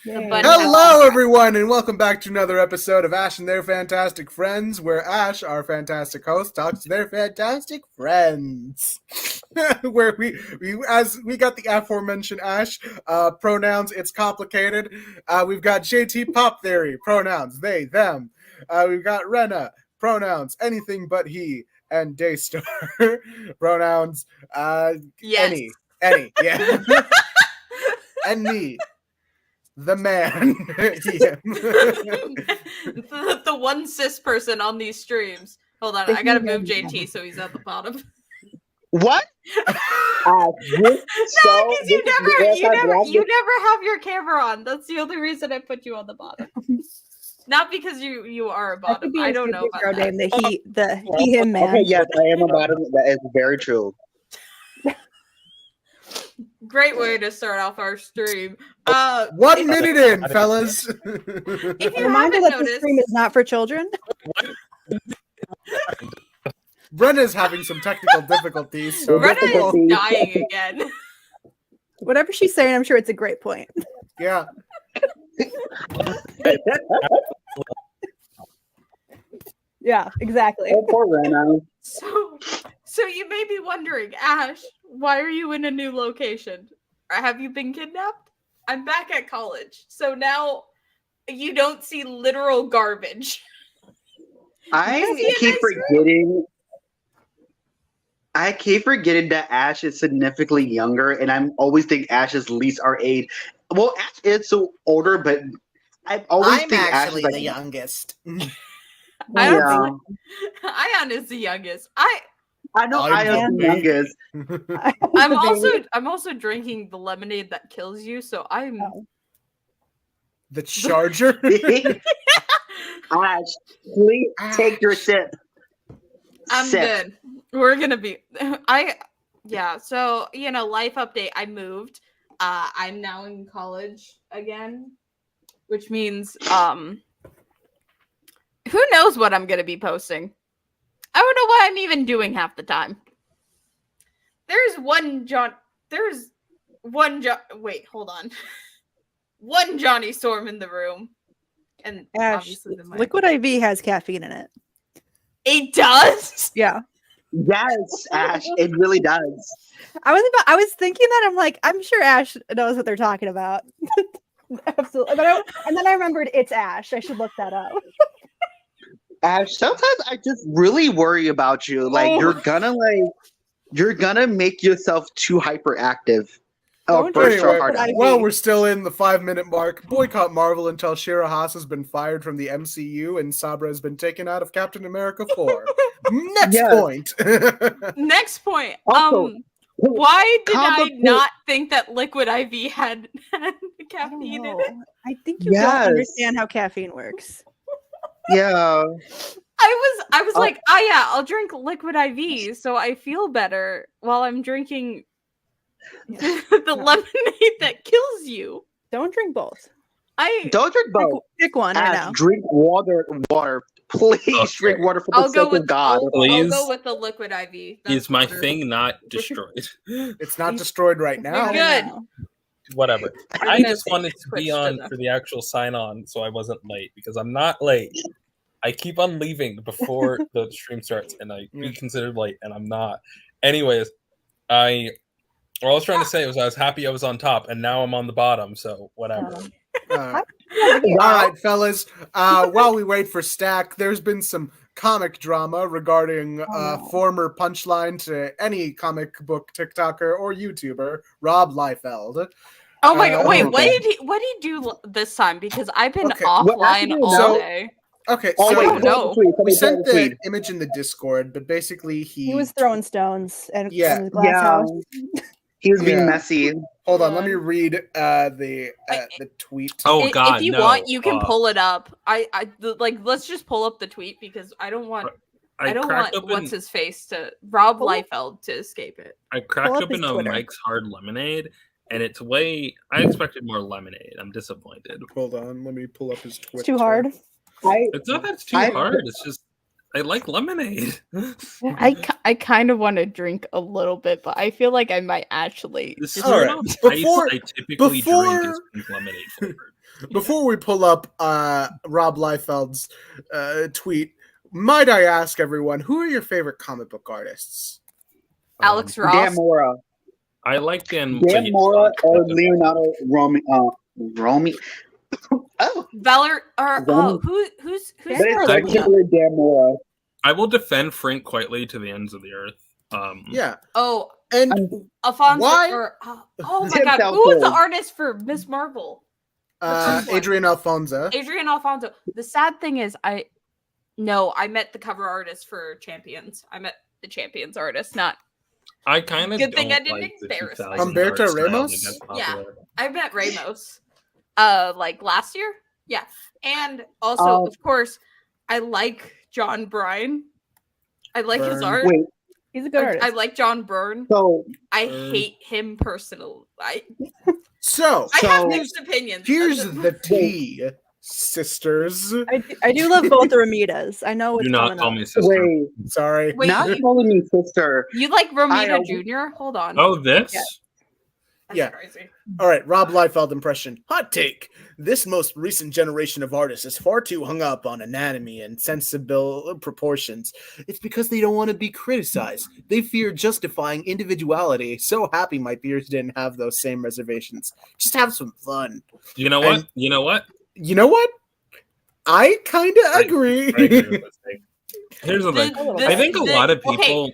Hello, everyone, and welcome back to another episode of Ash and Their Fantastic Friends, where Ash, our fantastic host, talks to their fantastic friends. Where we as we got the aforementioned Ash, pronouns, it's complicated. We've got JT Pop Theory, pronouns, they, them. We've got Rena, pronouns, anything but he, and Daystar, pronouns, yes. any, yeah. And me. The man. the one cis person on these streams. Hold on, I gotta move JT so he's at the bottom. What? No, because you never have your camera on. That's the only reason I put you on the bottom. Not because you are a bottom. I don't know about that. He, him man. Okay, yes, I am a bottom. That is very true. Great way to start off our stream. 1 minute in, fellas. If you Reminder haven't that noticed, the stream is not for children. Brenna's having some technical difficulties. So Rena is dying again. Whatever she's saying, I'm sure it's a great point. Yeah. Yeah, exactly. Oh, poor Rena. So you may be wondering, Ash, why are you in a new location? Or have you been kidnapped? I'm back at college, so now you don't see literal garbage. I keep forgetting that Ash is significantly younger, and I'm always think Ash is at least our age. Well, Ash is so older, but I always think Ash is like the youngest. I don't think Ayaan is the youngest. I know Ayaan's the youngest. I'm also drinking the lemonade that kills you, so I'm the charger. Ash, please take your sip. I'm good. We're gonna be so life update. I moved. I'm now in college again, which means who knows what I'm gonna be posting. I don't know what I'm even doing half the time. Wait, hold on. One Johnny Storm in the room. And Ash, obviously the mic. Liquid IV has caffeine in it. It does? Yeah. Yes, Ash, it really does. I was thinking that I'm sure Ash knows what they're talking about. Absolutely. And then I remembered it's Ash. I should look that up. Ash, sometimes I just really worry about you. Like you're gonna make yourself too hyperactive. Well, we're still in the 5-minute mark. Boycott Marvel until Shira Haas has been fired from the MCU and Sabra has been taken out of Captain America 4. Point. Next point. Also, why did I not think that Liquid IV had caffeine in it? I think you don't understand how caffeine works. Yeah. I was like, I'll drink Liquid IV so I feel better while I'm drinking the lemonade that kills you. Don't drink both. Don't drink both. Pick one. I know. Drink water. Please drink water for the sake of God. I'll go with the Liquid IV. Is my thing not destroyed? It's not destroyed right now. Good. Whatever. I just wanted to be on for the actual sign on so I wasn't late because I'm not late. I keep on leaving before the stream starts and I be considered late and I'm not. Anyways, all I was trying to say was I was happy I was on top and now I'm on the bottom, so whatever. All right, fellas. While we wait for Stack, there's been some comic drama regarding former Punchline to any comic book TikToker or YouTuber, Rob Liefeld. Oh my god! Wait, what did he do this time? Because I've been offline all day. Okay, so we sent the image in the Discord, but basically he was throwing stones in the glass house. He was being messy. Hold on, let me read the tweet. Oh God! If you want, you can pull it up. Let's just pull up the tweet because I don't want what's his face to Rob Liefeld to escape it. I cracked open a Mike's Hard Lemonade, and it's way. I expected more lemonade. I'm disappointed. Hold on, let me pull up his Twitter. It's too hard. It's not that it's too hard. It's just I like lemonade. I kind of want to drink a little bit, but I feel like I might actually. The sort Alright, of before- ice I typically before- drink is pink lemonade flavored. Before we pull up Rob Liefeld's tweet, might I ask everyone, who are your favorite comic book artists? Alex Ross. Dan Mora. I like Dan Mora or Leonardo Romy. Oh, Valor or who's but it's Valor? technically Dan Mora. I will defend Frank Quitely to the ends of the earth. Yeah. Oh, And Alfonso. why- Or, oh my Tim God, South who was the Pole. artist for Miss Marvel? Adrian Alfonso. Adrian Alfonso. The sad thing is, I met the cover artist for Champions. I met the Champions artist, not. I kind of Good thing I didn't like the embarrass 2000 myself. Humberto art style that Ramos? gets Yeah. popular. I met Ramos, like last year. Yeah, and also, of course, I like John Bryan. I like his Byrne. art. Wait, He's a good artist. I like John Byrne. so I Byrne. hate him personally. So, I have So- mixed opinions. here's That's it. the tea, sisters. I do love both the Ramitas. I know it's Do not coming call up. me sister. wait, Sorry. Wait, not you, calling me sister. you like Romita I- Jr.? Hold on. Oh, this? Yeah. That's yeah. crazy. All right, Rob Liefeld impression. Hot take. This most recent generation of artists is far too hung up on anatomy and sensible proportions. It's because they don't want to be criticized. They fear justifying individuality. So happy my peers didn't have those same reservations. Just have some fun. You know what? And- You know what? You know what? I kind of Right. agree. I agree with this thing. Here's the thing. little I think a lot of okay, people.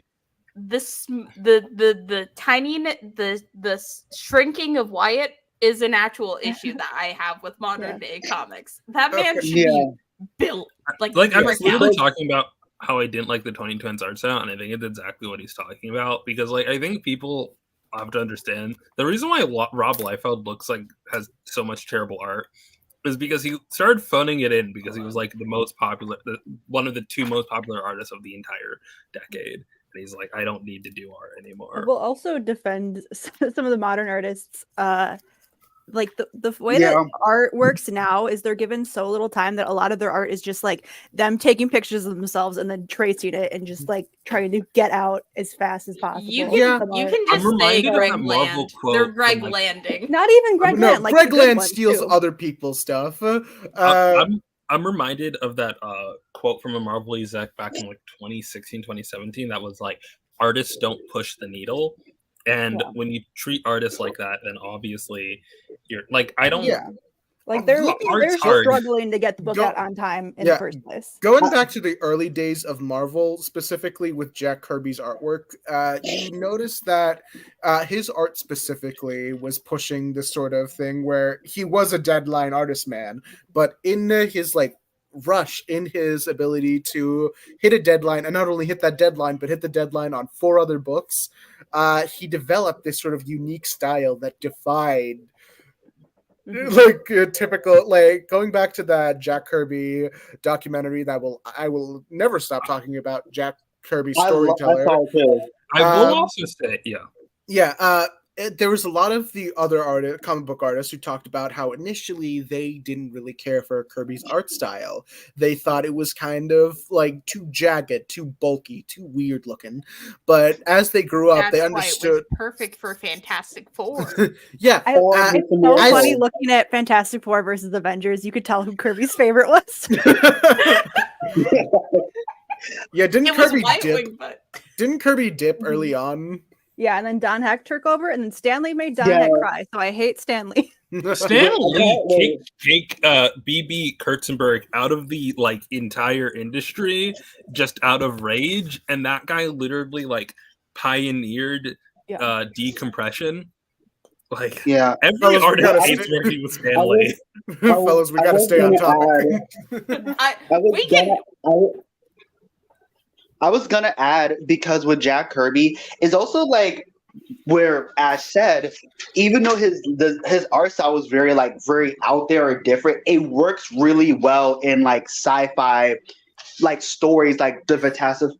the tiny the shrinking of Wyatt is an actual issue that I have with modern day comics. That man Okay. should Yeah. be built Like I was right now. literally talking about how I didn't like the Tony Twins art style, and I think it's exactly what he's talking about. Because like I think people have to understand the reason why Rob Liefeld looks like has so much terrible art is because he started phoning it in because he was like the most popular, one of the two most popular artists of the entire decade. And he's like, I don't need to do art anymore. We'll also defend some of the modern artists. Like the way Yeah. that art works now is they're given so little time that a lot of their art is just like them taking pictures of themselves and then tracing it and just like trying to get out as fast as possible. You can Yeah. some you art. can I'm just say reminded of Greg that Marvel Land. quote They're from, Greg like- Landing. Not even Greg No, Land. Like Greg the good Land ones, steals too. other people's stuff. I'm reminded of that quote from a Marvel exec back in like 2016, 2017 that was like, artists don't push the needle. And Yeah. when you treat artists like that, then obviously you're like, I don't. Yeah. Like they're Art's hard. struggling to get the book Go- out on time in Yeah. the first place. Going back to the early days of Marvel, specifically with Jack Kirby's artwork, you notice that his art specifically was pushing this sort of thing where he was a deadline artist man, but in his like rush, in his ability to hit a deadline, and not only hit that deadline, but hit the deadline on 4 other books, he developed this sort of unique style that defied like a typical, like going back to that Jack Kirby documentary that I will never stop talking about Jack Kirby I storyteller. saw it too. I will Um, also say, yeah. Yeah, there was a lot of the other comic book artists who talked about how initially they didn't really care for Kirby's art style. They thought it was kind of like too jagged, too bulky, too weird looking. But as they grew up, That's they why understood. it was perfect for Fantastic Four. Yeah, Or It's Mr. so As- funny looking at Fantastic Four versus Avengers. You could tell who Kirby's favorite was. yeah. Didn't It was Kirby White dip? Wing, but Didn't Kirby dip early on? Yeah, and then Don Heck took over, and then Stanley made Don Yeah. Heck cry. So I hate Stanley. Stan Lee Wait. kicked BB Kurtzenberg out of the like entire industry just out of rage, and that guy literally like pioneered Yeah. Decompression. Like Yeah. every Fellas, we artist gotta hates stick- working with Stan Lee. Fellas, we I gotta was stay on gonna topic. I was we can. I was gonna add, because with Jack Kirby is also like where Ash said, even though his art style was very out there or different, it works really well in like sci-fi like stories like the Fantastic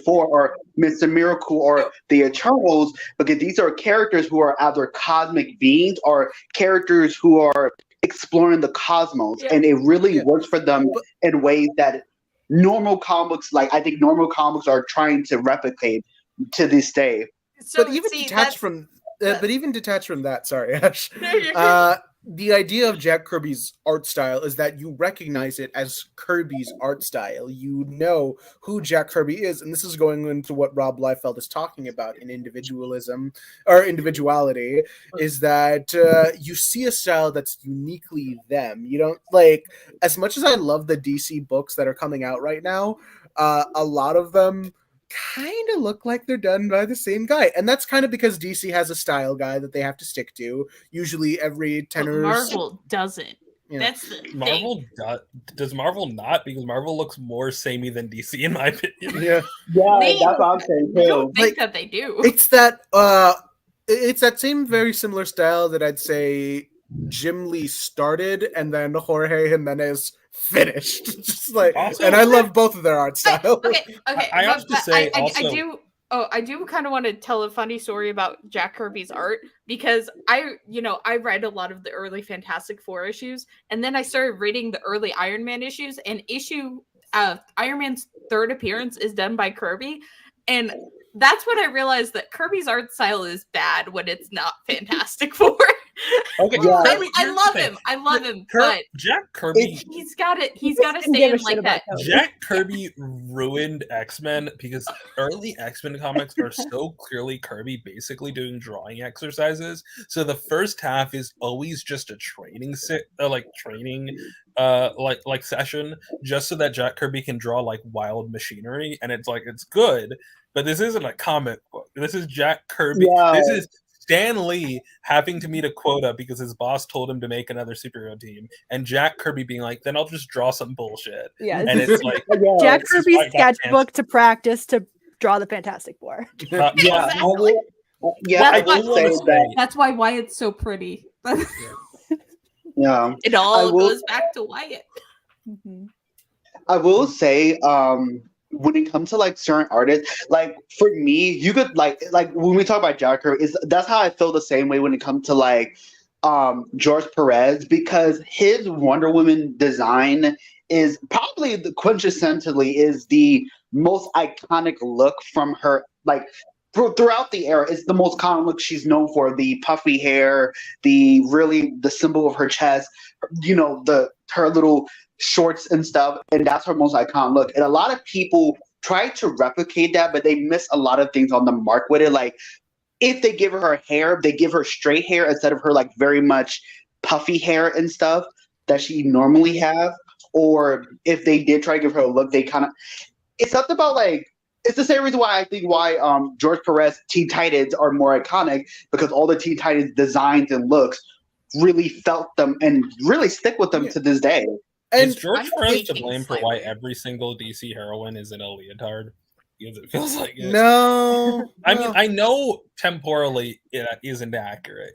Four or Mr. Miracle or the Eternals, because these are characters who are either cosmic beings or characters who are exploring the cosmos, Yeah. and it really Yeah. works for them in ways that normal comics, like I think normal comics are trying to replicate to this day. So but even see, detached from that, sorry, Ash. No, you're good. The idea of Jack Kirby's art style is that you recognize it as Kirby's art style. You know who Jack Kirby is, and this is going into what Rob Liefeld is talking about in individualism or individuality. Is that you see a style that's uniquely them. You don't like as much as I love the DC books that are coming out right now. A lot of them kind of look like they're done by the same guy, and that's kind of because DC has a style guy that they have to stick to. Usually, every 10 But or Marvel doesn't. Yeah. That's the Marvel does Marvel not, because Marvel looks more samey than DC in my opinion. Yeah, Yeah, that's what I'm saying I too. don't think Like, that they do. it's that same very similar style that I'd say Jim Lee started, and then Jorge Jimenez finished. Just like, Also- and I love both of their art style. Okay. I have to say also- I do. Oh, I do kind of want to tell a funny story about Jack Kirby's art, because I read a lot of the early Fantastic Four issues, and then I started reading the early Iron Man issues, and Iron Man's third appearance is done by Kirby, and that's when I realized that Kirby's art style is bad when it's not Fantastic Four. Okay, Yeah. I love him, but Jack Kirby. he's got to Didn't stay give a in shit like about that. Toby. Jack Kirby ruined X-Men, because early X-Men comics are so clearly Kirby basically doing drawing exercises. So the first half is always just a training session, just so that Jack Kirby can draw like wild machinery, and it's good. But this isn't a comic book. This is Jack Kirby. Yeah. This is Stan Lee having to meet a quota because his boss told him to make another superhero team, and Jack Kirby being like, "Then I'll just draw some bullshit." Yeah, And it's like, Yeah. Jack this is Kirby's why I got sketchbook to practice to draw the Fantastic Four. Yeah, Exactly. I will say that. That's why Wyatt's so pretty. Yeah, It I all will- goes back to Wyatt. Mhm. I will say, when it comes to like certain artists, like for me, you could like when we talk about Jack Kirby, that's how I feel the same way when it comes to like George Perez, because his Wonder Woman design is probably quintessentially is the most iconic look from her, like throughout the era. It's the most common look she's known for: the puffy hair, the symbol of her chest, her little shorts and stuff, and that's her most iconic look. And a lot of people try to replicate that, but they miss a lot of things on the mark with it. Like, if they give her hair, they give her straight hair instead of her like very much puffy hair and stuff that she normally have. Or if they did try to give her a look, they kind of, it's something about like, it's the same reason why I think George Perez Teen Titans are more iconic, because all the Teen Titans designs and looks really felt them and really stick with them to this day. Is George I'm Perez to thinking blame for why slightly. every single DC heroine is in a leotard? Because it feels like it. No, I mean, I know temporally it isn't accurate.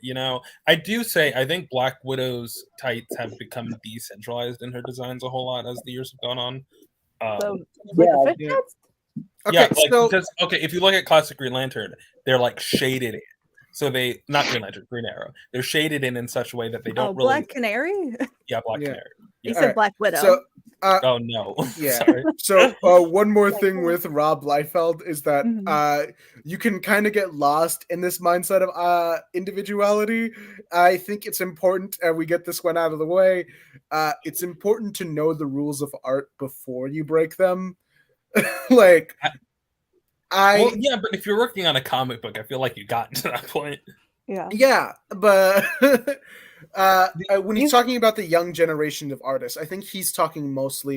I do say I think Black Widow's tights have become decentralized in her designs a whole lot as the years have gone on. So, like a Yeah. fishnets? okay, so because if you look at classic Green Lantern, they're like shaded in. So they not Green Lantern, Green Arrow. They're shaded in such a way that they don't really. Black Canary? Yeah, Black Yeah. Canary. You Yeah. said Alright, Black Widow. so Oh no. Yeah. Sorry. So one more thing with Rob Liefeld is that Mhm. you can kind of get lost in this mindset of individuality. I think it's important, and we get this one out of the way. It's important to know the rules of art before you break them. Like, Well, yeah, but if you're working on a comic book, I feel like you got to that point. Yeah, but when he's talking about the young generation of artists, I think he's talking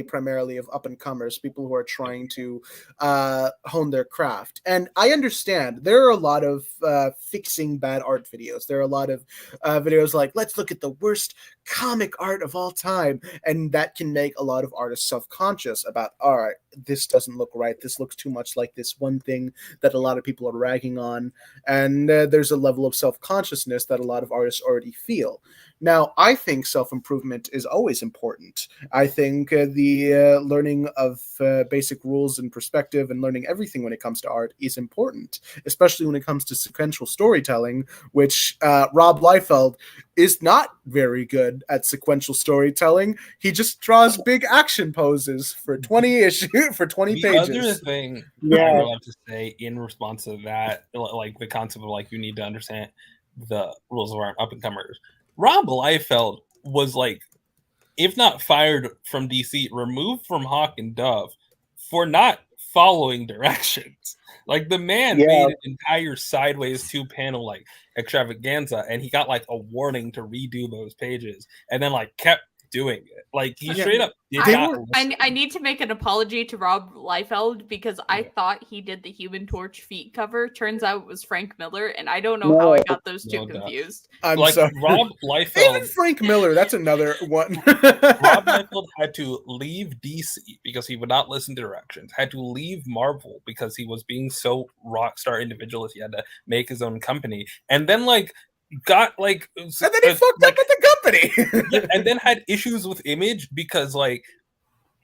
primarily of up and comers, people who are trying to hone their craft. And I understand there are a lot of fixing bad art videos. There are a lot of videos like, let's look at the worst comic art of all time, and that can make a lot of artists self-conscious about, all right, this doesn't look right, this looks too much like this one thing that a lot of people are ragging on, and there's a level of self-consciousness that a lot of artists already feel. Now, I think self-improvement is always important. I think the learning of basic rules and perspective and learning everything when it comes to art is important, especially when it comes to sequential storytelling, which Rob Liefeld is not very good at sequential storytelling. He just draws big action poses for 20 for 20 pages. The other thing I would love to say in response to that, like the concept of like you need to understand the rules of art, up and comers. Rob Liefeld was like, if not fired from DC, removed from Hawk and Dove for not following directions. Like the man made an entire sideways 2-panel like extravaganza, and he got like a warning to redo those pages, and then like kept doing it. Like he straight up did not. I need to make an apology to Rob Liefeld because I thought he did the Human Torch feet cover. Turns out it was Frank Miller, and I don't know how I got those two confused. I'm like sorry. Rob Liefeld, even Frank Miller, that's another one. Rob Liefeld had to leave DC because he would not listen to directions. Had to leave Marvel because he was being so rock star individualist. He had to make his own company, and then like got like, and then he fucked up with the company. Yeah, and then had issues with Image because like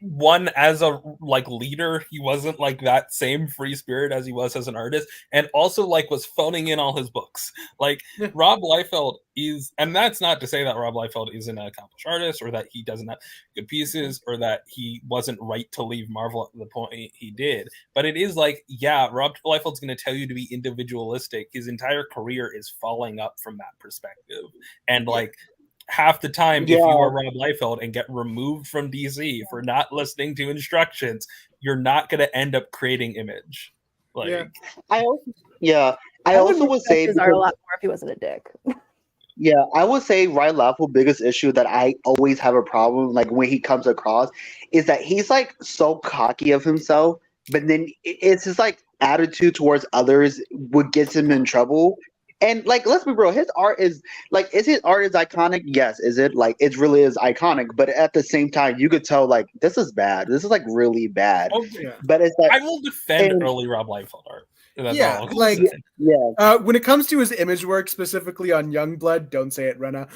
one, as a like leader, he wasn't like that same free spirit as he was as an artist, and also like was phoning in all his books. Like Rob Liefeld is, and that's not to say that Rob Liefeld isn't an accomplished artist or that he doesn't have good pieces or that he wasn't right to leave Marvel at the point he did, but it is like, yeah, Rob Liefeld's going to tell you to be individualistic. His entire career is falling up from that perspective, and like half the time, if you are Rob Liefeld and get removed from DC for not listening to instructions, you're not going to end up creating Image. Like, I also would say are a lot more if he wasn't a dick. Yeah, I would say Ryan Laughlin's biggest issue that I always have a problem, like when he comes across, is that he's like so cocky of himself, but then it's his like attitude towards others what gets him in trouble. And like, let's be real, his art is like, is his art is iconic? Yes. Is it like, it really is iconic, but at the same time, you could tell like this is bad. This is like really bad. Oh, yeah. But it's like, I will defend early Rob Liefeld art. When it comes to his Image work, specifically on Youngblood, don't say it, Rena.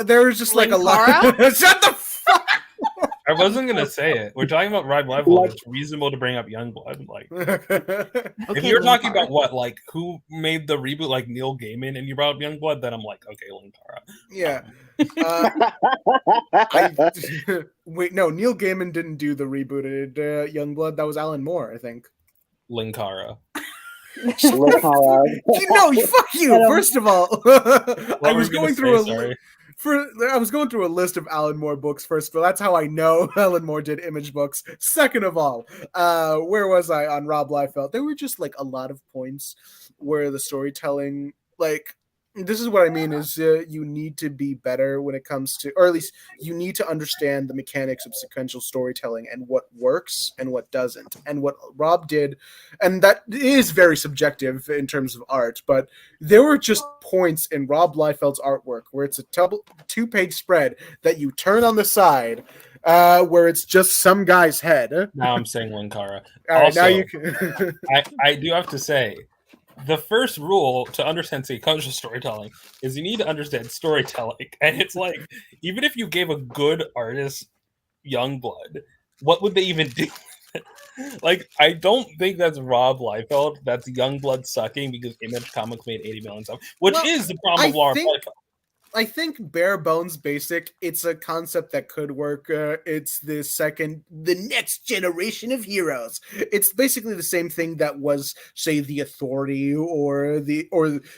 There was just like a lot. Shut the fuck. I wasn't gonna say it. We're talking about Rob Liefeld. It's reasonable to bring up Youngblood. Like, if you're talking about what, like, who made the reboot, like Neil Gaiman, and you brought up Youngblood, then I'm like, okay, Linkara. Yeah. Wait, no, Neil Gaiman didn't do the rebooted Youngblood. That was Alan Moore, I think. Linkara. No, fuck you. First of all, I was going through a list of Alan Moore books. First of all, that's how I know Alan Moore did Image books. Second of all, where was I on Rob Liefeld? There were just like a lot of points where the storytelling, like, this is what I mean is you need to be better when it comes to, or at least you need to understand the mechanics of sequential storytelling and what works and what doesn't. And what Rob did, and that is very subjective in terms of art, but there were just points in Rob Liefeld's artwork where it's a 2-page spread that you turn on the side where it's just some guy's head. Now I'm saying Linkara. All right, also, now you can... I do have to say, the first rule to understand sequential storytelling is you need to understand storytelling. And it's like, even if you gave a good artist Youngblood, what would they even do? Like, I don't think that's Rob Liefeld. That's Youngblood sucking because Image Comics made 80 million stuff, which is the problem of Rob Liefeld. I think bare bones basic, it's a concept that could work. It's the next generation of heroes. It's basically the same thing that was, say, The Authority or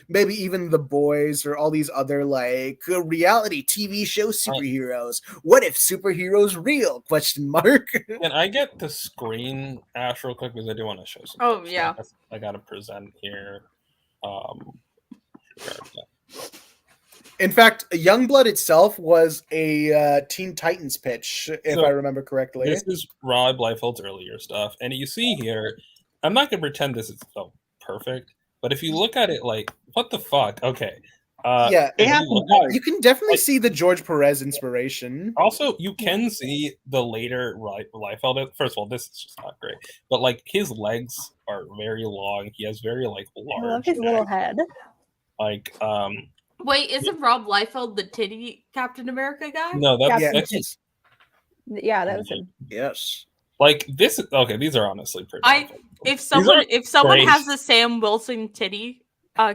maybe even The Boys or all these other like reality TV show superheroes. What if superheroes real? Question mark. Can I get the screen, Ash, real quick, because I do want to show some. Oh yeah. I gotta present here. In fact, Youngblood itself was a Teen Titans pitch, if I remember correctly. This is Rob Liefeld's earlier stuff. And you see here, I'm not going to pretend this is perfect, but if you look at it like, what the fuck? Okay. You can definitely see the George Perez inspiration. Also, you can see the later Liefeld. First of all, this is just not great. But like his legs are very long. He has very like large. I love his little head. Like, Wait, isn't Rob Liefeld the titty Captain America guy? No, that's Yeah, that's Yeah, that was him. Yes. like this. Okay, these are honestly pretty. If someone great. has the Sam Wilson titty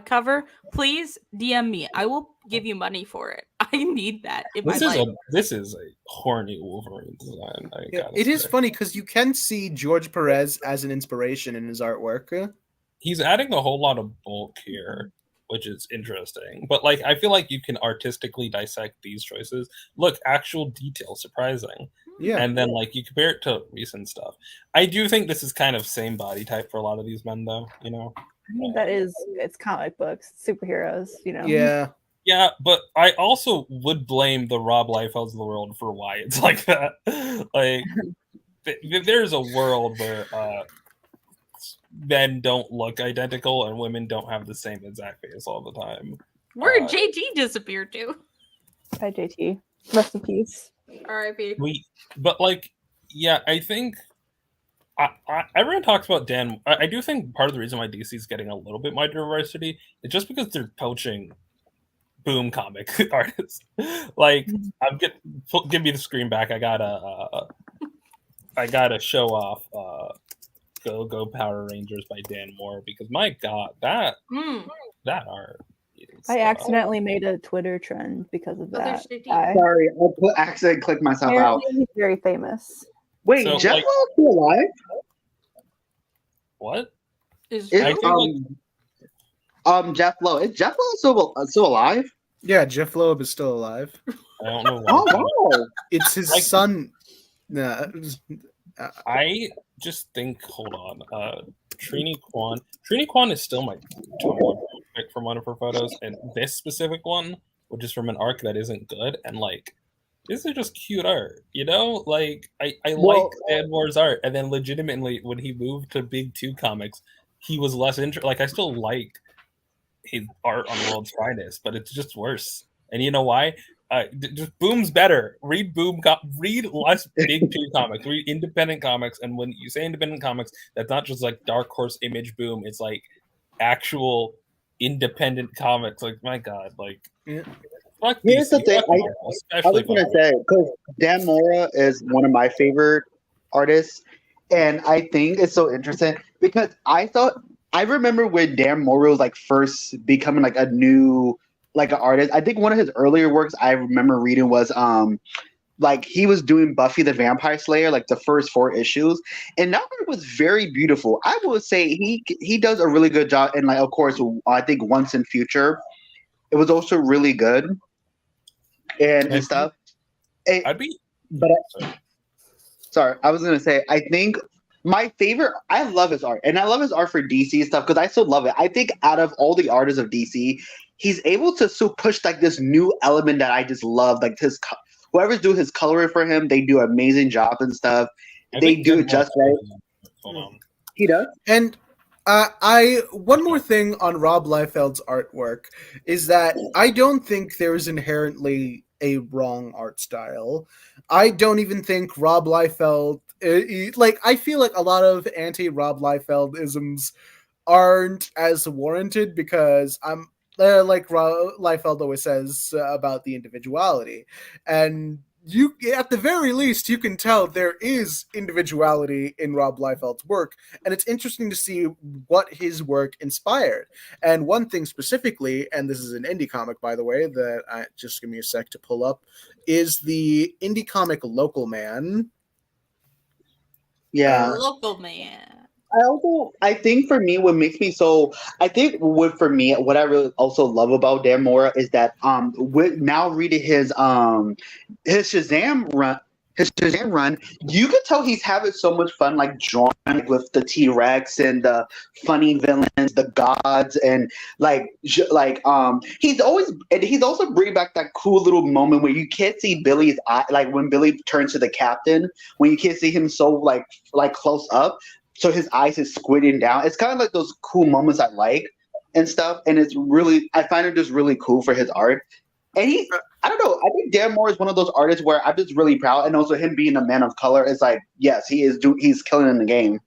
cover, please DM me. I will give you money for it. I need that in my life. This is a horny Wolverine design. It is funny because you can see George Perez as an inspiration in his artwork. He's adding a whole lot of bulk here, which is interesting. But like, I feel like you can artistically dissect these choices. Look, actual detail, surprising. Yeah. And then like you compare it to recent stuff. I do think this is kind of same body type for a lot of these men, though. You know. I mean, it's comic books, superheroes. You know. Yeah. Yeah, but I also would blame the Rob Liefelds of the world for why it's like that. Like, there's a world where men don't look identical and women don't have the same exact face all the time. Where did JT disappear to? Hi, JT. Rest in peace. R.I.P. But like, yeah, I think everyone talks about Dan. I do think part of the reason why DC is getting a little bit more diversity is just because they're poaching Boom comic artists. Like, give me the screen back. I gotta show off Go Power Rangers by Dan Moore because my God, that art. I accidentally made a Twitter trend because of that. Sorry, I accidentally clicked myself out. He's very famous. Wait, Jeff Lowe's still alive? What? Jeff Lowe. Is Jeff Lowe still alive? Yeah, Jeff Loeb is still alive. I don't know. Wow! It's his son. Nah. I just think. Hold on. Trini Kwan. Trini Kwan is still my pick from one of her photos, and this specific one, which is from an arc that isn't good, and like, this is just cute art, you know? Like, I like Dan Moore's art, and then legitimately, when he moved to Big 2 comics, he was less interested. Like, I still like his art on World's Finest, but it's just worse. And you know why? Just Boom's better. Read Boom. Read less Big 2 comics. Read independent comics. And when you say independent comics, that's not just like Dark Horse Image Boom. It's like actual independent comics. Like, my God, like. Yeah. Here's the thing. I was going to say, because Dan Mora is one of my favorite artists, and I think it's so interesting because I remember when Dan Mora was like first becoming like a new like an artist. I think one of his earlier works I remember reading was like he was doing Buffy the Vampire Slayer, like the first 4 issues, and that one was very beautiful. I would say he does a really good job, and like of course I think Once in Future, it was also really good and stuff. Sorry, I was gonna say I think. My favorite, I love his art, and I love his art for DC stuff because I still love it. I think out of all the artists of DC, he's able to still push like this new element that I just love. Like whoever's doing his coloring for him, they do an amazing job and stuff. They do it just right. He does. And one more thing on Rob Liefeld's artwork is that I don't think there is inherently a wrong art style. I don't even think Rob Liefeld. Like, I feel like a lot of anti-Rob Liefeld-isms aren't as warranted because I'm like Rob Liefeld always says about the individuality, and you at the very least you can tell there is individuality in Rob Liefeld's work, and it's interesting to see what his work inspired. And one thing specifically, and this is an indie comic by the way, that just give me a sec to pull up, is the indie comic Local Man. Yeah. Local Man. I think for me, what makes me so, for me, what I really also love about Dan Mora is that with now reading his Shazam run, you could tell he's having so much fun, like drawing with the T-Rex and the funny villains, the gods, and he's also bringing back that cool little moment where you can't see Billy's eye, like when Billy turns to the captain, when you can't see him so like close up, so his eyes is squidding down. It's kind of like those cool moments I like and stuff, and I find it just really cool for his art. And I don't know. I think Dan Moore is one of those artists where I'm just really proud, and also him being a man of color is like, yes, he is. He's killing in the game.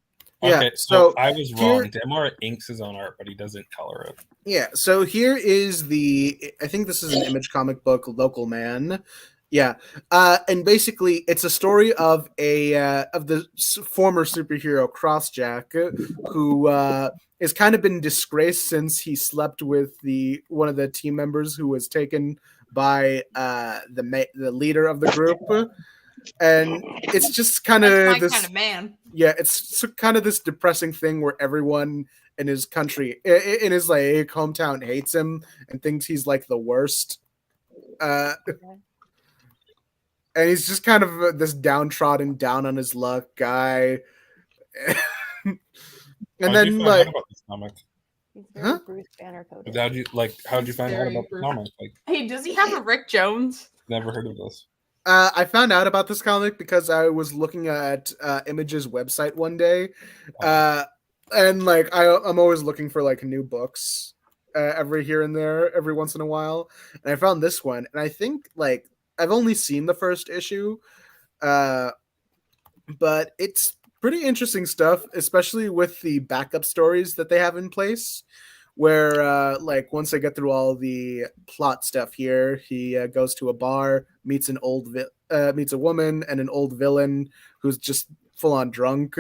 Yeah, Okay, so I was here- wrong. Demar inks his own art, but he doesn't color it. Yeah, so here is I think this is an Image comic book, Local Man. Yeah, and basically it's a story of of the former superhero Crossjack, who has kind of been disgraced since he slept with one of the team members who was taken by the leader of the group, and it's just kind That's of my this kind of man. yeah, it's kind of this depressing thing where everyone in his country, in his like hometown, hates him and thinks he's like the worst. And he's just kind of this downtrodden, down on his luck guy. And How'd you then find like, out about this comic? He's very Huh? Bruce Banner coded. How'd you find out Very about the Bruce. comic? Like, Hey, does he have a Rick Jones? never heard of this. I found out about this comic because I was looking at Image's website one day, and like I'm always looking for like new books every here and there, every once in a while, and I found this one, and I think like I've only seen the first issue, but it's pretty interesting stuff, especially with the backup stories that they have in place. Where like once they get through all the plot stuff here, he goes to a bar, meets meets a woman and an old villain who's just full on drunk,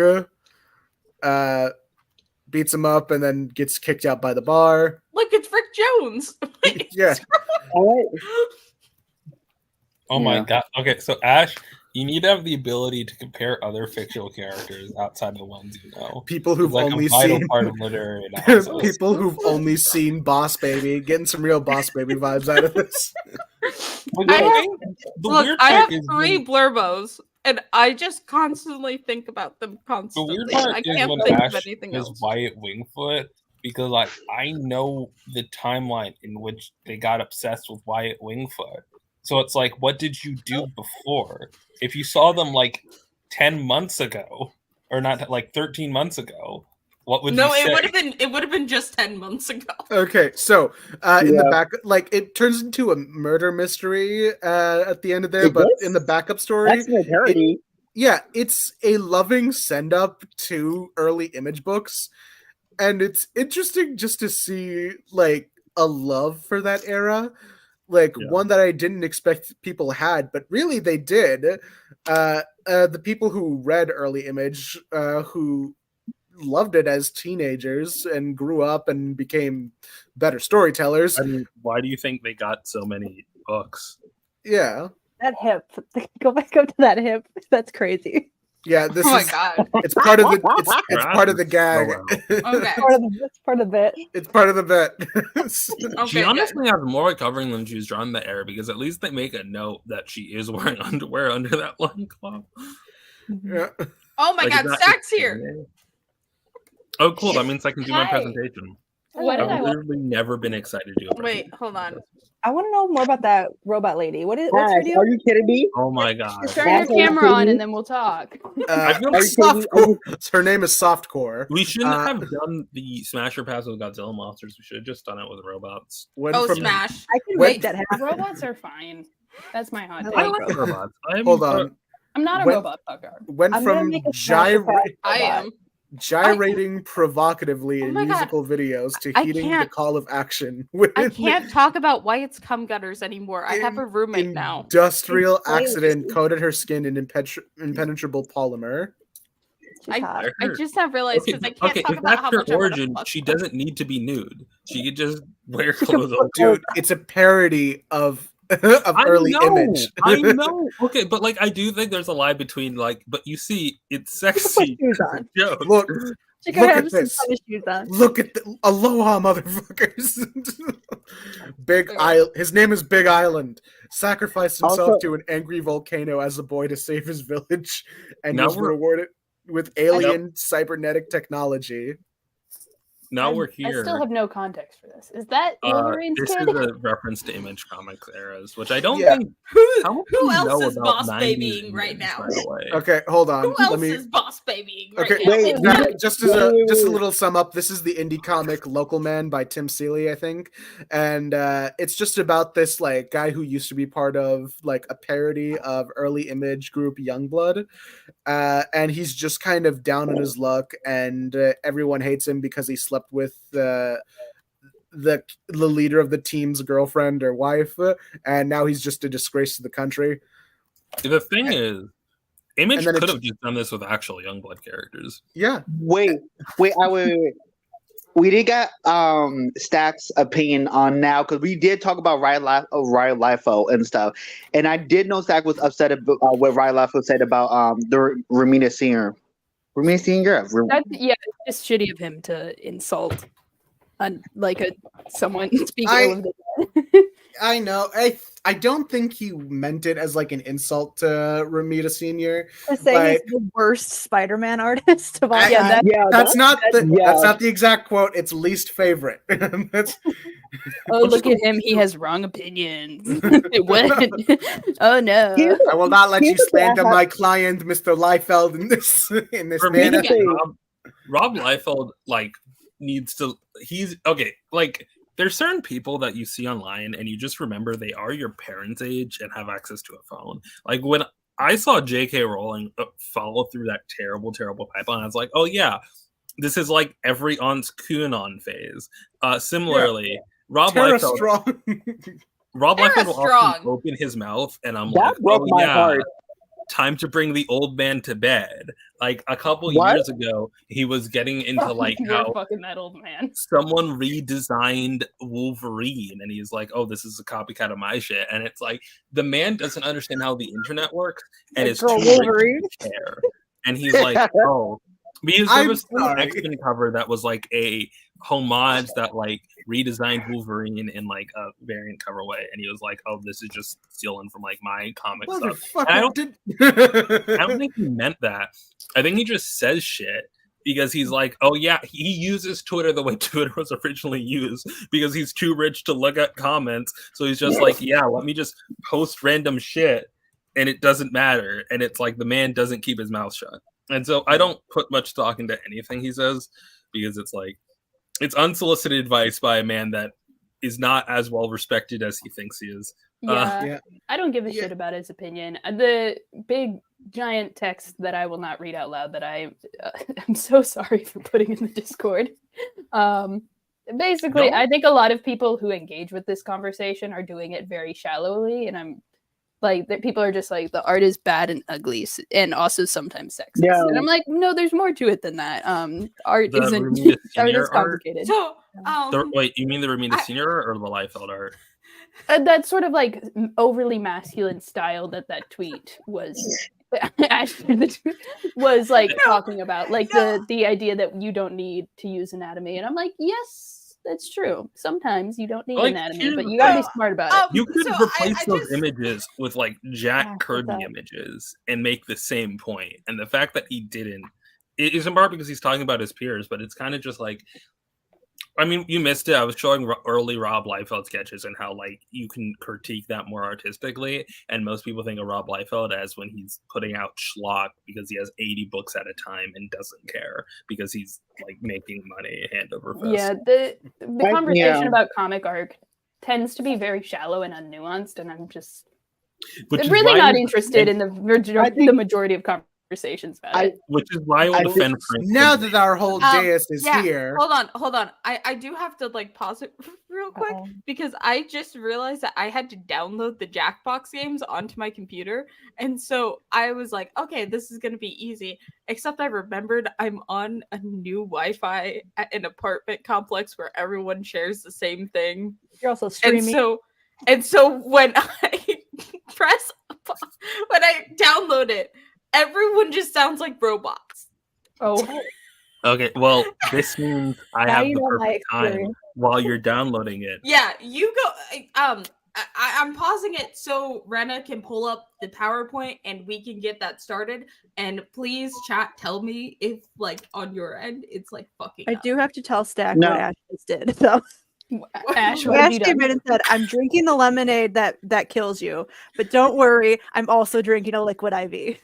beats him up, and then gets kicked out by the bar. Look, it's Rick Jones. Yeah. Oh my god. Okay, so Ash, you need to have the ability to compare other fictional characters outside of the ones you know. People who've It's like only a vital seen part of literary analysis. people who've only seen Boss Baby, getting some real Boss Baby vibes out of this. I have 3 blurbos, and I just constantly think about them The constantly. weird part I is can't when think Ash of anything is else. Wyatt Wingfoot, because like I know the timeline in which they got obsessed with Wyatt Wingfoot. So it's like, what did you do before? If you saw them like 10 months ago, or not like 13 months ago, what would you say? It would have been just 10 months ago. Okay, so in the back, like it turns into a murder mystery at the end of there, but in the backup story, That's my parody. it's a loving send up to early Image books, and it's interesting just to see like a love for that era. Like one that I didn't expect people had, but really they did. The people who read early Image, who loved it as teenagers and grew up and became better storytellers. I mean, why do you think they got so many books? Yeah. That hip. Go back up to that hip. That's crazy. Yeah, this Oh my is god. it's part of the it's part of the gag. Okay. That's part of the bit. It's part of the bit. She Okay, honestly has more covering than she's drawn the air, because at least they make a note that she is wearing underwear under that loincloth. Yeah. Oh my god, Stack's here. Oh, cool. That means I can do my Hi. presentation. What did I I've wa- literally never been excited to do a Wait, presentation. hold on. I want to know more about that robot lady. What's her Are deal? you kidding me? Oh my god. Just turn your That's what I'm camera on saying. and then we'll talk. I feel Are you kidding me? Softcore. Her name is Softcore. We shouldn't Uh, have done the Smasher Pass with Godzilla monsters. We should have just done it with robots. Went Oh, from Smash. I can Wait. make that happen. Robots are fine. That's my hot I take. I like like robots. hold on. I'm not a When- robot fucker. Went I'm gonna from make a Smasher Pass I robot. am. gyrating provocatively Oh in my God. musical videos to I heeding the can't- call of action. With I can't talk about Wyatt's cum gutters anymore. I have a roommate now. Industrial It's crazy. accident coated her skin in impenetrable polymer. She's hot. I just have realized because I can't talk if about that's how her much I wanna origin, fuck she her. doesn't need to be nude. She could just wear clothes on. Dude, it's a parody of I early know, Image. I know. Okay, but like I do think there's a lie between like, but you see, it's sexy. Shoes on. Joke. Look, She Look could at have some this. tennis shoes on. look at the aloha, motherfuckers. His name is Big Island. Sacrificed himself Also- to an angry volcano as a boy to save his village, and Now was we're- rewarded with alien cybernetic technology. Now we're I here. still have no context for this. Is that Wolverine's This kid? is a reference to Image Comics eras, which I don't Yeah. think. Who How much do you else know is about boss 90s babying right Image, now? by the way? Okay, hold on. Who Let else me is boss babying Okay, Wait, just as a little sum up, this is the indie comic Local Man by Tim Seeley, I think, and it's just about this like guy who used to be part of like a parody of early image group Youngblood, and he's just kind of down on his luck, and everyone hates him because he slept with the leader of the team's girlfriend or wife, and now he's just a disgrace to the country. The thing is, Image then could have just done this with actual Youngblood characters. Yeah. Wait. We did get Stack's opinion on now because we did talk about Ryan Liefeld and stuff, and I did know Stack was upset about what Ryan Liefeld said about the Rena Singer. Rena Singer. It's just shitty of him to insult someone speaking of the dead. I know. I don't think he meant it as like an insult to Ramita Senior. To say he's the worst Spider-Man artist of all time. That's not the exact quote. It's least favorite. Look at him. He has wrong opinions. Oh no! I will not let you slander my client, Mr. Liefeld, in this manner. Rob Liefeld needs to. He's okay. There's certain people that you see online and you just remember they are your parents' age and have access to a phone. Like when I saw J.K. Rowling follow through that terrible, terrible pipeline, I was like, oh yeah, this is like every aunt's QAnon phase. Similarly, Rob Liefeld will often open his mouth and I'm that like, broke my heart. Time to bring the old man to bed. Like a couple years ago, he was getting into how fucking that old man. Someone redesigned Wolverine, and he's like, "Oh, this is a copycat of my shit." And it's like the man doesn't understand how the internet works, and it's Wolverine. And he's like, "Oh." Because there was an X-Men cover that was like a homage that redesigned Wolverine in a variant cover way, and he was like, "Oh, this is just stealing from my comic stuff." I don't think he meant that. I think he just says shit because he's like, "Oh yeah," he uses Twitter the way Twitter was originally used because he's too rich to look at comments. So he's just like, "Yeah, let me just post random shit," and it doesn't matter. And it's like the man doesn't keep his mouth shut. And so I don't put much stock into anything he says because it's unsolicited advice by a man that is not as well respected as he thinks he is. I don't give a shit about his opinion. The big giant text that I will not read out loud that I'm so sorry for putting in the Discord. Basically, I think a lot of people who engage with this conversation are doing it very shallowly, and I'm that people are just like, the art is bad and ugly and also sometimes sexist. Yeah. And I'm like, no, there's more to it than that. Art isn't art is complicated. So, wait, you mean the Ramita Senior or the Liefeld art? That sort of overly masculine style that tweet was was talking about, the idea that you don't need to use anatomy. And I'm like, yes, that's true. Sometimes you don't need anatomy, but you gotta be smart about it. You could replace those images with Jack Kirby images and make the same point. And the fact that he didn't is in part because he's talking about his peers, but it's kind of just I mean, you missed it. I was showing early Rob Liefeld sketches and how you can critique that more artistically. And most people think of Rob Liefeld as when he's putting out schlock because he has 80 books at a time and doesn't care because he's making money hand over fist. Yeah, the conversation about comic art tends to be very shallow and unnuanced, and I'm just really not interested in the majority of conversations about it. Which is why I will defend Frank. Now that our whole dais is here. Hold on. I do have to pause it real quick because I just realized that I had to download the Jackbox games onto my computer. And so I was like, okay, this is going to be easy. Except I remembered I'm on a new Wi-Fi at an apartment complex where everyone shares the same thing. You're also streaming. And so when I when I download it, everyone just sounds like robots. Oh. Okay, well, this means I have the perfect time while you're downloading it. Yeah, you go. I'm pausing it so Rena can pull up the PowerPoint and we can get that started. And please, chat, tell me if on your end it's fucking. I do have to tell Stack what Ash just did. So Ash came in and said, "I'm drinking the lemonade that kills you, but don't worry, I'm also drinking a liquid IV."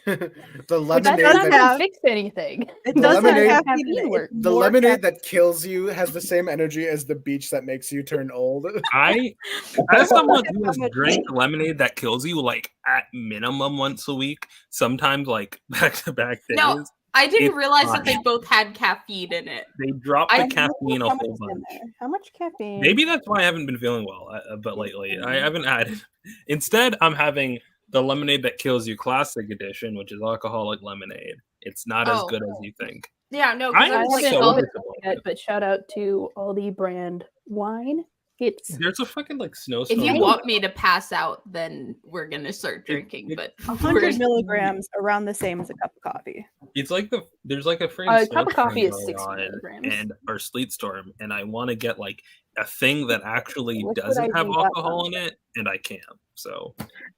The lemonade That's not that gonna fix anything. It The doesn't lemonade- have caffeine caffeine. work. the lemonade that kills you has the same energy as the beach that makes you turn old. As someone who has much- drank lemonade that kills you, like at minimum once a week, sometimes like back to back days. No, I didn't It's realize that they fine. both had caffeine in it. They drop the I- caffeine a How much whole is in bunch. there? How much caffeine? Maybe that's why I haven't been feeling well. But lately, I haven't had it. Instead, I'm having the lemonade that kills you classic edition, which is alcoholic lemonade. It's not as Oh. good as you think. Yeah, no, I because am I was like, so oh, disappointed. Yet, but shout out to Aldi brand wine. It's There's a fucking like if snowstorm. you want me to pass out, then we're gonna start drinking. But 100 milligrams, around the same as a cup of coffee. It's like there's like a a freaking cup of coffee is snowstorm 60 going on milligrams. and or sleet storm, and I want to get like a thing that actually Liquid doesn't have IV alcohol in button. it, and I can't. So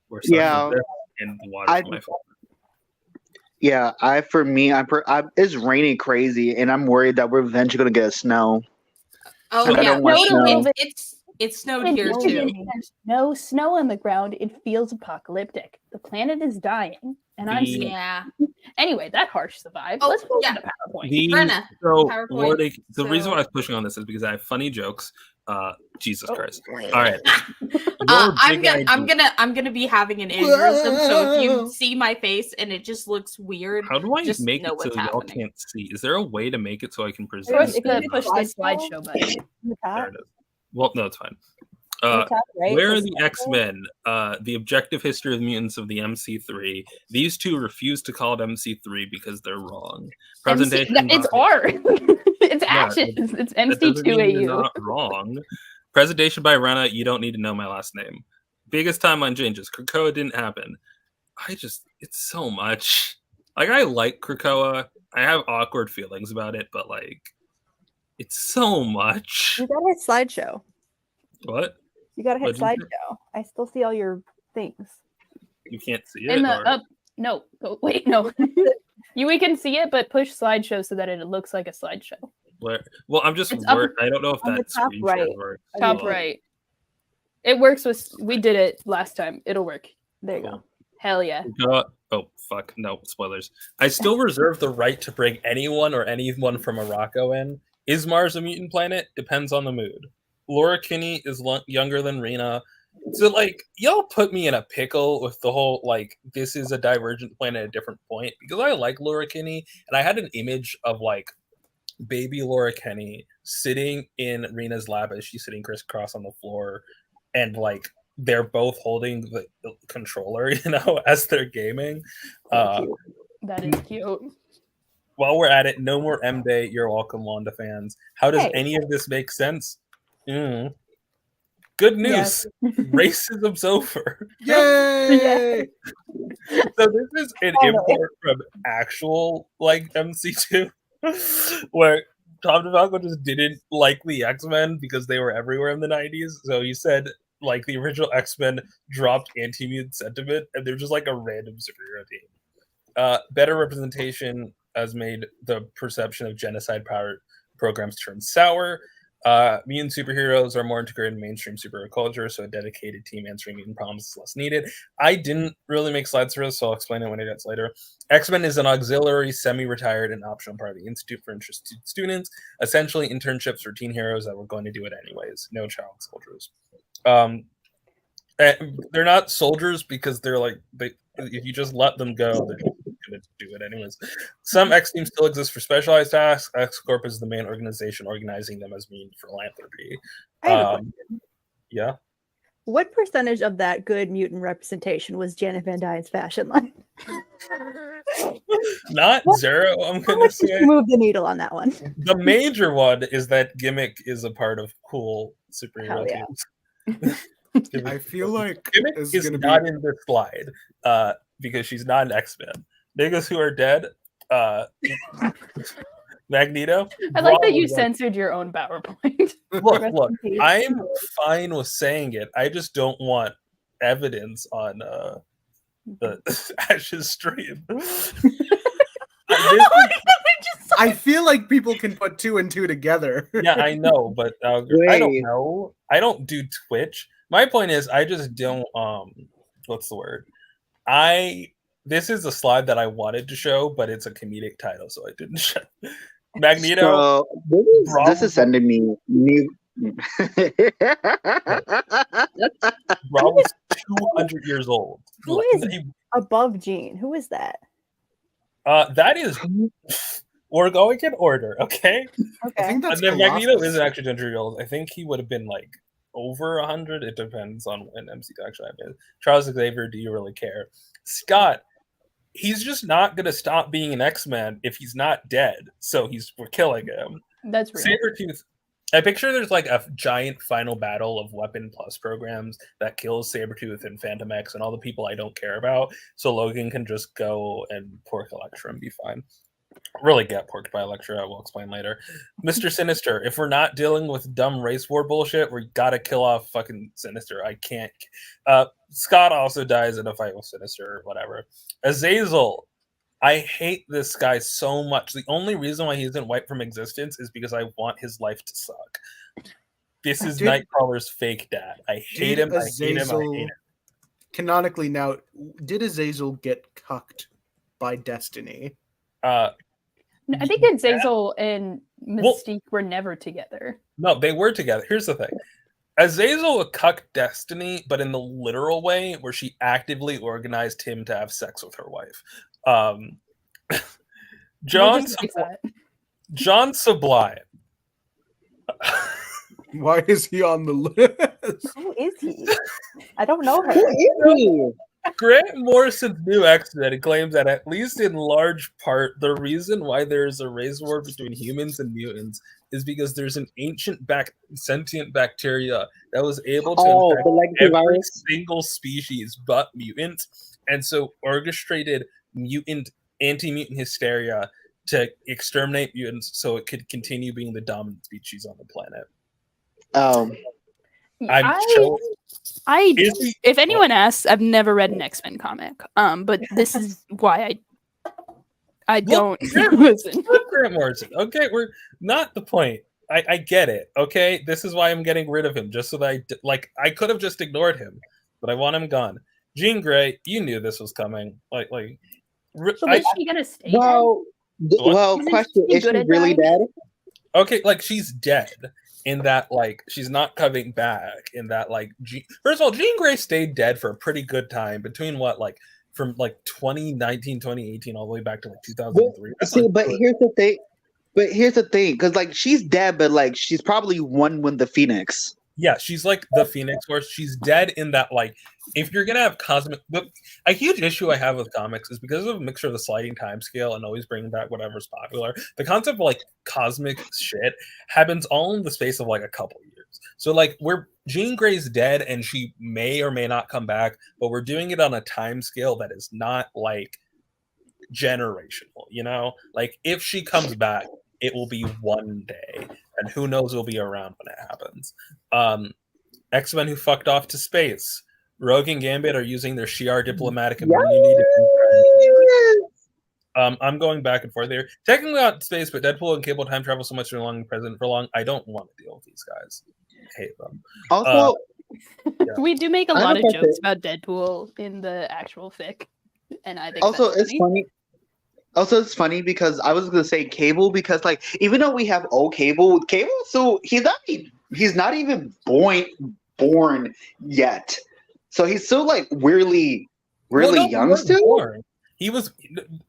we're stuck Yeah. with this, and the water's my fault. Yeah, it's raining crazy, and I'm worried that we're eventually gonna get a snow. oh I yeah, don't want no, snow. it snowed And here Michigan too. has no snow on the ground. It feels apocalyptic. The planet is dying, and I'm scared. Yeah. Anyway, that harsh survived. Oh, Let's move yeah. to the PowerPoint. Brenna, So PowerPoint, what the reason so- why I was pushing on this is because I have funny jokes. Jesus Oh. Christ! All right, I'm Your big idea- I'm gonna be having an aneurysm. So if Whoa. you see my face and it just looks weird, How do I just make know it so what's y'all happening. can't see? Is there a way to make it so I can present? Push If you the hit push the slideshow button. In the top, There it is. Well, no, it's fine. in the top right, Where are there's the a- X-Men? The objective history of mutants of the MC3. These two refuse to call it MC3 because they're wrong. Presentation. It's by- R. It's Yeah, actions. It's that doesn't mean you're MC2AU. not wrong. Presentation by Rena. You don't need to know my last name. Biggest timeline changes. Krakoa didn't happen. It's so much. Like, I like Krakoa. I have awkward feelings about it, but like, it's so much. You gotta hit slideshow. What? You gotta hit What'd you say? slideshow. I still see all your things. You can't see it? In the or- up. No. Go, wait. No. We can see it, but push slideshow so that it looks like a slideshow. Where? Well, I'm just It's up worried. I don't know if on the that top screen right. share works. Top Well, right. It works with. We did it last time. It'll work. There you Cool. go. Hell yeah. Oh fuck! No spoilers. I still reserve the right to bring anyone or anyone from Morocco in. Is Mars a mutant planet? Depends on the mood. Laura Kinney is younger than Rena, so like y'all put me in a pickle with the whole like this is a divergent planet at a different point because I like Laura Kinney and I had an image of like baby Laura Kinney sitting in Rena's lap as she's sitting crisscross on the floor, and like they're both holding the controller, as they're gaming. That is cute. While we're at it, no more M Day. You're welcome, Wanda fans. How does Hey. any of this make sense? Good news. Racism's over. Yay! So this is an import from actual like MC2, where Tom DeFalco just didn't like the X-Men because they were everywhere in the 90s. So he said like the original X-Men dropped anti-mutant sentiment and they're just like a random superhero team. Better representation has made the perception of genocide power programs turn sour. Mutant superheroes are more integrated in mainstream superhero culture, so a dedicated team answering mutant problems is less needed. I didn't really make slides for this, so I'll explain it when it gets later. X-Men is an auxiliary, semi-retired, and optional part of the Institute for Interested Students, essentially internships for teen heroes that were going to do it anyways. No child soldiers. They're not soldiers because they're like if you just let them go, they're going to do it anyways. Some X teams still exist for specialized tasks. X Corp is the main organization organizing them as means philanthropy. I have a question. Yeah. What percentage of that good mutant representation was Janet Van Dyne's fashion line? Not zero, I'm How going to much did say. you move the needle on that one? The major one is that Gimmick is a part of cool superhero Hell yeah. teams. I feel like Gimmick this is is gonna not be. in this slide because she's not an X-Men. Niggas who are dead, Magneto. I like that you Brawl was censored your own PowerPoint. Look, Rest look, in peace. I'm fine with saying it. I just don't want evidence on the Ash's stream. I feel like people can put two and two together. Yeah, I know, but I don't Wait. know. I don't do Twitch. My point is, I just don't. What's the word? I this is a slide that I wanted to show, but it's a comedic title, so I didn't show. Magneto. So this is sending me new. Rob was 200 years old. Who is above Jean? Who is that? That is. We're going in order, okay? Okay. I think that's and then Magneto Colossus. isn't actually 200 years old. I think he would have been like over 100. It depends on when MCU actually happened. Charles Xavier, do you really care? Scott, he's just not going to stop being an X-Men if he's not dead. So we're killing him. That's real. Sabretooth. I picture there's like a giant final battle of Weapon Plus programs that kills Sabretooth and Phantom X and all the people I don't care about. So Logan can just go and pork Elektra and be fine. Really get porked by Elektra, I will explain later. Mr. Sinister, if we're not dealing with dumb race war bullshit, we gotta kill off fucking Sinister. I can't. Scott also dies in a fight with Sinister or whatever. Azazel, I hate this guy so much. The only reason why he isn't wiped from existence is because I want his life to suck. This is Nightcrawler's fake dad. I hate him. I hate him. I hate him. Canonically now, did Azazel get cucked by Destiny? I think Azazel and Mystique were never together. No, they were together. Here's the thing. Azazel cucked Destiny, but in the literal way, where she actively organized him to have sex with her wife. John Sublime. Why is he on the list? Who is he? I don't know her. Who is he? Grant Morrison's new X-Men claims that at least in large part, the reason why there is a race war between humans and mutants is because there's an ancient sentient bacteria that was able to infect every single species but mutants, and so orchestrated anti-mutant hysteria to exterminate mutants so it could continue being the dominant species on the planet. If anyone asks, I've never read an X-Men comic. But this is why I don't listen. Grant Morrison. Okay, we're not the point. I get it. Okay, this is why I'm getting rid of him, just so that I could have just ignored him, but I want him gone. Jean Grey, you knew this was coming. So is she gonna stay? Question: is she really dead? Okay, she's dead. In that, she's not coming back. In that, first of all, Jean Grey stayed dead for a pretty good time between from 2019, 2018, all the way back to 2003. Here's the thing, because she's dead, but she's probably one with the Phoenix. Yeah, she's the Phoenix Force. She's dead in that, if you're gonna have cosmic, a huge issue I have with comics is because of a mixture of the sliding time scale and always bringing back whatever's popular. The concept of cosmic shit happens all in the space of a couple years. So Jean Grey's dead and she may or may not come back, but we're doing it on a time scale that is not generational. If she comes back, it will be one day, and who knows who'll be around when it happens. X-Men who fucked off to space. Rogue and Gambit are using their Shi'ar diplomatic immunity. I'm going back and forth here. Technically not space, but Deadpool and Cable time travel so much for long and present for long. I don't want to deal with these guys. I hate them. Also, we do make a lot of jokes about Deadpool in the actual fic, and I think it's funny. Also, it's funny because I was gonna say Cable because even though we have old Cable, so he's not even born yet. So he's still really young still. Born. He was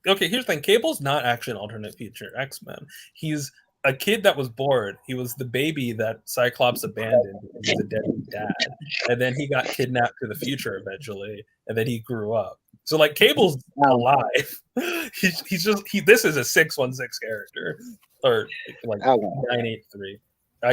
okay. Here's the thing: Cable's not actually an alternate future X-Men. He's a kid that was born. He was the baby that Cyclops abandoned because he was a dead dad, and then he got kidnapped to the future eventually, and then he grew up. So Cable's alive. He's just this is a 616 character or 983.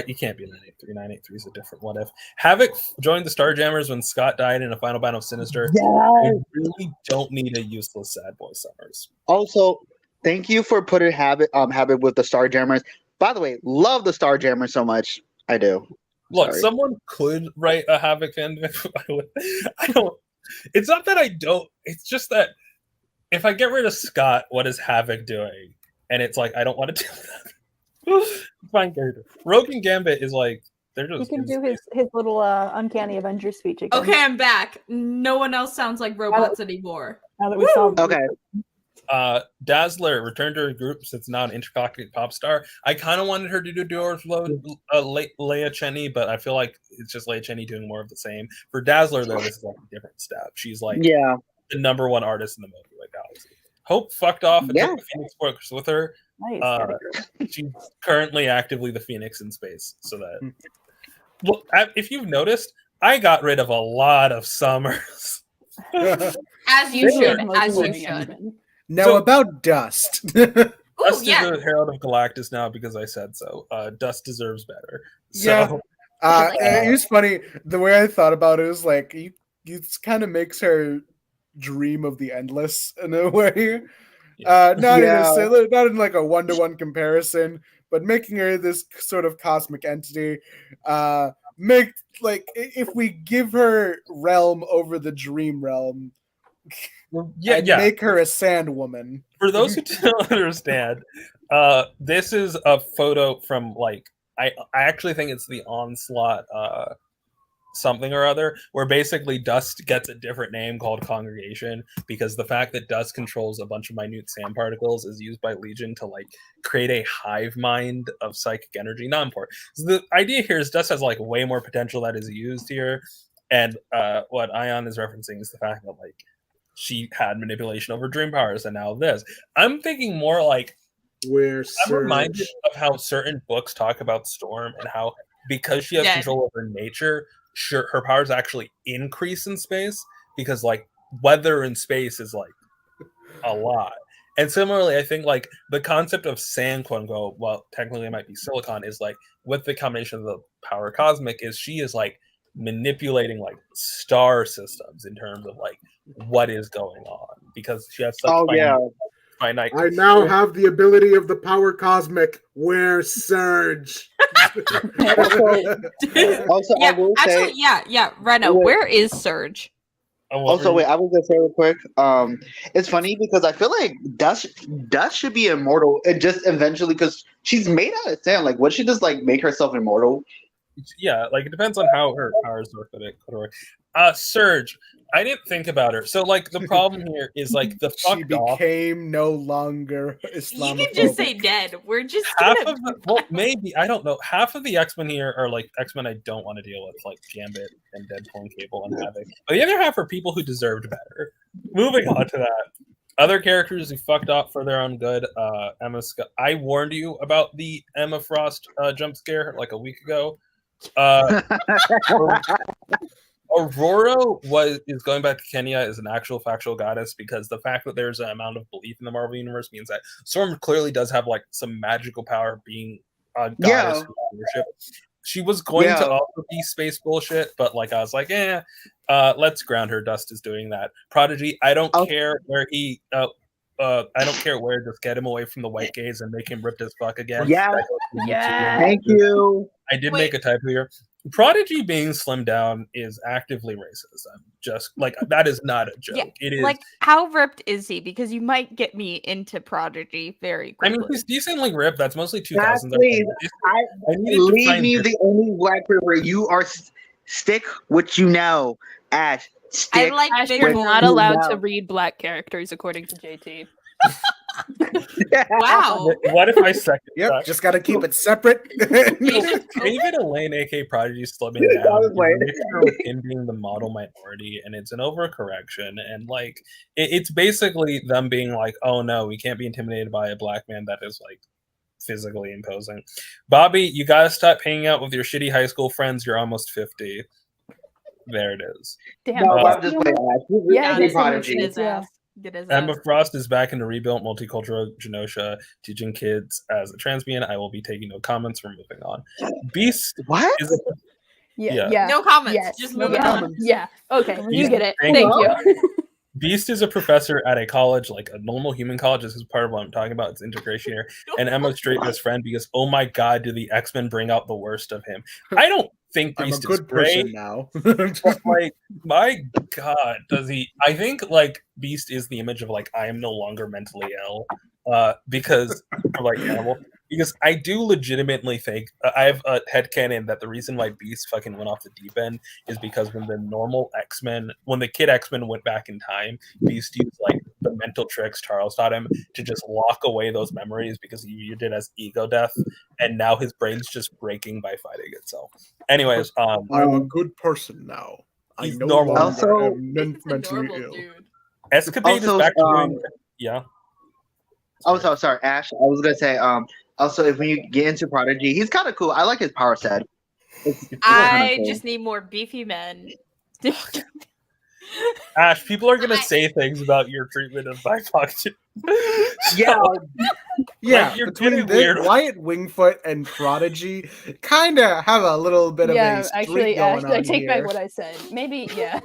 You can't be a 983. 983 is a different what if. Havoc joined the Starjammers when Scott died in a final battle of Sinister. I really don't need a useless Sad Boy Summers. Also, thank you for putting Havoc with the Starjammers. By the way, love the Starjammers so much. I do. Look, someone could write a Havoc fanfic. I don't. It's not that I don't. It's just that if I get rid of Scott, what is Havoc doing? And it's I don't want to do that. Fine character. Rogue and Gambit is they're just. He can do his little uncanny Avenger speech again. Okay, I'm back. No one else sounds like robots anymore. Now that we solved Okay. Dazzler returned to her group since it's now an intergalactic pop star. I kind of wanted her to do Doors Leia Cheney, but I feel like it's just Leia Cheney doing more of the same. For Dazzler, though, this is like a different step. She's like the number one artist in the movie, like Galaxy. Hope fucked off and took the Phoenix Force with her. Nice. She's currently actively the Phoenix in space. So that, well, if you've noticed, I got rid of a lot of Summers. As you should. As you should. Now about Dust. Dust is a Herald of Galactus now because I said so. Dust deserves better. So, it was funny. The way I thought about it is like it kind of makes her dream of the endless in a way. Not in like a 1-to-1 comparison, but making her this sort of cosmic entity. Make like if we give her realm over the dream realm. Make her a sand woman. For those who don't understand, this is a photo from like I actually think it's the Onslaught something or other, where basically Dust gets a different name called Congregation because the fact that Dust controls a bunch of minute sand particles is used by Legion to like create a hive mind of psychic energy. Not important. So the idea here is Dust has like way more potential that is used here, and what Ayaan is referencing is the fact that like she had manipulation over dream powers, and now this. I'm thinking more like I'm reminded of how certain books talk about Storm and how because she has control over nature, her powers actually increase in space because like weather in space is like a lot. And similarly, I think like the concept of sand, quote unquote, well, technically it might be silicon, is like with the combination of the power cosmic is she is like manipulating like star systems in terms of like what is going on because she has such finite. I now have the ability of the power cosmic. Where's Surge? Rena, where is Surge? Also, wait, I was gonna say real quick. It's funny because I feel like Dust should be immortal, and just eventually because she's made out of sand. Like, would she just like make herself immortal? Yeah, like it depends on how her powers work. Surge, I didn't think about her. So like the problem here is like the she became no longer Islamophobic. You can just say dead. We're just maybe I don't know. Half of the X-Men here are like X-Men I don't want to deal with, like Gambit and Deadpool and Cable and Havoc. But the other half are people who deserved better. Moving on to that. Other characters who fucked up for their own good. Emma Scott. I warned you about the Emma Frost jump scare like a week ago. Aurora is going back to Kenya as an actual factual goddess because the fact that there's an amount of belief in the Marvel universe means that Storm clearly does have like some magical power being a goddess leadership. She was going to also be space bullshit, but like I was like, let's ground her. Dust is doing that. Prodigy, I don't care where he I don't care where, just get him away from the white gaze and make him ripped as fuck again. Thank you. I did make a typo here. Prodigy being slimmed down is actively racist. I'm just like that is not a joke. It is like how ripped is he? Because you might get me into Prodigy very quickly. I mean, he's decently ripped. That's mostly 2000s. Leave me the only black where you are stick what you know, Ash. Stick Ash, you're not allowed to read black characters according to JT. Wow. What if I second that? Just gotta keep it separate. David Elaine, aka Prodigy, slimming down. Him being the model minority, and it's an overcorrection. And like, it's basically them being like, "Oh no, we can't be intimidated by a black man that is like physically imposing." Bobby, you gotta stop hanging out with your shitty high school friends. You're almost 50. There it is. Damn. No, I'm just playing Ash. Prodigy. Emma Frost is back in the rebuilt multicultural Genosha, teaching kids as a transbian. I will be taking no comments. We're moving on. Beast. What? No comments. Just moving on. Yeah. Okay. Beast, you get it. Thank you. Beast is a professor at a college, like a normal human college. This is part of what I'm talking about. It's integration here. And Emma's straight best friend because, oh my god, do the X-Men bring out the worst of him? I don't think Beast I'm a good person now. Like, my god, does he? I think like Beast is the image of like I am no longer mentally ill, because like animal. Because I do legitimately think I have a headcanon that the reason why Beast fucking went off the deep end is because when the normal X-Men, when the kid X-Men went back in time, Beast used like the mental tricks Charles taught him to just lock away those memories because he used it as ego death, and now his brain's just breaking by fighting itself. Anyways, I'm a good person now. I he's no normal. longer Also, am It's mentally adorable, ill. dude. Escapade is Also, back to doing yeah. Oh, sorry, Ash. I was gonna say, also, if when you get into Prodigy, he's kind of cool. I like his power set. It's kinda I cool. just need more beefy men. Ash, people are gonna say things about your treatment of BIPOC. Yeah, Yeah, Like, you're between getting this, weird. Wyatt Wingfoot and Prodigy, kind of have a little bit of a Yeah, streak actually, Ash, going on I take here. back what I said. Maybe, yeah.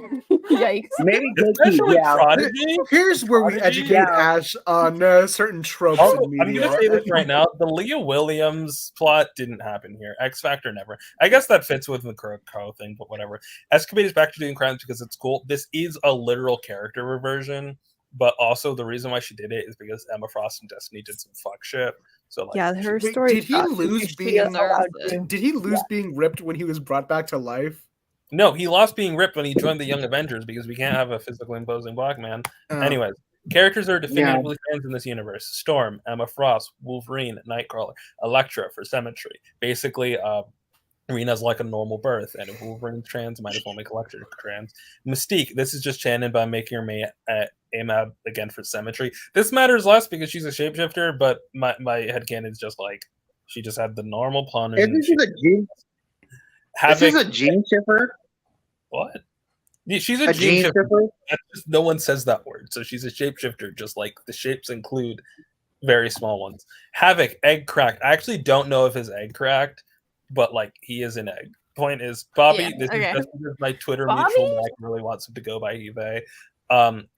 Yikes. maybe Especially yeah. Prodigy. Here's where we Prodigy? educate Ash on certain tropes Also, in media. I'm gonna say this right now: the Leah Williams plot didn't happen here. X Factor never. I guess that fits with the Crow thing, but whatever. Escapade is back to doing crimes because it's cool. This is a literal character reversion, but also the reason why she did it is because Emma Frost and Destiny did some fuck shit. So like, Yeah, her Wait, story. did he lose being did he lose being ripped when he was brought back to life? no, he lost being ripped when he joined the Young Avengers because we can't have a physically imposing black man. Anyways, characters are definitively fans in this universe: Storm, Emma Frost, Wolverine, Nightcrawler, Elektra for Symmetry. Basically, Rena's like a normal birth, and if Wolverine's trans, might as well make Elektra trans. Mystique, this is just Shannon by making her AMAB again for Symmetry. This matters less because she's a shapeshifter, but my headcanon is just like she just had the normal pun. Is this a gene? This is a gene shifter. What? Yeah, she's a gene shifter. shifter. Just, no one says that word, so she's a shapeshifter. Just like the shapes include very small ones. Havoc, egg cracked. I actually don't know if his egg cracked, but like he is an egg. Point is, Bobby. This is just because my Twitter mutual Mac really wants him to go by eBay.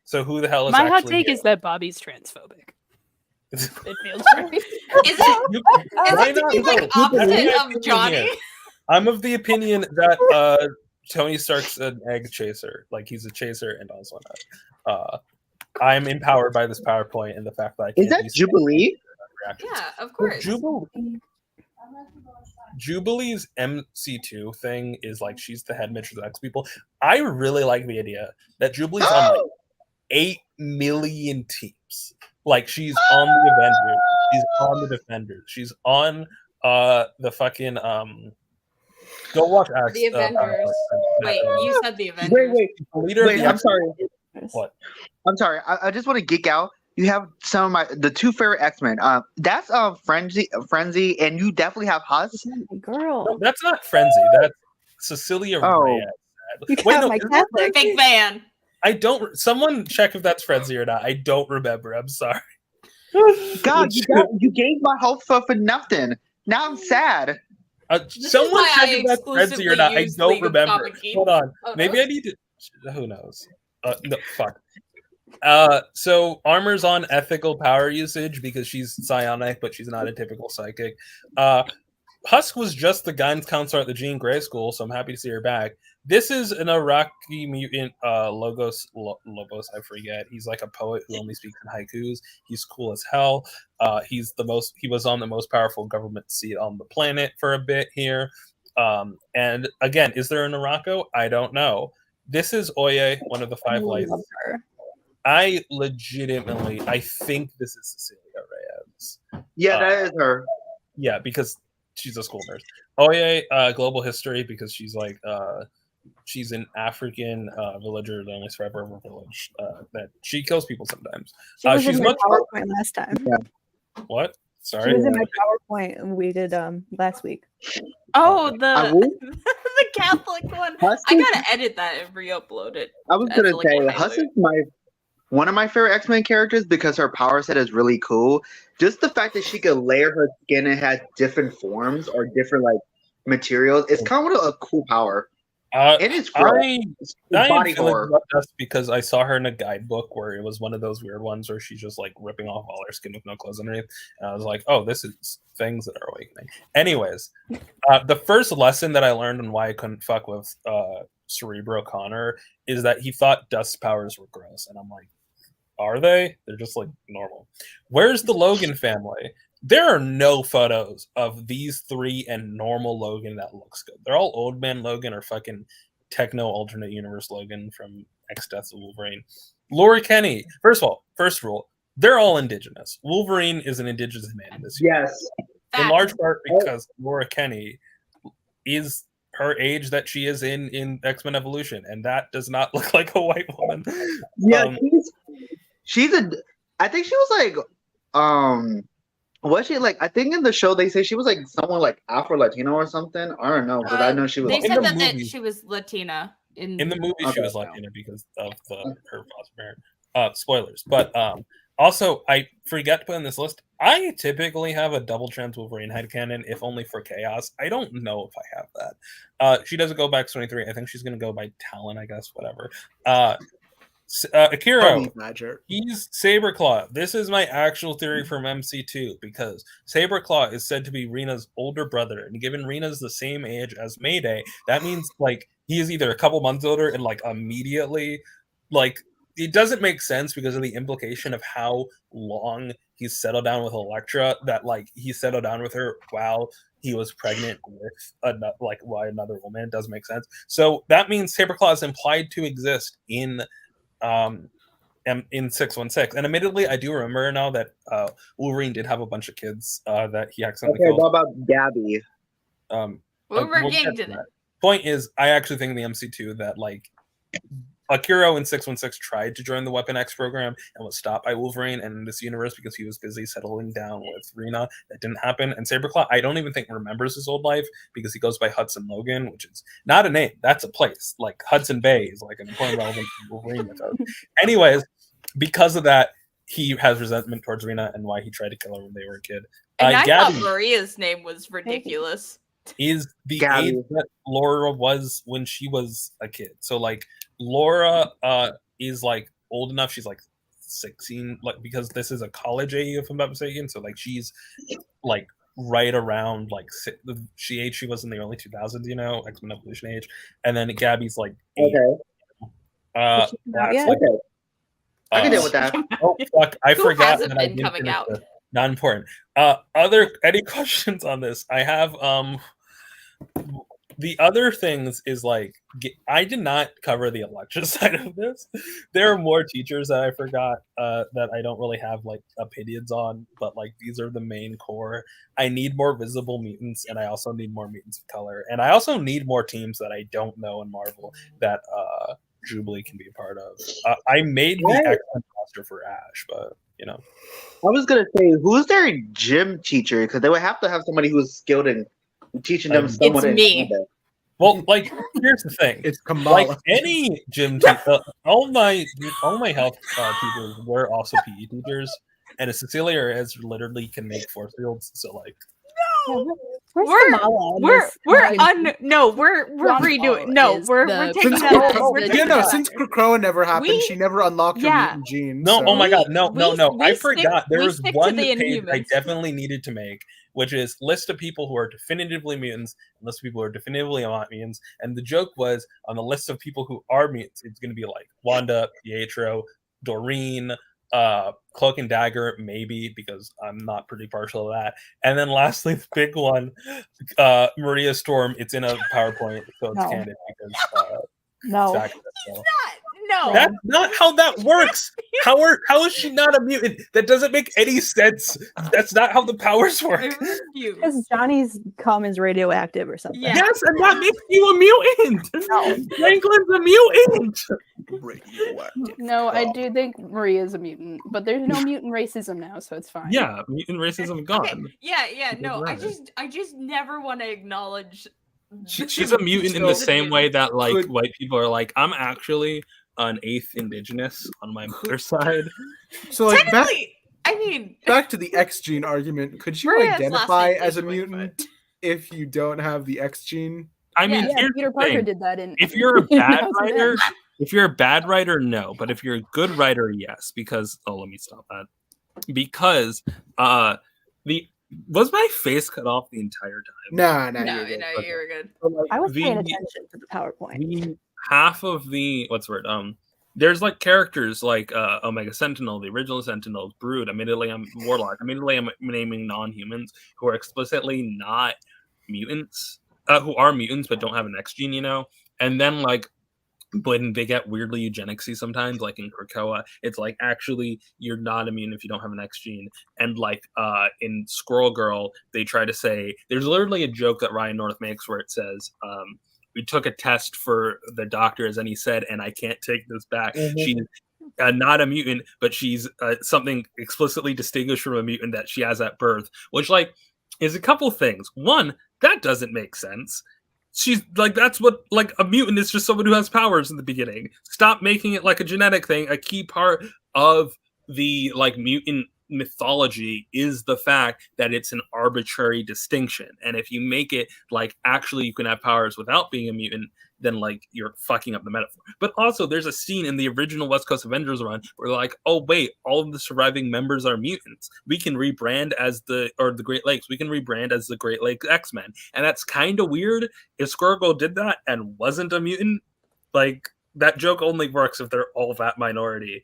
So who the hell is my actually hot take here? is that Bobby's transphobic. It feels right. Is it like opposite of Johnny? I'm of the opinion that Tony Stark's an egg chaser. Like he's a chaser and also not. I'm empowered by this PowerPoint and the fact that I can't. Is that Jubilee? Yeah, of course. Jubilee's MC2 thing is like she's the head mistress of X people. I really like the idea that Jubilee's on like 8 million teams. Like she's on the Avengers, she's on the Defenders, she's on the fucking go watch X. The Avengers. Wait, you said the Avengers. Wait, I'm sorry. What? I'm sorry. I just want to geek out. You have some of the two favorite X-Men. That's Frenzy, and you definitely have Huss. Girl. No, that's not Frenzy. That's Cecilia Reyes. Wait, no, Big fan. I don't. Someone check if that's Frenzy or not. I don't remember. I'm sorry. God, you gave my hope for nothing. Now I'm sad. Someone check if that's Frenzy or not. I don't remember. Hold on. Maybe I need to. Who knows? No, fuck. So Armor's on ethical power usage because she's psionic, but she's not a typical psychic. Husk was just the guidance counselor at the Jean Grey School, so I'm happy to see her back. This is an Iraqi mutant, Lobos, I forget. He's like a poet who only speaks in haikus. He's cool as hell. He was on the most powerful government seat on the planet for a bit here. And again, is there an Araco? I don't know. This is Oye, one of the five lights. I think this is Cecilia Reyes. Yeah, that is her. Yeah, because she's a school nurse. Oye, global history, because she's like she's an African villager that only survived over a village. That she kills people sometimes. She's much PowerPoint last time. Yeah. What? Sorry. She was in my PowerPoint we did last week. Oh, the Catholic one. I gotta edit that and re-upload it. I was gonna say Huss is one of my favorite X-Men characters because her power set is really cool. Just the fact that she could layer her skin and has different forms or different like materials. It's kind of a cool power. It is body horror. Just because I saw her in a guidebook where it was one of those weird ones where she's just like ripping off all her skin with no clothes underneath, and I was like, "Oh, this is things that are awakening." Anyways, the first lesson that I learned on why I couldn't fuck with Cerebro Connor is that he thought dust powers were gross, and I'm like, "Are they? They're just like normal." Where's the Logan family? there are no photos of these three and normal Logan that looks good. They're all old man Logan or fucking techno alternate universe Logan from X Deaths of Wolverine. Laura Kenny, first of all, first rule, they're all indigenous. Wolverine is an indigenous man in this universe. Yes. In large part because Laura Kenny is her age that she is in X-Men Evolution, and that does not look like a white woman. Yeah, she's a. I think she was like, was she like? I think in the show they say she was like someone like Afro Latino or something. I don't know, but I know she was. They In said the that movie- she was Latina In the movie, she Okay. was Latina because of her foster parent. Spoilers, but also I forget to put in this list. I typically have a double trans Wolverine headcanon, if only for chaos. I don't know if I have that. She doesn't go by X-23. I think she's going to go by Talon, I guess. Whatever. Akira, Honey Badger. he's Saberclaw. This is my actual theory from MC2 because Saberclaw is said to be Rena's older brother, and given Rena's the same age as Mayday, that means like he is either a couple months older and like immediately, like it doesn't make sense because of the implication of how long he's settled down with Elektra. That like he settled down with her while he was pregnant with another woman. It doesn't make sense. So that means Saberclaw is implied to exist in 616. And admittedly, I do remember now that Wolverine did have a bunch of kids that he accidentally Okay, killed. what about Gabby? We're we'll getting get to to that. Point is, I actually think in the MC2 that like Akira in 616 tried to join the Weapon X program and was stopped by Wolverine and in this universe because he was busy settling down with Rena. That didn't happen. And Saberclaw, I don't even think remembers his old life because he goes by Hudson Logan, which is not a name. That's a place. Like Hudson Bay is like an important relevant Wolverine mythos. Anyways, because of that, he has resentment towards Rena and why he tried to kill her when they were a kid. And I Gabby thought Maria's name was ridiculous. is the Gabby. age that Laura was when she was a kid. So like Laura is like old enough. She's like 16, like because this is a college AU, if I'm not mistaken. So like she's like right around like she was in the early 2000s, you know, X-Men Evolution age. And then Gabby's like 8. Okay. Last, Yeah. like, Okay. I can deal with that. Oh fuck! I Who forgot hasn't that I been didn't coming finish out? this. Not important. Any questions on this? I have the other things is like I did not cover the Elektra side of this. There are more teachers that I forgot that I don't really have like opinions on, but like these are the main core. I need more visible mutants, and I also need more mutants of color, and I also need more teams that I don't know in Marvel that Jubilee can be a part of. I made the X-Men roster for Ash, but you know. I was gonna say, who's their gym teacher? Because they would have to have somebody who's skilled in teaching them somewhat. It's me. Well, like here's the thing. It's Kamala. Like any gym teacher, all my health teachers were also PE teachers, and Cecilia has literally can make force fields. So like, Where's We're Kamala in we're this? we're redoing. No, we're taking Since that. Krakoa- We're yeah, taking no, that. since Krakoa never happened, she never unlocked her Yeah. mutant genes. no, so- oh my god, no. we I stick- forgot. There we was stick to one the page I Inhumans. definitely needed to make, which is list of people who are definitively mutants, and list of people who are definitively not mutants. And the joke was on the list of people who are mutants, it's going to be like Wanda, Pietro, Doreen, Cloak and Dagger, maybe because I'm not pretty partial to that. And then lastly, the big one, Maria Storm. It's in a PowerPoint, so it's No. candid because No. Zach- No. That's not how that works. How is she not a mutant? That doesn't make any sense. That's not how the powers I work. refuse. Because Johnny's cum is radioactive or something. Yeah. Yes, and that makes you a mutant. Franklin's a mutant. Radioactive. No, I do think Maria's a mutant, but there's no mutant racism now, so it's fine. Yeah, mutant racism gone. Okay. Yeah. She's No, right. I just never want to acknowledge. She's a mutant in the She's a same way mutant. that like Good. white people are like, I'm actually an 8th indigenous on my mother's side. So like back, Technically, I mean, back to the X gene argument. Could you Maria's last identify name as a is Whitman. mutant if you don't have the X gene? I mean, Yeah, here's Peter the Parker thing. did that in. If you're a bad No, it's writer, them. if you're a bad writer, no. But if you're a good writer, yes. Because let me stop that. Because was my face cut off the entire time? Nah, no, you're good. no, you were good. I was The- paying attention to the PowerPoint. The half of the what's the word? there's like characters like Omega Sentinel, the original Sentinel, Brood. Admittedly, I'm Warlock. Admittedly, I'm naming non-humans who are explicitly not mutants, who are mutants but don't have an X gene, you know. And then like when they get weirdly eugenicsy sometimes, like in Krakoa, it's like actually you're not immune if you don't have an X gene. And like in Squirrel Girl, they try to say there's literally a joke that Ryan North makes where it says, we took a test for the doctors and he said, and I can't take this back. Mm-hmm. She's not a mutant, but she's something explicitly distinguished from a mutant that she has at birth, which like is a couple things. One, that doesn't make sense. She's like, that's what, like, a mutant is just someone who has powers in the beginning. Stop making it like a genetic thing. A key part of the like mutant mythology is the fact that it's an arbitrary distinction. And if you make it like actually you can have powers without being a mutant, then like you're fucking up the metaphor. But also there's a scene in the original West Coast Avengers run where like, oh wait, all of the surviving members are mutants. We can rebrand as the Great Lakes. We can rebrand as the Great Lakes X-Men. And that's kind of weird. If Squirrel Girl did that and wasn't a mutant, like that joke only works if they're all that minority.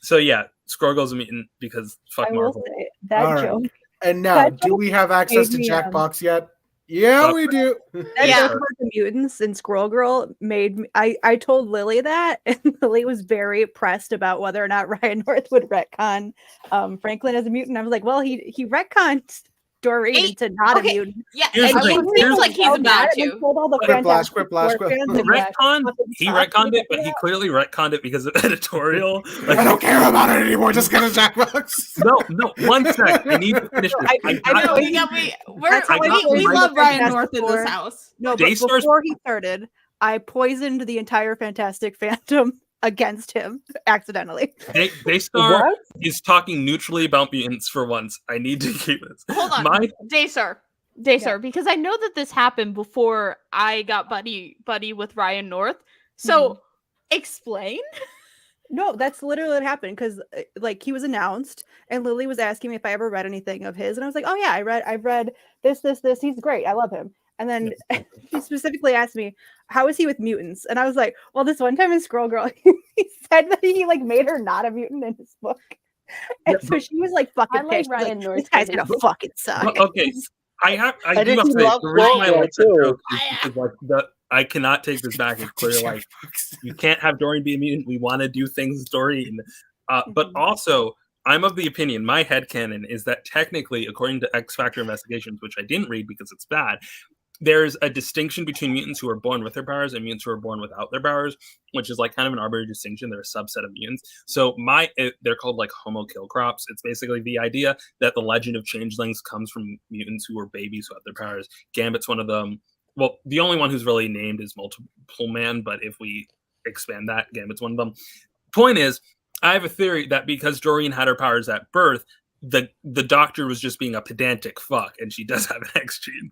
So yeah, Squirrel Girl's a mutant because fuck Marvel. That all joke. Right. And now, do we have access to Jackbox yet? Yeah, we do. That joke about the mutants in Squirrel Girl made me. I told Lily that, and Lily was very pressed about whether or not Ryan North would retcon Franklin as a mutant. I was like, well, he retconned Doreen into not a mutant. Yeah, and it seems like he's about to. Quit blast. He retconned it, but he clearly retconned it because of editorial. Like, I don't care about it anymore. Just get a Jackbox. No. 1 sec. I need to finish this. We love Ryan North in this house. No, but before he started, I poisoned the entire Fantastic Fandom against him accidentally. Daystar is talking neutrally about mutants for once. I need to keep this. Hold on, Daystar, because I know that this happened before I got buddy with Ryan North. So explain. No, that's literally what happened because like he was announced and Lily was asking me if I ever read anything of his, and I was like, oh yeah, I've read this. He's great. I love him. And then he specifically asked me, how is he with mutants? And I was like, well, this one time in Squirrel Girl, he said that he like made her not a mutant in his book. And so she was like fucking pissed. Ryan North, this guy's gonna fucking suck. Okay. I do have to say the reason I like that joke is because like I cannot take this back. It's clear like you can't have Doreen be a mutant. We want to do things with Doreen. But also I'm of the opinion, my headcanon is that technically, according to X Factor investigations, which I didn't read because it's bad, there's a distinction between mutants who are born with their powers and mutants who are born without their powers, which is like kind of an arbitrary distinction. They're a subset of mutants. So they're called like homo kill crops. It's basically the idea that the legend of changelings comes from mutants who were babies who have their powers. Gambit's one of them. Well, the only one who's really named is Multiple Man, but if we expand that, Gambit's one of them. Point is, I have a theory that because Doreen had her powers at birth, the doctor was just being a pedantic fuck, and she does have an X gene.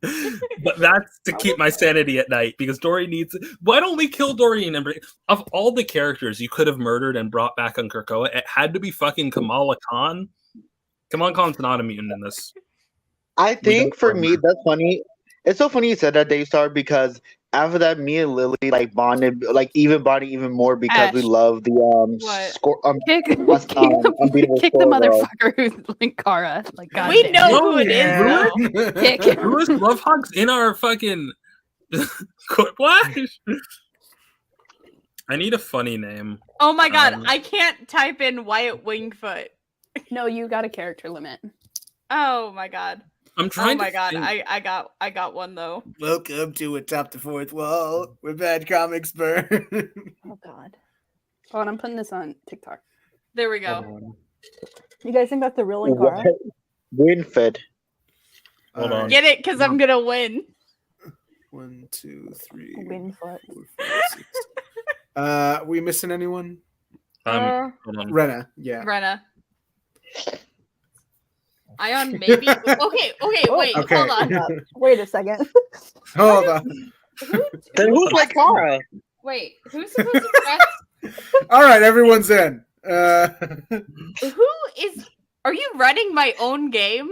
But that's to keep my sanity at night, because Doreen needs. Why don't we kill Doreen? And of all the characters you could have murdered and brought back on Krakoa, it had to be fucking Kamala Khan. Kamala Khan's not a mutant in this. I think for me, that's funny. It's so funny you said that, Daystar, because after that, me and Lily like bonded, like even more because we love the kick the motherfucker who's Linkara. Like, God we know who it is. Who love hugs in our fucking what? I need a funny name. Oh my god, I can't type in Wyatt Wingfoot. No, you got a character limit. Oh my god. I'm trying. Oh my god, I got one though. Welcome to Atop the Fourth Wall, where bad comics burn. Oh god. Oh, and I'm putting this on TikTok. There we go. You guys think that's the real Linkara? Winfed. Hold on. Get it, because I'm gonna win. 1, 2, 3. Winfoot. 4, 5, 6. We missing anyone? Hold on. Rena. Yeah. Rena. Ayaan, maybe. Okay, wait, hold on. Wait a second. Hold on. Then who's like Kara? Wait, who's supposed to press? All right, everyone's in. Who is? Are you running my own game?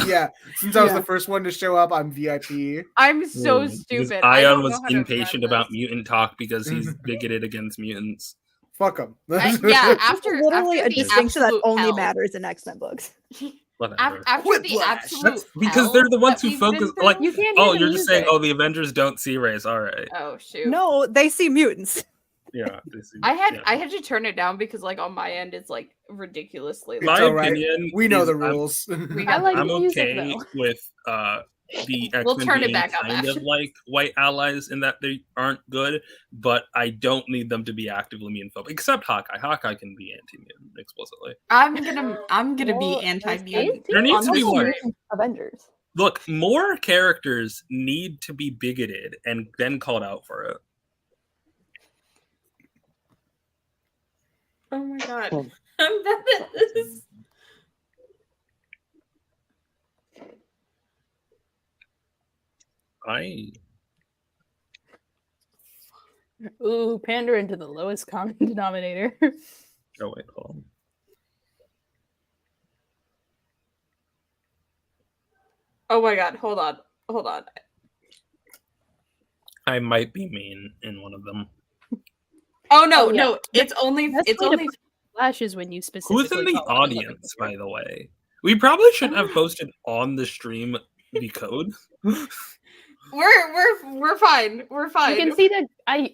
Yeah, since I was the first one to show up, I'm VIP. I'm so stupid. Ayaan was impatient about mutant talk because he's bigoted against mutants. Fuck him. After literally after a distinction that only hell. matters in X-Men books. After the absolute because they're the ones who focus. Like, you can't you're just saying, the Avengers don't see race. All right. Oh shoot. No, they see mutants. Yeah, they see. I had to turn it down because like on my end it's like ridiculously. My opinion. We know the rules. I'm okay with the X-Men being kind of like white allies in that they aren't good, but I don't need them to be actively mutant-phobic. Except Hawkeye. Hawkeye can be anti-mutant explicitly. I'm gonna be anti-mutant. There needs to be more Avengers. Look, more characters need to be bigoted and then called out for it. Oh my god. I'm bad at this. Ooh, pandering to the lowest common denominator. Oh wait, hold on. Oh my god, hold on. I might be mean in one of them. Oh no, no, it's only flashes when you specifically. Who's in the audience, by the way? We probably shouldn't have posted on the stream the code. We're fine. We're fine. You can see that. I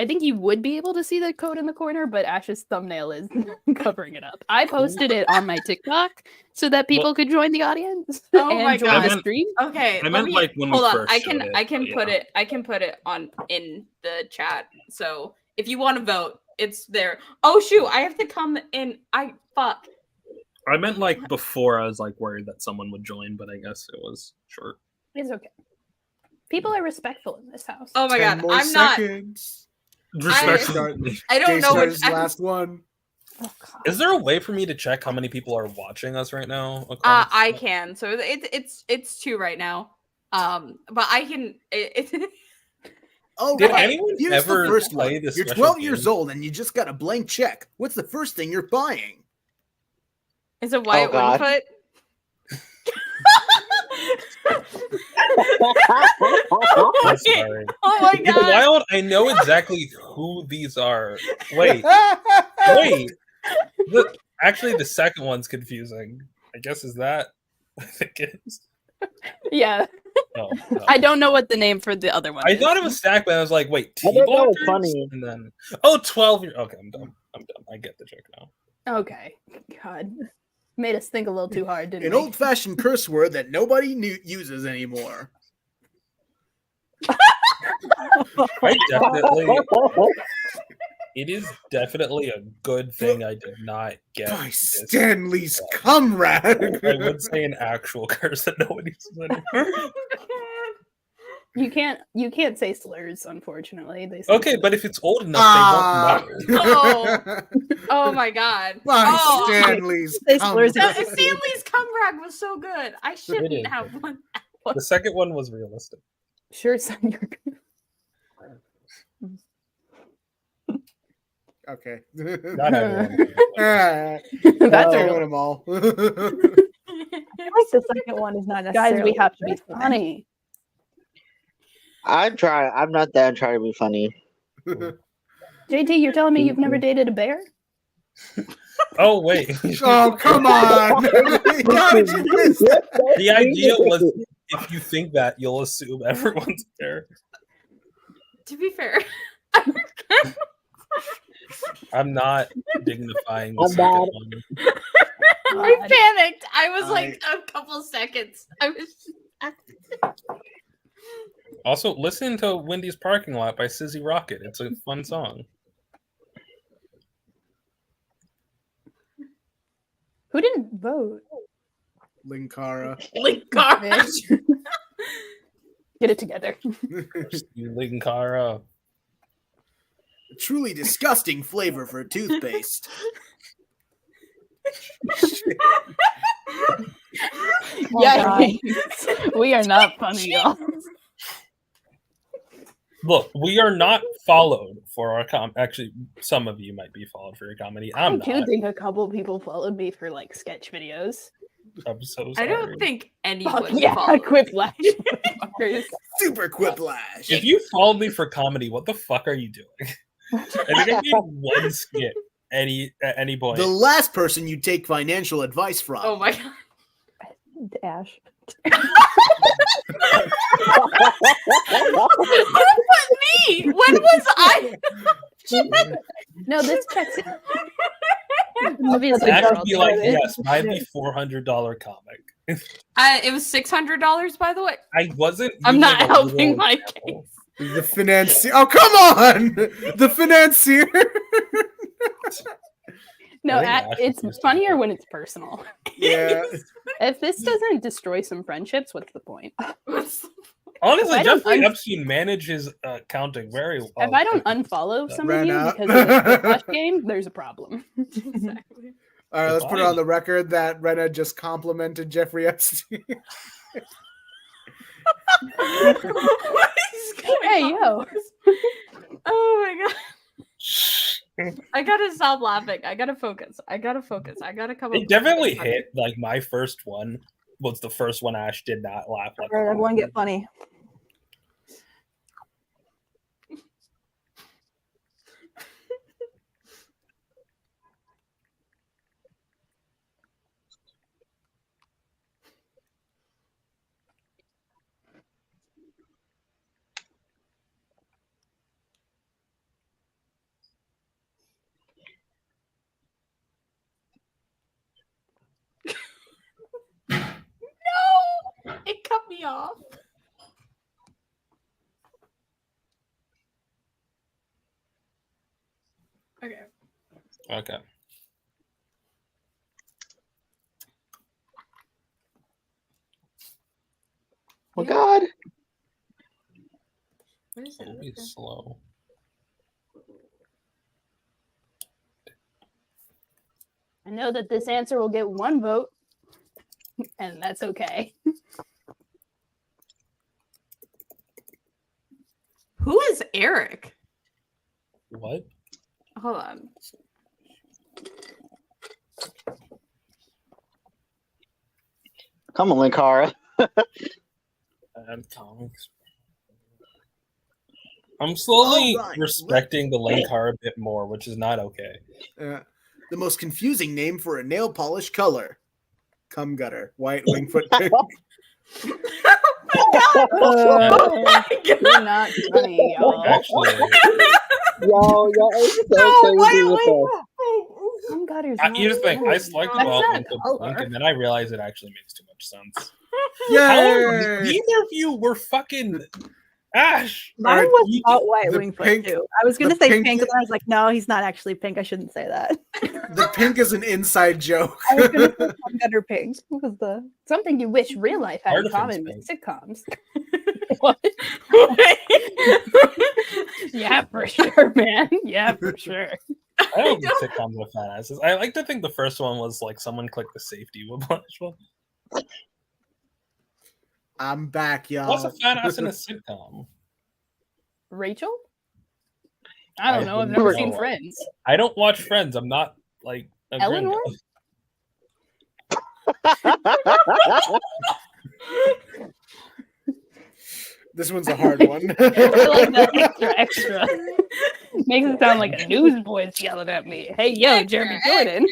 think you would be able to see the code in the corner, but Ash's thumbnail is covering it up. I posted it on my TikTok so that people could join the audience. Oh my god! The stream. Okay, I meant like when hold we on. first I can put it. I can put it on in the chat. So if you want to vote, it's there. Oh shoot! I have to come in. I meant like before. I was like worried that someone would join, but I guess it was short. It's okay. People are respectful in this house. Oh my god, I'm seconds. not. I don't know which last one. Oh, is there a way for me to check how many people are watching us right now? I can. So it's 2 right now. But I can. Oh, did anyone Here's ever the first play one. this? You're 12 years old and you just got a blank check. What's the first thing you're buying? Is it Wyatt Wingfoot? I'm sorry. Oh my god! Wild, I know exactly who these are. Wait. Actually, the second one's confusing. I guess is that. I think it is. Yeah. No. I don't know what the name for the other one I is. thought it was Stack, but I was like, wait, I thought that was funny. And then 12 years. Okay, I'm done. I get the joke now. Okay. God. Made us think a little too hard, didn't An we? old-fashioned curse word that nobody uses anymore. It is definitely a good thing I did not get. By Stanley's comrade. I would say an actual curse that nobody uses anymore. You can't say slurs, unfortunately. They say okay, but if it's old enough, they won't know. Oh my god! By Stanley's comrade. Stanley's comrade was so good. I shouldn't have one. The second one was realistic. Sure, son. You're good. Okay. Not everyone. That's I a want them all. I like the second one is not necessarily. guys. We have to be funny. I'm trying. I'm not that trying to be funny. JT, you're telling me you've never dated a bear? Oh wait. Oh come on! The idea was, if you think that, you'll assume everyone's there. To be fair, I'm not dignifying the second one. I panicked. I was like a couple seconds. I was. Also, listen to Wendy's Parking Lot by Sizzy Rocket. It's a fun song. Who didn't vote? Linkara. Get it together. You Linkara. A truly disgusting flavor for toothpaste. Yeah, we are not funny, y'all. Look, we are not followed for our Actually, some of you might be followed for your comedy. I'm I do not. think a couple people followed me for like sketch videos. I'm so sorry. I don't think anyone Yeah, followed. quiplash. motherfuckers. Super quiplash. If you followed me for comedy, what the fuck are you doing? I think I made one skit at any point. The last person you take financial advice from. Oh my god. Ash. Me? When was I? No, this checks it. That would be like, yes, might be $400 comic. It was $600, by the way. I wasn't. I'm not using a helping literal my example. case. The financier. Oh, come on! The financier. No, I think Ash it's was funnier when it's personal. Yeah. If this doesn't destroy some friendships, what's the point? Honestly, I don't Jeffrey Epstein manages accounting very well. If I don't unfollow some of you Rena. because of the flash game, there's a problem. Exactly. All right, let's put it on the record that Rena just complimented Jeffrey Epstein. Hey, yo. Oh my god. I gotta stop laughing. I gotta focus. I gotta come up. It definitely hit. Like my first one was the first one Ash did not laugh like. All right, everyone get funny. No, it cut me off. Okay. Okay. Oh God. What is it? It'll be slow. I know that this answer will get one vote, and that's okay. Who is Eric? What? Hold on. Come on, Linkara. Comics. I'm slowly All right. respecting the Linkar a bit more, which is not okay. The most confusing name for a nail polish color. Cum gutter. White wingfoot pig. Oh my god. You're not funny, y'all. Actually, Yo, it's so crazy with that. Some gutters. here's the thing. I selected That's about not Link, color. Link, and then I realized it actually makes too much sense. Yay! Neither of you were fucking Ash. Mine Alright, was about white the wingfoot pink- too. I was gonna the say pink- pink, and then I was like, no, he's not actually pink. I shouldn't say that. The pink is an inside joke. I was gonna say cum gutter pink was the Something you wish real life had in Artificial common with pink. sitcoms. What? Yeah, for sure, man. Yeah, for sure. I don't think sitcoms are fan asses. I like to think the first one was like someone clicked the safety whiplash one. I'm back, y'all. What's a fan ass in a sitcom? Rachel? I don't I know. I've don't never know. seen Friends. I don't watch Friends. I'm not like a Eleanor? This one's a hard one. I like that extra. Makes it sound like a newsboy's yelling at me. Hey, yo, Jeremy Jordan.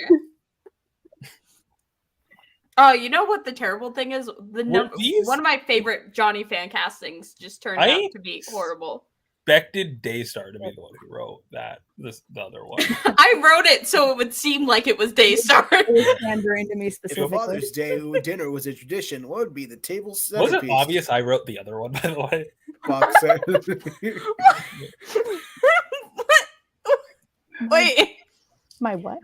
Oh, you know what the terrible thing is? these- One of my favorite Johnny fan castings just turned I out to be horrible. Expected Daystar to be the one who wrote that. The other one. I wrote it so it would seem like it was Daystar. it was pandering to me If a specifically. Father's Day dinner was a tradition, what would be the table Was centerpiece? it obvious I wrote the other one, by the way? Fox said. Wait. My what?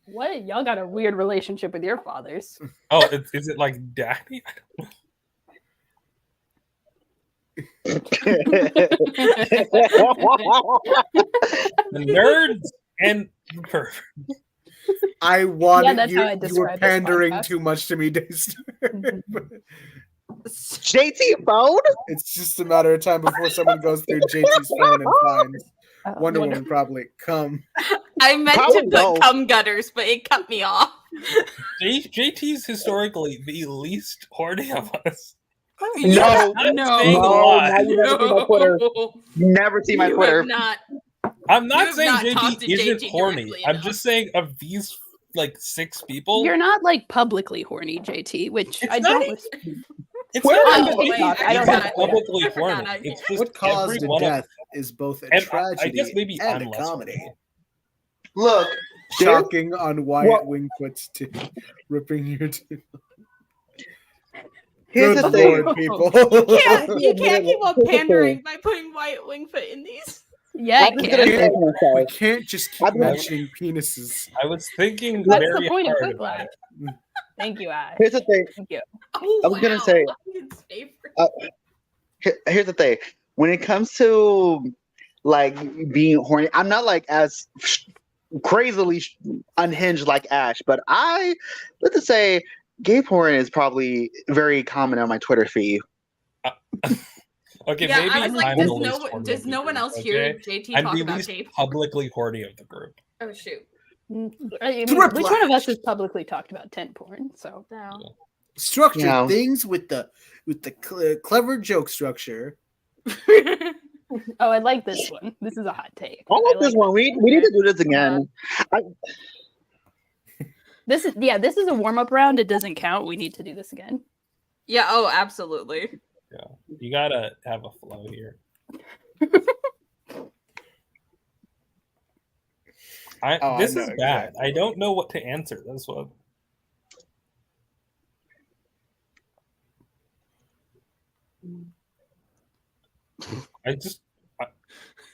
What? Y'all got a weird relationship with your fathers. Oh, is it like Daddy? The nerds and the perverts. I wanted that's you. how I You were describe this pandering podcast. too much to me, Daystar. JT phone? It's just a matter of time before someone goes through JT's phone and finds Wonder Woman probably come. I meant Probably to no. put cum gutters, but it cut me off. JT's historically the least horny of us. No, No. saying a lot. now you never see my Twitter. You never see my You Twitter. have not. I'm You not have saying not talked JT to isn't JT horny. directly I'm enough. just saying of these like 6 people, You're not like publicly horny, JT, which It's I not don't. even- it's Where not is even the wait, JT I don't isn't know. publicly I forgot horny. I It's did. just What caused every a one of death is both a And tragedy I guess maybe and I'm a less comedy. horny. Look, Shocking on Wyatt Wingfoot's ripping your tip. here's Good the thing. lord, people. You can't keep on pandering by putting Wyatt Wingfoot in these. Yeah, I'm I just gonna can. say We myself. can't just keep I'm- mentioning penises. I was thinking That's very the point of hard Quick about Laugh. it. Thank you, Ash. Here's the thing. Thank you. Oh, I was gonna say- Ian's favorite. Here's the thing. When it comes to like being horny, I'm not like as crazily unhinged like Ash, but let's just say gay porn is probably very common on my Twitter feed. Okay, Yeah, maybe I was like, I'm does the least horny does of the no one group, else okay? hear JT I'm talk the about least gay porn? publicly horny of the group. Oh shoot. I mean, Triple which one of us Ash. has publicly talked about tent porn? So No. Structure Yeah. things with the clever joke structure. oh, I like this one. This is a hot take. I like this one. We need to do this again. This is a warm up round. It doesn't count. We need to do this again. Yeah, oh absolutely. You gotta have a flow here. This I is know bad. exactly. I don't know what to answer. That's what.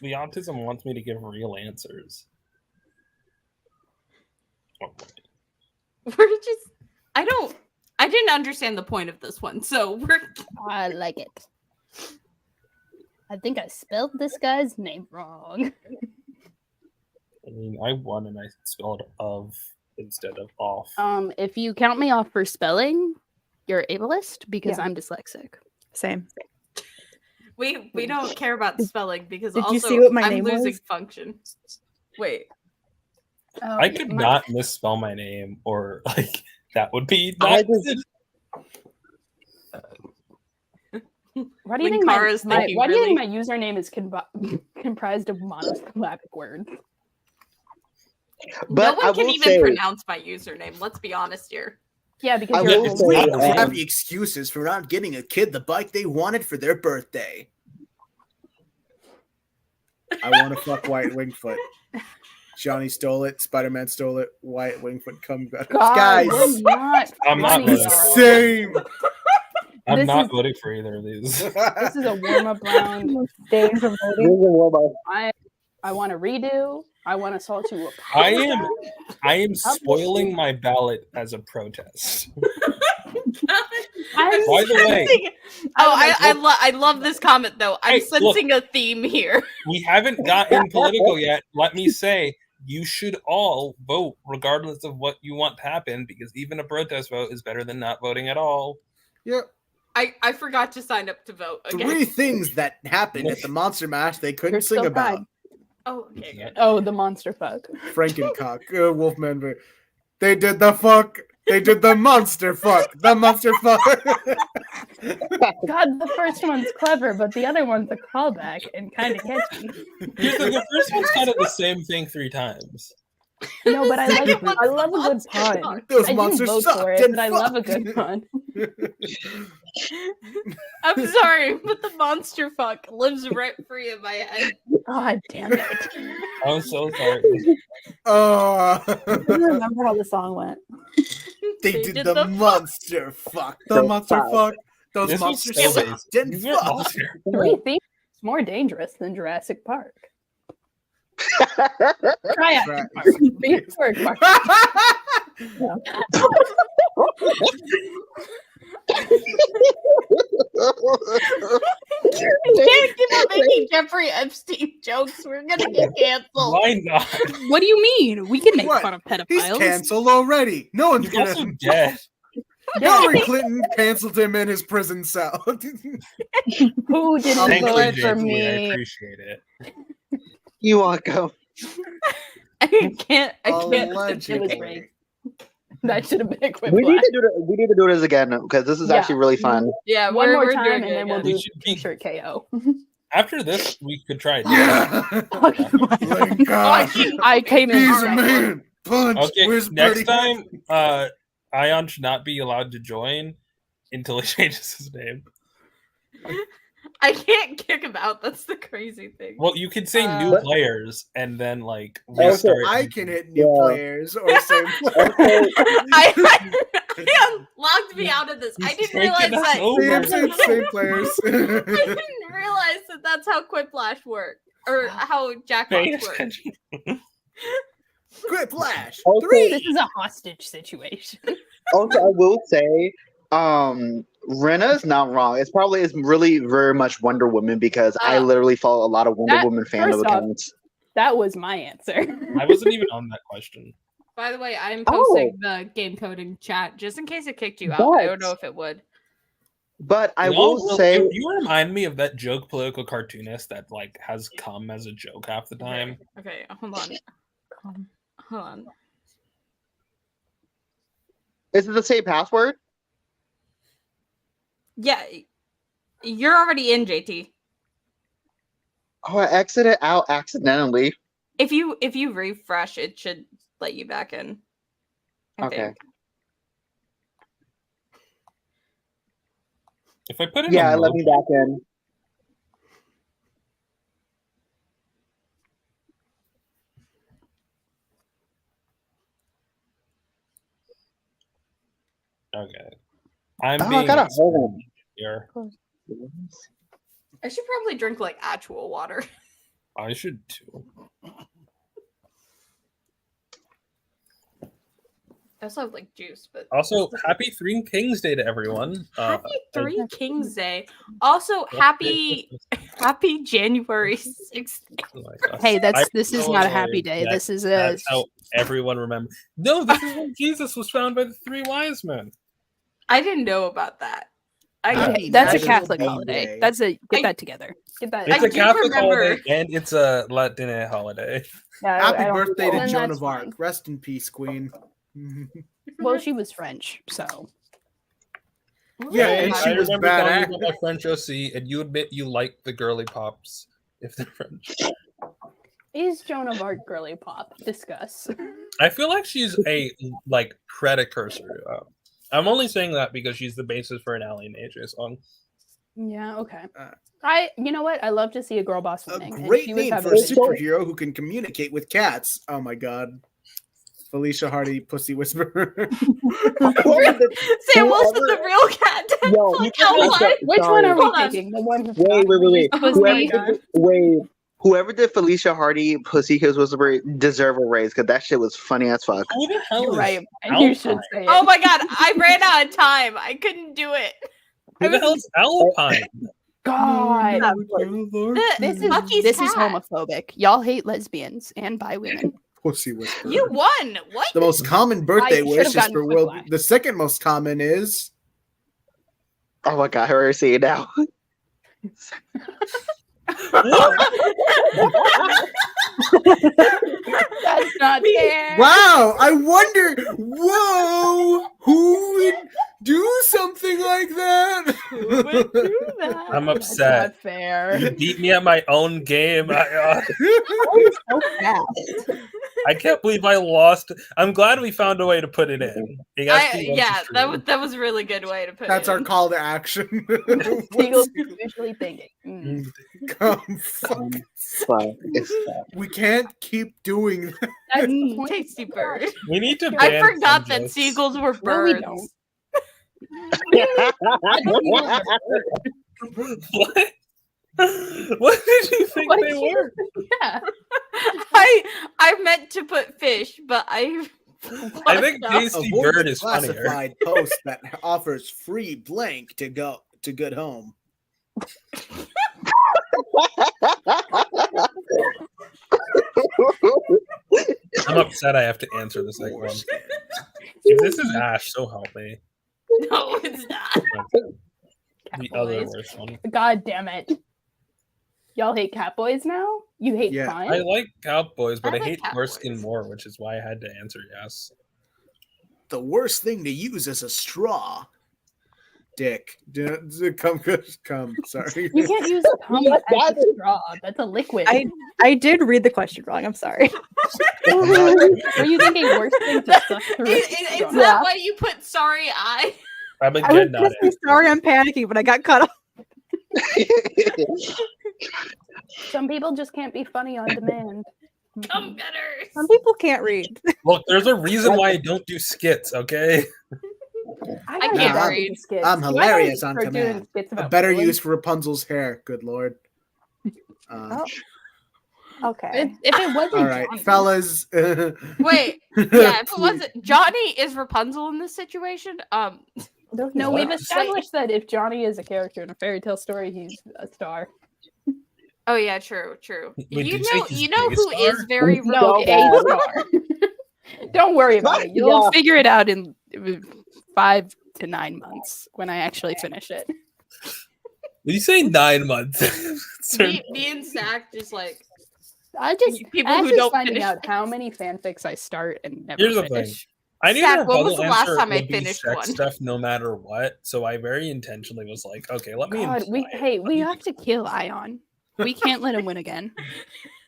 The autism wants me to give real answers. Oh, We're just I didn't understand the point of this one, so we're I like it. I think I spelled this guy's name wrong. I mean, I won and I spelled of instead of off. If you count me off for spelling, you're ableist because Yeah. I'm dyslexic. Same. we don't care about the spelling because Did you also see what my I'm name losing was? function. Wait. I could not misspell my name, or like that would be I not just- good. Why do you When think Kara's my thinking why do you think really- my username is comprised of monosyllabic words? But no I one can will even say, pronounce my username. Let's be honest here. Yeah, because I you're will a say, We robot. um, have the excuses for not getting a kid the bike they wanted for their birthday. I want to fuck Wyatt Wingfoot. Johnny stole it. Spider-Man stole it. Wyatt Wingfoot come God, guys. we're not I'm not funny, voting y'all. for Same. I'm This not is- voting for either of these. This is a warm up round. Staying from this voting. is a warm-up. I want to redo. I want us all to I apologize. am spoiling my ballot as a protest. I'm By the way, Oh, I love this comment though. I'm Hey, look. sensing a theme here. we haven't gotten political yet. Let me say, you should all vote regardless of what you want to happen, because even a protest vote is better than not voting at all. Yep. I forgot to sign up to vote again. 3 things that happened at the Monster Mash they couldn't You're sing still about. tied. Oh, okay, good. Oh, the monster fuck. Frankencock, Wolfman. They did the fuck. They did the monster fuck. The monster fuck. God, the first one's clever, but the other one's a callback and kind of catchy. The first one's kind of the same thing 3 times. No, but I second like. one's I love a good monster pun. fuck. Those I didn't monsters vote sucked for it, and but I love a fucked. good pun. I'm sorry, but the monster fuck lives rent free in my head. God damn it! I'm so sorry. Oh. I don't remember how the song went. They did the monster fuck. The monster fuck. Those This was monsters so sucked and These are fucked. monster. 3 themes is more dangerous than Jurassic Park. Triassic Park. Prehistoric Park. We can't keep on making Jeffrey Epstein jokes. We're gonna get canceled. Why not? What do you mean? We can make What? fun of He's pedophiles. canceled already. No one's He's also gonna. dead. Hillary Clinton canceled him in his prison cell. Who didn't Thank you, vote for JT. I me? appreciate it. You want to go? I can't. It was Allegedly. rigged. That should have been a quick We need flash. to do this again because this is Yeah. actually really fun. Yeah, One more we're time, doing and it then we'll again. do We should be- T-shirt KO. After this, we could try it. Yeah. Thank God. I came in. He's a second. man. Punch. Okay, Where's next Birdie? time, Ayaan should not be allowed to join until he changes his name. I can't kick him out. That's the crazy thing. Well, you could say new Uh, players and then like Also, restart. I can hit new Yeah. players or same players. Ayaan locked me out of this. I He's didn't taking realize us that. over. Same players. I didn't realize that that's how Quiplash worked, or how Pay Jackbox worked. attention. Quick flash. Also, 3. This is a hostage situation. also, I will say, Rena's not wrong. It's really very much Wonder Woman because I literally follow a lot of Wonder That- Woman fandom first off- accounts. That was my answer. I wasn't even on that question. By the way, I'm Oh. posting the game code in chat just in case it kicked you out. I don't know if it would. But I Y'all will say, you remind me of that joke political cartoonist that like has come as a joke half the time. Okay, hold on. Hold on. is it the same password? Yeah, you're already in, JT. Oh, I exited out accidentally. If you refresh, it should let you back in. I Okay. think. If I put in Yeah, a let me back in. okay, I'm Oh, I being got a hole. here. I should probably drink like actual water. I should too. I also have like juice, but Also, happy Three Kings Day to everyone. happy Three Kings Day. Also, happy January 6th. Oh my gosh. Hey, I this is know not a happy day. that- This is a That's how everyone remembers. No, this is when Jesus was found by the three wise men. I didn't know about that. okay, Happy that's a National Catholic Day. holiday. Get I- that together. Get that. It's I a do Catholic remember. holiday and it's a Latin holiday. Yeah, Happy I don't- birthday to then Joan that's of Arc. fine. Rest in peace, Queen. Well, she was French, so Yeah, and I she was remember telling badass. you about my French OC, and you admit you like the girly pops if they're French. is Joan of Arc girly pop? Discuss. I feel like she's a like precursor. I'm only saying that because she's the basis for an Alien AJ song. Yeah. Okay. Uh, You know what? I love to see a girl boss A winning. and great she was name having for a a big- superhero who can communicate with cats. Oh my god. Felicia Hardy, Pussy Whisperer. Sam Wilson, the real cat. Yo, Like, you oh can- my- Which one are we Hold on. picking? The one who Wait. was me. Whoever did Felicia Hardy, Pussy Kills Whisperer, deserve a raise because that shit was funny as fuck. Who the hell You're is right. Alpine? You should say it. Oh my god, I ran out of time. I couldn't do it. Who the hell is Alpine? God. This This is homophobic. Y'all hate lesbians and bi women. Pussy Whisperer. You won. What? The most common birthday should've wish is gotten for quick world. flash. The second most common is Oh my god, I already see it now. That's not fair. wow. I wonder. Whoa, who would do something like that? Who would do that? I'm That's upset. not fair. You beat me at my own game. So fast. I can't believe I lost. I'm glad we found a way to put it in. You guys can watch Yeah, the that stream. was a really good way to put That's it. our call to action. Eagles is usually thinking. Come, fuck. Fuck, it's We can't keep doing that. That's the point. Tasty bird. We need to. I ban forgot some that jokes. seagulls were No, we birds. don't. What? What did you think What they did you- were? Yeah. I meant to put fish, but I think fucked up. Tasty Avoid Bird the is funnier. classified post that offers free blank to go to good home. I'm upset I have to answer the second one. If this is Ash, so help me. No, it's not. The other worst one. God damn it. Y'all hate Catboys now? You hate Yeah. fun? I like Cowboys, but I like hate Cowboys. foreskin more, which is why I had to answer yes. The worst thing to use is a straw. Dick. Come. Sorry. You can't use cum Yes, as that a straw. That's a liquid. I did read the question wrong. I'm sorry. Were you thinking worst thing to suck through a Is straw? that why you put sorry I? I'm I was again gonna not say answering. sorry, I'm panicking, but I got cut off. Some people just can't be funny on demand. Come getters. Some people can't read. Look, there's a reason why I don't do skits, okay? I can't gotta read. do skits. I'm You hilarious might on start doing command. skits A about better feelings. use for Rapunzel's hair. Good lord. Oh. Okay. If it wasn't All right, Johnny, fellas. Wait, yeah, if it wasn't Johnny is Rapunzel in this situation. no, What? we've established that if Johnny is a character in a fairy tale story, he's a star. Oh yeah, true. Wait, did you say he's You know who Daystar? is very No, So a bad. star. Don't worry about it. You'll Yeah. figure it out in 5 to 9 months when I actually finish it. Did you say 9 months? me and Zach just like I just people Ash who is don't finding finish out how many fanfics I start and never Here's the finish. thing. I knew Zach, the when was rebuttal the last answer time I would be finished sex one? stuff no matter what, so I very intentionally was like, okay, let me God, imply it. we have to kill Ayaan. We can't let him win again.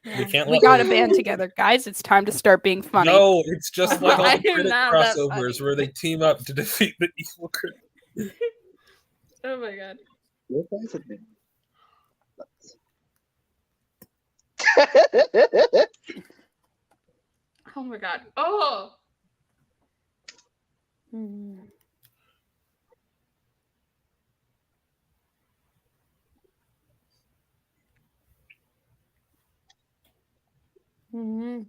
We can't We let gotta band together, guys. It's time to start being funny. No, it's just like all I the am critic not that crossovers funny. where they team up to defeat the evil critic. Oh my god. Oh my god. Oh. Hmm. Mhm.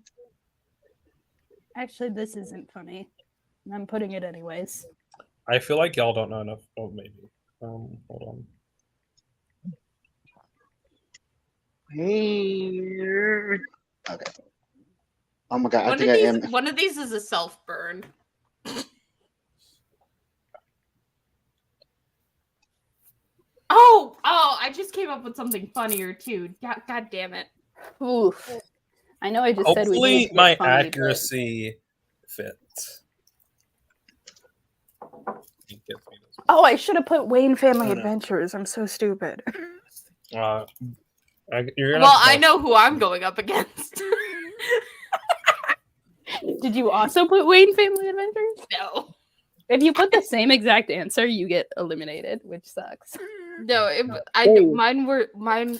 Actually, this isn't funny. And I'm putting it anyways. I feel like y'all don't know enough. Oh, maybe. Hold on. Hey. Okay. Oh my god, I think I am. One of these is a self burn. Oh, I just came up with something funnier too. God damn it. Oof. I know I just said we Hopefully, needed to get my funny, accuracy fits. It gets me this but... Oh, I should have put Wayne Family Oh, no. Adventures. I'm so stupid. You're gonna Well, have to- I know who I'm going up against. Did you also put Wayne Family Adventures? No. If you put the same exact answer, you get eliminated, which sucks. No,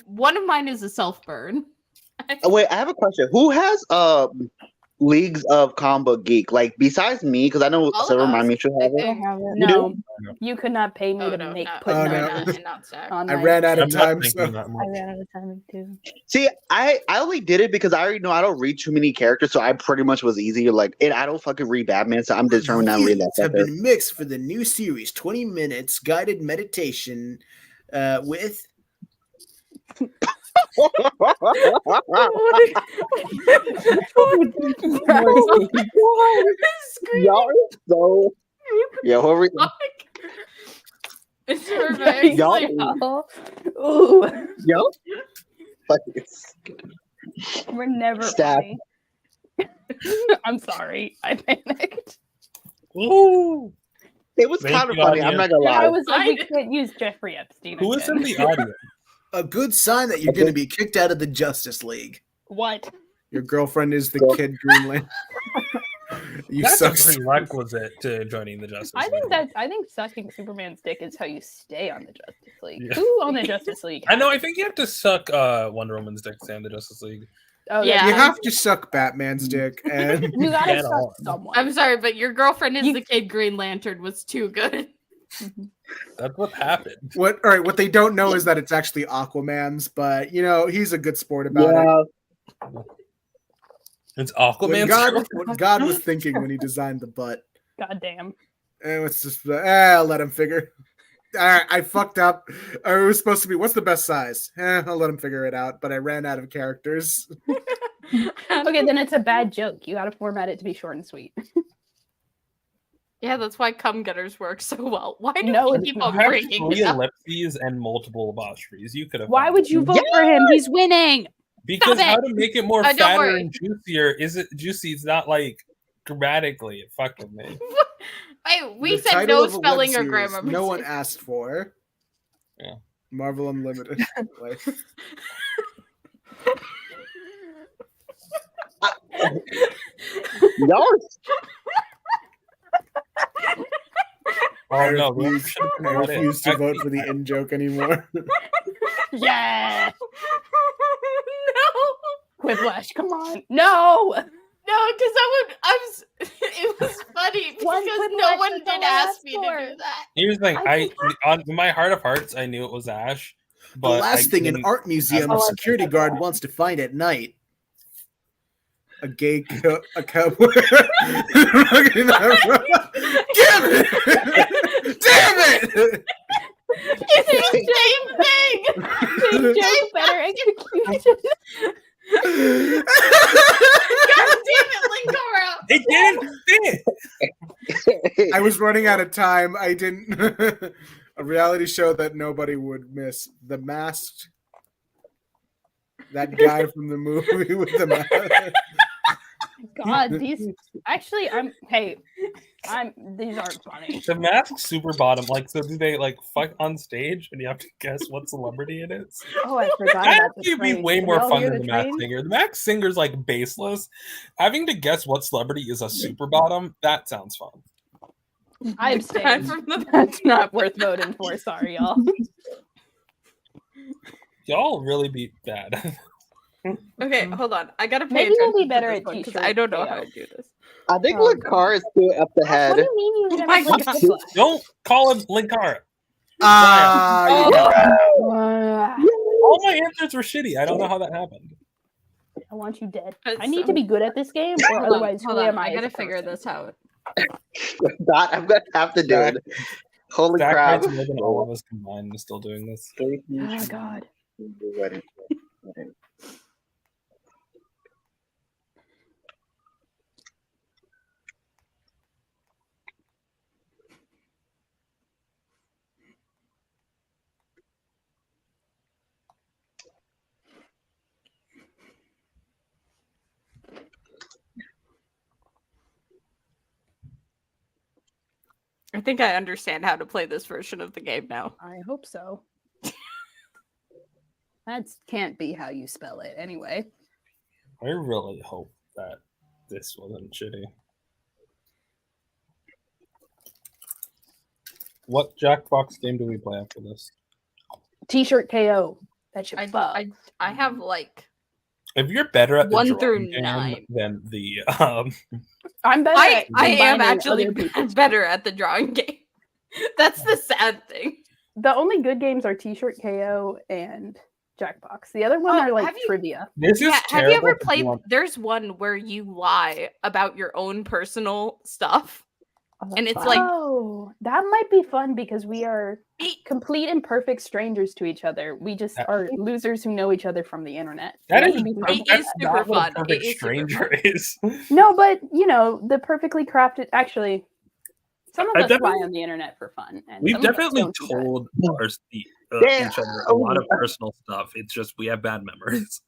one of mine is a self burn. Oh, wait, I have a question. Who has Leagues of Combo Geek? Like besides me, because I know All of several of my us, mutual I have it. think. No, No. you could not pay me Oh to no, make not, put Oh, nine no. not, not Zach. on I my- ran out I'm of not time, thinking so that I much. ran out of time too. See, I only did it because I already know I don't read too many characters, so I pretty much was easy. Like, and I don't fucking read Batman, so I'm determined not to read that Reviews have sucker. been mixed for the new series 20 minutes guided meditation with Y'all are so. Yeah, whoever. It's perfect. Y'all- Ooh, Yo. Fuck this. we're never Stab. funny. I'm sorry, I panicked. Ooh. It was Thank kind of you, funny. I'm audience. not gonna I lie. was like, we I- can't use Jeffrey Epstein. Who is again. in the audience? a good sign that you're going to be kicked out of the Justice League. What? Your girlfriend is the Girl- Kid Greenland. You That's suck. a prerequisite to joining the Justice I think League. I think sucking Superman's dick is how you stay on the Justice League. Yeah. Who on the Justice League? I know. I think you have to suck Wonder Woman's dick to stay in the Justice League. Oh, Yeah. You that's- have to suck Batman's dick, and You gotta Get suck on. someone. I'm sorry, but your girlfriend is You- the Kid Green Lantern was too good. That's what happened. what? All right, what they don't know is that it's actually Aquaman's, but you know he's a good sport about it. Yeah. It's What Aquaman's God, girl. what God was thinking when he designed the butt. God damn. And it's just, I'll let him figure. All right, I fucked up. It was supposed to be, what's the best size? I'll let him figure it out, but I ran out of characters. Okay, then it's a bad joke. You gotta format it to be short and sweet. Yeah, that's why cum getters work so well. Why do No, we it's keep not. on You have bringing 3 it up? ellipses and multiple apostrophes. You could have. Why found would it. you vote for him? He's winning. Because Stop how it. to make it more Don't fatter worry. and juicier? Is it juicy? It's not like grammatically. It fucked with me. Hey, we The said title no of a web spelling or series grammar. no one asked for. Yeah. Marvel Unlimited. Like, Y'all Oh no! I refuse to vote for the in joke anymore. Yeah. No, Whiplash, come on. No. no, because it was funny because One no Whiplash, one that's did all I ask asked me to for. do that. Here's the thing. I In my heart of hearts, I knew it was Ash. The But last thing an didn't- art museum Oh, I security think guard that's wants to find at night. A gay a cowboy. Damn it! Damn it! It's the same thing. Big joke, better execution. God damn it, Linkara. It didn't fit. I was running out of time. I didn't. A reality show that nobody would miss. The Masked. That guy from the movie with the mask. God, these actually, these aren't funny. The Masked super bottom. Like, so do they like fuck on stage, and you have to guess what celebrity it is? Oh, I forgot That about the would be train. way Did more y'all fun hear than the Masked train? Singer. The Masked Singer's like baseless. Having to guess what celebrity is a super bottom, that sounds fun. I abstain. That's not worth voting for. Sorry, y'all. Y'all really beat bad. Okay, hold on. I gotta pay Maybe attention we'll be better to at this one, 'cause t-shirt I don't know KO. how to do this. I think Um, Lakar is still up the What head. do you mean you Oh never my played God. Whiplash? Don't call him Linkara. Ah, All my answers were shitty. I don't know how that happened. I want you dead. It's I need to be good at this game, or Hold on, otherwise, hold who on. am I? I as gotta a figure person? this out. That I'm gonna have to do it. Holy Zach crap! writes more than all of us combined and still doing this. Oh God. I think I understand how to play this version of the game now. I hope so. That can't be how you spell it, anyway. I really hope that this wasn't shitty. What Jackbox game do we play after this? T-shirt KO. That should fuck. I have like If you're better at the 1 drawing through game 9. than the I'm better. I at am combining actually other people's- better at the drawing game. That's the sad thing. The only good games are T-shirt KO and Jackbox. The other one Oh, are like have you- trivia. this is Yeah, have you terrible ever for played? everyone. There's one where you lie about your own personal stuff, and it's like Oh, that might be fun because we are it- complete and perfect strangers to each other. We just That- are losers who know each other from the internet. That That is, would be fun. It that's is not super what a fun. perfect It is super stranger fun. is. No, but you know, the perfectly crafted. Actually, some of I've us lie definitely- on the internet for fun. And We've some of us definitely don't do that. told Damn. each other a lot of personal stuff. It's just we have bad memories.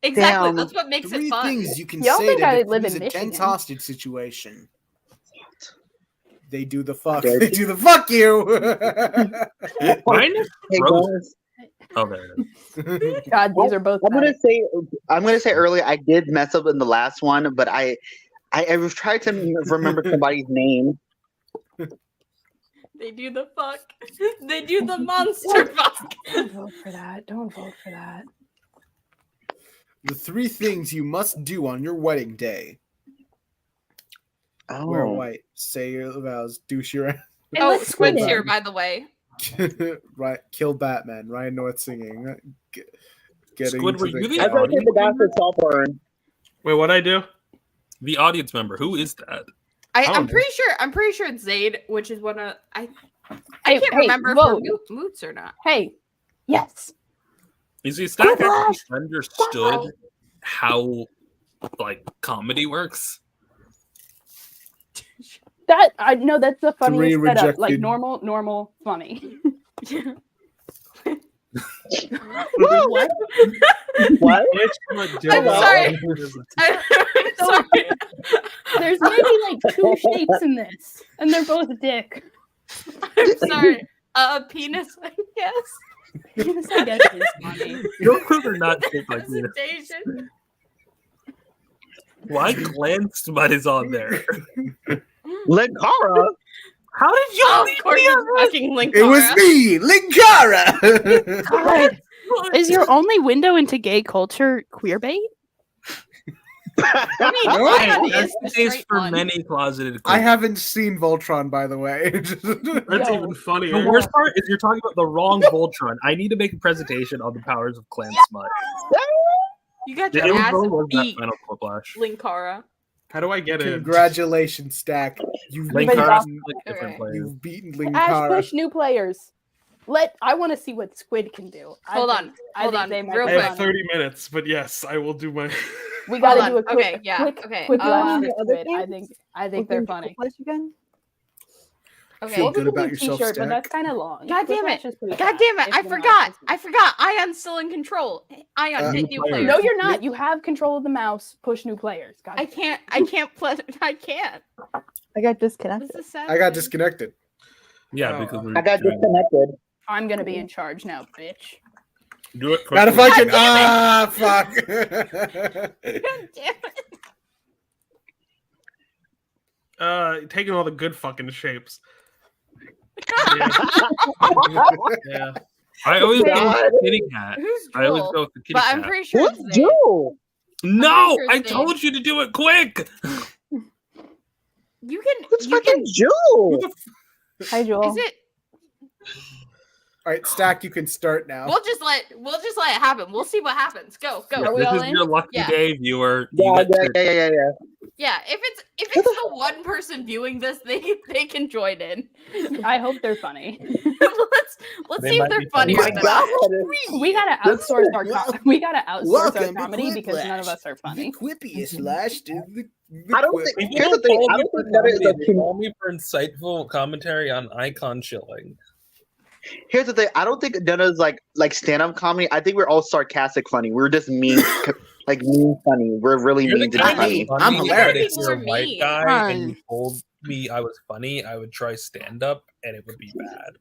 Exactly. Damn. That's what makes it 3 fun. things you can Y'all say think to I live defuse in a tense Michigan. hostage situation. They do the fuck. Dead. They do the fuck you. Mine is Hey frozen. guys, Oh, there it is. God, these are both. I'm bad. gonna say earlier I did mess up in the last one, but I was trying to remember somebody's name. They do the fuck. They do the monster fuck. Don't vote for that. Don't vote for that. The 3 things you must do on your wedding day. Wear Oh, white. Say your vows. Douche your And Oh, let's Squid's Squid here, in. by the way. right. Kill Batman. Ryan North singing. Getting Squid, to were you the I thought audience the guy member? for Saltburn. Wait, what'd I do? The audience member. Who is that? I'm know. pretty sure it's Zaid, which is one of I Hey, can't hey, remember vote. if we're moots or not. Hey, yes. Is the staff actually Whiplash! understood how like comedy works? That I know that's the funniest Three setup. Like rejected. normal, funny. What? What? I'm sorry. I'm sorry. There's maybe like 2 shapes in this, and they're both dick. I'm sorry. Penis, I guess. Penis, I guess, is funny. Those are not shaped like penis. Hesitation. Why glanced mud is on there? Linkara? How did you? Oh, of course, it's fucking Linkara. It was me, Linkara. God, is your only window into gay culture queer bait? I mean, No, Ayaan That's is the the case straight for one. many closeted. I queers. haven't seen Voltron, by the way. That's Yo. even funnier. The worst part is you're talking about the wrong Voltron. I need to make a presentation on the powers of clan smut. You got It your ass was that beat, final whiplash. Linkara. How do I get in? Congratulations, Stack. Linkara's like different Okay. players. You've beaten Ash, Linkara. push new players. I want to see what Squid can do. Hold on, I think they might real be I quick. have funny. 30 minutes, but yes, I will do my. We got to Hold do a on. quick, Okay, yeah, quick, okay, quick launch the for other Squid. I think they're funny. Again? Okay. Feel Well, good we could about do yourself, t-shirt, but Stack. that's kind of long. God damn Quick it. launch is pretty God fast. damn it! It's I gonna forgot. last. I forgot. Ion's still in control. Ion, pick new player. players. No, you're not. You have control of the mouse. Push new players. God I can't. I can't play. I can't. I got disconnected. This is sad. I got disconnected. Yeah, Oh, because we're I got doing- disconnected. I'm gonna be in charge now, bitch. Do it Not quickly. if I can. God Fuck. God damn it. Taking all the good fucking shapes. Yeah. I always go God. with the kitty cat. Who's I always Joel? go with the kitty But I'm cat. pretty sure What's it's Zane. Joe? No, sure I it's told you to do it quick. You can. Who's You fucking can. Joe? Hi, Joel. Is it? All right, Stack, you can start now. We'll just let it happen. We'll see what happens. Go. Are we This all is in? your lucky Yeah. day, viewer. You Yeah, get yeah, to- yeah. Yeah. If it's the one person viewing this, they can join in. I hope they're funny. let's They see if might they're be funny. funnier My than us. God. We gotta outsource our Welcome to comedy because none of Quiplash. us are funny. quippiest slash to the I don't quip. think- People Here's the don't thing, call I me don't for think that is comedy, a they com- call me for insightful commentary on icon shilling. Here's the thing. I don't think Dunna's like stand-up comedy. I think we're all sarcastic funny. We're just mean, like mean funny. We're really You're the mean to kind be of funny. funny I'm that hilarious. If you're a People are white mean. guy and you told me I was funny, I would try stand up and it would be bad.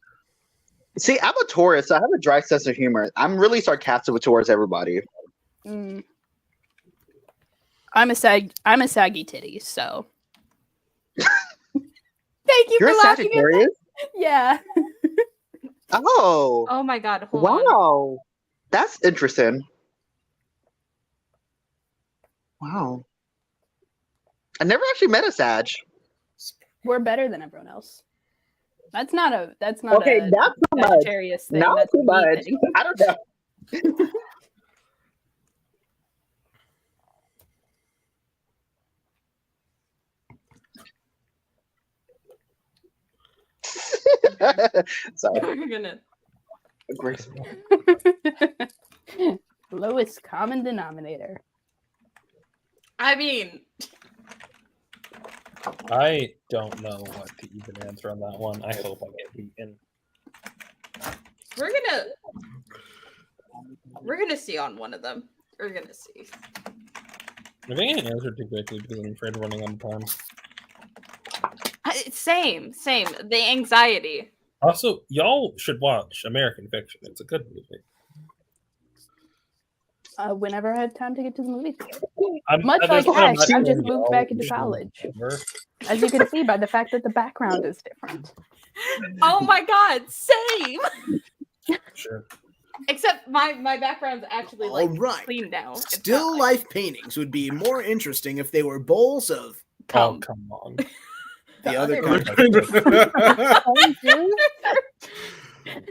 See, I'm a Taurus, so I have a dry sense of humor. I'm really sarcastic with towards everybody. Mm. I'm a saggy titty, so Thank you You're for a laughing at that. Sagittarius? yeah. Oh, Oh my god, hold on. wow. That's interesting. Wow. I never actually met a Sag. We're better than everyone else. That's not a Okay, a that's too much. Sagittarius thing. Not That's too a me much. thing. I don't know. Sorry. We're gonna. Lowest common denominator. I mean, I don't know what to even answer on that one. I hope I get beaten. we're gonna see on one of them. We're gonna see. I think I answered too quickly because I'm afraid of running out of time. Same. The anxiety. Also, y'all should watch American Fiction. It's a good movie. Whenever I have time to get to the movie theater. I'm, Much there's like not Ash, much I just movie moved y'all back into should college. cover. As you can see by the fact that the background is different. Oh my god, same. Sure. Except my background's actually like All right. clean now. It's not Still like- life paintings would be more interesting if they were bowls of Oh, Come. come on. the other other kind. kind of of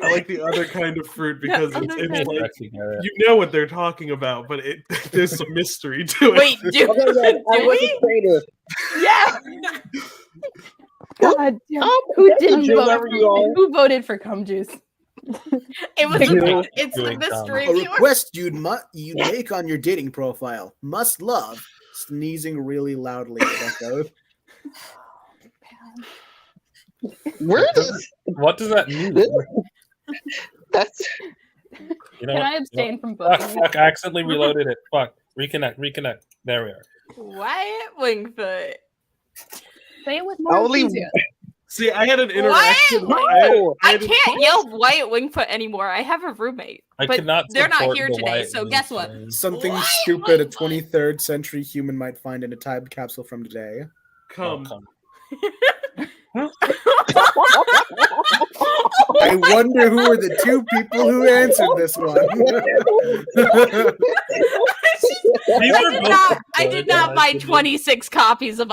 I like the other kind of fruit because The it's, other it's kind. like Sexy Garrett. you know what they're talking about, but there's some mystery to it. Wait, do, Okay, then, I do was we? a traitor. Yeah. God damn. Oh, Who thank you, didn't Jill, vote? wherever you are. Who voted for cum juice? It was. Doing It's the mystery A viewer. request you'd make on your dating profile. Must love sneezing really loudly. Echoed. Where does What does that mean? that's You know Can what? I abstain from Fuck, voting? fuck, I accidentally reloaded it. Fuck. Reconnect. There we are. Wyatt Wingfoot. Say it with more only enthusiasm. See, I had an Wyatt interaction. Wingfoot. I had a- can't yell Wyatt Wingfoot anymore. I have a roommate. I but could not they're not support here the today, Wyatt so Wing guess what? thing. Something Wyatt stupid a Wingfoot. 23rd century human might find in a time capsule from today. Come. I wonder who are the two people who answered this one. I did not buy 26 copies of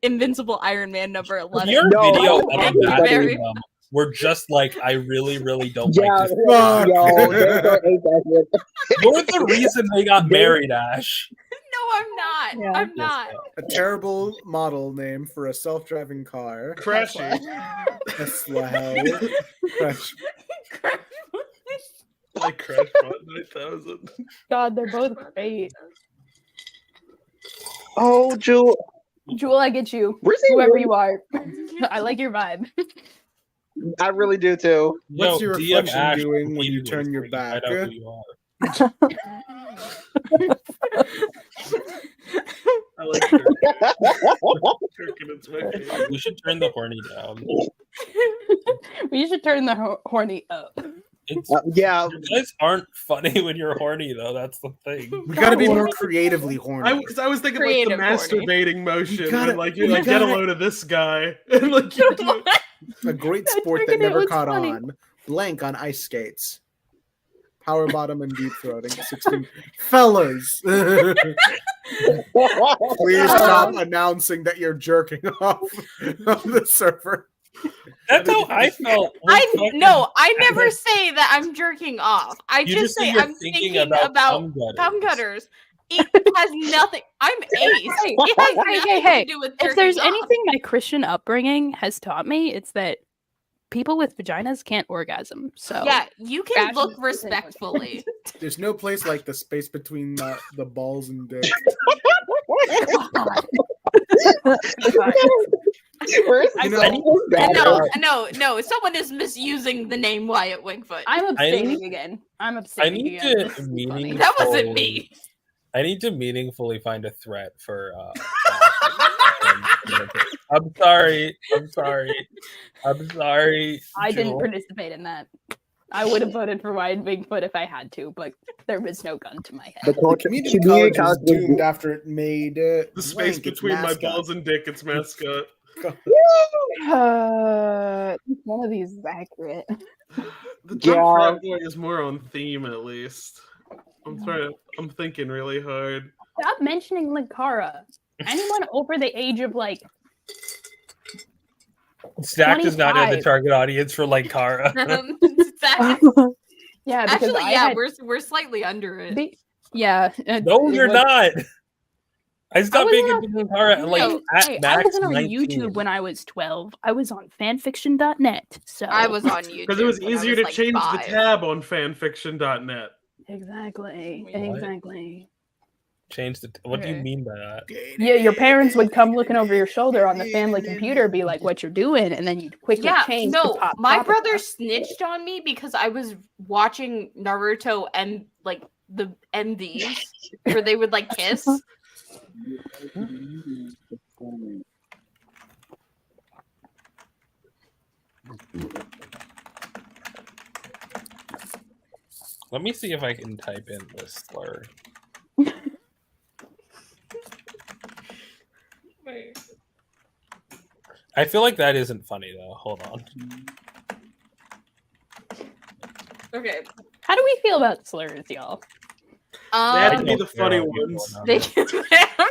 Invincible Iron Man number 11. Your No, video I- of you that very- were just like, I really don't yeah, like this. Fuck. yo, Daystar ate that shit. You're the reason they got married, Ash. No, I'm not. Yeah. I'm not. A terrible model name for a self-driving car. Crashing. Tesla hell. Crash. Like Crashbot 9000. God, they're both great. Oh, Jewel. Jewel, I get you. Where's he? Whoever you are. I like your vibe. I really do too. What's your DM reflection Ash doing when you repeatedly turn your so back? I know who you are. I like her. It's my favorite. We should turn the horny down. We should turn the horny up. It's, Yeah, you guys aren't funny when you're horny, though. That's the thing. We gotta be more creatively horny. Because I was thinking like Creative the horny. masturbating motion, gotta- and like you're you like get a gotta- load of this guy, and like you do. A great I sport that figured it never was caught funny. on. Blank on ice skates. Power bottom and deep throating. 16. Fellas. Please stop announcing that you're jerking off on the server. That's how I felt. with I fucking- never say that I'm jerking off. I You just say you're I'm thinking about cum gutters. thumb gutters. It has nothing. I'm ace. It has nothing hey. to do with If there's jerking off. anything my Christian upbringing has taught me, it's that people with vaginas can't orgasm. So Yeah, you can Ash look is- respectfully. There's no place like the space between the balls and dick. Where's You know- No. Someone is misusing the name Wyatt Wingfoot. I'm abstaining need- again. I'm I abstaining need again. to This is funny. meaningfully. That wasn't me. I need to meaningfully find a threat for. I'm sorry. I didn't Jewel. participate in that. I would have voted for Wyatt Bigfoot if I had to, but there was no gun to my the head. Community community college was college doomed after it made The space blank its between my mascot. balls and dick, its mascot. One of these is accurate. The jump Yeah. frat boy is more on theme, at least. I'm thinking really hard. Stop mentioning Linkara. Anyone over the age of like Stacked is not in the 25. target audience for like Kara. yeah, because Actually, I yeah, had we're slightly under it. yeah. No, you're not. I stopped being wasn't into Kara like No, at Hey, I max wasn't on 19. YouTube when I was 12. I was on fanfiction.net. So I was on YouTube Because it was when I easier to like change 5. the tab on fanfiction.net. exactly. What? Exactly. Change the. What do you Okay. mean by that? Yeah, your parents would come looking over your shoulder on the family computer, be like, "What you're doing," and then you'd quickly Yeah, change. to no, pop my Papa. brother snitched on me because I was watching Naruto and like the MVs where they would like kiss. Let me see if I can type in this slur. I feel like that isn't funny though. Hold on. Okay. How do we feel about slurs, y'all? They have to Um, be don't the care funny how people ones. are. they have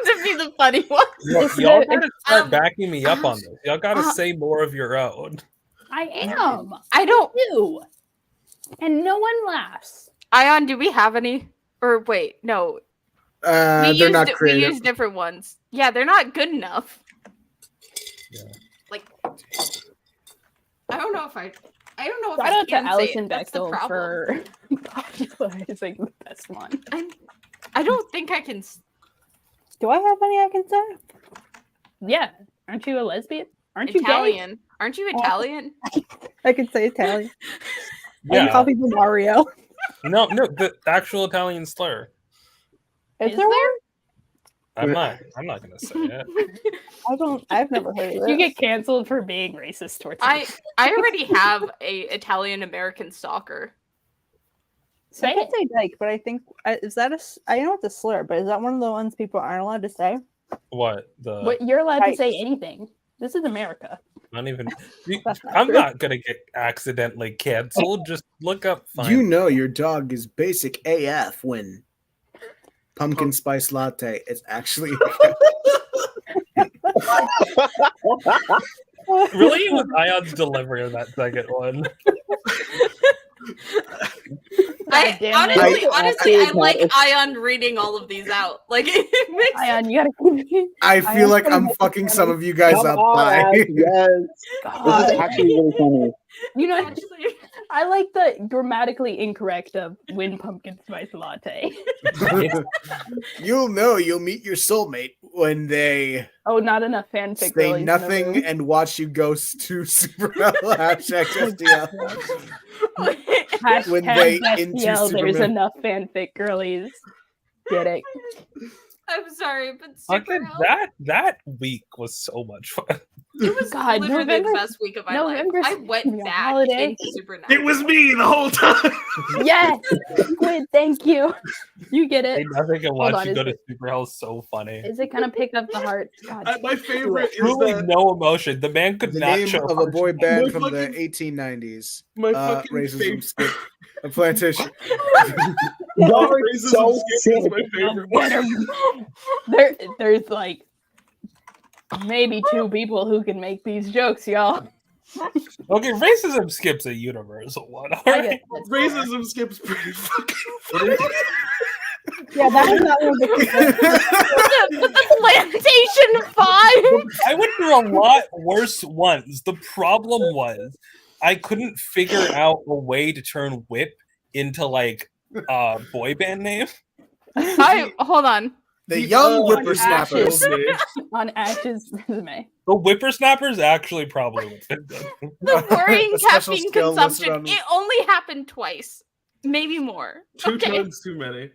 to be the funny ones. Look, y'all gotta start um, backing me up on this. Y'all gotta uh, say more of your own. I am. I don't. You. And no one laughs. Ayaan, do we have any? Or wait, no. They're not We creative. use different ones. Yeah, they're not good enough. Yeah. Like, I don't know if I Shout I out to can say Allison it. That's the Bechtel problem. for popularizing the best one. I don't think I can. Do I have any I can say? Yeah. Aren't you a lesbian? Aren't you Italian? Aren't you Italian? I could say Italian. I Yeah. call people Mario. No, the actual Italian slur. Is there one? I'm not gonna say it. I've never heard of it. You get canceled for being racist towards I already have a Italian American stalker. I could say dyke, but I think is that I know it's a slur, but is that one of the ones people aren't allowed to say? What you're allowed to Dyke. say anything. This is America. Not even. That's not I'm true. not gonna get accidentally canceled. Just look up. You know your dog is basic AF when pumpkin spice latte is actually. Really, with Ayon's delivery of that second one. damn Honestly, it. I like Ayaan reading all of these out. Like it makes Ayaan, you gotta keep I feel like I'm fucking some of you guys Come up on, by. Ash, yes. This is actually really funny. You know, actually. I like the grammatically incorrect of win pumpkin spice latte. You'll know you'll meet your soulmate when they Oh, not enough fanfic. say girlies in the nothing room. and watch you go to Super #SDL. When they Hashtag into SDL, there's Superman. enough fanfic girlies. Get it? I'm sorry, but Fucking Super that week was so much fun. It was God, literally November- the best week of my life. November's I went gonna be a back holiday. into Super It was me the whole time. Yes, Squid. Thank you. You get Hey, it. nothing can Hold watch on, you is go to it- Super Hell is so funny. Is it gonna pick up the heart? God, My favorite is Truly that no emotion. The man could the not name show of a boy band My from the fucking- 1890s. my fucking Racism favorite. skip a plantation. Y'all are Racism so skip is sick. my favorite Get one. 'em. There's like maybe 2 people who can make these jokes, y'all. Okay, racism skips a universal one. All I right. get that. Racism skip's pretty fucking funny. Yeah, that is not one of the But the Plantation 5! I went through a lot worse ones. The problem was I couldn't figure out a way to turn whip into like a boy band name. Hold on. The young on whippersnappers. Ashes. On Ash's resume. The whippersnappers actually probably would fit them. The worrying A special caffeine skill listed consumption, on- it only happened twice. Maybe more. 2 Okay. times too many.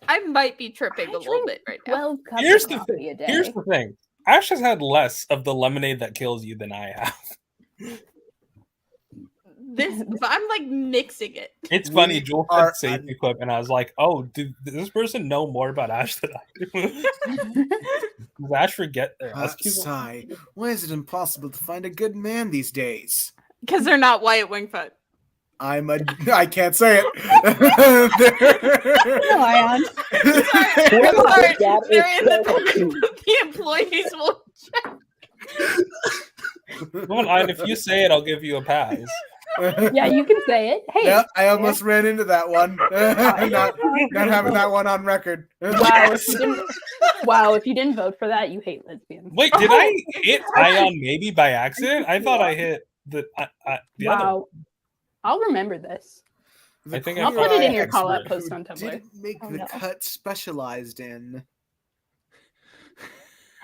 I might be tripping a little bit right now. 12 cups Here's of the coffee a day. Here's the thing. Ash has had less of the lemonade that kills you than I have. I'm like mixing it. It's We funny. Joel are said safety clip, and I was like, "Oh, does this person know more about Ash than I do?" Does Ash forget their Sigh. Why is it impossible to find a good man these days? Because they're not Wyatt Wingfoot. I can't say it. No, Ayaan. Sorry, That is they're in so the employees will Come on, Ian, if you say it, I'll give you a pass. Yeah, you can say it. Hey. Yeah, I almost ran into that one. not having that one on record. Wow, if you didn't vote for that, you hate lesbians. Wait, did I hit Ion maybe by accident? I thought I hit the other. Wow. I'll remember this. The I think I'll put it in your expert call-out who post on Tumblr. Didn't make Oh, the no. cut specialized in.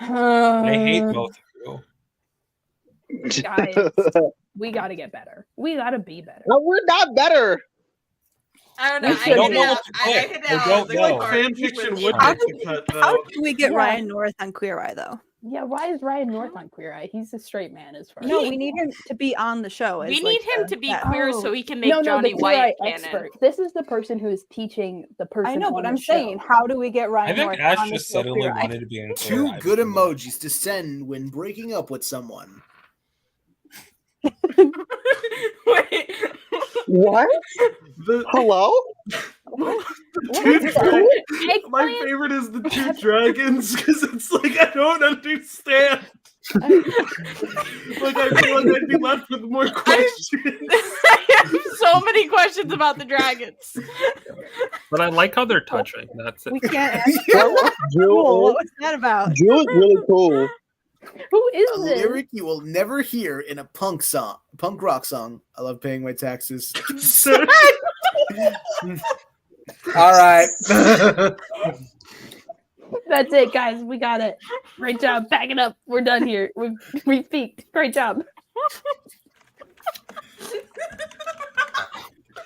I hate both of you. Guys, we gotta get better. We gotta be better. No, we're not better. I don't know. We I should hit know it out. what to I pick. hit it I out. don't Like, know. hard. Fan fiction would How make the cut, How though. do we get Yeah. Ryan North on Queer Eye though? Yeah, why is Ryan North on Queer Eye? He's a straight man as far as No, we need him to be on the show. as, We like, need him the- to be yeah. queer Oh. so he can make no, Johnny the Queer Eye White canon. expert. This is the person who is teaching the person. I know, but on I'm the show. saying, how do we get Ryan I think North Ash on the just show suddenly Queer Eye? wanted to be in Two Queer Eye good before that. emojis to send when breaking up with someone. Wait. What? The, Hello? two dra- my Eggplant? favorite is the 2 dragons because it's like I don't understand. Like I feel like I'd be left with more questions. I have so many questions about the dragons. But I like how they're touching. That's it. We can't ask Jewel, Jewel. What was that about? Jewel is really cool. Who is A this? lyric you will never hear in a punk rock song. I love paying my taxes. All right. That's it, guys. We got it. Great job. Back it up. We're done here. We peaked. Great job.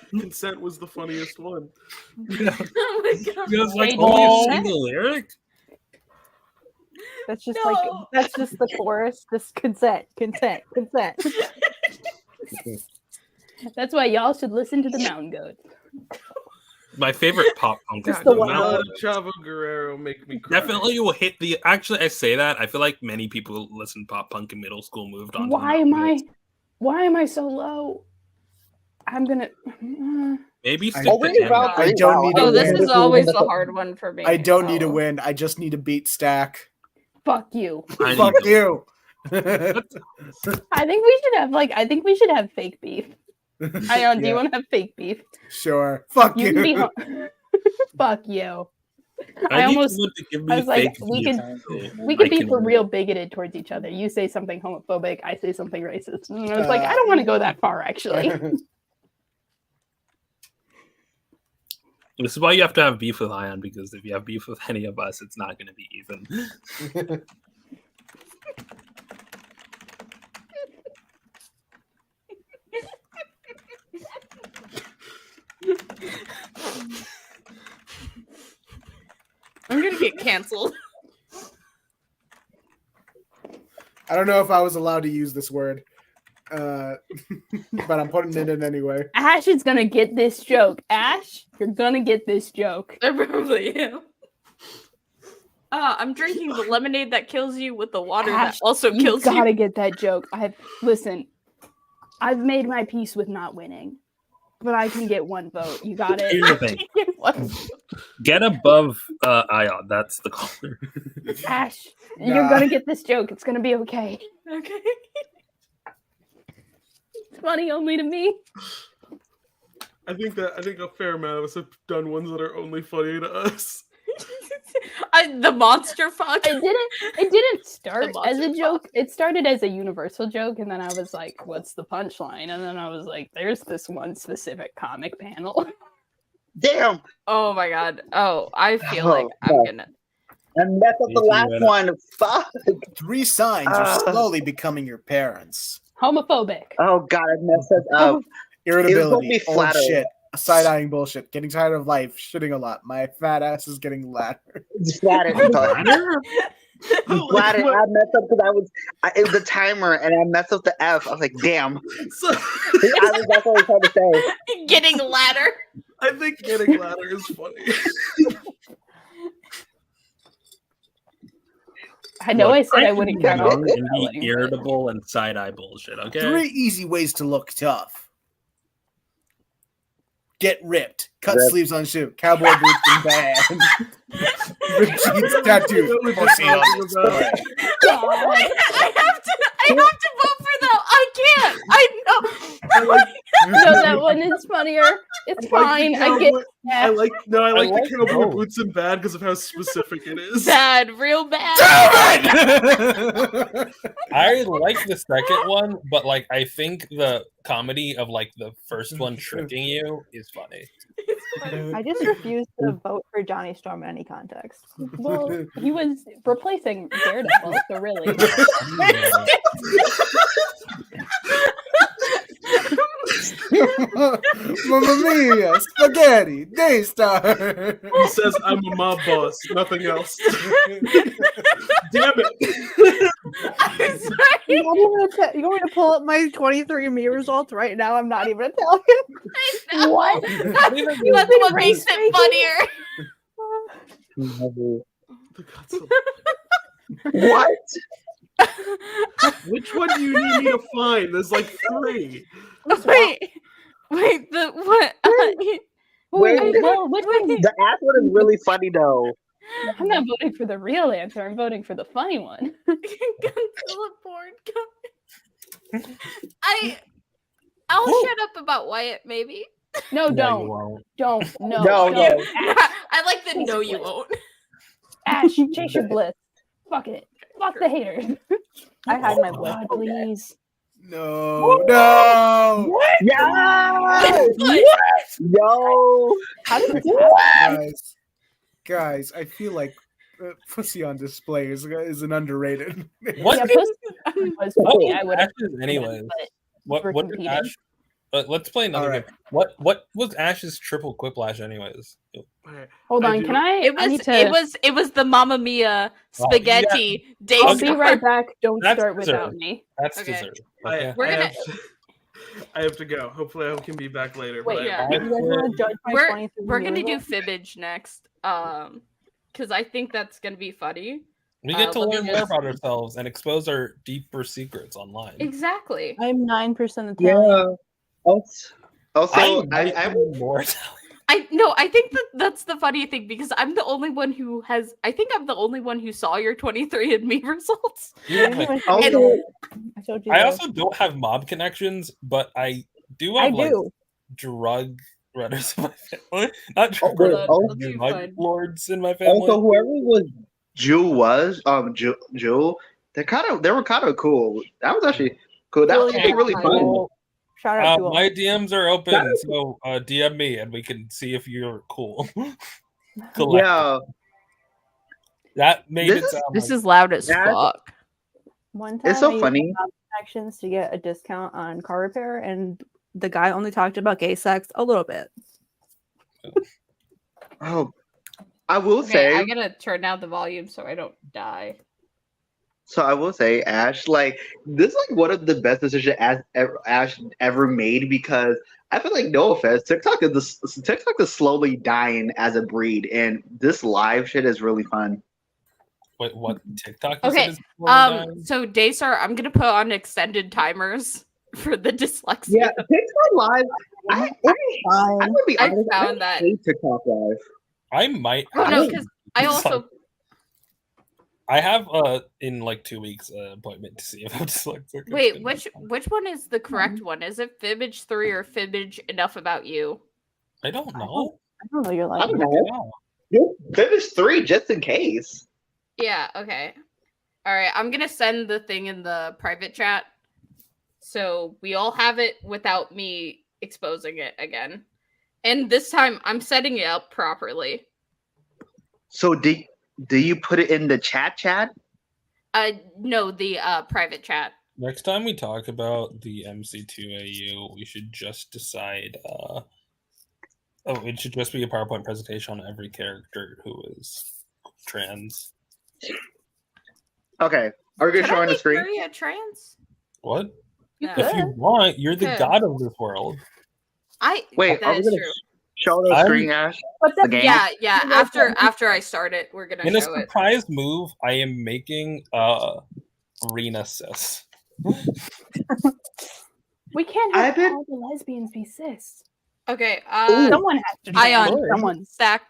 Consent was the funniest one. Oh my god. It was like Hey, only a Joel. single lyric. That's just No. that's just the chorus. Just consent. That's why y'all should listen to the Mountain Goat. My favorite pop punk. Just is the the one. Mountain Chavo Guerrero make me cry. Definitely will hit the. Actually, I say that. I feel like many people listen to pop punk in middle school moved on. Why am I so low? I'm gonna. Maybe I- skip Oh, the wait, end. Val, I don't need Oh, to this win. is always the hard one for me. I don't need to Oh. win. I just need to beat Stack. Fuck you. I need Fuck to- you. I think we should have fake beef. Ayaan, do you Yeah, want to have fake beef? sure. Fuck You you. can be. Fuck you. I need almost- someone to give me I was like, fake we views. We could I be can- for real bigoted towards each other. You say something homophobic, I say something racist. And I was like, I don't want to go that far, actually. This is why you have to have beef with Ayaan, because if you have beef with any of us, it's not going to be even. I'm gonna get canceled. I don't know if I was allowed to use this word, but I'm putting it in anyway. Ash is gonna get this joke. Ash, you're gonna get this joke. I probably am. I'm drinking the lemonade that kills you with the water Ash, that also You kills gotta you. get that joke. Listen. I've made my peace with not winning, but I can get one vote. You got it. Here's the thing. Get one. Get above Ayaan. That's the caller. Ash, you're Nah. gonna get this joke. It's gonna be okay. Okay. It's funny only to me. I think a fair amount of us have done ones that are only funny to us. The monster fuck. It didn't start The as a monster joke. It started as a universal joke, and then I was like, "What's the punchline?" And then I was like, "There's this one specific comic panel." Damn. Oh my god. Oh, I feel Oh, like I'm no. gonna. And that's the last Rena. one. Fuck. 3 signs you're slowly becoming your parents. Homophobic. Oh god, I messed us up. It was Irritability, supposed to be old flattering. shit, side-eyeing bullshit, getting tired of life, shitting a lot. My fat ass is getting ladder. Just flattered. Ladder? Flattered. I messed up because it was a timer and I messed up the F. I was like, damn. So, That's what I was trying to say. Getting ladder. I think getting ladder is funny. I know I Look, said I can wouldn't be count on young and telling, be irritable and side-eye bullshit, okay? 3 easy ways to look tough. Get ripped. Cut Ripped. sleeves on shoe. Cowboy boots and band. Ripped jeans, tattoos. Pussy on display. Wait, I have to vote for that. I can't. I know. No, that one is funnier. It's fine. I get I like like the cowboy both. boots and bad because of how specific it is. Bad, real bad. I like the second one, but like I think the comedy of like the first one tricking you is funny. I just refuse to vote for Johnny Storm in any context. well. He was replacing Daredevil, so really. Mamma mia, spaghetti, Daystar. He says, "I'm a mob boss, nothing else." Damn it! I'm sorry. You want me to pull up my 23andMe results right now? I'm not even gonna tell you. I know. What? That's what makes it funnier. The Godzilla. What? Which one do you need me to find? There's like 3. Wait, the what? Wait. Well, which one? The ass one is really funny though. I'm not voting for the real answer. I'm voting for the funny one. Godzilla porn. I'll shut up about Wyatt, maybe. No, No, you don't. won't. Don't. No. No, no. Ash, I like the no, you won't. Ash, chase your bliss. Fuck it. Fuck the haters. I had my bliss. God, please. No, no. Yes! What? Yo! How did this happen? Guys, I feel like pussy on display is an underrated. What? Yeah, pussy was funny. I would have. Anyways, what we're did competing. Ash? Let's play another Alright. game. What was Ash's triple quiplash, anyways? Hold on, can I? It I need was to. it was the Mamma Mia spaghetti I'll Daystar. be right back. Don't That's start without deserved. me. That's Okay. deserved. I, Okay. We're gonna- I have to go. Hopefully, I can be back later. Wait, but yeah. You guys want to judge my We're 23 gonna do years old? fibbage next, because I think that's gonna be funny. We get to let me learn more just- about ourselves and expose our deeper secrets online. Exactly. I'm 9% Italian. Also, I more. I think that's the funny thing because I'm the only one who has. I think I'm the only one who saw your 23andMe results. Yeah. Also, I showed you I those. also don't have mob connections, but I do have I do. drug runners in my family. Not drug wait, runners, oh, but you're drug fine. lords in my family. also, whoever was Jewel, they were kind of cool. That was actually cool. That was Really actually really good. fun. Well, Shout out to all. my DMs are open, so DM me and we can see if you're cool. Collect. Yeah, That made This it is- sound This like is loud as Yeah. fuck. One time it's so I used funny. my connections to get a discount on car repair, and the guy only talked about gay sex a little bit. Oh, I will Okay, say. I gotta turn down the volume so I don't die. So I will say, Ash, like this is like one of the best decisions Ash ever made because I feel like no offense, TikTok is slowly dying as a breed, and this live shit is really fun. Wait, what TikTok? You Okay, said is slowing down? So Daystar, I'm gonna put on extended timers for the dyslexia. Yeah, TikTok live. I'm Fine. gonna be I honest. found I that. hate TikTok live. I might. Oh no, have- because I also I have in like 2 weeks appointment to see if I'm dyslexic. wait. Which one is the correct one? Is it Fibbage 3 or Fibbage Enough About You? I don't know. I don't know your I life. don't know. You finish 3 just in case. Yeah. Okay. All right. I'm gonna send the thing in the private chat, so we all have it without me exposing it again. And this time, I'm setting it up properly. So do you put it in the chat? No, the private chat. Next time we talk about the MC2AU, we should just decide. It should just be a PowerPoint presentation on every character who is trans. Okay. Are we gonna Could show I on the make screen? Maria trans? What? No. If you want, you're the Good. god of this world. Wait, are that we is gonna true. show the I'm- screen, Ash? What's The game? Yeah. After I start it, we're gonna In a show it. surprise move, I am making Rena cis. We can't I've have been- all the lesbians be cis. Okay. Someone has to. Ayaan, trans someone. Stack.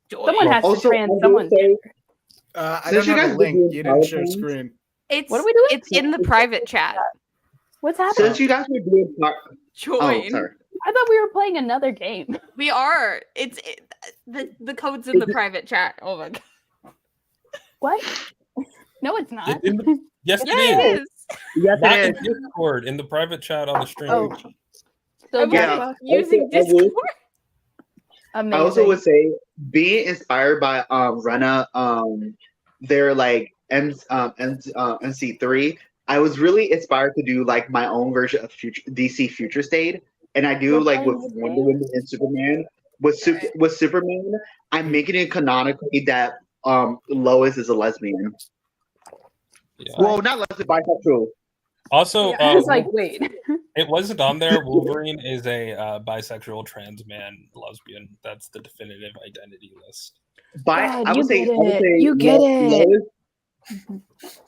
Joy. Someone has Also, to trans I will someone. say- I Since don't you have guys a were link. doing You didn't share PowerPoints- screen. It's What are we doing? It's in the private chat. What's happening? Since you guys were doing Join. oh, sorry. I thought we were playing another game. We are. The code's in the private chat. Oh my god. What? No, it's not. Yes, Yeah, it it is. is. Yes, Not it in is. Discord, in the private chat on the stream. Oh, so I'm Yeah. using Also, I will- Discord. amazing. I also would say being inspired by Rena, their like NC3. I was really inspired to do like my own version of DC Future State, and I do You're like with playing with Wonder Woman and Superman. With Superman, I'm making it canonically that Lois is a lesbian. Yeah. Well, not lesbian, bisexual. Also, I was like, wait. it wasn't on there. Wolverine is a bisexual trans man lesbian. That's the definitive identity list. God, I would say, You get it. Lois,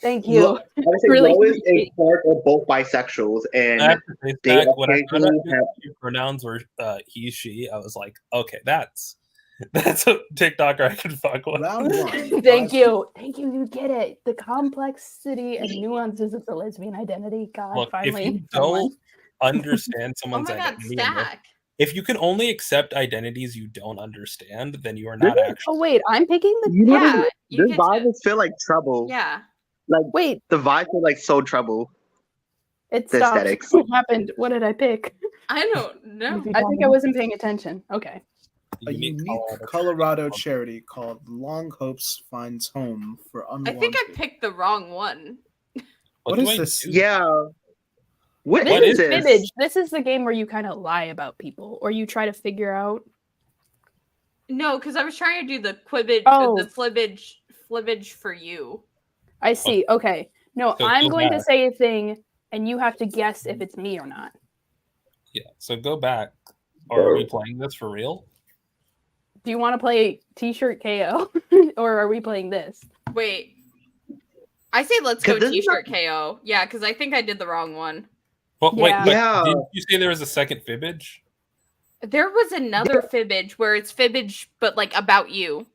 Thank you. I would say Really Lois is appreciate part of both bisexuals, I and have to say, they Zach, when I found out occasionally have. your pronouns were he, she, I was like, okay, that's a TikToker I can fuck with. Round one. Thank you. Thank you. You get it. The complexity and nuances of the lesbian identity. God, Look, finally. if you someone. don't understand Oh someone's my god, identity, Stack. if you can only accept identities you don't understand, then you are not Really? actually. Oh wait, I'm picking the. You know, Yeah, you this get vibe to. feel like trouble. Yeah. Like Wait, the vibes are like so trouble. it The stopped. aesthetics. What happened? What did I pick? I don't know. I think I wasn't paying attention. Okay. A unique Colorado charity called Long Hopes Finds Home for Unwanted. I think I picked the wrong one. What is this? Yeah. What This is is this? Fibbage. This is the game where you kind of lie about people, or you try to figure out. No, because I was trying to do the quibbage, Oh. the flibbage for you. I see. Okay. No, So I'm go going to back. say a thing, and you have to guess if it's me or not. Yeah. So go back. Or are we playing this for real? Do you want to play T-shirt KO, or are we playing this? Wait. I say let's go 'Cause this is T-shirt KO. Yeah, because I think I did the wrong one. But wait, Yeah. but Yeah. didn't you say there was a second fibbage? There was another fibbage where it's fibbage, but like about you.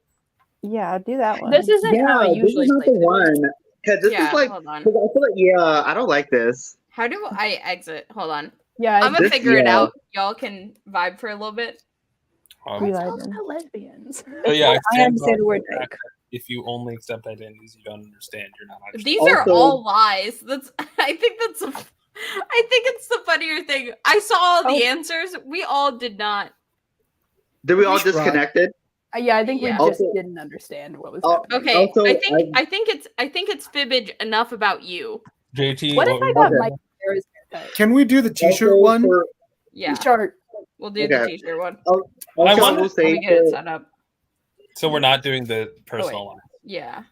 Yeah, do that one. This isn't how I this usually is not play. the one. Because this Yeah, is like, hold on. 'cause I feel like, I don't like this. How do I exit? Hold on. Yeah, I'm gonna This- figure it yeah. out. Y'all can vibe for a little bit. We it's like all them. about lesbians. Oh yeah, I stand am say by the word that. Drake. If you only accept identities you don't understand, you're not actually. These are Also- all lies. That's. I think that's. I think it's the funnier thing. I saw all the Oh. answers. We all did not. Did we all Right. disconnected? Yeah, I think we Yeah. just Also- didn't understand what was Oh, happening. Okay, Also, I think it's fibbage enough about you. JT, What if I were got you- Mike Sarah's haircut? Can we do the T-shirt Also one? for- Yeah, T-shirt. we'll do the Okay. T-shirt one. Also, I I wonder- will Let say me get it for- set up. So we're not doing the personal line. Yeah.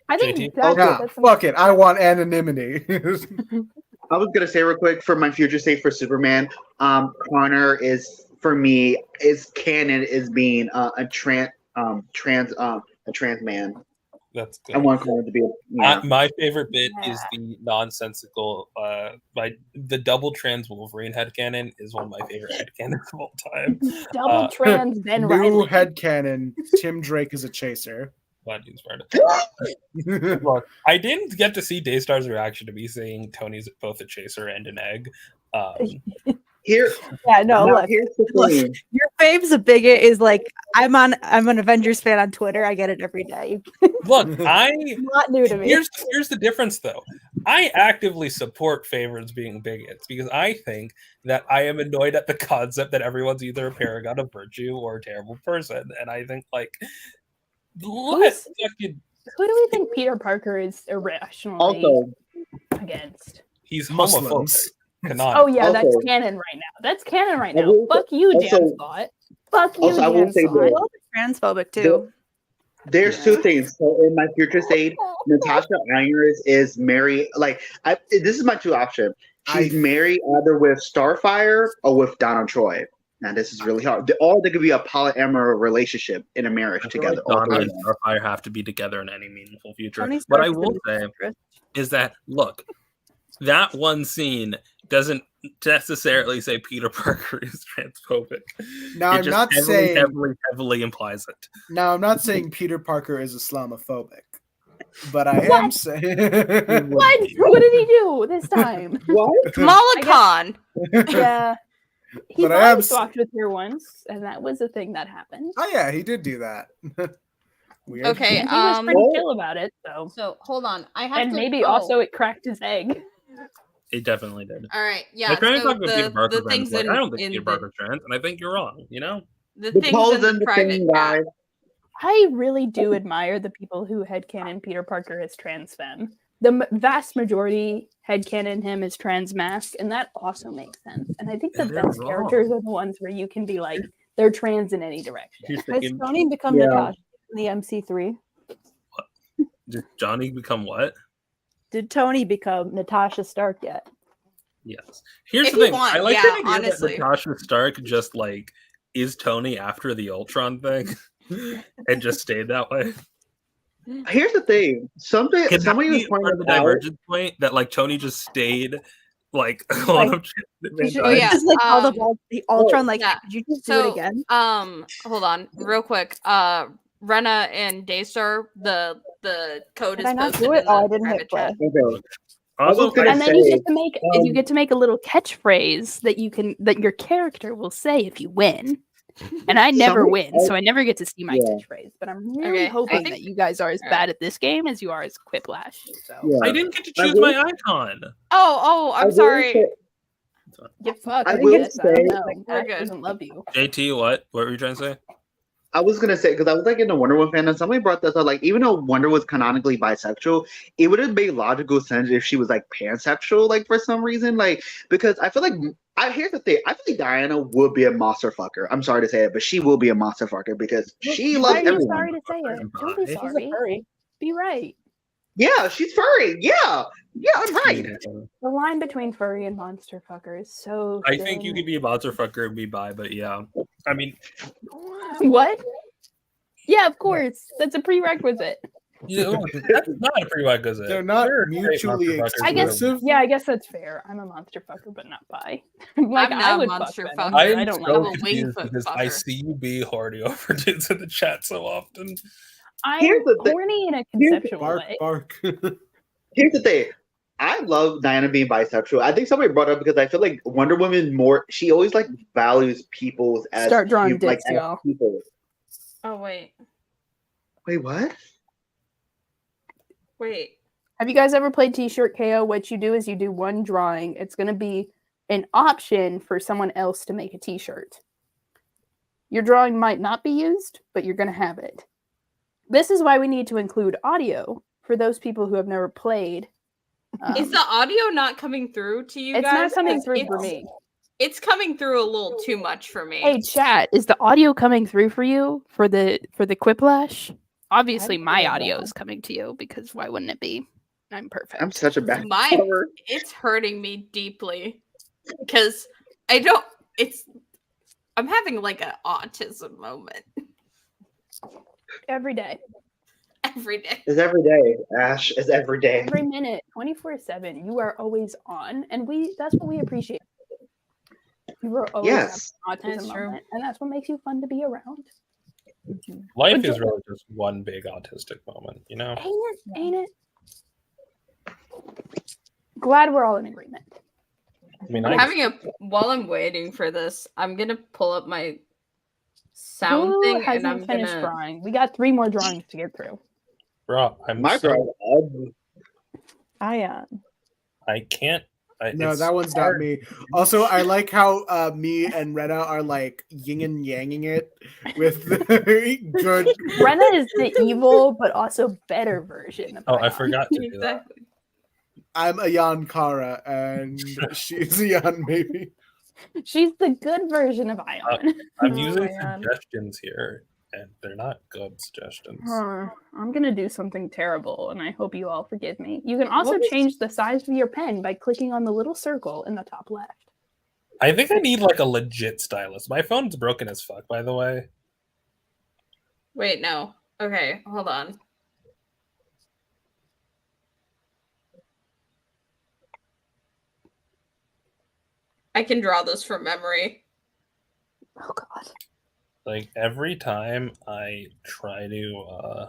I think JT? that's, Yeah, that's fuck it. I want anonymity. I was gonna say real quick for my future state for Superman, Connor is for me is canon is being a trans man. That's good. I want Connor to be. My favorite bit is Yeah. the nonsensical, the double trans Wolverine headcanon is one of my favorite headcanons of all time. double trans Ben New Riley. headcanon. Tim Drake is a chaser. Glad you inspired it. Look, I didn't get to see Daystar's reaction to me saying Tony's both a chaser and an egg. Here, Yeah, no, now look. here's the Look. thing. Your fave's a bigot is like I'm an Avengers fan on Twitter. I get it every day. Look, Not new to me. here's the difference though. I actively support favorites being bigots because I think that I am annoyed at the concept that everyone's either a paragon of virtue or a terrible person, and I think like let's fucking. Who do we think Peter Parker is irrationally Also, against? He's Muslims. homophobic. Oh yeah, that's Also- canon right now. That's canon right I now. will- Fuck you, also- Jan Scott. Fuck you, Also, I will Jan say Scott. this. Well, they're transphobic too. there's two things. So in my future state, Natasha Ayers is married. Like, this is my two options. She's married either with Starfire or with Donald Troy. Now this is really hard. Or they could be a polyamorous relationship in a marriage together. all Donald three and of them. Starfire have to be together in any meaningful future. Tony What I Stark's will the say mistress. is that look, that one scene doesn't necessarily say Peter Parker is transphobic. Now, It I'm just not heavily, saying. heavily implies it. Now, I'm not saying Peter Parker is Islamophobic, but I am What? saying. What? What did he do this time? What? Kamala Khan. Yeah. He But I am body swapped with her once, and that was a thing that happened. Oh yeah, he did do that. Weird. Okay. And he was pretty Oh. chill about it, so. So hold on. I have And to. maybe also it cracked his egg. It definitely did. All right. Yeah. Like, trying to So talk about Peter Parker, the friends, things like, in I don't think in Peter the, Parker's trans, and I think you're wrong. You know, the The things polls in and the the private thing, chat. guys. I really do admire the people who headcanon Peter Parker as trans femme. The vast majority headcanon him as trans mask, and that also makes sense. And I think the And they're best wrong. characters are the ones where you can be like, they're trans in any direction. He's Has thinking, Tony become Yeah. Natasha in the MC3? did Johnny become what? Did Tony become Natasha Stark yet? Yes. Here's If the you thing. want, I like yeah, the idea honestly. that Natasha Stark just like is Tony after the Ultron thing, and just stayed that way. Here's the thing. Can that Somebody was be part pointing of the out. divergence point that like Tony just stayed like a lot of Oh, yeah. Just like all the Ultron, like, yeah. did you just do So, it again? hold on, real quick. Rena and Daystar, the code Did is I not posted do it? in the Oh, I didn't private hit play. chat. Okay. Also, I was gonna And then you say, get to make you get to make a little catchphrase that your character will say if you win. And I never Somebody win, else- so I never get to see my Yeah. catchphrase. But I'm really Okay, I hoping think- that you guys are as Alright. bad at this game as you are as Quiplash. So Yeah. I didn't get to I choose will- my icon. Oh, I I'm will sorry. say- get fucked. I I will guess I don't say- know. We're Ash good. doesn't love you. JT, what? What were you trying to say? I was gonna say because I was like in the Wonder Woman fan, and somebody brought this up. Like, even though Wonder was canonically bisexual, it would have made logical sense if she was like pansexual, like for some reason. Like, because I feel like here's the thing: I feel like Diana would be a monster fucker. I'm sorry to say it, but she will be a monster fucker because she Why loves are you everyone. sorry to say it? Don't be She's a sorry. Be right. Yeah, she's furry. Yeah, I'm right. The line between furry and monster fucker is so I thin. think you could be a monster fucker and be bi, but yeah. I mean, What? Yeah, of course. That's a prerequisite. That's not a prerequisite. They're not There are great mutually monster fuckers I guess. exclusive. Yeah, I guess that's fair. I'm a monster fucker, but not bi. Like I'm not I a would monster fuck fucker. Venom, I but am I don't so like. I'm a confused wingfoot because I fucker. see you be horny over dudes in the chat so often. I'm Here's the thing. horny in a conceptual Bark, way. bark. Here's the thing. I love Diana being bisexual. I think somebody brought it up because I feel like Wonder Woman more. She always like values people as Start drawing like dicks, as y'all. people. Oh wait. Wait, what? Wait. Have you guys ever played T-shirt KO? What you do is you do one drawing. It's going to be an option for someone else to make a T-shirt. Your drawing might not be used, but you're going to have it. This is why we need to include audio for those people who have never played. Is the audio not coming through to you It's guys? not coming 'Cause through for me. It's coming through a little too much for me. Hey, chat, is the audio coming through for you for the Quiplash? Obviously, my audio is coming to you because why wouldn't it be? I'm perfect. I'm such a bad Mine, drawer. it's hurting me deeply because I'm having like an autism moment Every day. every day. It's every day, Ash. It's every day. Every minute, 24/7, you are always on, and that's what we appreciate. You are always Yes. having an That's autism true. moment, and that's what makes you fun to be around. Life is really just one big autistic moment, you know? Ain't it? Glad we're all in agreement. I mean, While I'm waiting for this, I'm gonna pull up my sound Who thing and hasn't I'm finished gonna. drawing? We got 3 more drawings to get through. bro, I'm My so, drawing ugly. Ayaan. I can't. No, it's that one's not hard. me. Also, I like how me and Rena are like yin and yanging it with good. Rena is the evil but also better version of Oh, I Ayaan. forgot to do that. Exactly. I'm Ayaan Kara, and she's Ayaan maybe. She's the good version of Ayaan. I'm Oh, using man. suggestions here, and they're not good suggestions. I'm gonna do something terrible, and I hope you all forgive me. You can also What was- change the size of your pen by clicking on the little circle in the top left. I think I need like a legit stylus. My phone's broken as fuck, by the way. Wait, no. Okay, hold on. I can draw this from memory. Oh god. Like every time I try to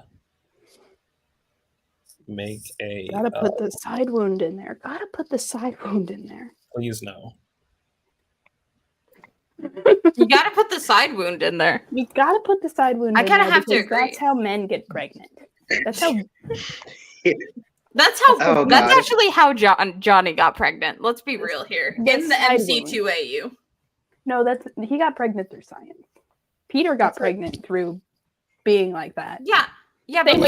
make a Gotta put the side wound in there. Gotta put the side wound in there. please no. You gotta put the side wound in there. You gotta put the side wound I in kinda there have to because agree. That's how men get pregnant. That's how That's how. Oh, that's God. actually how Johnny got pregnant. Let's be real here. Yes, In the side MC2AU. No, he got pregnant through science. Peter got pregnant through being like that. Yeah, yeah, but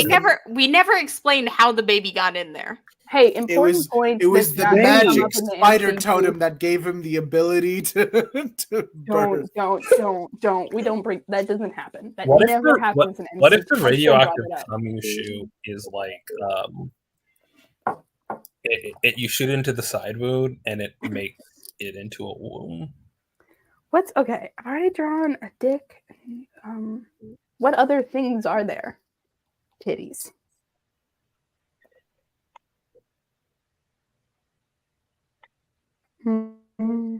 we never explained how the baby got in there. Hey, important point. It was the magic spider totem that gave him the ability to birth. Don't. We don't bring that. Doesn't happen. That What if never the- happens in MC. What if the I still radioactive brought it up. cum you shoot is like you shoot into the side wound and it makes it into a womb? What's okay? I've already drawn a dick. What other things are there? Titties. Hmm.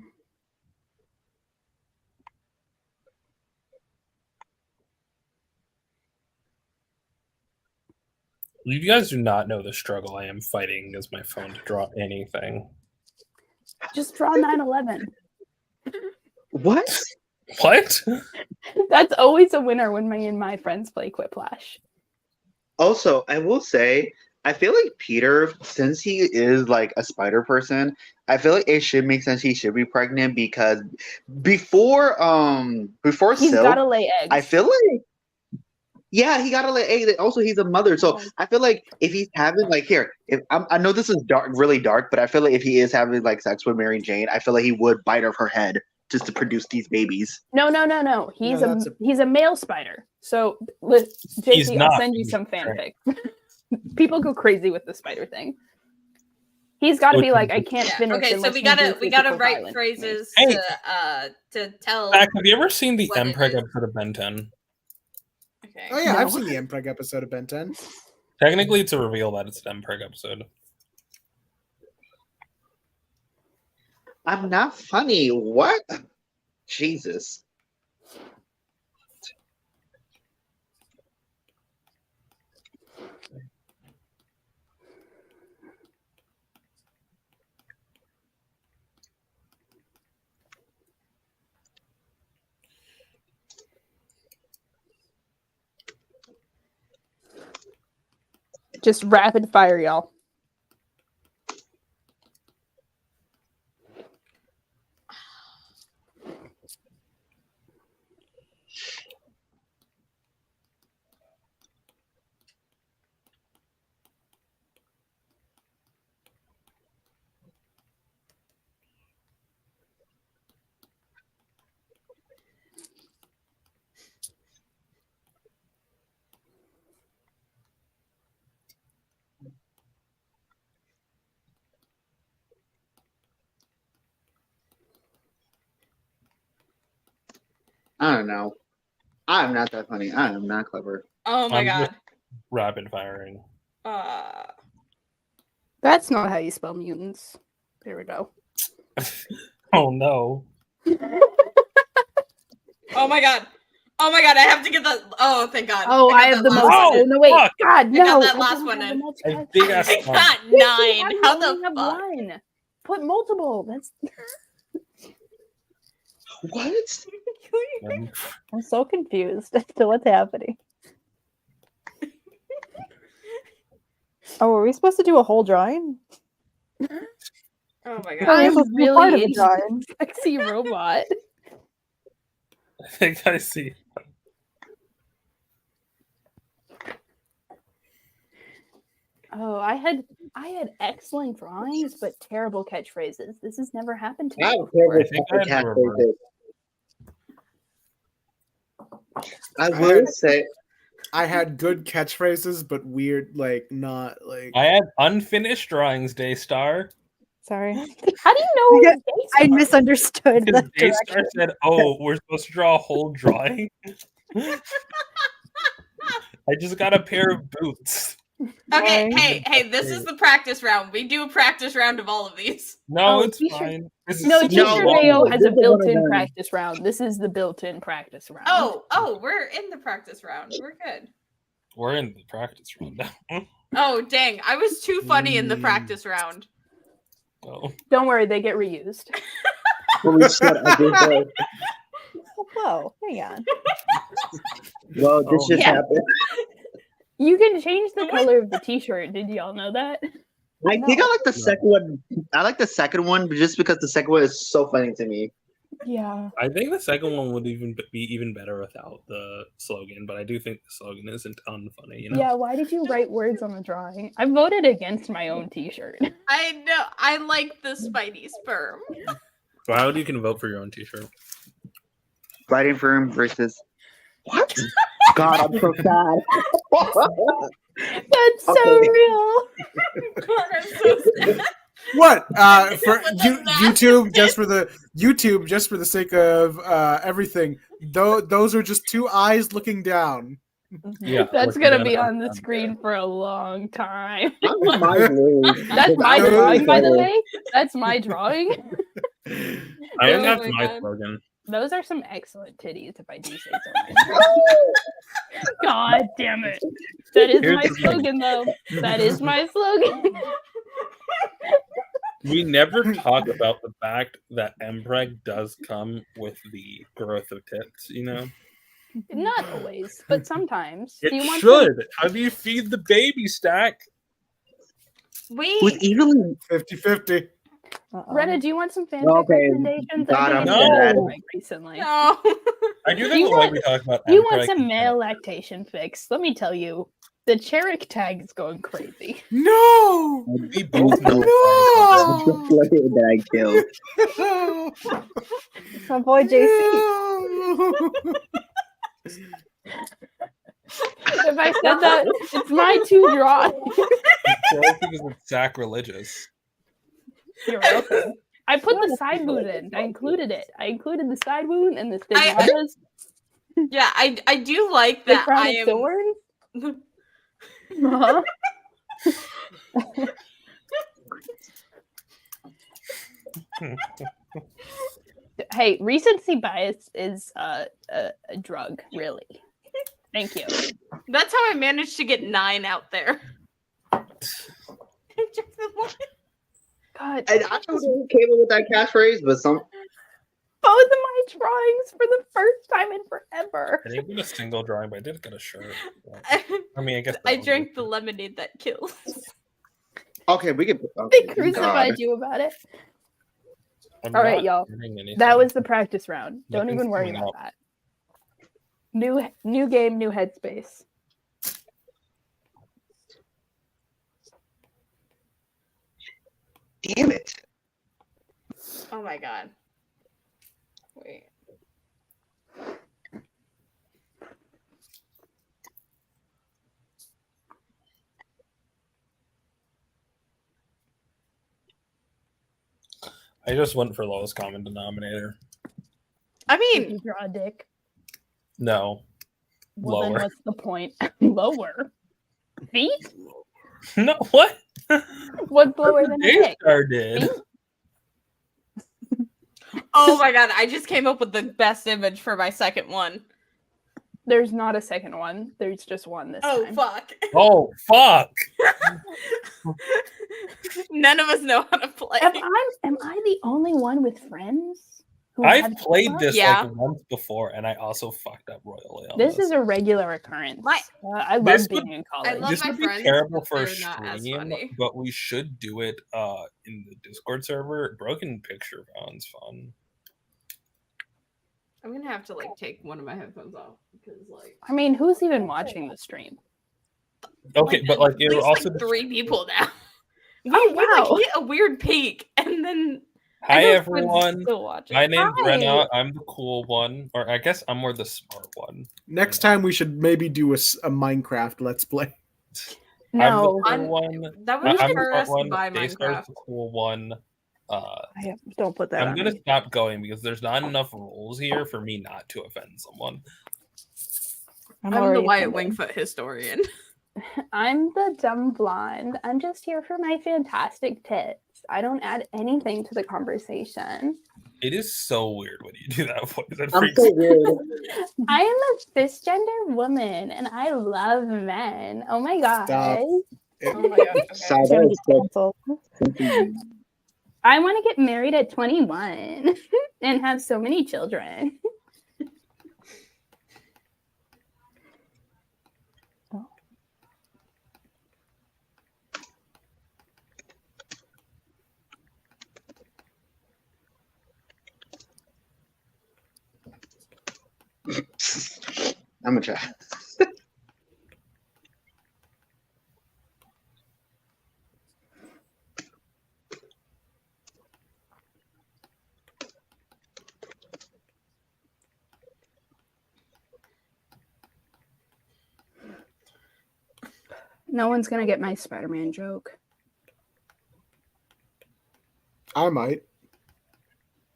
You guys do not know the struggle I am fighting as my phone to draw anything. Just draw 9/11. What? What? That's always a winner when me and my friends play Quiplash. Also, I will say, I feel like Peter, since he is like a spider person, I feel like it should make sense he should be pregnant because before He's Silk, gotta lay eggs. I feel like Yeah, he got also he's a mother, so I feel like if he's having like I know this is dark, really dark, but I feel like if he is having like sex with Mary Jane, I feel like he would bite off her head just to produce these babies. No. He's a male spider. So, JC, I'll send you some fanfic. People go crazy with the spider thing. He's got to be like, I can't finish. Okay, so we gotta write phrases to tell. Zach, have you ever seen the Mpreg episode of Ben 10? Okay. Oh yeah, I've seen the Mpreg episode of Ben 10. Technically, it's a reveal that it's an Mpreg episode. I'm not funny. What? Jesus. Just rapid fire, y'all. I don't know. I'm not that funny. I am not clever. Oh my god. Rapid firing. That's not how you spell mutants. There we go. Oh no. Oh my god. Oh my god, I have to get that. Oh, thank god. Oh, I have the most. Oh, no, wait. fuck. God, no. I got that last one in. A big ass I one. got 9. How the fuck? One. Put multiple. That's. What? I'm so confused as to what's happening. Oh, were we supposed to do a whole drawing? Oh my I'm god. supposed to be part of really the drawing. sexy robot. I think I see. Oh, I had excellent drawings, but terrible catchphrases. This has never happened to me. I think I had the reverse. I will say I had good catchphrases, but weird, like not like. I had unfinished drawings, Daystar. Sorry. How do you know? I misunderstood. Because The Daystar direction. said, "Oh, we're supposed to draw a whole drawing." I just got a pair of boots. Okay, hey, this is the practice round. We do a practice round of all of these. No, Oh, it's t-shirt- fine. This is No, such a T-shirt long Mayo one. has a built-in practice round. This is the built-in practice round. Oh, we're in the practice round. We're good. We're in the practice round now. Oh, dang. I was too funny in the practice round. Oh. Don't worry, they get reused. holy shit, I did that. Whoa, hang on. Well, this just Yeah. happened. You can change the color of the T-shirt. Did y'all know that? I think I like the second one. I like the second one just because the second one is so funny to me. Yeah. I think the second one would even be even better without the slogan, but I do think the slogan isn't unfunny. You know? Yeah, why did you write words on the drawing? I voted against my own T-shirt. I know. I like the Spidey sperm. So how you can vote for your own T-shirt? Fighting firm versus what? God, I'm so sad. That's so Okay. real. God, I'm so sad. What? For What the math? YouTube, just for the sake of everything. Those are just two eyes looking down. Yeah, That's looking gonna down be at on the them. screen for a long time. That's my word. That's my That drawing, by the was- way. That's my drawing. I think Oh that's my my God. slogan. Those are some excellent titties, if I do say so myself. God damn it. That is Here's my the thing. slogan, though. That is my slogan. We never talk about the fact that Mpreg does come with the growth of tits, you know? Not always, but sometimes. It Do you want should. How do you feed the baby, Stack? Wait. With evenly 50-50. Rena, do you want some fanfic Okay, recommendations? God, I I'm did so a bad. fanfic recently. No. I do think the way we talk about You Emperor, want I some can male lactation fix? Let me tell you, the Cherik tag is going crazy. No! We both know. No! that I killed. My boy JC. If I said that, it's my 2 draw. Because it's sacrilegious. You're welcome. I put the side wound in. I included it. I included the side wound and the stigmatas. Yeah, I do like The that. crown I of am. thorns. Uh-huh. Hey, recency bias is a drug, really. Thank you. That's how I managed to get 9 out there. God, I don't know who came up with that catchphrase, but some. both of my drawings for the first time in forever. I didn't get a single drawing, but I did get a shirt. I mean, I guess I drank the lemonade that kills. Okay, we can. They crucified you about it. All right, y'all. That was the practice round. Don't even worry about that. New game, new headspace. Damn it. Oh my god. Wait. I just went for lowest common denominator. I Did mean, you draw a dick? No. Well, then Lower. what's the point? Lower. Feet? No, what? What's lower than a dick? Daystar did. oh my god, I just came up with the best image for my second one. There's not a second one. There's just one this Oh time. fuck. Oh, fuck. None of us know how to play. Am I the only one with friends? Who I've have played Pokemon? this Yeah. like once before, and I also fucked up royally on This is a regular occurrence. I love This being would- in college. love This my would be friends, terrible but for a they're not as stream, funny. but we should do it in the Discord server. Broken picture sounds fun. I'm gonna have to like take one of my headphones off because like I mean, who's even watching the stream? Okay, but like it there's also. like 3 people now. We wow. like hit a weird peak and then Hi I know Squid's everyone. still watching. My name's Hi. Rena. I'm the cool one, or I guess I'm more the smart one. Next time we should maybe do a Minecraft Let's Play. No, I'm the cool one. That would I'm be the for smart us to one. buy Daystar's Minecraft. the cool one. Don't put that I'm on gonna me. stop going because there's not enough rules here for me not to offend someone. I'm the already Wyatt offended. Wingfoot historian. I'm the dumb blonde. I'm just here for my fantastic tits. I don't add anything to the conversation. It is so weird when you do that voice. It I'm freaks so me weird. I am a cisgender woman and I love men. Oh my god. Stop. Oh my god. Side Gonna eye get stuff. canceled. I want to get married at 21 and have so many children. I'm gonna try. No one's gonna get my Spider-Man joke. I might.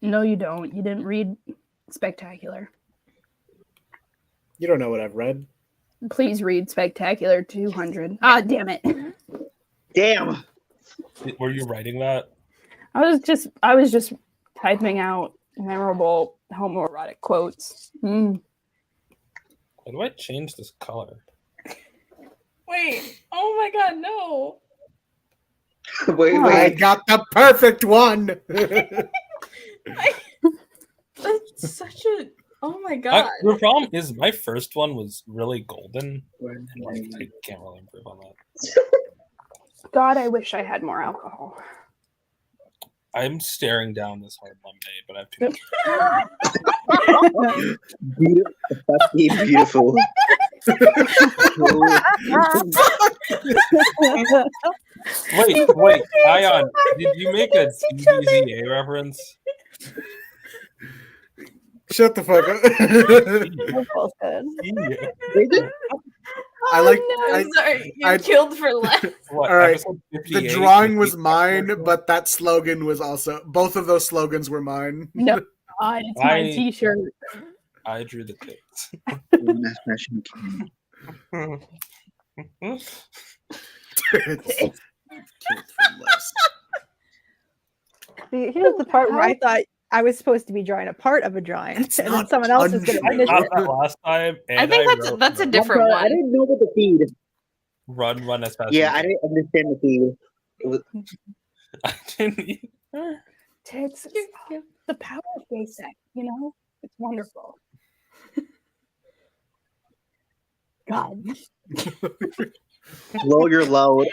No, you don't. You didn't read Spectacular. You don't know what I've read. Please read Spectacular 200. Ah, damn it. Damn. Were you writing that? I was just typing out memorable homoerotic quotes. Why do I change this color? Wait. Oh my god, no. Wait, I wait. got the perfect one. That's such a oh my god. The problem is my first one was really golden. And like, I can't really improve on that. God, I wish I had more alcohol. I'm staring down this hard lemonade, but I have too much. That's beautiful. Wait, Ayaan, did you make a DBZA reference? Shut the fuck up. Yeah. I like. I'm sorry, you're I- killed for less. What, All right, episode The 58, drawing was 58? mine, but that slogan was also. Both of those slogans were mine. No, God, it's my I- T-shirt. I drew the tits. It's killed for less. See, here's the part where I thought I was supposed to be drawing a part of a drawing, and then not someone else is going to untrue. finish Got it. that last time. And I think that's a different I one. didn't know about the feed. Run as fast. Yeah, as I you didn't understand the feed. It was, can. I didn't either. Tits. The power of gay sex, you know? It's wonderful. God. blow your load.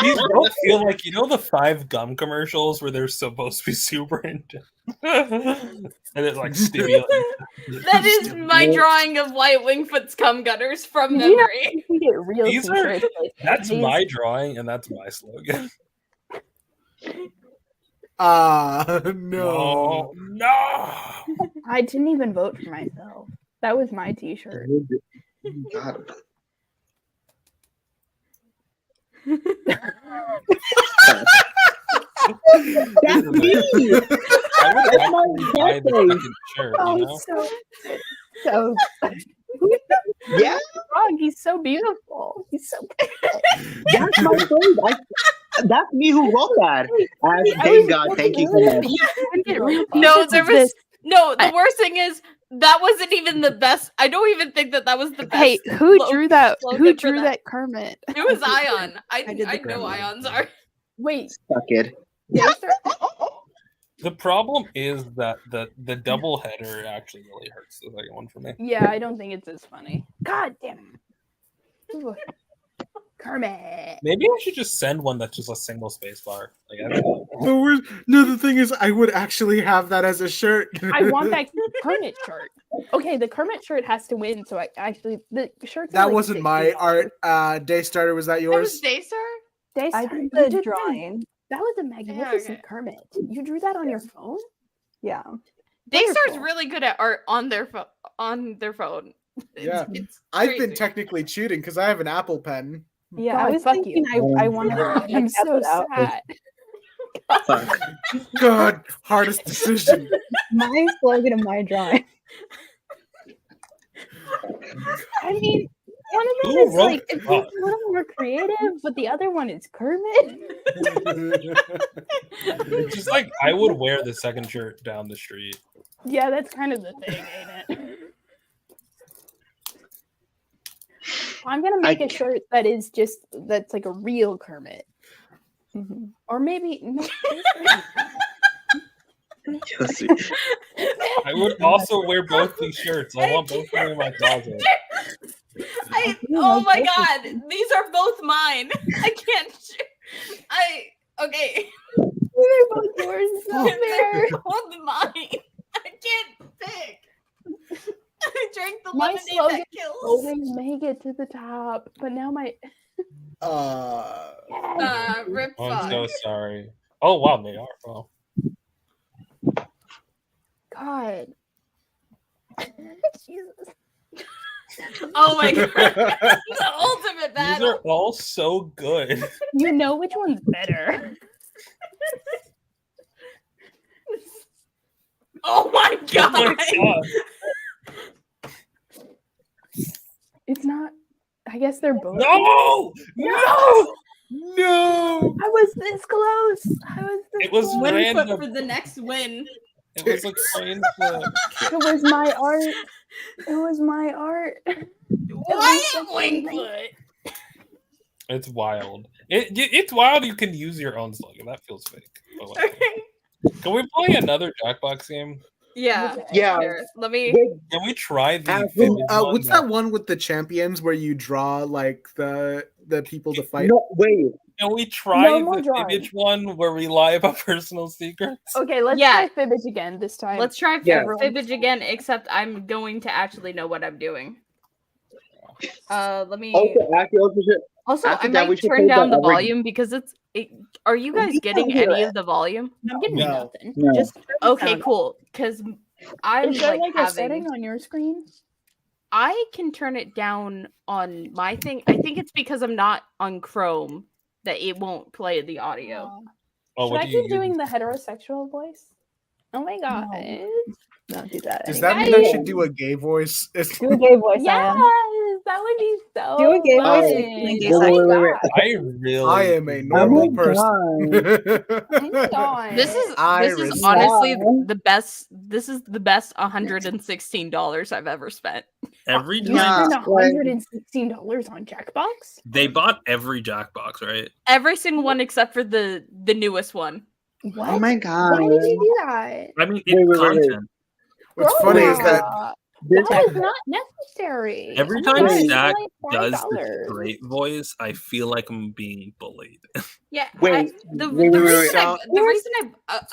These both feel like, you know, the 5 gum commercials where they're supposed to be super intense, and it like stimulates. That is my drawing of Wyatt Wingfoot's cum gutters from You know, memory. you can get real These are- T-shirts. That's These- my drawing, and that's my slogan. No. No. I didn't even vote for myself. That was my T-shirt. God. That's me. I would actually buy the second shirt, Oh, you know? so Yeah, wrong. He's so beautiful. He's so. that's my friend. That's me who wrote that. Thank God. Thank you so much. No, there was no. The worst thing is that wasn't even the best. I don't even think that was the best. Hey, who slogan- drew that? slogan Who for drew that Kermit? It was Ayaan. I did the know Kermit. Ayaan's art. Wait, Suck it. Daystar? The problem is that the double header actually really hurts the second one for me. Yeah, I don't think it's as funny. God damn it. Ooh. Kermit. Maybe I should just send one that's just a single space bar. Like, I don't know. The thing is, I would actually have that as a shirt. I want that Kermit shirt. Okay, the Kermit shirt has to win. So I actually the shirts. That wasn't my art. Daystar, was that It was yours? Daystar. I Daystar, did you the did drawing. That was a magnificent okay. Kermit. You drew that on your phone? Yeah. Daystar's Wonderful. really good at art on their phone. Yeah. It's I've been crazy. technically cheating because I have an Apple Pen. Yeah, God, I was fuck thinking you. I wanted to I'm test so it out. sad. Fuck. God, hardest decision. My slogan of my drawing. I mean, one of them Who is wrote like it's that? a little more creative, but the other one is Kermit. It's just like I would wear the second shirt down the street. Yeah, that's kind of the thing, ain't it? I'm gonna make a shirt that is that's like a real Kermit, or maybe no. I would also wear both these shirts. I want both of them in my closet. Oh my god, these are both mine. I can't. Okay. They're both yours. It's not They're fair. both mine. I can't pick. I drank the My lemonade slogan that kills. Always make it to the top, but now my Rip Oh, I'm fuck. so sorry. Oh wow, they are. Oh. God. Jesus. Oh my god. The ultimate These battle. are all so good. You know which one's better. Oh my Oh god. my God. It's not. I guess they're both. No! No! No! I was this close. I was this It was close. One random. foot for the next win. It was a coin flip. It was my art. It was my art. Wyatt Wingfoot. It's wild. It's wild you can use your own slogan. That feels fake. But whatever. Can we play another Jackbox game? Yeah. Yeah. Here, let me. Can we try the What's that one with the champions where you draw like the people to fight? No, wait. Can we try No more the drawing. Fibbage one where we lie about personal secrets? Okay, let's Yeah. try Fibbage again this time. Let's try Yeah. Fibbage again, except I'm going to actually know what I'm doing. Let me. Also, after I that, we might should turn play down the the other- volume because are you guys We getting can't hear any it. of the volume? I'm getting No. nothing. No. Just Okay, sound. cool. Because I'm Is there like a having. setting on your screen? I can turn it down on my thing. I think it's because I'm not on Chrome that it won't play the audio. Oh, Should what I do you keep use? doing the heterosexual voice? Oh my god. Don't do that. Does anymore. that mean I should do a gay voice? Do a gay voice, Yes, Ayaan. that would be so Do a gay fun. voice. Wait, Gay Oh sex. my wait. god. I really. I am a Oh normal my person. Oh my god. This is Iris. honestly Wow. the best. This is the best $116 I've ever spent. Every You time spent $116 on Jackbox? they bought every Jackbox, right? Every single one except for the newest one. What? Oh my god. Why did you do that? I mean, Wait, it's wait. content. What's Bro, funny is that This that is not necessary. Every Oh my time god, it's Stack only does $5. the straight voice, I feel like I'm being bullied. Yeah. Wait, the wait. reason I Here's-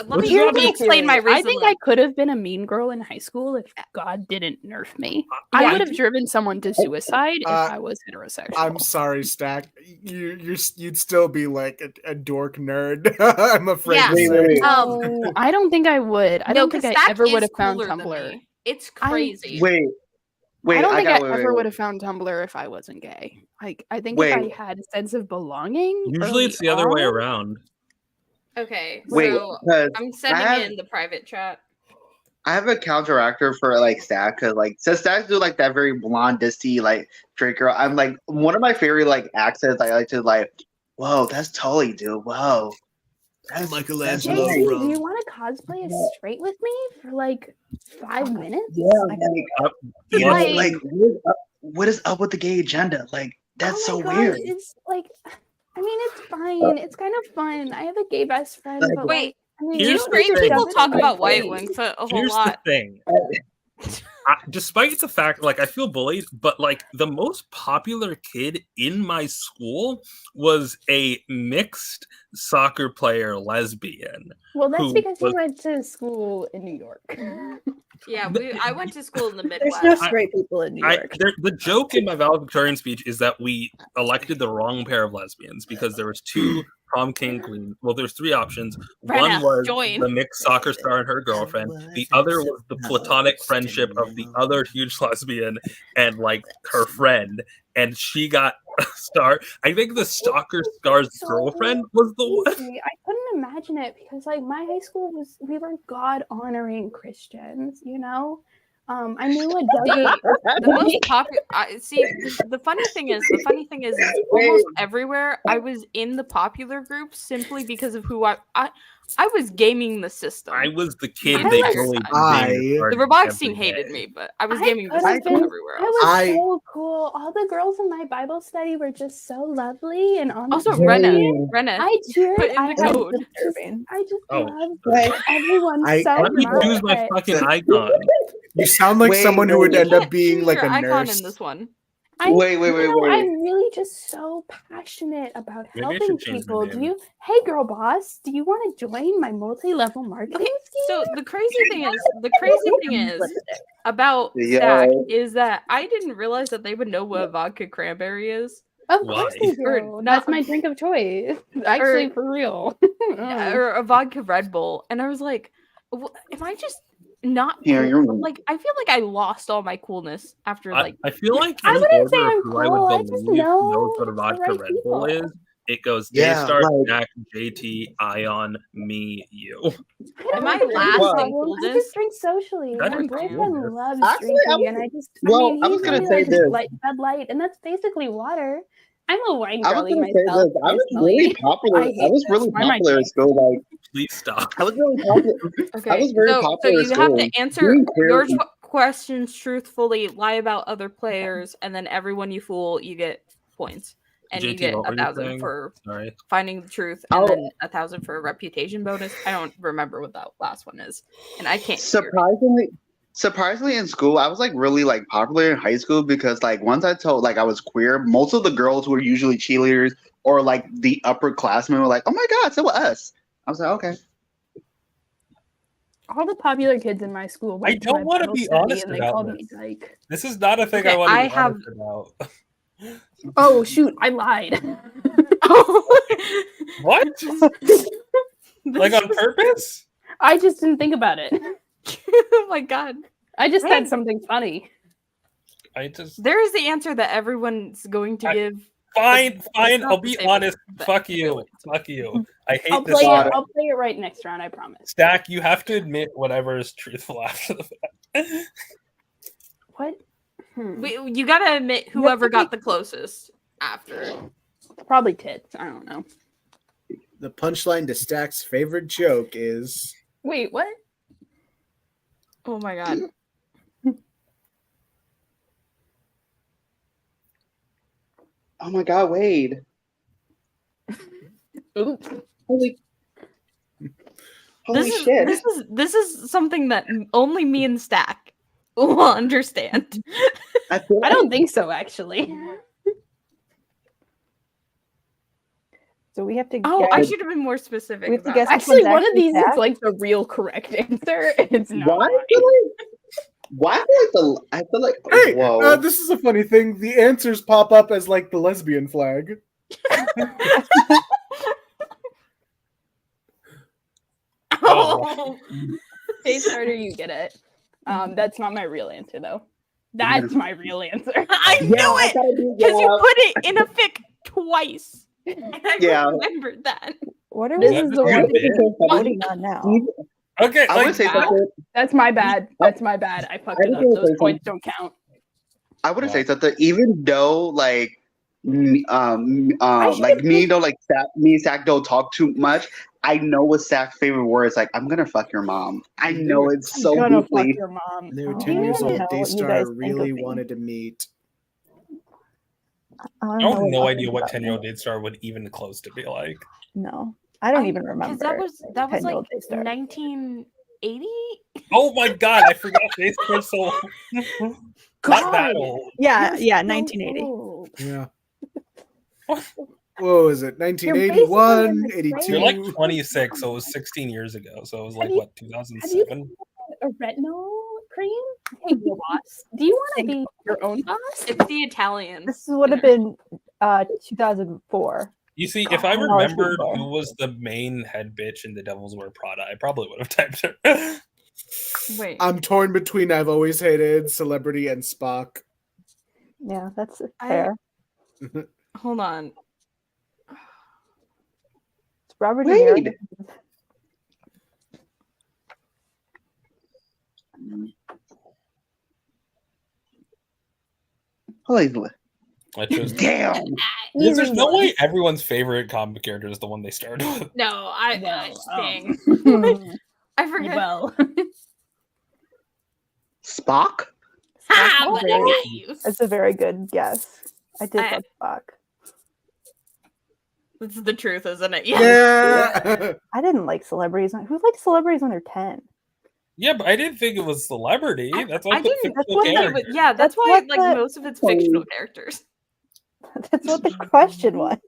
let me, Here's let me my explain my theory. reason. I think I could have been a mean girl in high school if God didn't nerf me. Yeah, I would have driven someone to suicide if Uh, I was heterosexual. I'm sorry, Stack. You'd still be like a dork nerd. I'm afraid Yeah. to Wait, say. wait, wait. No, I don't think I would. I No, don't think 'cause I Stack ever would is have found cooler than Tumblr. me. It's crazy. Wait, I don't think I wait, ever wait. would have found Tumblr if I wasn't gay. Like, I think Wait. if I had a sense of belonging. Usually it's the other way on- around. Okay, Wait, so because I'm sending I have- it in the private chat. I have a counteractor for like Stack because like since Stack do like that very blonde disty like straight girl, I'm like one of my favorite like accents I like to like, whoa, that's Tully, dude. Whoa. That's Michelangelo nice. JC, do you want to cosplay as straight with me for like 5 minutes? Yeah, like what is up with the gay agenda? Like that's Oh so my God, weird. It's like, I mean, it's fine. It's kind of fun. I have a gay best friend. Like- But Wait, like, I mean, Here's you the don't need straight to thing. people shove it talk in my about White face. Wings a whole Here's lot. the thing. Despite the fact, like, I feel bullied, but like the most popular kid in my school was a mixed soccer player lesbian. Well, that's who because was- you went to school in New York. Yeah, I went to school in the There's Midwest. no straight people in New York. The joke in my valedictorian speech is that we elected the wrong pair of lesbians because there was two prom king queens. Well, there's three options. Rena, One was join. the mixed soccer star and her girlfriend. The other was the platonic friendship of the other huge lesbian and like her friend. And she got a star. I think the soccer star's So girlfriend was the one. easy. I couldn't imagine it because like my high school we were God honoring Christians, you know? I knew a dozen The most popular. The funny thing is almost everywhere I was in the popular group simply because of who I was gaming the system. I was the kid I they was- bullied. The robotics team hated me, but I was gaming the could have system been- everywhere I else. was so cool. All the girls in my Bible study were just so lovely and honest. Also, Yeah. Rena, I cheered. put in I the had code. Disturbing. I just Oh. loved like everyone so Let me much. choose my fucking icon. You sound like Wait, someone who would wait. end up Can't being choose like your a icon nurse. in this one. Wait. I'm really just so passionate about Maybe I helping should change my people. name. Hey girl boss, do you want to join my multi-level marketing scheme? So the crazy thing is about Yeah. Stack is that I didn't realize that they would know what a vodka cranberry is. Of course Why? they Or do. not- That's my drink of choice. Actually, for real. Or a vodka Red Bull, and I was like, "Am I just not Here, cool?" you're- Like I feel like I lost all my coolness after like I feel like I in wouldn't say order I'm of who I cool, I would just believe know knows what a the vodka right Red Bull people. is. It goes Yeah, Daystar, like- Jack, JT, Ayaan, me, you. Am I have a last problem. in I coolness? just drink socially. That My is boyfriend cool. loves Actually, drinking, and I I was gonna say likes this. Bud Light, and that's basically water. I'm a wine I was girly gonna say myself. this. I was personally. really popular. I I hate was this. really Why am I popular in school. Like Please stop. I was really popular. okay. I was very so popular you in have school. to answer Doing your clearly- questions truthfully, lie about other players, and then everyone you fool, you get points, and you JT, get what were you 1,000 saying? for Sorry. finding the truth, and Oh. then 1,000 for a reputation bonus. I don't remember what that last one is, and I can't. hear. surprisingly in school, I was like really like popular in high school because like once I told like I was queer, most of the girls who were usually cheerleaders or like the upperclassmen were like, "Oh my god, so us." I was like, "Okay." All the popular kids in my school went I don't want to be study, honest and they about called this. me dyke. This is not a thing Okay, I want to I be have- honest about. Oh shoot, I lied. What? Like on purpose? I just didn't think about it. Oh my god. I just Right. said something funny. There is the answer that everyone's going to give. Fine, It's not I'll the be same honest. as Fuck the you. answer. Fuck you. I hate I'll this. play it. lot. I'll play it right next round. I promise. Stack, you have to admit whatever is truthful after the fact. What? You gotta admit whoever got the closest after. Probably tits. I don't know. The punchline to Stack's favorite joke is Wait, what? Oh my god. Oh my god, Wade. Oops. Holy shit. This is something that only me and Stack will understand. I feel I don't think so, actually. So we have to. Oh, guess. I should have been more specific. We have to about guess it. Actually, one of actually these is Stack? like the real correct answer. It's not. Why? Why? I feel like. hey, Whoa. this is a funny thing. The answers pop up as like the lesbian flag. Oh. Daystar, you get it. That's not my real answer, though. That's my real answer. I knew it because you put it in a fic twice. And I remembered that. What are This we is the one. voting on now? Okay, I would say something. That's my bad. That's my bad. I fucked it up. Those points don't count. I would say something. Even though like me and Zach don't talk too much. I know what Zach's favorite word is. Like, I'm gonna fuck your mom. I know it's so Gonna fuck deeply. your mom. They were Oh, 10 years I old. know what you Daystar guys think really of me. wanted to meet. I have no idea what 10-year-old Daystar would even close to be like. No, I don't even remember. That was like 10-year-old Daystar. 1980. Oh my god, I forgot Daystar so not that old. Yeah, 1980. Yeah. What was it? basically 1981, in the 82. You're like 26, so it was 16 years ago. So it was like, Have you- what, 2007? A retinol cream? Hey, your boss. Do you want to be your own boss? It's the Italian. This would have been 2004. You see, if I Oh, no, it's remembered before. who was the main head bitch in The Devil's Wear Prada, I probably would have typed her. Wait. I'm torn between I've always hated Celebrity and Spock. Yeah, that's fair. Hold on. It's Robert De Wade. Niro. Holy I chose. damn! There's no way everyone's favorite comic character is the one they started with. No, I Well, dang. I forget. well, Spock? Ha, Oh, but I very- got you. It's a very good guess. I did I- love Spock. It's the truth, isn't it? Yeah. Yeah. I didn't like celebrities. Who likes celebrities when they're 10? Yeah, but I didn't think it was celebrity. That's why I, I put didn't. That's fictional what Yeah, character. but yeah, that's That's why what like the- most of it's fictional characters. That's what the question was.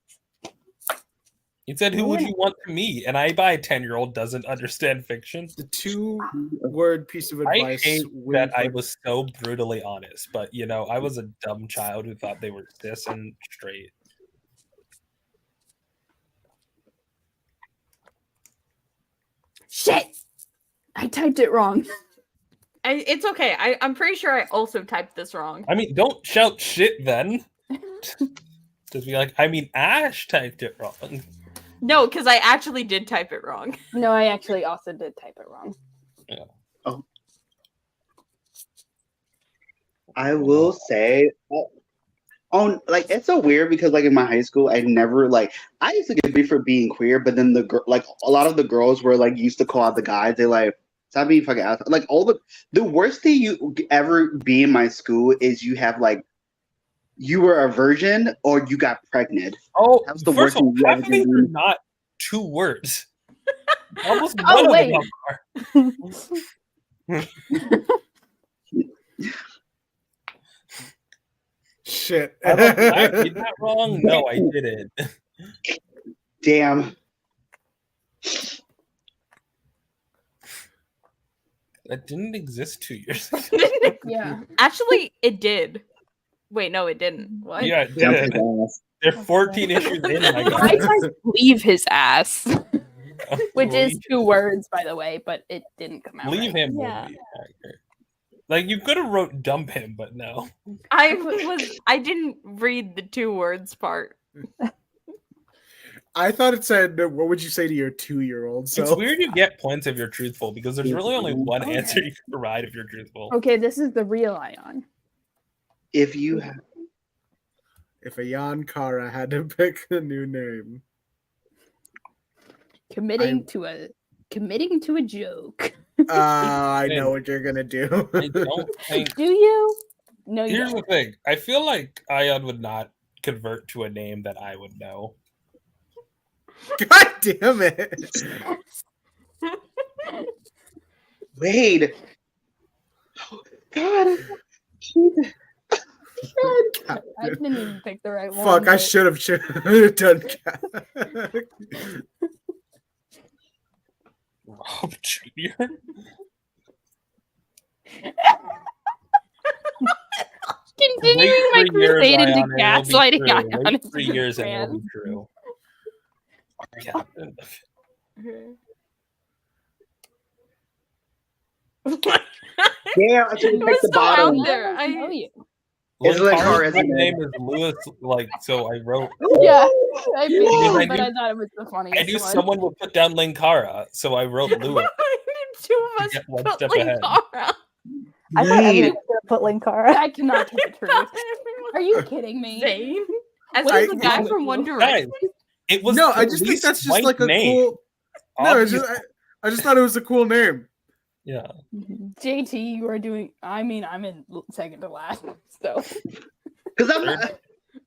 He said, "Who would you want to meet?" And I, by a 10-year-old, doesn't understand fiction. The 2-word piece of I advice. hate we that I put- was so brutally honest, but you know, I was a dumb child who thought they were cis and straight. shit. I typed it wrong. It's okay. I'm pretty sure I also typed this wrong. I mean, don't shout shit then. Just be like, I mean, Ash typed it wrong. No, because I actually did type it wrong. No, I actually also did type it wrong. I will say, like it's so weird because like in my high school, I never like I used to get beat for being queer, but then like a lot of the girls were like used to call out the guys. They like stop being fucking ass. Like all the worst thing you ever be in my school is you have like you were a virgin or you got pregnant. Oh, That was the first worst of all, thing you half ever of these did. are not 2 words. Almost Oh, none wait. of them are. Shit. Did I read that wrong? No, I didn't. Damn. That didn't exist 2 years ago. Yeah. Actually, it did. Wait, no, it didn't. What? Yeah, it did. They're 14 issues in, my Why God. does leave his ass? Which is 2 words, by the way, but it didn't come out. Leave right. him. Yeah. Would be accurate. Like, you could have wrote dump him, but no. I didn't read the 2 words part. I thought it said, what would you say to your 2-year-old? So It's weird you get points if you're truthful because there's really only one answer you can provide if you're truthful. Okay, this is the real Ayaan. If you have if Ayaan Kara had to pick a new name. Committing to a joke. I know what you're gonna do. I don't think. Do you? No, you Here's don't. the thing. I feel like Ayaan would not convert to a name that I would know. God damn it. Wade. God. I didn't even pick the right one. Fuck, I but- should have done Rob Jr. Continuing my crusade into gaslighting Wait Ayaan. 3 years and it'll be true. Captain. Damn, I should have picked the so out bottom. there. I know you. It's like Linkara's Kara's my name. name is Lewis, like, so I wrote. Yeah, I Because figured, I but knew- I thought it was the funniest I knew one. someone would put down Linkara, so I wrote Lewis. 2 of us get one put step ahead. Linkara. I thought Wade. everyone was gonna put Linkara. I cannot tell the truth. Are you kidding me? Zane? As I- the guy from One Guys, Direction. it was No, the I just think least that's just white like a name. cool. No, it's just, I just thought it was a cool name. Yeah. JT, you are doing. I mean, I'm in second to last, so. Because I'm not.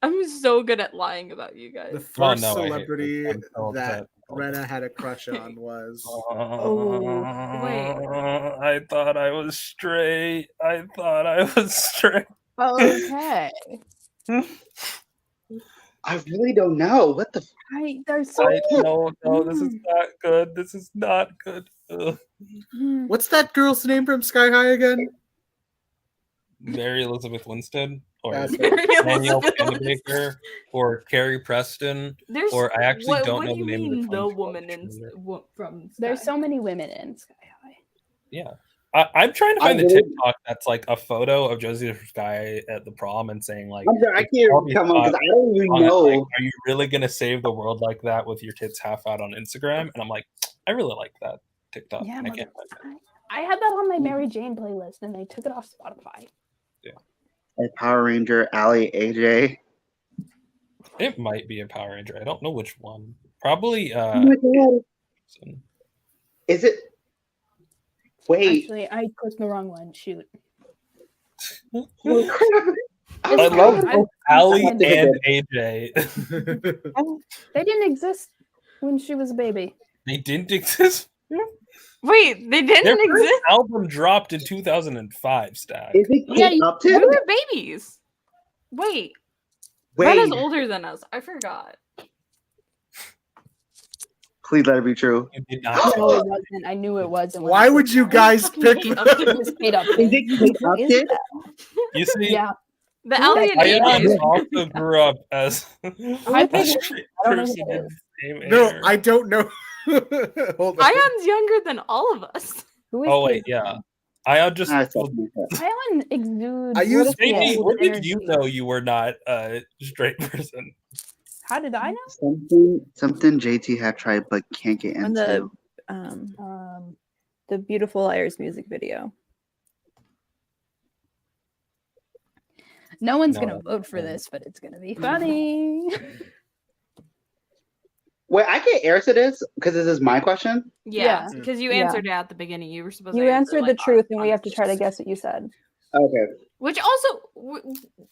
I'm so good at lying about you guys. The first no, I hate celebrity this. I'm so that upset. Rena had a crush on was. wait. I thought I was straight. Okay. I really don't know. What the? There's so. No, this is not good. This is not good. Ugh. What's that girl's name from Sky High again? Mary Elizabeth Winstead, or That's Danielle Pennebaker, or Carrie Preston, There's, or I actually don't what know do the you name mean of the the woman in from There's Sky? so many women in Sky High. Yeah. I'm trying to I find a really- TikTok that's like a photo of Josie Sky at the prom and saying like, I'm sorry, I can't come on because I don't even on it, know. like, are you really gonna save the world like that with your tits half out on Instagram? And I'm like, I really like that TikTok. Yeah, and I can't find it. I had that on my Mary Jane playlist, and they took it off Spotify. A Power Ranger, Allie, AJ. It might be a Power Ranger. I don't know which one. Probably Oh my god. Is it? Wait. Actually, I clicked the wrong one. Shoot. Holy crap. I It's love fine. both I'm Allie fine. and AJ. They didn't exist when she was a baby. They didn't exist. Wait, they Their didn't first exist. album dropped in 2005. Stack. Is it Yeah, Kate you- Upton? We were babies. Wait, Wait, Rena's older than us. I forgot. please let it be true. You did not. No, it wasn't. I knew it wasn't. when Why I would clicked you on it. guys Fucking pick hate the- Upton. It was Kate Upton. Is it Kate Who is Upton? that? You see, Yeah. The Allie and Ayaan AJ. also grew up as I a figured- straight I don't know person who it in the same No, era. I don't know. Hold on. Ion's younger than all of us. Who is Oh wait, Kate? yeah. Ayaan just. I thought that. Ayaan exudes. I used- what is Amy, it? when did you Energy. know you were not a straight person? How did I know? Something JT had tried but can't get On into. the Beautiful Liars music video. No one's No, gonna vote for this, but it's gonna be funny. Wait, I can answer this because this is my question. Yeah, Yeah. because you Yeah. answered it at the beginning. You were supposed You to answered answer, the like, truth, and we on- have to try to guess what you said. Okay. Which also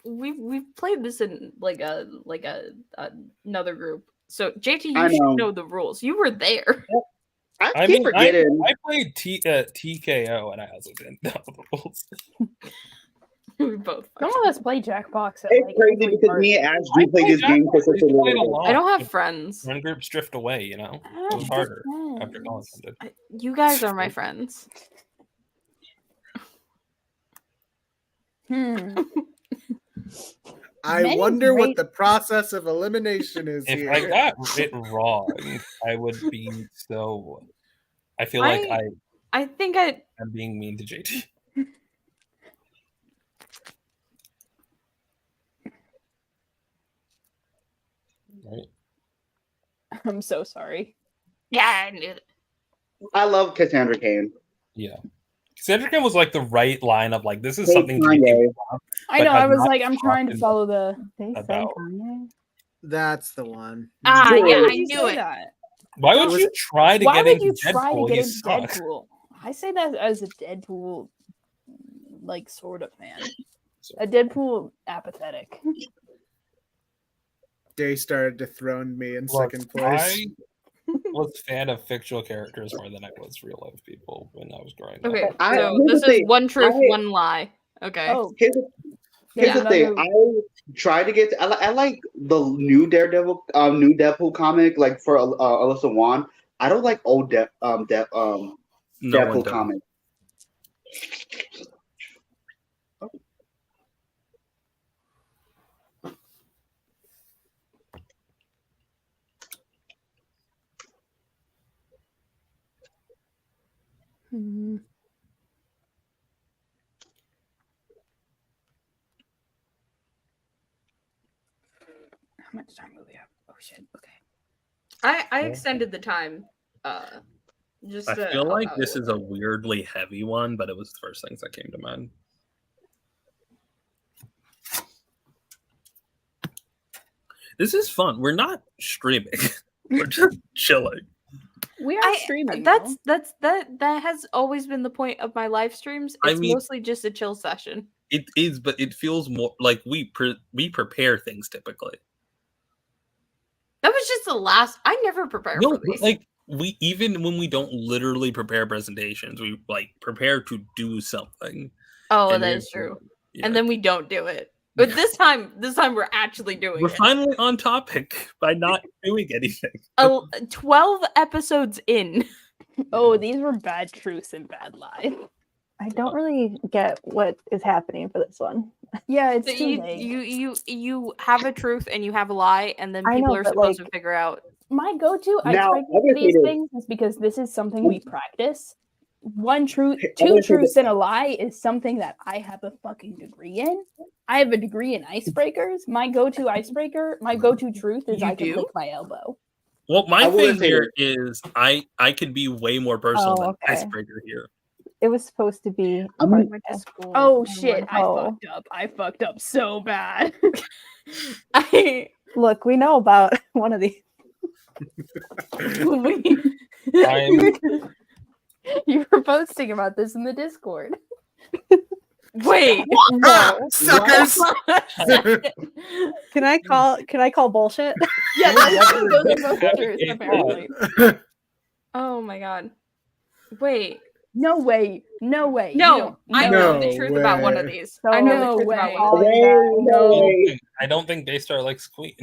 we've played this in like another group. So JT, I you should know. know the rules. You were there. I I keep mean, forgetting. I played TKO and I also didn't know the rules. both. Some of us play Jackbox. It's crazy because me and Ash do play this game for such a long time. I don't have friends. Friend groups drift away, you know? It was harder after college ended. You guys are my friends. I wonder what the process of elimination is If here. I got it wrong, I would be so. I feel like I think I'm being mean to JT. Right. I'm so sorry. Yeah, I knew it. I love Cassandra Cain. Yeah. Cassandra Cain was like the right line of like, this is Hey, something Kanye. JT would want, I but know. has I was not like, I'm trying to talked follow the. They say about. Kanye. That's the one. Ah, Dude. yeah, Why I would you knew say it. that? Why That would was- you try to Why get would into you try to Deadpool? get You into suck. Deadpool? I say that as a Deadpool, like, sort of fan. A Deadpool apathetic. Daystar dethroned me in Look, second place. I was a fan of fictional characters more than I was real life people when I was growing Okay, up. I- so here's this the is thing. one truth, I- one lie. Okay. Oh, Here's yeah, the thing. I tried to get. I like the new Daredevil, new Deadpool comic, like for Alyssa Wan. I don't like old No one Deadpool does. comic. Hmm. How much time will we have? Oh shit. Okay. I extended the time. Just I to feel help like out this a is little a weirdly heavy one, but it was the first things that came to mind. This is fun. We're not streaming. We're just chilling. We are streaming. that has always been the point of my live streams. I It's mean- mostly just a chill session. It is, but it feels more like we prepare things typically. That was just the last. I never prepare No, for but these. like we even when we don't literally prepare presentations, we like prepare to do something. Oh, And that then- is true. yeah. And then we don't do it. But this time we're actually doing We're it. finally on topic by not doing anything. 12 episodes in. Oh, these were bad truths and bad lies. I don't really get what is happening for this one. Yeah, it's So too you, vague. you have a truth and you have a lie, and then I people know, are but, supposed like- to figure out. My go-to Now, icebreaker I for would say these this. things is because this is something we practice. One truth, I two would say truths and a lie is something that I have a fucking degree in. I have a degree in icebreakers. My go-to icebreaker, my go-to truth is You I can do? lick my elbow. Well, my I will thing say here is I could be way more personal Oh, than okay. icebreaker here. It was supposed to be. I'm part gonna- of the- Oh shit, I Oh. fucked up. I fucked up so bad. I Look, we know about one of these. I'm You were posting about this in the Discord. wait. Ah, suckers! Can I call bullshit? Yeah, those are both Have truths, a apparently. Oh my god. Wait. No way. No way. No, I know the No truth about one of way. these. I know No the truth about way. one of these. Way, I don't think Daystar likes Queen.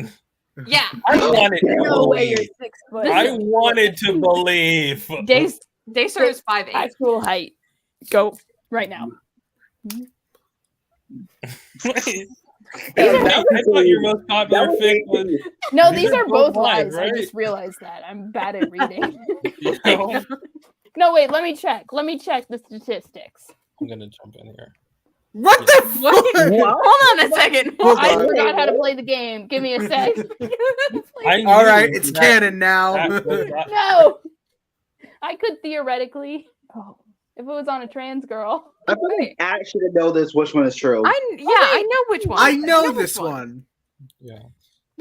Yeah. I wanted to No way you're believe. 6 foot. I wanted to believe. Daystar is 5'8". Actual height. Go right now. Wait. I thought your most popular That was fic was No, These these are are both both lies, lies. I right? just realized that. I'm bad at reading. you know? No, wait, let me check. Let me check the statistics. I'm gonna jump in here. What the What? fuck? Hold on a second. Hold I on. forgot how to play the game. Give me a sec. I All knew right, it's that- canon now. that was not- No. I could theoretically, Oh, if it was on a trans girl. I feel like Ash should know this. Which one is true? I know which one. I know which this one. Yeah.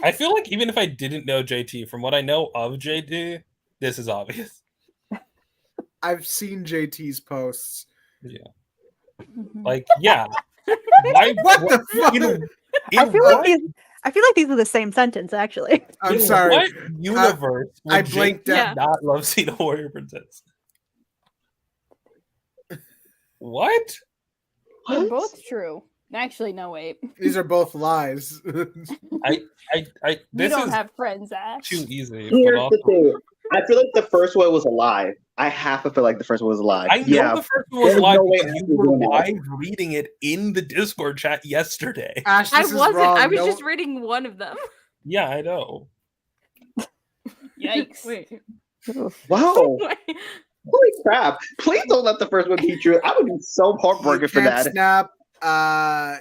I feel like even if I didn't know JT, from what I know of JT, this is obvious. I've seen JT's posts. Yeah. Like, yeah. Why, What the fuck? I feel like these are the same sentence actually. I'm in sorry. What universe would I blinked JT out. not love Xena Warrior Princess? What? They're both true. Actually, no, wait. These are both lies. I You this don't is have friends, Ash. too easy. Here's But also, the thing. I feel like the first one was a lie. I have to feel like the first one was a lie. I know the first one was There's live no way because you Ash was were doing that. live reading it in the Discord chat yesterday. Ash, I this is wasn't. wrong. I was No- just reading one of them. Yeah, I know. Yikes. Wait. Wow. Wait. Holy crap. Please don't let the first one be true. I would be so You heartbroken for can't that. snap.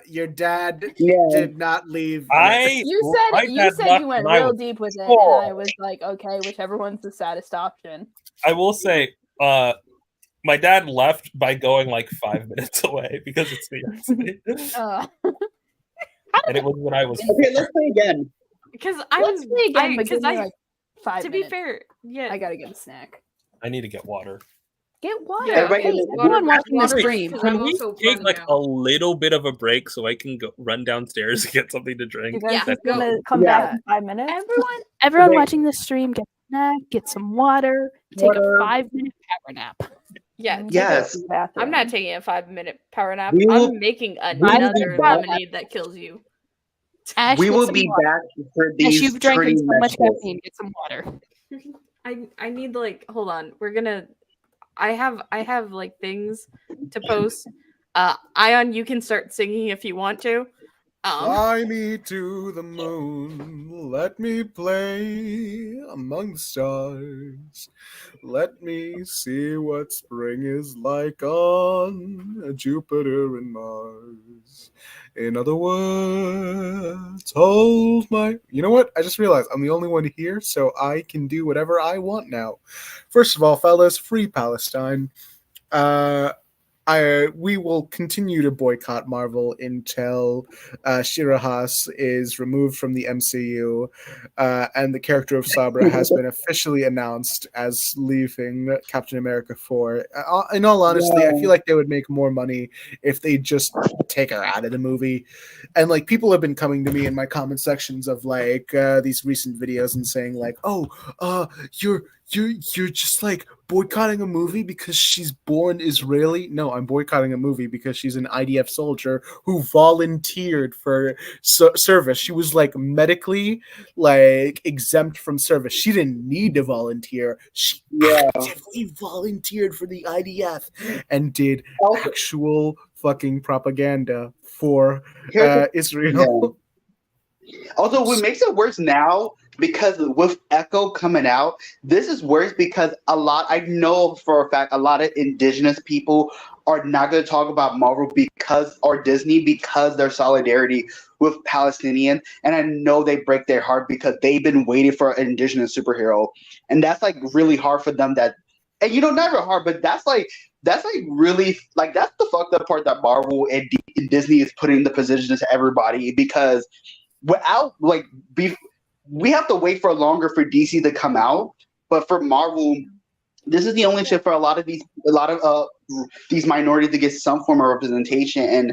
Your dad Yeah. did not leave. You said left you went when I real was deep with it, four. and I was like, okay, whichever one's the saddest option. I will say, my dad left by going like 5 minutes away because it's New York City, and it was when I was. Okay, let's play again. Because I Let's was. play again, but Because give me like 5 To minutes. be fair, yeah. I gotta get a snack. I need to get water. Get water. Yeah, Everybody Hey, get everyone water. watching the Water, stream. because I'm Can we also take running like out. a little bit of a break so I can go run downstairs and get something to drink? You guys Yeah, just go. gonna come back in 5 minutes? Everyone Okay. watching the stream, get a snack, get some water, take a Water. 5-minute power nap. Yeah. Yes. I'm not taking a 5-minute power nap. We will- I'm making will be another back. lemonade that kills you. Ash, We get will some be water. back for Ash, these you've drank turning so much messages. caffeine. Get some water. I need like hold on. We're gonna. I have like things to post. Ayaan, you can start singing if you want to. Fly me to the moon, let me play among the stars. Let me see what spring is like on Jupiter and Mars. In other words, hold my... You know what? I just realized I'm the only one here, so I can do whatever I want now. First of all, fellas, free Palestine. We will continue to boycott Marvel until Shirahas is removed from the MCU, and the character of Sabra has been officially announced as leaving Captain America 4. In all honesty, I feel like they would make more money if they just take her out of the movie. And like people have been coming to me in my comment sections of like these recent videos and saying like, "Oh, you're just like boycotting a movie because she's born Israeli." No, I'm boycotting a movie because she's an IDF soldier who volunteered for service. She was like medically like exempt from service. She didn't need to volunteer. She actively volunteered for the IDF and did actual fucking propaganda for Israel. Also, what makes it worse now, because with Echo coming out, this is worse because I know for a fact a lot of indigenous people are not going to talk about Marvel or Disney because their solidarity with Palestinian, and I know they break their heart because they've been waiting for an indigenous superhero, and that's like really hard for them. And never hard, but that's really like that's the fucked up part that Marvel and Disney is putting the positions to everybody, because without we have to wait for longer for DC to come out, but for Marvel, this is the only shit for a lot of these minorities to get some form of representation, and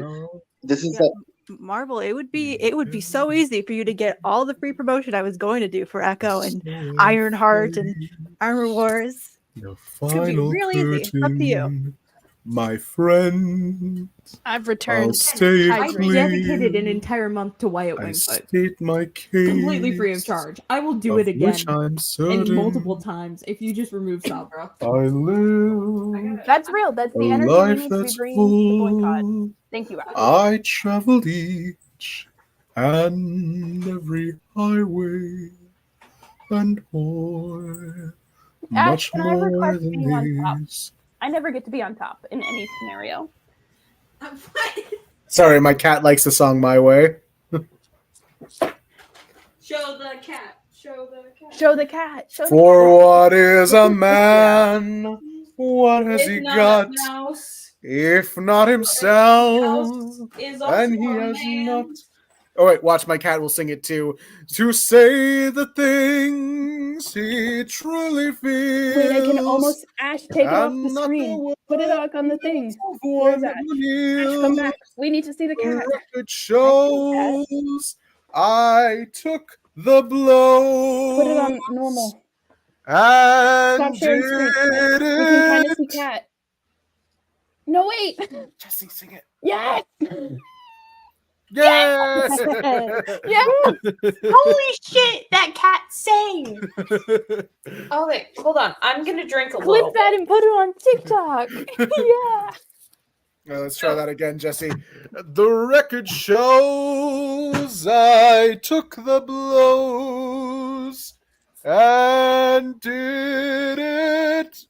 this is Marvel. It would be so easy for you to get all the free promotion I was going to do for Echo and Ironheart and Armor Wars. The Could be real easy. It's up to you. My friend, I've returned. I'll stay I clean. dedicated an entire month to Wyatt I Wingfoot. state my case, Completely free of charge. I will do it again. which I'm certain. And multiple times if you just remove Sabra. I live That's real. That's the a energy we life need to be that's bringing to the boycott. full. Thank you, Ash. I traveled each and every highway and more, Ash, much can I more request than being on top? these. I never get to be on top in any scenario. Sorry, my cat likes the song My Way. Show the cat. Show the cat. Show the cat. Show the For what is a man? What has he got? If not himself, and he has not. Oh wait, watch, my cat will sing it too. To say the things he truly feels. Wait, I can almost Ash take it off the and not screen. Put it on the thing. of Where's one Ash? who Ash, come kneels. back. We need to see the cat. Record shows I took the blow. Put it on normal. And Stop sharing screen. did We can kind of it. see cat. No, wait. Jesse, sing it. Yes. Yeah! Yeah. Holy shit, that cat sang. Oh wait, hold on. I'm gonna drink a Clip little. that and put it on TikTok. Yeah. Now let's try that again, Jesse. The record shows I took the blows and did it.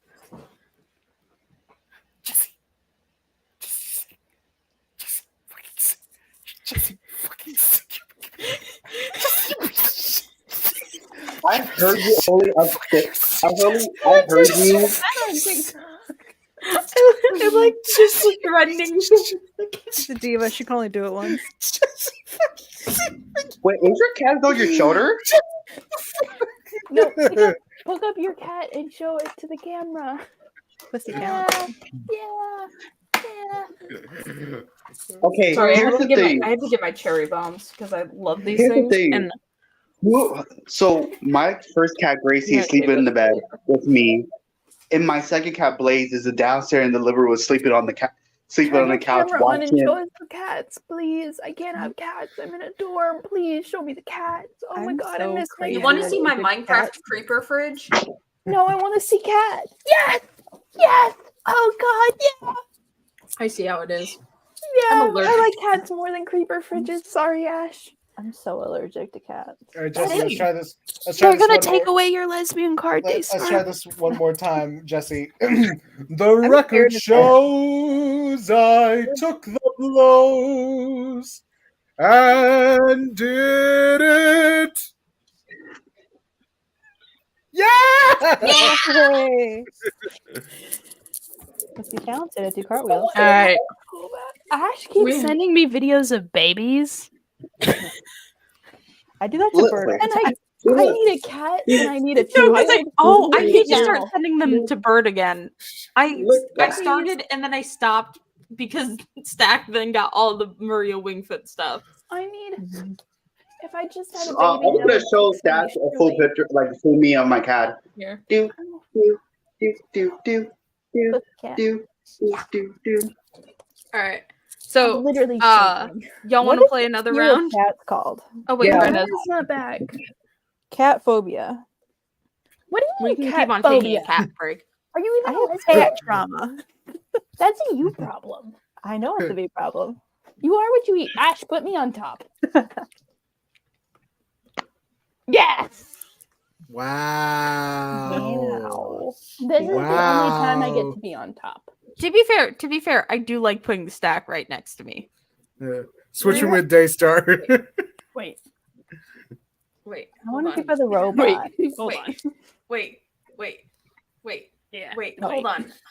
Jesse, fucking I heard you only upstairs. I heard you. I like just threatening. She's a diva. She can only do it once. Wait, is your cat on your shoulder? No, hook up your cat and show it to the camera. Pussy Yeah. count. Yeah. Okay, Sorry, I here's have, the to thing. I have to get my cherry bombs because I love these Here's the things. thing. And So my first cat, Gracie, is sleeping in the bed with me. And my second cat, Blaze, is downstairs in the living room sleeping on the couch Camera on and show watching. us the cats, please. I can't have cats. I'm in a dorm. Please show me the cats. Oh my I'm god, so I miss my crazy. you want to cat. see my Big Minecraft cat. creeper fridge? No, I want to see cats. Yes, yes. Oh god, yeah, I see how it is. yeah. I'm allergic. I like cats more than creeper fridges. Sorry, Ash. I'm so allergic to cats. All right, Jesse, let's try this. Let's try They're this gonna one take more. away your lesbian card, Let's Daystar. try this one more time, Jesse. The record scared of shows I took the blows and did it. Yeah! Yay! Pussy counted. I do cartwheels. All right. Ash keeps sending me videos of babies, I do that to Look, bird. and I need a cat and I need a No, chihuahua. because I need to start Now. sending them to Bird again. I Look, started and then I stopped because Stack then got all the Maria Wingfoot stuff. I need. If I just had a baby, I'm that gonna would show fix me, Dash a full surely. picture, like full me on my cat. Here. Do do do do do do Look, cat. do do do. All right. I'm So literally y'all What want to is play another Your round? cat's called Oh wait, Yeah. Rena's. It's not back. cat phobia. What do you We mean can cat keep on phobia? taking a cat break. Are you I even a have lesbian? cat trauma. That's a you problem. I know it's a big problem. You are what you eat. Ash, put me on top. Yes. Wow. This is the only time I get Wow. to be on top. To be fair, I do like putting the Stack right next to me. Yeah. Switching with Daystar. Wait. Wait. I want to hold keep on. her the robot. Hold Wait. on. Wait. Yeah. Wait. No,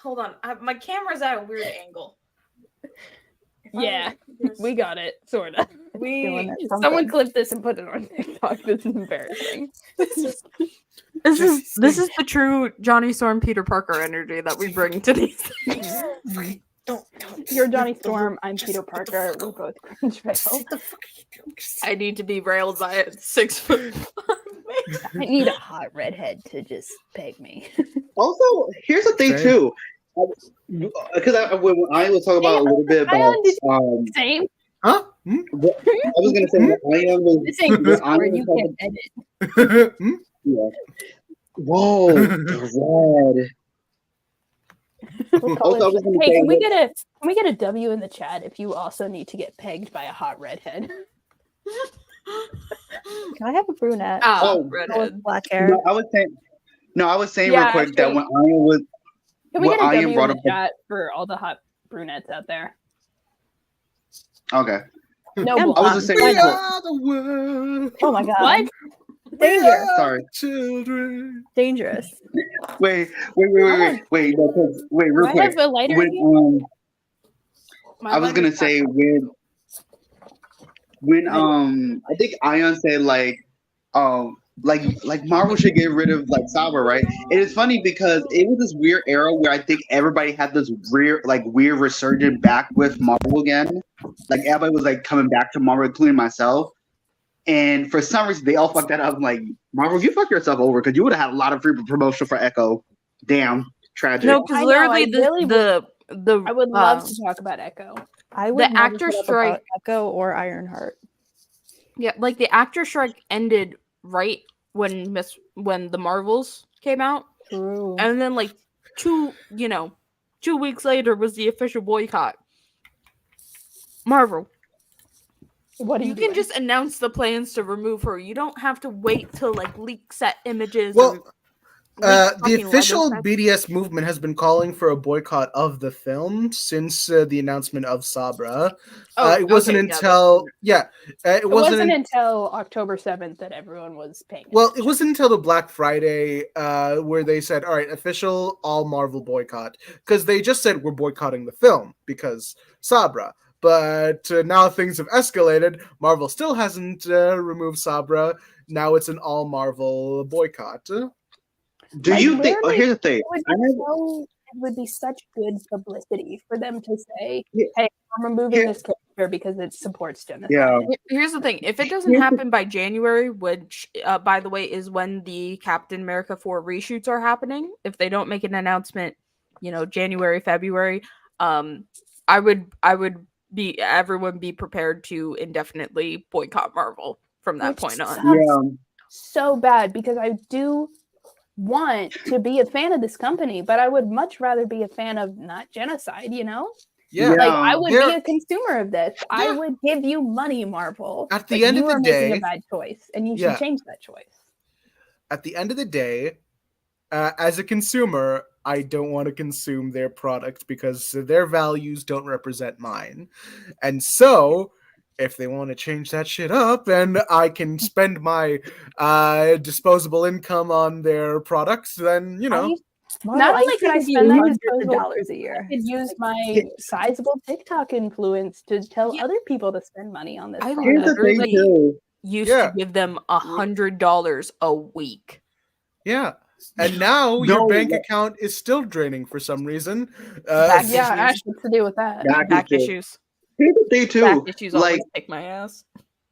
Hold on. My camera's at a weird angle. If I- Yeah. there's- We got it, sort of. Doing it. Someone clip this and put it on TikTok. This is embarrassing. This is the true Johnny Storm Peter Parker energy that we bring to these things. You're Johnny Storm. I'm Peter Parker. We're both cringe fail. I need to be railed by a 6 foot. I need a hot redhead to just peg me. Also, here's the thing Same. too, because when I was talking about a little bit about Same. Huh? I was gonna say that I am was This ain't when I Discord. was You talking- can't edit. Hmm? yeah. Whoa, red. We'll call Also, I was it- gonna Hey, say can we that- get a W in the chat if you also need to get pegged by a hot redhead? Can I have a brunette? Oh. With redhead. black hair. No, I was saying Yeah, real quick that actually- when Ayaan was Can we Well, get a I am W brought in the up- chat for all the hot brunettes out there? okay. No, And I was blonde. just saying. We Why not? are the world. Oh my god. What? Danger. Sorry. Children. Dangerous. Wait, no, wait, real Do I quick. have a lighter When here? I was gonna say when I think Ayaan said like Marvel should get rid of like Saber, right? It is funny because it was this weird era where I think everybody had this weird resurgent back with Marvel again. Like everybody was like coming back to Marvel, including myself. And for some reason they all fucked that up. I'm like, Marvel, you fucked yourself over because you would have had a lot of free promotion for Echo. Damn, tragic. No, because I know, literally I really the I would love to talk about Echo. I would never actor put up strike. about Echo or Ironheart. Yeah, like the actor strike ended right when the Marvels came out, True. and then like 2 weeks later was the official boycott. Marvel, What are you you can doing? just announce the plans to remove her. You don't have to wait till like leak set images. Well, the fucking official Lego sets. BDS movement has been calling for a boycott of the film since the announcement of Sabra. It wasn't until It wasn't until October 7th that everyone was paying attention. Well, it wasn't until the Black Friday where they said, all right, official all Marvel boycott. Because they just said we're boycotting the film because Sabra. But now things have escalated. Marvel still hasn't removed Sabra. Now it's an all Marvel boycott. Do you think? Oh, here's the thing. It would be such good publicity for them to say, "Hey, I'm removing this character because it supports genocide." Yeah. Here's the thing: if it doesn't happen by January, which, by the way, is when the Captain America 4 reshoots are happening, if they don't make an announcement, January, February, everyone be prepared to indefinitely boycott Marvel from that point on. So bad because I do want to be a fan of this company, but I would much rather be a fan of not genocide, Yeah. Like I would be a consumer of this. Yeah. I would give you money, Marvel. At the end of the day, you are making a bad choice, and you should change that choice. At the end of the day, as a consumer, I don't want to consume their product because their values don't represent mine. And so, if they want to change that shit up and I can spend my disposable income on their products, then, Not only can I spend that $100 a year, I could use my sizable TikTok influence to tell other people to spend money on this. I literally used to give them $100 a week. Yeah. And now your bank account is still draining for some reason. Ash, what's to do with that? Back issues. Here's the thing too. Back issues always kick my ass.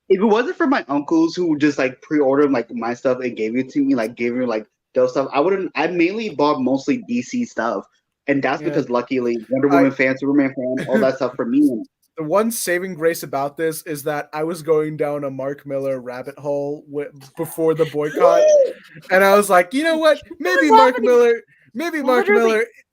If it wasn't for my uncles who just pre-ordered my stuff and gave it to me, gave me those stuff, I mainly bought mostly DC stuff. And that's because luckily Wonder Woman fan, Superman fan, all that stuff for me. The one saving grace about this is that I was going down a Mark Miller rabbit hole before the boycott, and I was like, you know what? Maybe Mark Miller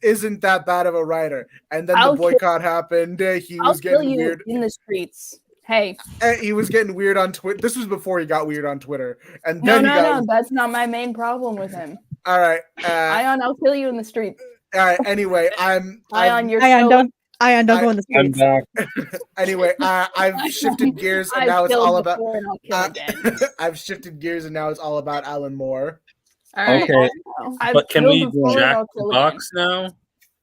isn't that bad of a writer. And then the boycott happened. He was getting weird in the streets. Hey, he was getting weird on Twitter. This was before he got weird on Twitter. And no, then that's not my main problem with him. All right, Ayaan, I'll kill you in the streets. All right. Anyway, Ayaan, don't go in the streets. I'm back. Anyway, I've shifted gears and now it's all about. I've shifted gears and now it's all about Alan Moore. All right. Okay, but can we jack the box now?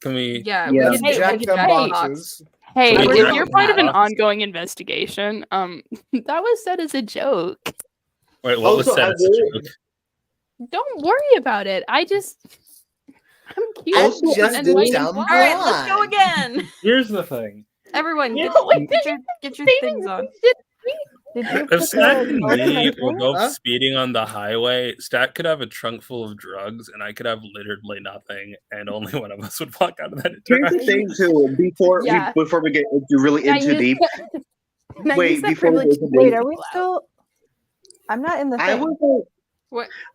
Can we? Yeah. We can jack them boxes. Hey, So if you're part of an ongoing investigation, that was said as a joke. Wait, what was said as a joke? Don't worry about it. I'm cute. All right, let's go again. Here's the thing. Everyone, get your things on. If Stat and me were both speeding on the highway, Stat could have a trunk full of drugs, and I could have literally nothing, and only one of us would walk out of that. Here's the thing, too. Before we get really into deep. Wait, are we still? I'm not in the thing.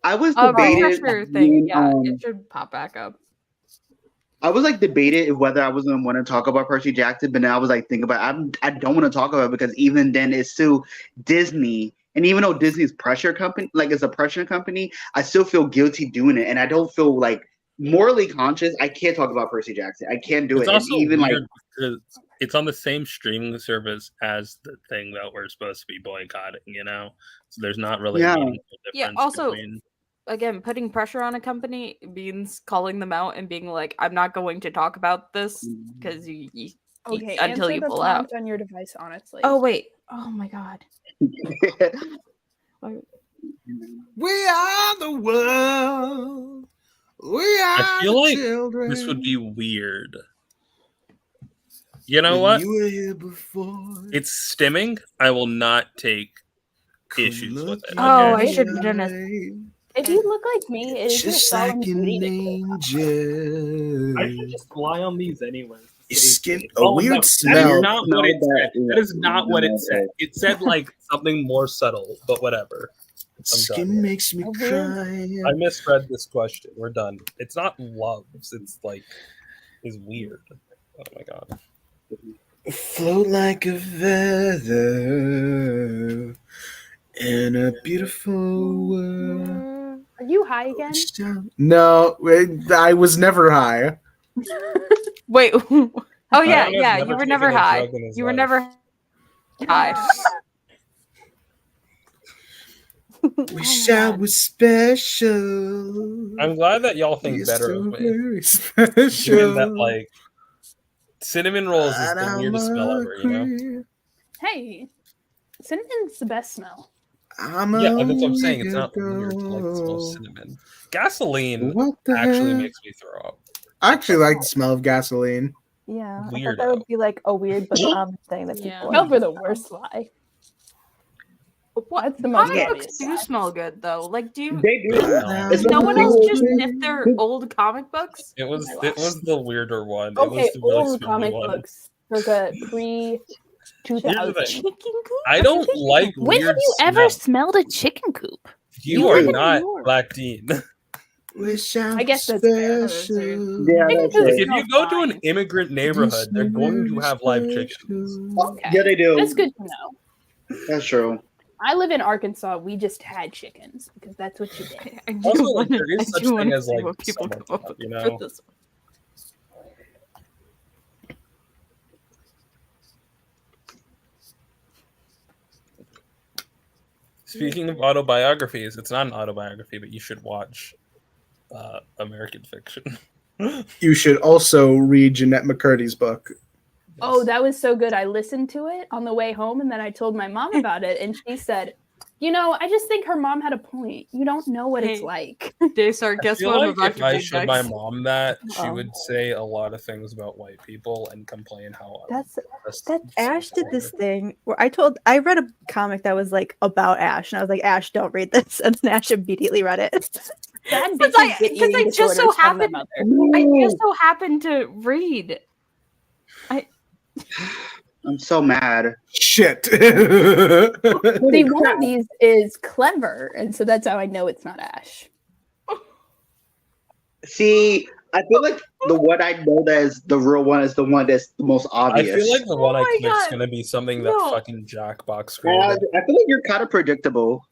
I was debating. It should pop back up. I was debated whether I was going to want to talk about Percy Jackson, but now I was thinking about it. I don't want to talk about it because even then it's still Disney, and even though Disney's pressure company, it's a pressure company, I still feel guilty doing it, and I don't feel morally conscious. I can't talk about Percy Jackson. I can't do it. Also even because it's on the same streaming service as the thing that we're supposed to be boycotting. So there's not really a meaningful difference. Yeah. Also. Again, putting pressure on a company means calling them out and being like, "I'm not going to talk about this because until you pull out on your device." Honestly. Oh wait. Oh my god. We are the world. We are. I feel like children. This would be weird. You know what? You were here before. It's stimming. I will not take issues with it. Oh, I should have done it. If you look like me, it's just like an angel. I should just lie on these anyways. Skin, a Oh, weird no, smell. That is not what it Smell said. That is not what it said. It said like something more subtle, but whatever. Skin makes me cry. I misread this question. We're done. It's not loves. It's like is weird. Oh my god. Float like a feather in a beautiful world. Are you high again? No, I was never high. Wait. Oh yeah, Ayaan has yeah. never You were taken never a high. drug in his You were life. never high. Wish I was special. I'm glad that y'all think You're better so of me. very Given special. that like cinnamon rolls is And the I'm weirdest smell a ever, you know? creep. Hey, cinnamon's the best smell. I'm Yeah, a that's what I'm saying. It's weird not weird to like the smell of girl. cinnamon. Gasoline What the actually hell? makes me throw up. I actually like the smell of gasoline. Yeah, I thought Weirdo. that would be like a weird but common thing that Yeah. people Hell like. for the worst lie. What? That's the most Comic obvious books do lie. smell good though. Like, do you? They do. No. It's No one else like- just sniffed their old comic books? It was the weirder one. It Okay, was the really old smelly comic one. books. Circa pre Here's the 2000. thing. Chicken coop? I don't like When weird have you ever smells. smelled a chicken coop? You You are live in not New York. Black Dean. Wish I I guess was that's fair. special. Yeah, Chicken that's coops Like it. if you go to an fine. immigrant neighborhood, they're going to have live chickens. Okay. Yeah, they do. That's good to know. That's true. I live in Arkansas. We just had chickens because that's what you did. I do Also, like, wanna- there is I such do wanna thing as, see like, what people summer come up stuff, with you for know? this. Speaking of autobiographies, it's not an autobiography, but you should watch American Fiction. You should also read Jeanette McCurdy's book. Oh, that was so good. I listened to it on the way home and then I told my mom about it and she said, you know, I just think her mom had a point. You don't know what it's Hey. like. Daystar, I guess feel what I'm like about if to I read showed my next. mom that, she Oh. would say a lot of things about white people and complain how That's just that so Ash did this hard. thing where I read a comic that was like about Ash, and I was like, Ash, don't read this, and then Ash immediately read it. Bad Because bitches get I eating just so disorders from their happened. mother. I just so happened to read. I'm so mad. Shit. See, one of these is clever, and so that's how I know it's not Ash. See, I feel like the one I know that is the real one is the one that's the most I obvious. feel like the one I my click's God. gonna be something that No. fucking Jackbox I created. feel like you're kind of predictable.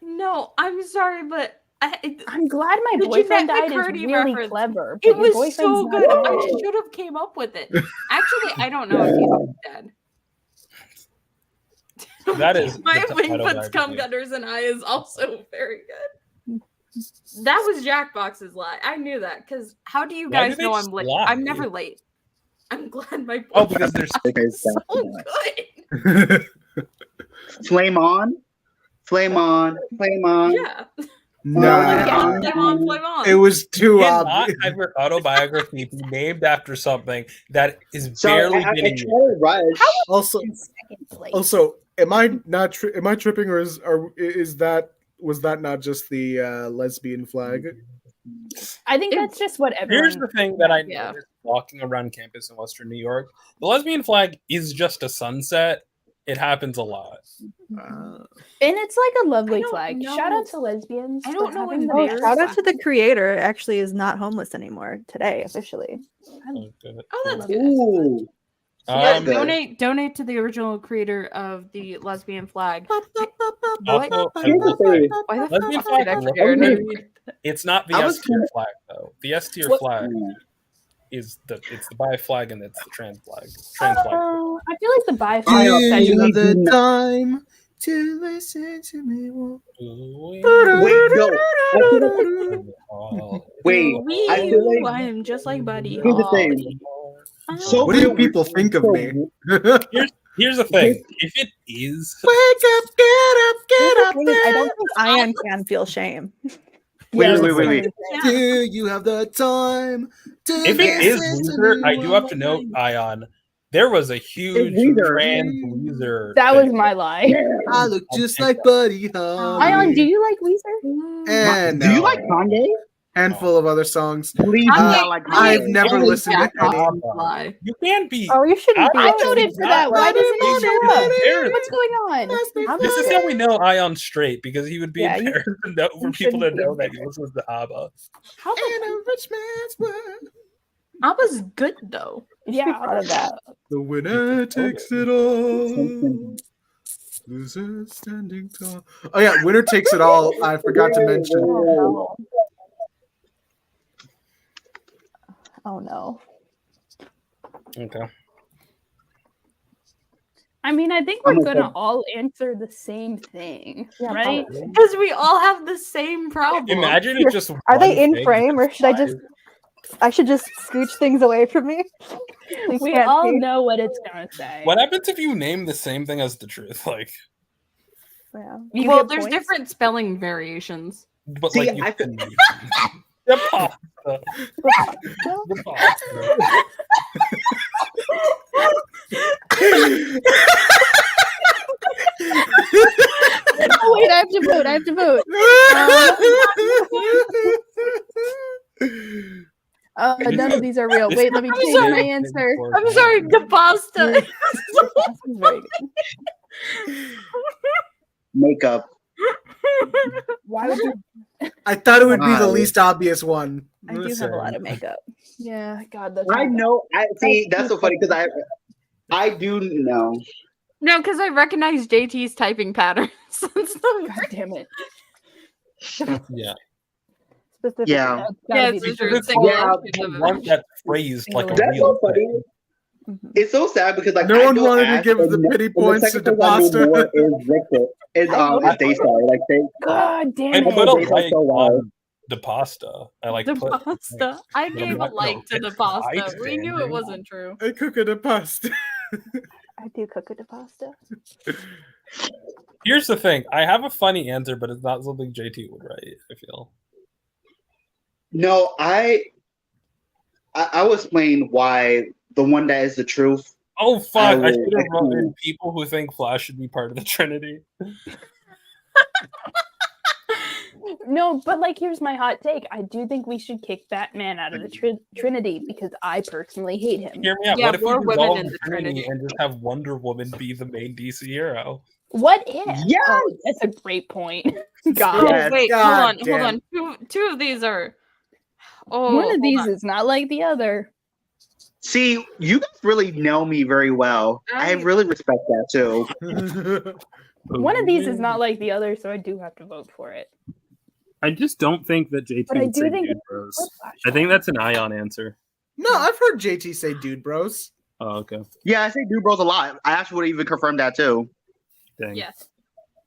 No, I'm sorry, but I'm glad my The boyfriend Jeanette died is McCurdy really reference. clever. But it your was boyfriend's so not good. I dead. should have came up with it. Actually, I don't know if he's dead. That is My the Wingfoot's autobiography. Cum Gutters and I is also very good. That was Jackbox's lie. I knew that because how do you Why guys do know they I'm late? lie? I'm never late. I'm glad my Oh, boyfriend because there's is so good. Flame on, flame on, flame on. Yeah. Nah. Flame on, flame on. It was too cannot obvious. have your autobiography be named after something that is Sorry, barely I getting tried you. to rush. Also, In second place. am I not? Am I tripping, or is that was that not just the lesbian flag? I think that's just what everyone. Here's the thing that I Yeah. noticed walking around campus in Western New York: the lesbian flag is just a sunset. It happens a lot. And it's like a lovely I don't flag. know. Shout out to lesbians. I for don't know having when the Oh, they're- shout out to the creator. Actually, is not homeless anymore today officially. Oh, that's good. Ooh. Yeah, good. donate to the original creator of the lesbian flag. Also, I will say, Why the lesbian fuck did I flag forget her name? it's not the I S was tier flag though. The S tier What- flag is it's the bi flag and it's the trans flag. Trans flag. I feel like the bi I flag don't said think- have the do not- time to listen to me. Wait, no. I feel like, wait, Wee I feel you, like I am just like Buddy Here's the Holly. thing. So What do weird. people think of me? Here's the thing. If it is Wake up, get up, get up. I don't think Ayaan can feel shame. Wait, Yeah, wait. Yeah. Do you have the time to if it is listen to Weezer, me I do have to one note, night? Ion, there was a huge Weezer. trans Weezer. That was thing. my lie. I look just like Buddy Holly. Ion, do you like Weezer? And Do you like Kanye? handful of other songs. Please do not like I've Kanye. never Only listened to Jack off any. on the fly. You can't be. Oh, you shouldn't be. I watching voted these for that. Why videos. doesn't he show up? Embarrassing. What's going on? This is how we know Ayaan straight, because he would be Yeah, you- embarrassed for people to shouldn't be know that he listens to ABBA. How In a rich man's world, ABBA's good though. You should be Yeah. proud of that. the winner takes it all. Loser standing tall. Oh yeah, winner takes it all. I forgot to mention. Oh no. Oh no. Okay. I mean, I think we're gonna all answer the same thing, Yeah, right? probably. Because we all have the same problem. Imagine if just Are they one in thing frame, or should I just? I should just scooch things away from me. Please We can't all see. know what it's gonna say. What happens if you name the same thing as the truth? Like, Yeah. You Well, get there's points? different spelling variations. but See, like you I- can. The pasta. The pasta. Oh wait, I have to vote. I have to vote. None of these are real. Wait, let me I'm change sorry. my answer. I'm sorry, the pasta. This is very good. Makeup. Why would you? I thought it would be the Wow. least obvious one. I do have a lot of makeup. Yeah, God, that's I know. I see. That's so funny because I do know. No, because I recognize JT's typing patterns. That's the God damn it. Yeah. Specifically. Yeah. That's Yeah, gotta be it's the true. truth. Single Yeah, action of One it. that phrased like a That's real so funny. thing. Mhm. It's so sad because like No I one know wanted to Ash, give and the pity and the points to second person I know Daystar. more is Victor. Is Daystar. Like they. God damn I it. put a They like so well. on the pasta. I like The put pasta. I but I'm gave a not like to the pasta. We knew it bystanding. wasn't true. I cook it a pasta. I do cook it to pasta. Here's the thing. I have a funny answer, but it's not something JT would write, I feel. No, I will explain why the one that is the truth. Oh fuck! I I will should have wrote in explain. people who think Flash should be part of the Trinity. No, but like, here's my hot take. I do think we should kick Batman out of the Trinity because I personally hate him. Hear me out. Yeah, What if we more women dissolve in the the Trinity Trinity. and just have Wonder Woman be the main DC hero? What if? Yes! Oh, that's a great point. Oh, Yes. wait, God hold on. Two of these are. Oh, One of hold these on. is not like the other. See, you guys really know me very well. I really respect that too. One of these is not like the other, so I do have to vote for it. I just don't think that JT But I would do say think Dude it's Bros. I think that's an Ayaan answer. No, I've heard JT say dude bros. Oh, okay. Yeah, I say Dude Bros a lot. I actually would even confirm that too. Dang. Yes.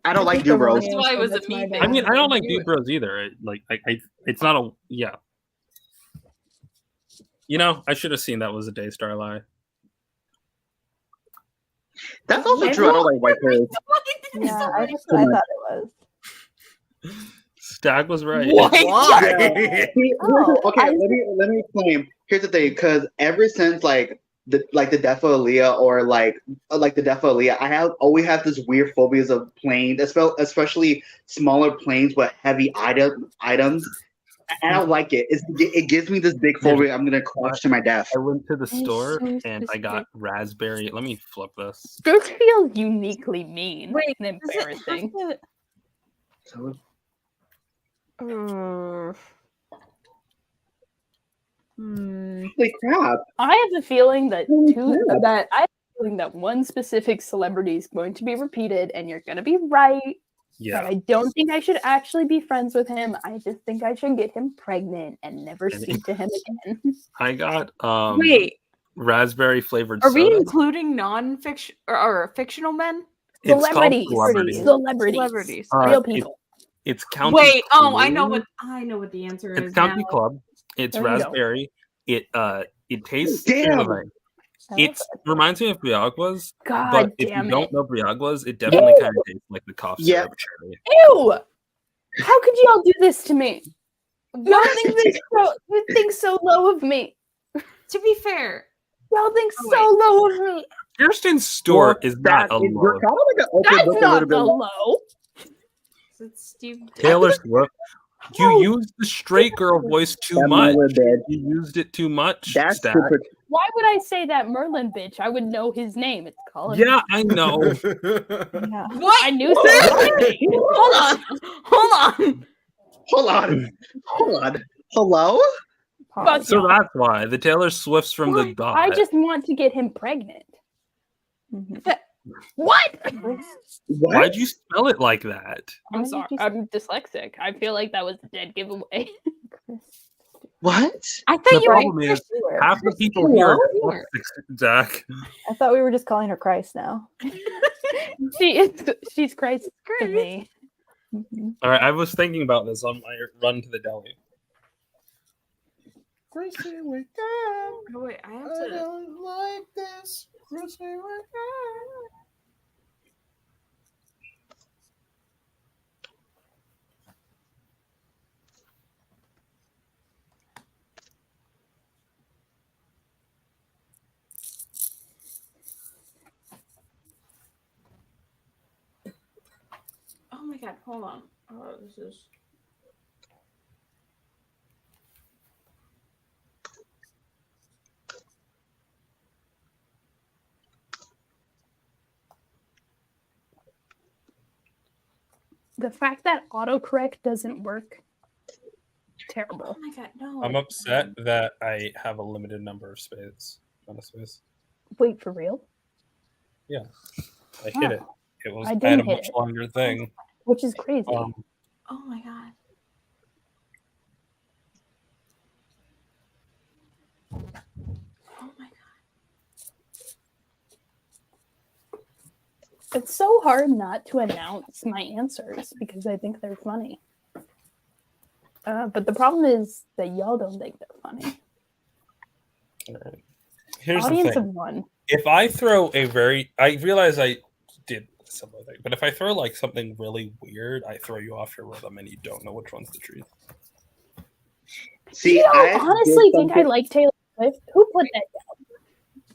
I don't like picked the Dude Bros. wrong That's why it was a That's my me bad. thing. I mean, I don't like Do Dude it. Bros either. It's not a yeah. You know, I should have seen that was a Daystar lie. That's also true. I don't like white clothes. Yeah, I thought it was. Stag was right. What? Why? See, Oh, okay, I- let me explain. Here's the thing, because ever since the death of Aaliyah or the death of Aaliyah, I always have this weird phobias of planes, especially smaller planes with heavy items. And I don't like it. It gives me this big phobia. I'm gonna crash to my death. I went to the It's store so and I got raspberry. Let me flip this. This feels uniquely mean Wait, and Does it have embarrassing. to- Holy crap! I have a feeling that Holy crap. one specific celebrity is going to be repeated, and you're going to be right. But Yeah. I don't think I should actually be friends with him. I just think I should get him pregnant and never speak to him again. I got Wait, raspberry flavored are we soda. including non-fiction or fictional men? It's called Celebrities. celebrities. Celebrities. Real people. It's County Wait, Club. I know what the answer is It's County now. Club. It's There you go. raspberry. It tastes Damn. It reminds me of Briagwas, God but if damn you it. don't know Briagwas, it definitely kind of tastes like the cough Yeah. syrup cherry. Ew! How could y'all do this to me? Y'all think so low of me. To be fair, Y'all think Oh, so low of me. Kirsten's store is not a We're low. kind of like an open That's book a not little the bit. low. is it Steve? Taylor Swift. You used the straight girl voice too That much. Merlin bitch. You used it too much. That's Stack. super. Why would I say that Merlin bitch? I would know his name. It's Colin. Yeah, I know. Yeah. What? I knew something. Hold on. Hold on. Hello? Fuck So y'all. that's why the Taylor Swifts from the dot. I just want to get him pregnant. Mhm. What? Why'd you spell it like that? I'm Why did sorry. you I'm dyslexic. I feel like that was a dead giveaway. What? I thought The you were problem is half the people here are Hello? dyslexic, Zach. I thought we were just calling her Christ now. She's Christ to me. Mhm. All right, I was thinking about this on my run to the deli. Chrissy, wake up. Oh, wait, I have I to. don't like this. Chrissy, wake up. Oh my god, hold on. Oh, this is. The fact that autocorrect doesn't work, terrible. Oh my god, no. I'm upset that I have a limited number of space. Amount of space. Wait, for real? I hit it. It was I I had didn't a hit much it. longer thing. Which is crazy. Oh my god. Oh my god. It's so hard not to announce my answers because I think they're funny. But the problem is that y'all don't think they're funny. All right. Here's Audience the of thing. one. If I throw a very, I realize I did a similar thing, but if I throw like something really weird, I throw you off your rhythm and you don't know which one's the truth. See, You don't I honestly did think I something- like Taylor Swift? Who put that down?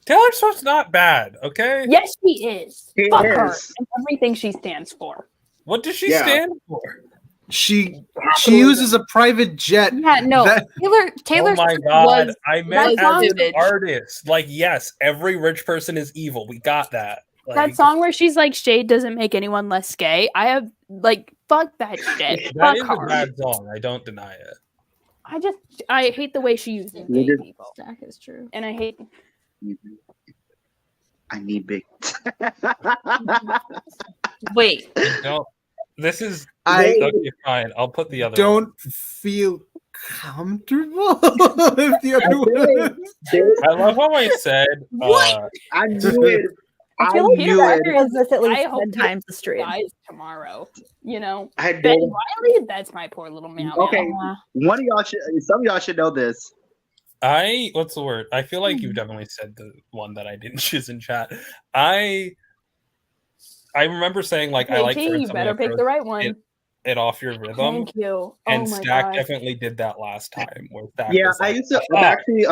Taylor Swift's not bad, okay? Yes, she is. She Fuck her is. and everything she stands for. What does she Yeah. stand for? She uses a private jet. Yeah, no. That- Taylor Oh my Swift god, was I meant that as song- an artist. Like, yes, every rich person is evil. We got that. Like, That song where she's like, "Shade doesn't make anyone less gay." I have like, fuck that shit. that Fuck is a her. bad song. I don't deny it. I hate the way she uses gay Nigga. people, That is true. and I hate. I need big. Wait. No, this is I okay. Fine, I'll put the other. don't feel comfortable with the other one. I love how I said. What? I knew it. I I feel like knew Peter it. does this at least I hope 10 times a stream. Guys, tomorrow, you know, I Ben did. Riley. That's my poor little meow. Okay. meow. One of y'all should. Some of y'all should know this. What's the word? I feel like you definitely said the one that I didn't choose in chat. I remember saying like I like. JT, throwing you something better that pick throws the right one. it off your rhythm. Thank you. And oh my Stack god. definitely did that last time. Where Stack Yeah, was I like, used to. "Ah." I'm actually.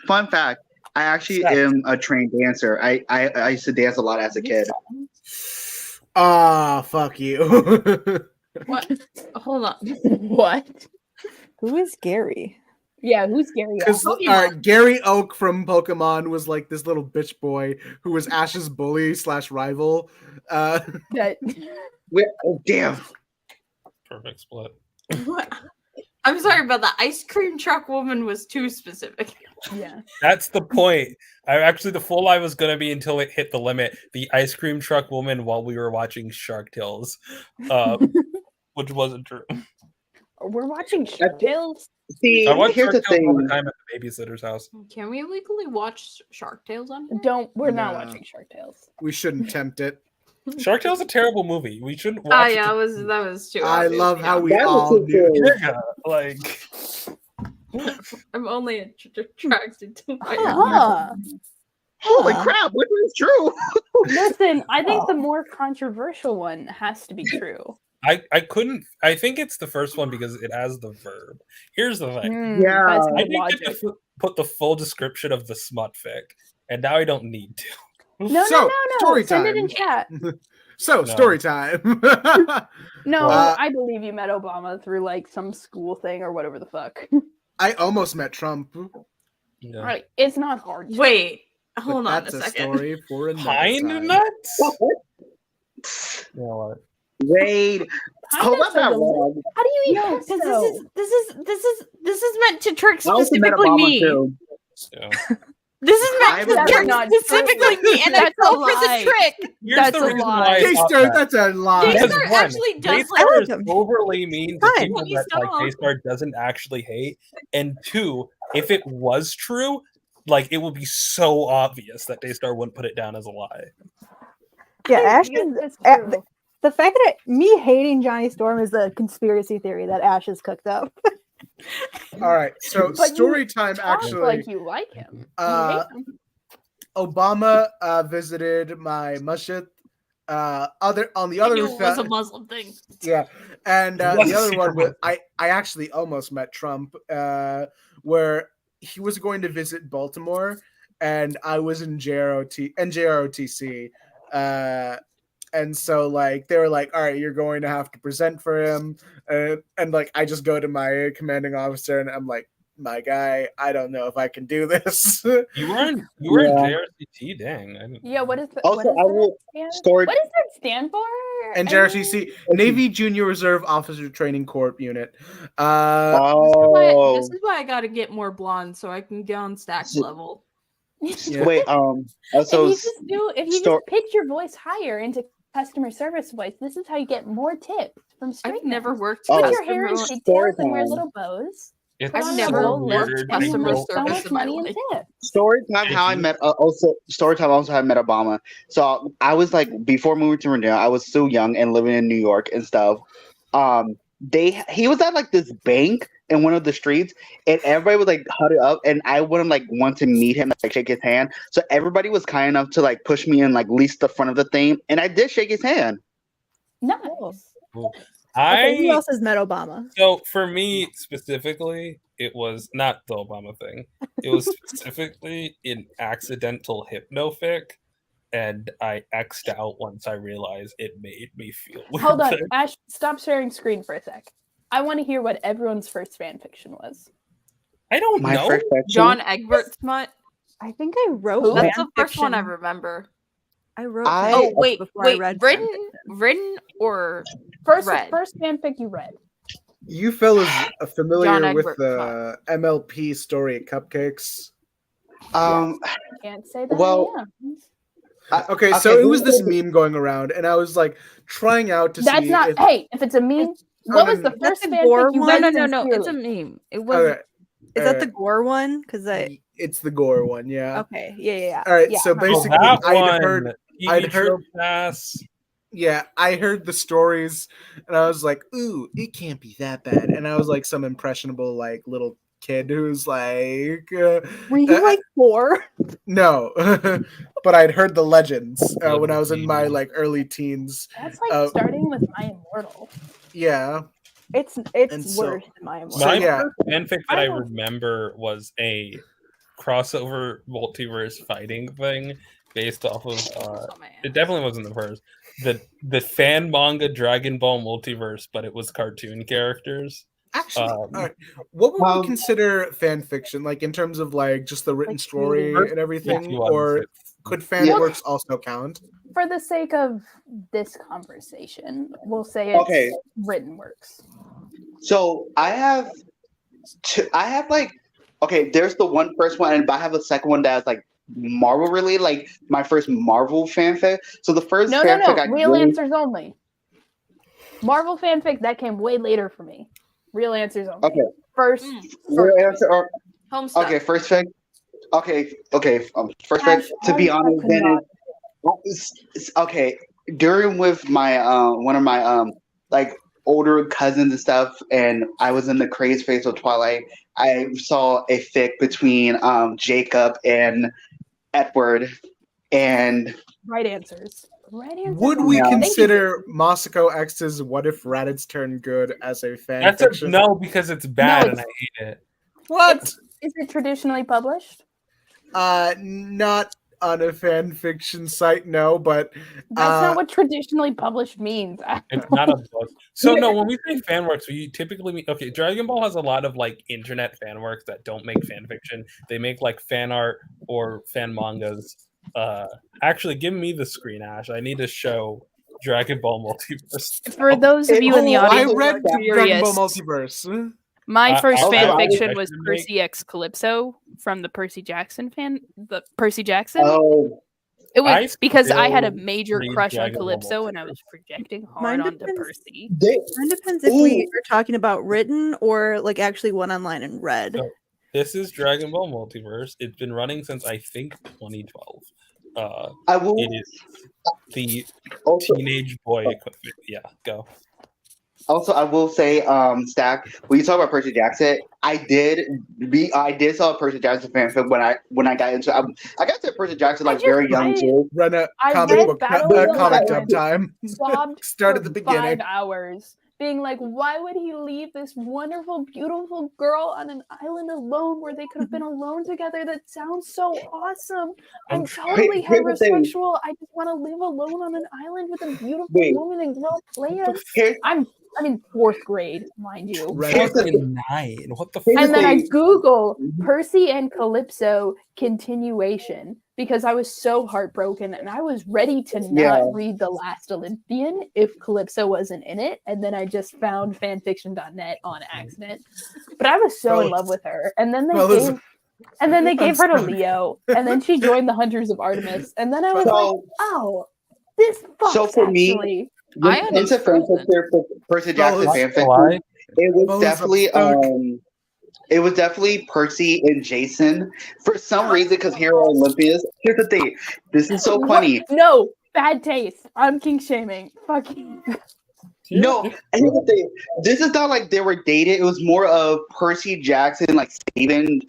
Fun fact. I actually Stop. am a trained dancer. I used to dance a lot as a kid. Ah, fuck you. What? Hold on. What? Who is Gary? Yeah, who's Gary? Because Gary Oak from Pokemon was like this little bitch boy who was Ash's bully / rival. That Oh, damn. Perfect split. What? I'm sorry about that. Ice cream truck woman was too specific. yeah. That's the point. The full lie was gonna be until it hit the limit. The ice cream truck woman while we were watching Shark Tales, which wasn't true. We're watching Shark Tales. See, I watch here's Shark the Tales all the thing. time at the babysitter's house. Can we legally watch Shark Tales on here? We're not No. watching Shark Tales. We shouldn't tempt it. Shark Tales is a terrible movie. We shouldn't watch Ah, it. yeah, that was too. I obvious, love yeah. how we That was all too knew. cool. Yeah, like I'm only attracted to my Huh. Holy Huh. crap! Which is true? Listen, I think the more controversial one has to be true. I couldn't. I think it's the first one because it has the verb. Here's the thing. Yeah. That's I good think logic. that put the full description of the smut fic, and now I don't need to. No, So, no. story Send it time. in chat. So, No. story time. No, Well, I believe you met Obama through like some school thing or whatever the fuck. I almost met Trump. Yeah. Right, it's not hard. Wait, But hold on a that's a second. story for another Kind time. of nuts. You know what? Wade. Hold up that wrong. How do you eat No, pesto? because this is meant to trick I also met specifically Obama me. too. So, This is I meant was to trick not specifically true. me, and I That's a fell for the lie. trick. here's That's the a reason lie. why I thought Daystar, that. that's a lie. Because Daystar one, actually does Daystar like. I like is him. overly mean to Fine. people Please that like stop. Daystar doesn't actually hate. And two, if it was true, like it would be so obvious that Daystar wouldn't put it down as a lie. Yeah, Ash Yes, is that's a- true. the fact that me hating Johnny Storm is a conspiracy theory that Ash has cooked up. All right, so But story you time talk actually. like you like him. You hate him. Obama visited my masjid. Other on the I other knew it was a Muslim thing. yeah, and It the was a other secret one was Muslim. I actually almost met Trump, where he was going to visit Baltimore, and I was in JROTC, and so like they were like, all right, you're going to have to present for him, and like I just go to my commanding officer and I'm like, my guy, I don't know if I can do this. You were in Yeah. JRCT, dang. I didn't... Yeah, what is Also, what is I that will stand? story. What does that stand for? And I JRCC, mean, Navy Junior Reserve Officer Training Corps unit. Oh, This is why I gotta get more blonde so I can get on stack So- level. Yeah. wait. Also, if you stor- just pitch your voice higher into customer service voice, this is how you get more tips from I've straight never men. worked. Oh. Put your hair in customer- Story pigtails and wear time. little bows. It's Put on I've a never bow worked lift, weird and you customer make people- so service much in my money in life. tips. story time. How I met. Also, story time. Also, how I met Obama. So I was like, before moving to Virginia, I was so young and living in New York and stuff. He was at like this bank in one of the streets, and everybody was like huddled up, and I wouldn't like want to meet him, like shake his hand. So everybody was kind enough to like push me in like at least the front of the thing, and I did shake his hand. Nice. Okay, who else has met Obama? So for me specifically, it was not the Obama thing. It was specifically an accidental hypnofic, and I X'd out once I realized it made me feel weird. Hold on, Ash, stop sharing screen for a sec. I want to hear what everyone's first fan fiction was. I don't My know. first fiction. John Egbert smut. I think I wrote. Who? That's fan the first one I fiction. remember. I wrote. I- fan Oh fiction wait, before I wait, read written, fan fiction. written or First Read. fanfic you read. You fellas are familiar John with Egbert, the MLP story at Cupcakes? Can't say that Well, I am. Okay, so it was this meme going around, and I was like trying out to That's see. not. if, Hey, if it's a meme, what was the That's first the fanfic gore you one? read? no. It's a sincerely? meme. It was. Okay, Is that the gore one? Because I. it's the gore one, yeah. Okay. Yeah. All right, Yeah. so Oh, basically, that I'd one. heard, TV I'd heard- trope pass. yeah, I heard the stories, and I was like, "Ooh, it can't be that bad." And I was like, some impressionable, like little kid who's like, Were you like 4? no, but I'd heard the legends when I was in my Legends. like early teens. That's like starting with My Immortal. Yeah, It's And so- worse than my immortal. So, My yeah. first fanfic that I I don't- remember was a crossover multiverse fighting thing based off of Oh, man. it definitely wasn't the first. The fan manga Dragon Ball multiverse, but it was cartoon characters. actually, all right. What would Um, we consider fan fiction, like in terms of like just the written Like story movie. and everything, Yeah. or could fan Yeah. works also count? For the sake of this conversation, we'll say it's Okay. written works. So I have like, okay, there's the one first one, but I have a second one that's like Marvel related, like my first Marvel fanfic. So the first No. fanfic I Real really- answers only. Marvel fanfic that came way later for me. Real answers only. Okay. First. real answer or Homestuck. okay, first fic. Okay. First fic. Ash, To be Homestuck honest, could then not. it's okay. During with my one of my like older cousins and stuff, and I was in the craze phase of Twilight. I saw a fic between Jacob and Edward, and Right answers. Right answers. Would only. we Yeah. consider Masako X's "What If Raditz Turned Good" as a fan That's fiction? no, because it's bad No, and I hate it. What? Is it traditionally published? Not on a fan fiction site, no, but That's not what traditionally published means. It's not a book. So no, when we say fan works, we typically mean okay. Dragon Ball has a lot of like internet fan works that don't make fan fiction. They make like fan art or fan mangas. Actually, give me the screen, Ash. I need to show Dragon Ball Multiverse. For those of you in the I audience, read who are Dragon Ball curious, Multiverse. my first I'll fan allow fiction it. was I should Percy X Calypso from the Percy Jackson the Percy Jackson. Oh, It was because I had a still major read crush on Dragon Ball Calypso and I was projecting hard Mine onto depends- Percy. Mine depends if we are talking about written or like actually one online and read. So, this is Dragon Ball Multiverse. It's been running since I think 2012. I will. It is the Also, teenage boy equipment. Yeah, go. Also, I will say, Stack, when you talk about Percy Jackson, I did saw a Percy Jackson fanfic when I got into I got to Percy Jackson like very young too. Run a I comic read book, Battle of the comic Island. dub time. Sobbed Start for at the beginning. 5 hours, being like, why would he leave this wonderful, beautiful girl on an island alone where they could have been alone together? That sounds so awesome. I'm totally here's the thing. heterosexual. I just want to live alone on an island with a beautiful Wait. woman and girl players. Here's, I'm in 4th grade, mind you. here's the thing. 9. What the Here's And the then I thing. Google Percy and Calypso continuation because I was so heartbroken and I was ready to not Yeah. read The Last Olympian if Calypso wasn't in it. And then I just found fanfiction.net on accident. But I was so in love with her. And then they gave her to Leo. And then she joined the Hunters of Artemis. And then I was like, oh, this fucks So for me, actually. I am It's a fanfic for Percy Jackson fanfic. Why? It was Bones definitely up stuck. it was definitely Percy and Jason for some reason because Hero Olympias. Here's the thing. This is so funny. No, bad taste. I'm king shaming. Fuck you. No, and here's the thing. This is not like they were dated. It was more of Percy Jackson like saving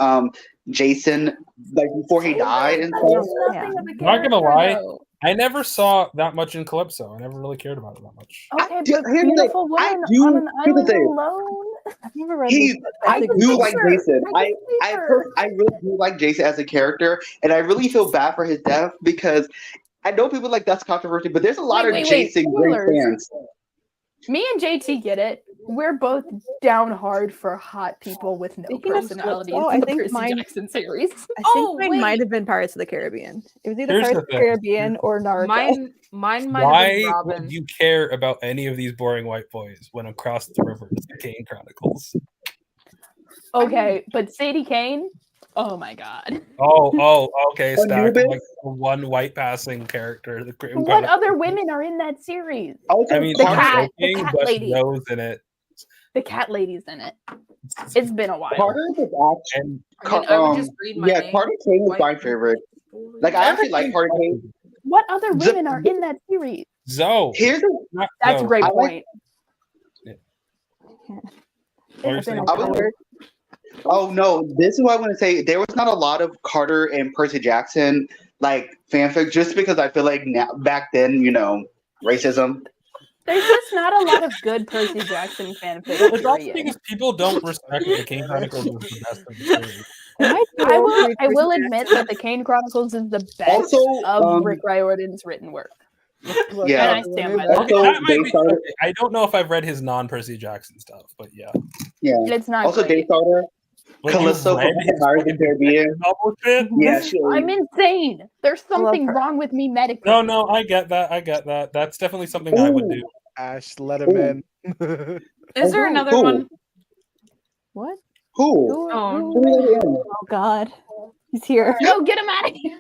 Jason like before he died and stuff. Yeah. Not gonna lie, I never saw that much in Calypso. I never really cared about it that much. Okay, I but do- here's the thing. beautiful I woman do- on an here's the island thing. alone. I've never read He, these books. I think do it's like her. Jason. I I really do like Jason as a character, and I really feel bad for his death because I know people like that's controversial, but there's a lot Wait, of Jason great spoilers. fans. Me and JT get it. We're both down hard for hot people with no Speaking of personalities Calypso, in I the think Percy mine- Jackson series. I Oh, think mine wait. might have been Pirates of the Caribbean. It was either Here's Pirates the of the thing. Caribbean or Naruto. Mine might have Why been Robin. would you care about any of these boring white boys when across the river is the Kane Chronicles? Okay, but Sadie Kane. Oh my god. Oh, okay. Stack Anubis? like the one white passing character. The Kane What Chronicles. other women are in that series? Also, I mean, The I'm cat- the joking, cat but lady. No's in it. The cat lady's in it. It's been a while. Carter is actually. And I mean, I would just read my yeah, name. Carter Kane was White my favorite. Like I actually like Carter Kane. What other The- women are in that series? Zoe. Here's the Not That's a Zoe. great I like- point. What are you It's been saying? a I was- while. Oh no, this is what I want to say. There was not a lot of Carter and Percy Jackson like fanfic, just because I feel like now back then, racism. There's just not a lot of good Percy Jackson fanfic. Well, it's also period. because people don't respect that the Kane Chronicles is the best of the series. I will admit that the Kane Chronicles is the best Also, of Rick Riordan's written work. Yeah. And I stand by that. Also, That might be- Daystar, okay, I don't know if I've read his non-Percy Jackson stuff, but yeah. yeah. It's not Also, great. Daystar, Like, you Callisto read from his Pirates of the Caribbean. novel shit? Yeah, she. I'm insane. There's something her. wrong with me medically. No, I get that. That's definitely something I would do. Ash, let him in. Is there Oh, another cool. one? What? Who? Oh. Who let it in? Oh God, he's here. No, get him out of here.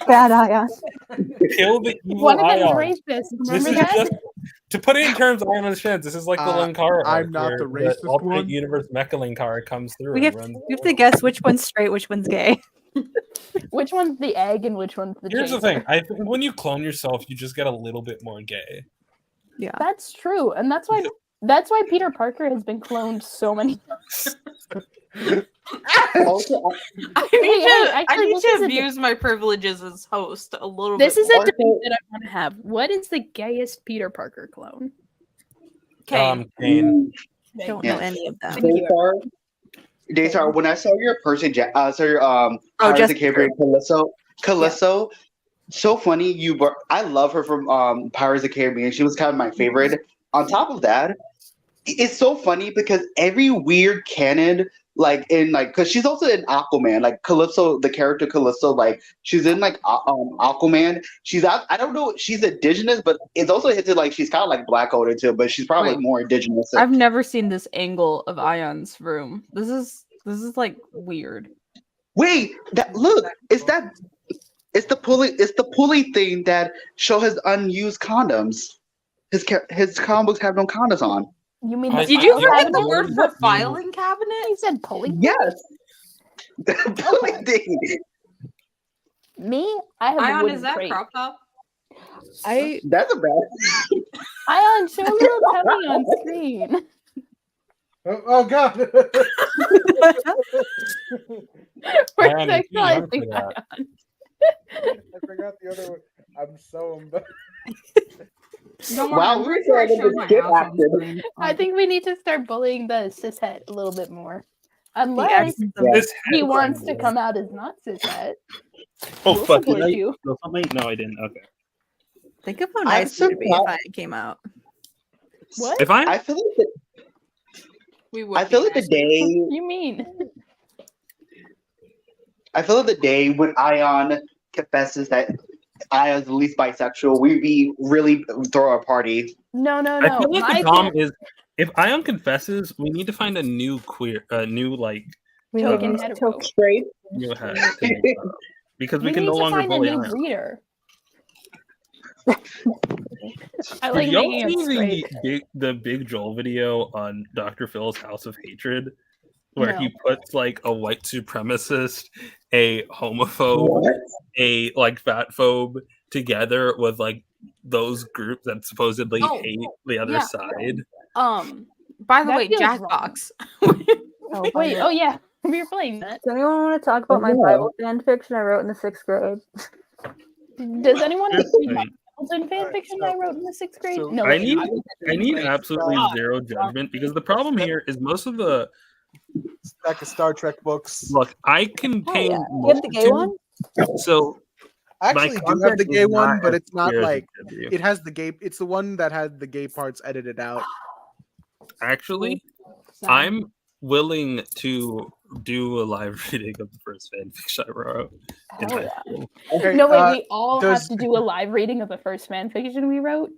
Bad Ayaan. Kill the evil One of them's Ayaan. racist. This Remember is that? just to put it in terms I understand. This is like the Linkara. I'm arc not where the racist alternate one. universe Mecha Linkara comes through. We and have, runs we have to guess which one's straight, which one's gay. Which one's the egg and which one's the Here's the chaser? thing. I think when you clone yourself, you just get a little bit more gay. Yeah. That's true, and that's why Peter Parker has been cloned so many times. Also, I Hey, need actually, this to is a abuse my privileges as host a little This bit. is a Also- debate that I want to have. What is the gayest Peter Parker clone? Kane. Kane. Don't Yeah. know any of them. Daystar, when I saw your Percy Jackson, Pirates of just the Caribbean Calypso, Calypso, so funny. I love her from Pirates of the Caribbean. She was kind of my favorite. On top of that, it's so funny because every weird canon, because she's also in Aquaman, like Calypso, the character Calypso, like she's in like Aquaman. She's out. I don't know. She's indigenous, but it's also hinted like she's kind of like black coded too, but she's probably more indigenous. I've never seen this angle of Ayaan's room. This is like weird. Wait, it's the pulley thing that show his unused condoms. His comic books have no condoms on. You mean? Did you forget the word for filing cabinet? You said pulley. Yes. Pulley thing. Me, I have. Ayaan, is that crop top? That's a bad. Ayaan, show a little tummy on screen. Oh God! We're Ayaan, sexualizing that. Ayaan. I forgot the other one. I'm so embarrassed. Wow, we're trying to skip action. I think we need to start bullying the cishet a little bit more. Unless he wants to come out as not cishet. Oh, We'll fuck. support Did I you. feel something? No, I didn't. Okay. Think of how nice it would be if I came out. What? If I I feel like We I feel like the day You mean? I feel like the day when Ayaan confesses that Ayaan's the least bisexual, we'd be really throw a party. No. I feel like My the Dom thing- is if Ayaan confesses, we need to find a new new like token hetero. Straight. new head because we can need no to longer find a bully new Ayaan. breeder. I like Did y'all making it see straight. the Big Joel video on Dr. Phil's House of Hatred, where No. he puts like a white supremacist, a homophobe, a like fatphobe together with like those groups that supposedly hate the other side. By the That way, feels Jackbox. Oh, Wait, oh yeah, we were playing that. Does anyone want to talk about my Bible fan fiction I wrote in the 6th grade? Does anyone read Right. Hamilton fan fiction I wrote in the 6th grade? so No, I wait, need was I need grade. absolutely zero judgment because the problem here is most of the Stack of Star Trek books. look I contain You have the gay one? so I actually do have content the gay is one, not but as it's not clear as like it should be. it has the gay. It's the one that had the gay parts edited out. Actually, I'm willing to do a live reading of the first fanfiction I wrote in Hell high yeah. school. Okay, No, wait, we all does- have to do a live reading of the first fan fiction we wrote.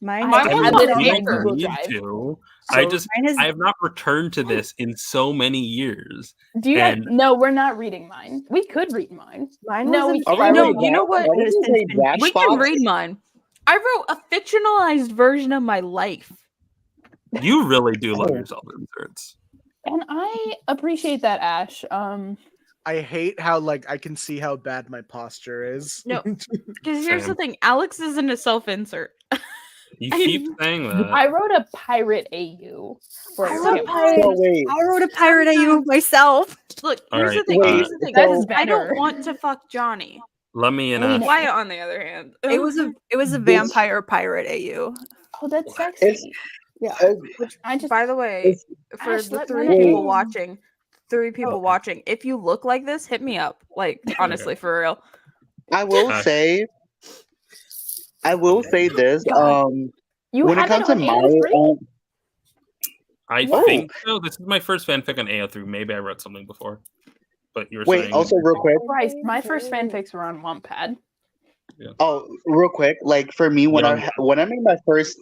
Mine Mine I was have on it on my paper. Google need Drive. to. So- I have not returned to this in so many years. Do you And- have, no, we're not reading mine. We could read mine. Mine No, was we in can't. spiral No, book, you know what? but it's since been- We can read mine. I wrote a fictionalized version of my life. You really do love your self inserts. And I appreciate that, Ash. I hate how like I can see how bad my posture is. No. Because here's the Same. thing, Alex isn't a self-insert. You keep saying that. I wrote a pirate AU. For I a wrote a skip. pirate. wait. I wrote a pirate AU myself. Look, All here's right, the thing. wait, Here's the thing. That is I don't better. want to fuck Johnny. Let me in. Wait, Wyatt, on the other hand, It was a vampire pirate AU. Oh, that's sexy. Yeah. I just By the way, for Ash, the let 3 me people in. watching, Oh. if you look like this, hit me up. Like honestly, for real. I will say this. you When it have comes to on my AO3? I Whoa. think so. This is my first fanfic on AO3. Maybe I wrote something before. But you were wait, saying also real quick. Christ, my first fanfics were on Wattpad. Oh, real quick. Like for me, when Yeah. I made my first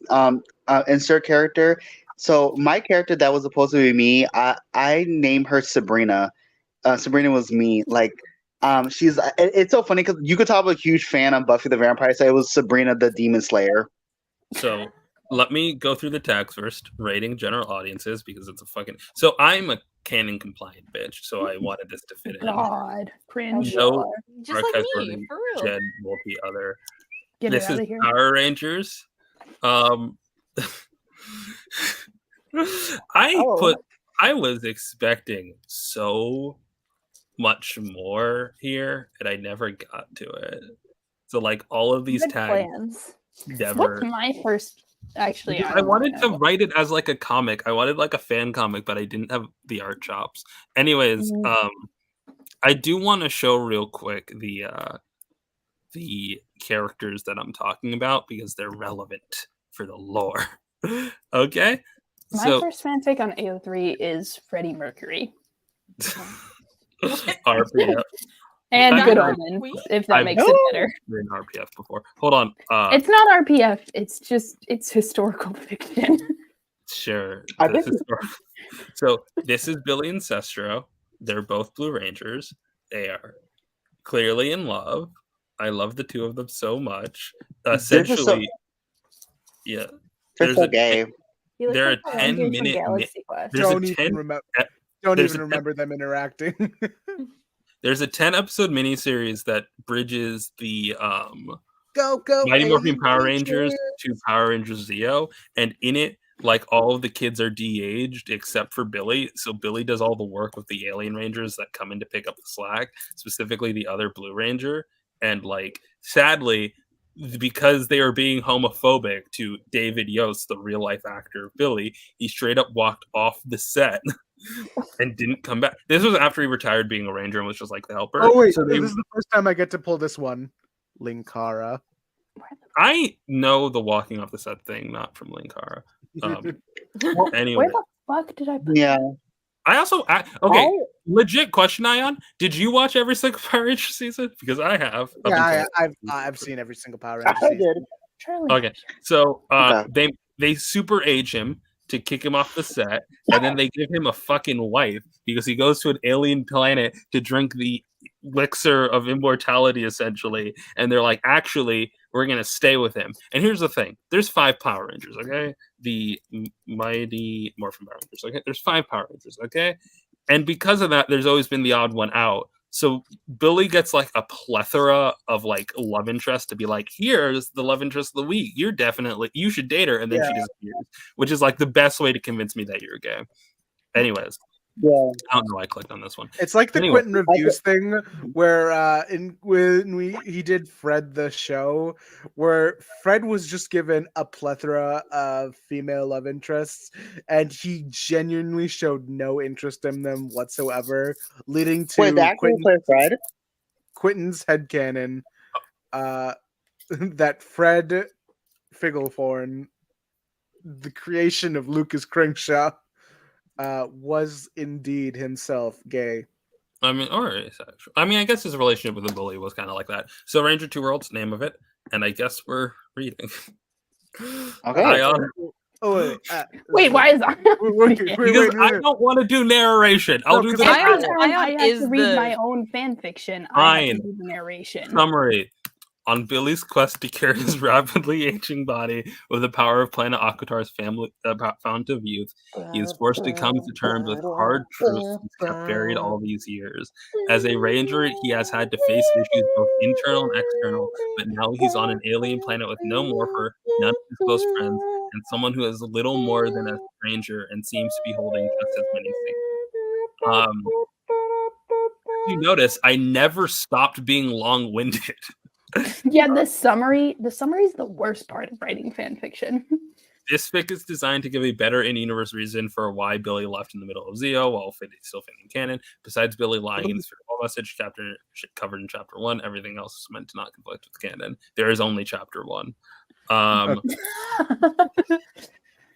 insert character, so my character that was supposed to be me, I named her Sabrina. Sabrina was me. Like, it's so funny because you could tell I'm a huge fan of Buffy the Vampire Slayer. It was Sabrina the Demon Slayer. So let me go through the tags first, rating general audiences because it's a fucking. So I'm a canon compliant bitch, so I wanted this to fit in. God, cringe. No Just like archives me, wording, for real. Jed, multi other. Get This it out is of here. Power Rangers. I was expecting so much more here, and I never got to it. So like all of these Good tags plans. never. What's my first? Actually, I don't wanted to know. write it as like a comic. I wanted like a fan comic, but I didn't have the art chops. Anyways, I do want to show real quick the the characters that I'm talking about because they're relevant for the lore. Okay? My first fanfic on AO3 is Freddie Mercury. RPF. And I've Good read- Omen, if that I've makes it better. written RPF before. Hold on. It's not RPF, it's historical fiction. Sure. I This think- is so this is Billy and Sestro. They're both Blue Rangers. They are clearly in love. I love the two of them so much. Essentially, yeah. They're so gay. He looks There like are the 10 Rangers from minute Galaxy Quest. there's a Don't even 10 remember. uh, Don't there's even a- remember them interacting. There's a 10 episode miniseries that bridges the Go go. Mighty Morphin Alien Power Rangers. Rangers to Power Rangers Zeo, and in it, like all of the kids are de-aged except for Billy. So Billy does all the work with the Alien Rangers that come in to pick up the slack, specifically the other Blue Ranger. And like, sadly, because they are being homophobic to David Yost, the real life actor of Billy, he straight up walked off the set and didn't come back. This was after he retired being a ranger and was just like the helper. Oh wait, So they- this is the first time I get to pull this one. Linkara. I know the walking off the set thing, not from Linkara. Anyway, Where the fuck did I put Yeah. I also okay. Legit question, Ayaan. Did you watch every single Power Ranger season? Because I have. up Yeah, until- I've seen every single Power Ranger I season. did. Charlie? Okay, so Okay. they super age him to kick him off the set, and then they give him a fucking wife because he goes to an alien planet to drink the elixir of immortality, essentially. And they're like, actually, we're gonna stay with him. And here's the thing: there's 5 Power Rangers, okay? The Mighty Morphin Power Rangers, okay? There's 5 Power Rangers, okay? And because of that, there's always been the odd one out. So Billy gets like a plethora of like love interest to be like, here's the love interest of the week. You should date her, and then she disappears, which is like the best way to convince me that you're gay. Anyways, Yeah. I don't know why I clicked on this one. It's like the Anyway. Quentin reviews thing where he did Fred the show, where Fred was just given a plethora of female love interests, and he genuinely showed no interest in them whatsoever, leading to Wait, the actor who played Fred? Quentin's headcanon that Fred Figglethorn, the creation of Lucas Crimshaw, was indeed himself gay. I mean, or asexual. I mean, I guess his relationship with the bully was kind of like that. So Ranger Two Worlds, name of it, and I guess we're reading. Okay. Ayaan, Wait, why is that? because I don't want to do narration. I'll do the Every Ayaan- time Ayaan I have is to read the- my own fan fiction, I have Fine. to do the narration. summary. On Billy's quest to cure his rapidly aging body with the power of Planet Akatar's fount of youth, he is forced to come to terms with hard truths he's kept buried all these years. As a ranger, he has had to face issues both internal and external, but now he's on an alien planet with no morpher, none of his close friends, and someone who is little more than a stranger and seems to be holding just as many things. You notice I never stopped being long-winded. Yeah, the summary is the worst part of writing fan fiction. This fic is designed to give a better in-universe reason for why Billy left in the middle of Zeo while still fitting canon. Besides Billy lying in the Spiritual Message chapter covered in chapter 1, everything else is meant to not conflict with canon. There is only chapter 1.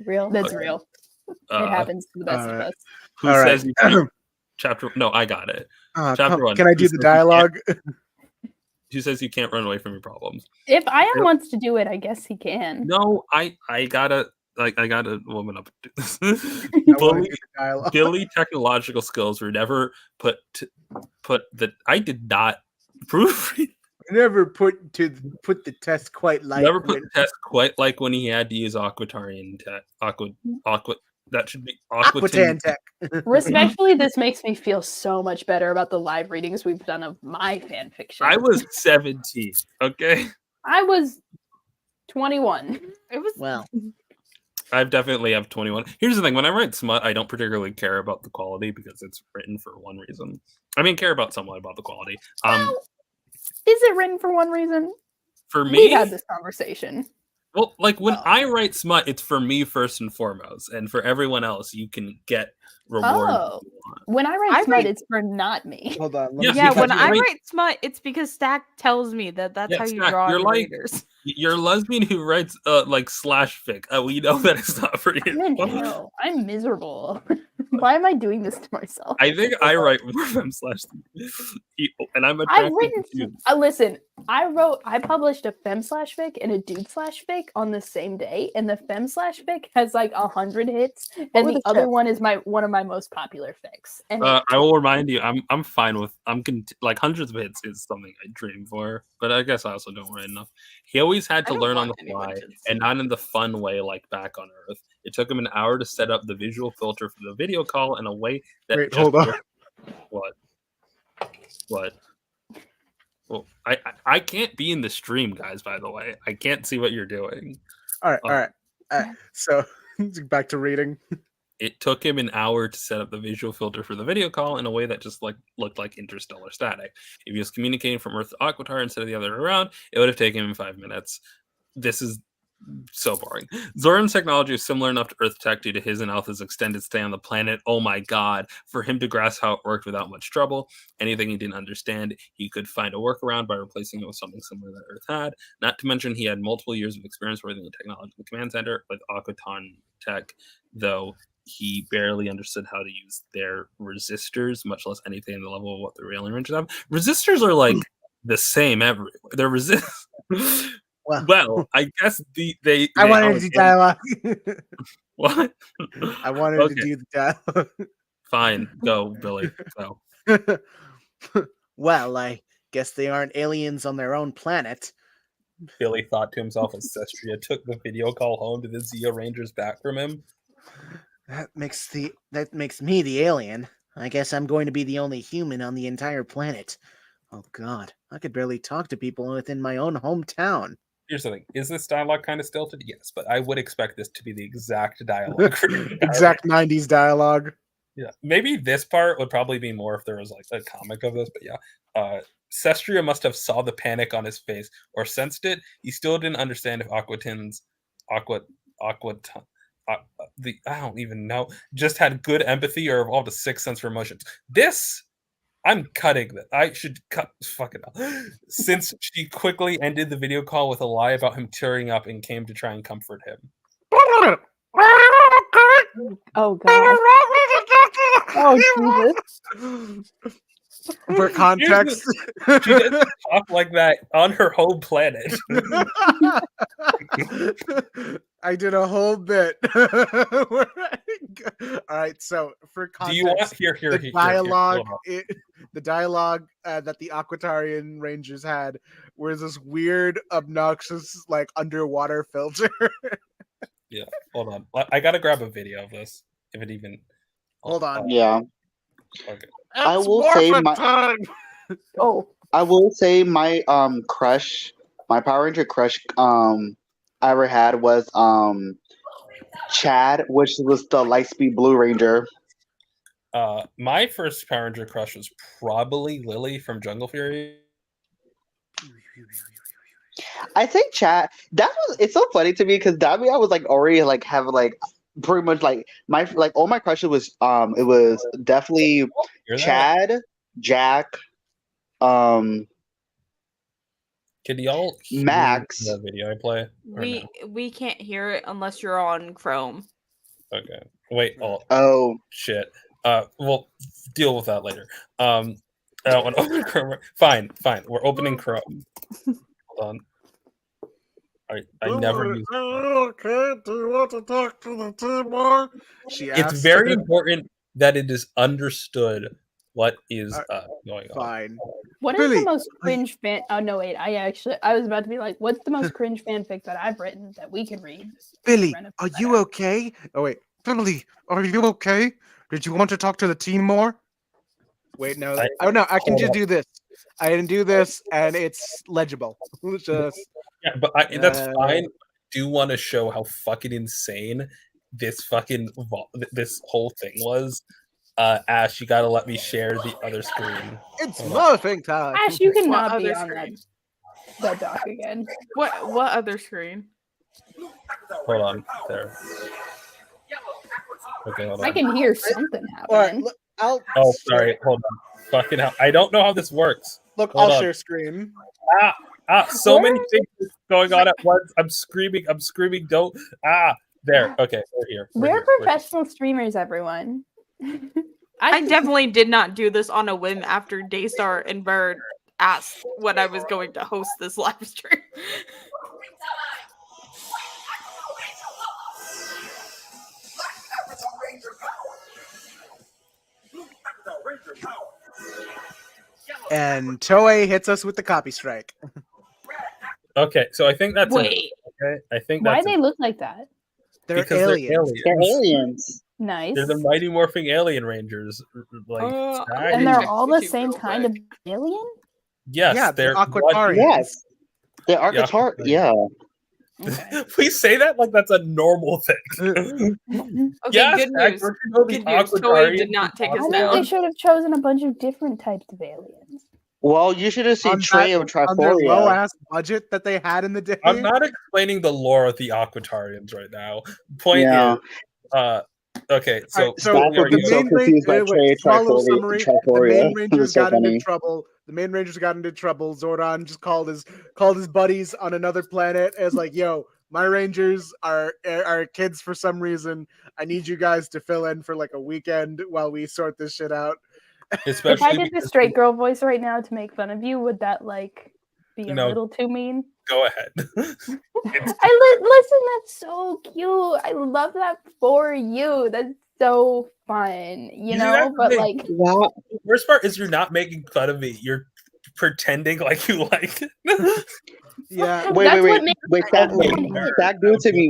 Real? That's Okay. real. It happens to the best of us. Who All says right. you can't? Chapter? No, I got it. Chapter 1. Can I do the dialogue? Who says you can't run away from your problems? If Ayaan wants to do it, I guess he can. No, I gotta woman up. I wanna do Bully, the dialogue. Billy technological skills were never put the. I did not proofread. Never put the test quite like Never put when- the test quite like when he had to use Aquatarian tech. Aqua. That should be Aquatan tech. Respectfully, this makes me feel so much better about the live readings we've done of my fan fiction. I was 17. Okay. I was 21. It was Well, I definitely have 21. Here's the thing: when I write smut, I don't particularly care about the quality because it's written for one reason. I mean, care about somewhat about the quality. Is it written for one reason? For We've me, had this conversation. well, like when I write smut, it's for me first and foremost, and for everyone else, you can get reward. Oh, when I write smut, it's for not me. Hold on. Yeah, Yeah, because when I right- write smut, it's because Stack tells me that that's Yeah, how you Stack, draw you're on like- readers. You're a lesbian who writes like slash fic. We know that it's not for you. I'm in hell. I'm miserable. Why am I doing this to myself? I think I write more fem slash people, and I'm I've attracted written. to dudes. Listen, I published a fem slash fic and a dude slash fic on the same day, and the fem slash fic has like 100 hits, and were the the other tips? one is one of my most popular fics. And I will remind you, I'm fine with like hundreds of hits is something I dream for, but I guess I also don't write enough. He always had to I don't learn on the want anyone fly, to see and not in the fun way like back on Earth. It took him an hour to set up the visual filter for the video call in a way that Wait, just hold on. What? Well, I can't be in the stream, guys. By the way, I can't see what you're doing. All right. So back to reading. It took him an hour to set up the visual filter for the video call in a way that just like looked like interstellar static. If he was communicating from Earth to Aquitar instead of the other way around, it would have taken him 5 minutes. This is so boring. Zoran's technology is similar enough to Earth tech due to his and Alpha's extended stay on the planet. Oh my god. For him to grasp how it worked without much trouble, anything he didn't understand, he could find a workaround by replacing it with something similar that Earth had. Not to mention he had multiple years of experience working in the technological command center with Aquaton tech, though he barely understood how to use their resistors, much less anything in the level of what the alien rangers have. Resistors are like the same everywhere. They're Well, I guess I wanted to do dialogue. What? I wanted to do the dialogue. Fine, go, Billy. Go. Well, I guess they aren't aliens on their own planet. Billy thought to himself as Sestria took the video call home to the Zeo Rangers back from him. That makes me the alien. I guess I'm going to be the only human on the entire planet. Oh god, I could barely talk to people within my own hometown. Here's the thing. Is this dialogue kind of stilted? Yes, but I would expect this to be the exact dialogue. Exact 90s dialogue. Yeah. Maybe this part would probably be more if there was like a comic of this, but yeah. Sestria must have saw the panic on his face or sensed it. He still didn't understand if I don't even know, just had good empathy or evolved a sixth sense for emotions. This, I'm cutting that. I should cut. Fuck it up. Since she quickly ended the video call with a lie about him tearing up and came to try and comfort him. Oh god. Oh Jesus. For context, She doesn't talk like that on her home planet. I did a whole bit. All right, so for context, Do you want the dialogue? The dialogue that the Aquatarian Rangers had was this weird, obnoxious, like underwater filter. Yeah, hold on. I gotta grab a video of this. If it even. Hold on. Yeah. Okay. I will say my time. I will say my crush, my Power Ranger crush I ever had was Chad, which was the Lightspeed Blue Ranger. My first Power Ranger crush was probably Lily from Jungle Fury. I think Chad. It's so funny to me because that mean I was like already like have like pretty much like my like all my crushes was it was definitely Chad, Jack, Can y'all hear Max. the video I play? We can't hear it unless you're on Chrome. Okay. Wait. Oh shit. We'll deal with that later. I don't want to open Chrome. Fine. We're opening Chrome. Hold on. I never use. Okay, do you want to talk to the team more? It's very important that it is understood what is going on. Fine. What is the most cringe fan? Oh no, wait. I was about to be like, what's the most cringe fanfic that I've written that we could read? Billy, are you okay? Oh wait, Billy, are you okay? Did you want to talk to the team more? Wait, no. I can just do this. I can do this, and it's legible. Just yeah, but that's fine. I do want to show how fucking insane this whole thing was. Ash, you gotta let me share the other screen. It's morphing time. Ash, you cannot be on that doc again. What other screen? Hold on, there. Okay, hold on. I can hear something All right, happening. I'll. Oh, sorry. Hold on. Fucking hell. I don't know how this works. Look, Hold I'll on. share screen. So many things going on at once. I'm screaming. Don't. There. Okay, we're here. We're professional streamers, everyone. I definitely did not do this on a whim after Daystar and Bird asked when I was going to host this live stream. And Toei hits us with the copy strike. Okay, so I think that's Wait. okay. I think Why that's they look like that? They're because aliens. They're aliens. Nice. They're the Mighty Morphing Alien Rangers. Like, Stag. And they're Check all the YouTube same real kind of quick. alien? Yes, Yeah, they're Aquatarians. Yes. They're Arcatar. Yeah. Yeah. Okay. Please say that like that's a normal thing. Okay, Yes, good Stag, news. don't you know the Good news. Toei Aquatarians did not take I us think they down. should have chosen a bunch of different types of aliens. Well, you should have seen Trey of On their low Triforia. ass budget that they had in the day. I'm not explaining the lore of the Aquatarians right now. Point Yeah. is, okay, so, Alright, so That's are what you- I'm so confused by Trey small little Triforia. summary. The Triforia. main It Rangers was so got into funny. trouble. The main Rangers got into trouble. Zordon just called his buddies on another planet as like, yo, my Rangers are kids for some reason. I need you guys to fill in for like a weekend while we sort this shit out. especially If I did the because- straight girl voice right now to make fun of you, would that like be a No. little too mean? Go ahead. Listen, that's so cute. I love that for you. That's so fun, You see, know. that's the But thing. like, Wow. The worst part is you're not making fun of me. You're pretending like you like it. Yeah. Wait, That's wait, what wait. makes Stack, it Stack, do it to me.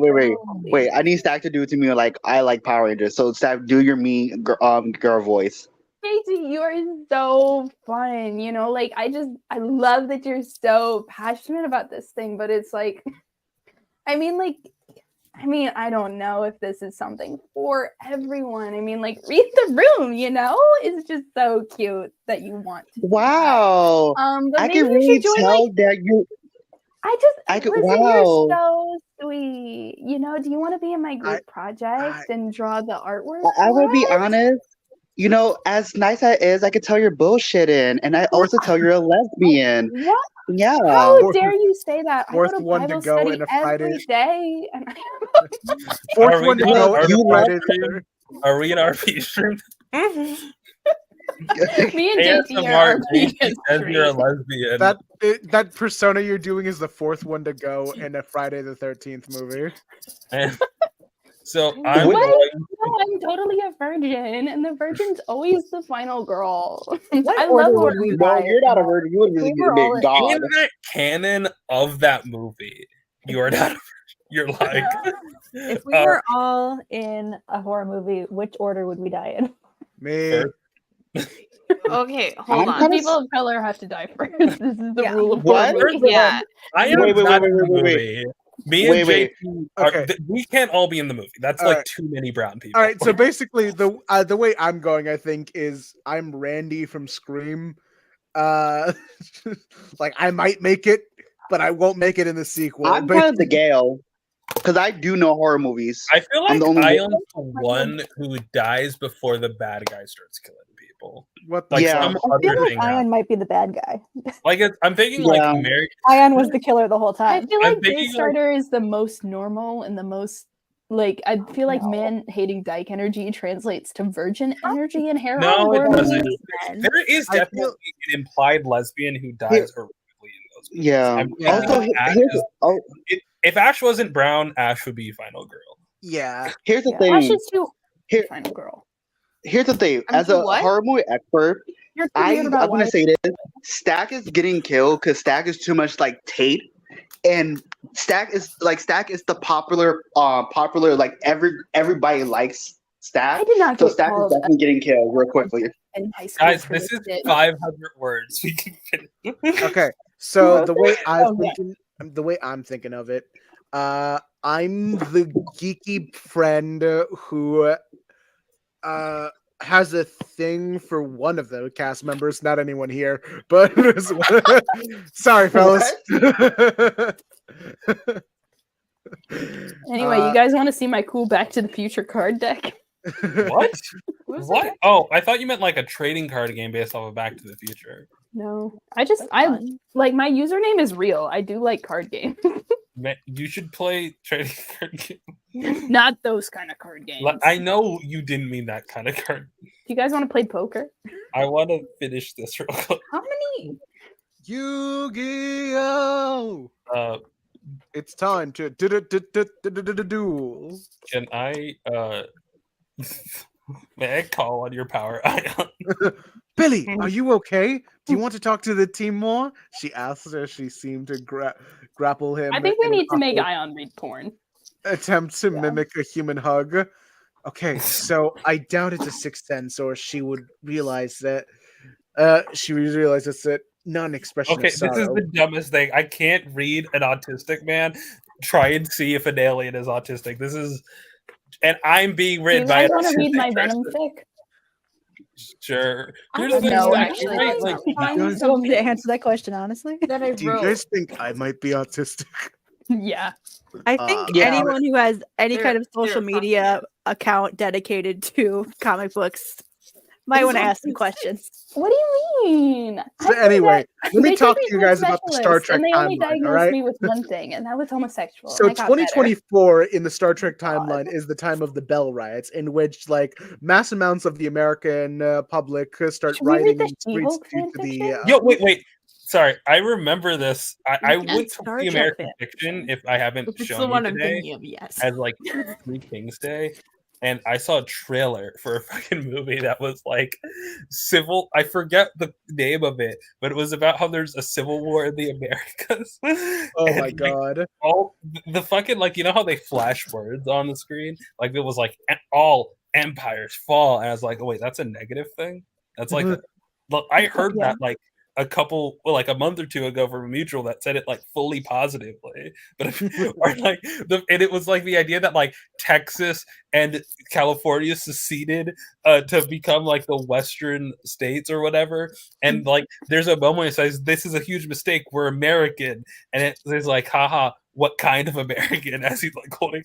Wait. I need Stack to do it to me like I like Power Rangers. So Stack, do your mean girl voice. Casey, you are so fun. Like I love that you're so passionate about this thing. But it's like, I mean, I don't know if this is something for everyone. I mean, like, read the room. It's just so cute that you want to. Wow. But I maybe can you really should join, tell like, that you. listen, wow. you're so sweet. Do you want to be in my group project and draw the artwork? I will be for us? honest. As nice as it is, I could tell you're bullshitting, and I also tell you're a lesbian. What? Yeah. How dare you say that? I Fourth go to one to Bible go study in a every Friday. day, and Fourth Are we one to doing go an in a RP Friday. stream? Are we an RP stream? me and JT are JT says you're a lesbian. That persona you're doing is the fourth one to go in a Friday the 13th movie. And so I'm What? going. No, I'm totally a virgin, and the virgin's always the final girl. What I order love would her. we No, buy you're it not a in? virgin. You would really We be were a big all in- god. In that canon of that movie, you are not. You're like. If we were all in a horror movie, which order would we die in? Me. Okay, hold I'm on. kinda People of color have to die first. This is the Yeah. rule of What? horror movies. Yeah. I am Wait, not in the wait. movie. Me and Wait. JP, Okay. we can't all be in the movie. That's All like right. too many brown people. All right, so basically the way I'm going, I think, is I'm Randy from Scream. Like I might make it, but I won't make it in the sequel. I'm kind of the Gale because I do know horror movies. I feel I'm like the only I one- am the one who dies before the bad guy starts killing people. What the Like Yeah. some I other feel like thing. Ion might be the bad guy. I'm thinking Yeah. like Mary. Ion was the killer the whole I time. feel I'm like thinking, Daystar is the most normal and the most I feel like No. man hating dyke energy translates to virgin energy in hair. No, it horror doesn't. movies, then. There is I definitely an implied lesbian who dies horrifically in those movies. Yeah. I'm Yeah. Also, thinking Ash if Ash wasn't brown, Ash would be final girl. Yeah. here's the Yeah. thing. Ash is too Here- final girl. Here's the thing. I'm As too a what? horror movie expert, You're too I'm weird about gonna why. say this: Stack is getting killed because Stack is too much like Tate, and Stack is the popular like everybody likes Stack. I did not So get Stack is called definitely getting killed real quickly. in high school. Guys, for this is shit. 500 words. We can finish. Okay. So wrote the way Okay. I'm thinking of it, I'm the geeky friend who has a thing for one of the cast members, not anyone here, but sorry, fellas. Anyway, you guys want to see my cool Back to the Future card deck? What? What was What? that? Oh, I thought you meant like a trading card game based off of Back to the Future. No, I like my username is real. I do like card games. You should play trading card games. Not those kind of card games. I know you didn't mean that kind of card. Do you guys want to play poker? I want to finish this real quick. How many? Yu-Gi-Oh! It's time to duel. Can I may I call on your power, Ayaan? Billy, are you okay? Do you want to talk to the team more? She asked as she seemed to grapple him. I think we in need to make awkward Ayaan read porn. attempt to mimic a human hug. Okay, so I doubt it's a sixth sense, or she would realize that. She would realize it's a non-expression Okay, of sorrow. this is the dumbest thing. I can't read an autistic man try and see if an alien is autistic. This is, and I'm being Do you read by. guys want to read my Venom person. fic? Sure. I Here's don't the know, thing, actually, right? that's Like, not Find guys- Do you want me to something answer that question honestly? that I Do you wrote. guys think I might be autistic? Yeah. I think Yeah. anyone who has any They're- kind of social they're media account dedicated to comic books might want to ask some questions. What do you mean? I So think anyway, that let me they talk treat to you me guys like about the Star specialists, Trek and they only timeline, all diagnosed right? me with one thing, and that was homosexual. So and I got better. 2024 in the Star Trek timeline is the time of the Bell riots, in which like mass amounts of the American public start Should we read rioting the in the streets She-Hulk due to the. fanfiction? Yo, wait. Sorry, I remember this. I Yeah, would Star see Trek American fan Fiction if I haven't If it's shown the one you I'm today thinking of, yes. as like Three Kings Day, and I saw a trailer for a fucking movie that was like civil. I forget the name of it, but it was about how there's a civil war in the Americas. Oh And, my like, god! all the fucking, like, you know how they flash words on the screen? Like it was like all empires fall, and I was like, oh wait, that's a negative thing. That's like, look, I heard Yeah. that like a month or two ago from a mutual that said it like fully positively, but or like and it was like the idea that like Texas and California seceded to become like the Western states or whatever, and like there's a moment it says this is a huge mistake, we're American, and it's like haha, what kind of American, as he's like holding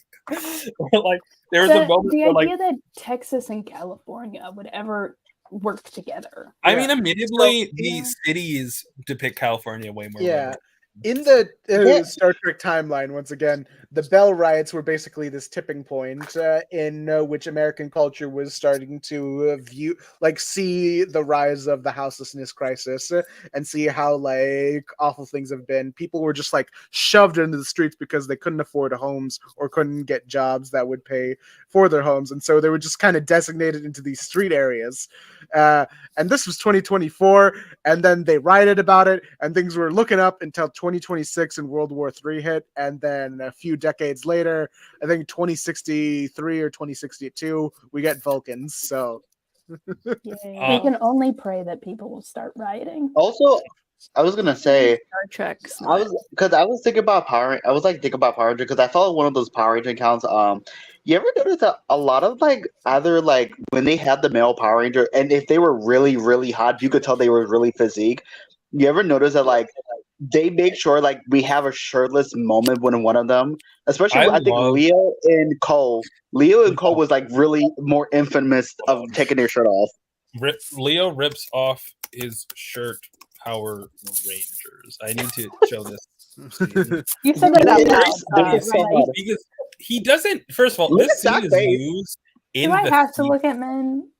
like there was a moment the where, like, idea that Texas and California would ever work together. I Yeah. mean, admittedly, So, the cities depict California way more. Yeah. well. In the Yeah. Star Trek timeline, once again, the Bell riots were basically this tipping point in which American culture was starting to see the rise of the houselessness crisis and see how like awful things have been. People were just like shoved into the streets because they couldn't afford homes or couldn't get jobs that would pay for their homes, and so they were just kind of designated into these street areas. And this was 2024, and then they rioted about it, and things were looking up until 2026 and World War III hit, and then a few decades later, I think 2063 or 2062, we get Vulcans. So We can only pray that people will start rioting. Also, I was gonna say, Star Trek. I was thinking about Power. I was like thinking about Power Ranger because I followed one of those Power Ranger accounts. You ever notice that a lot of like either like when they had the male Power Ranger, and if they were really really hot, you could tell they were really physique. You ever notice that like they make sure like we have a shirtless moment when one of them, especially I think Leo and Cole. Leo and Cole was like really more infamous of taking their shirt off. Leo rips off his shirt. Power Rangers. I need to show this. You said that out loud. There's so Right. much. Because he doesn't. First of all, Look this at scene that is face. used in Do I the have to theme. look at men?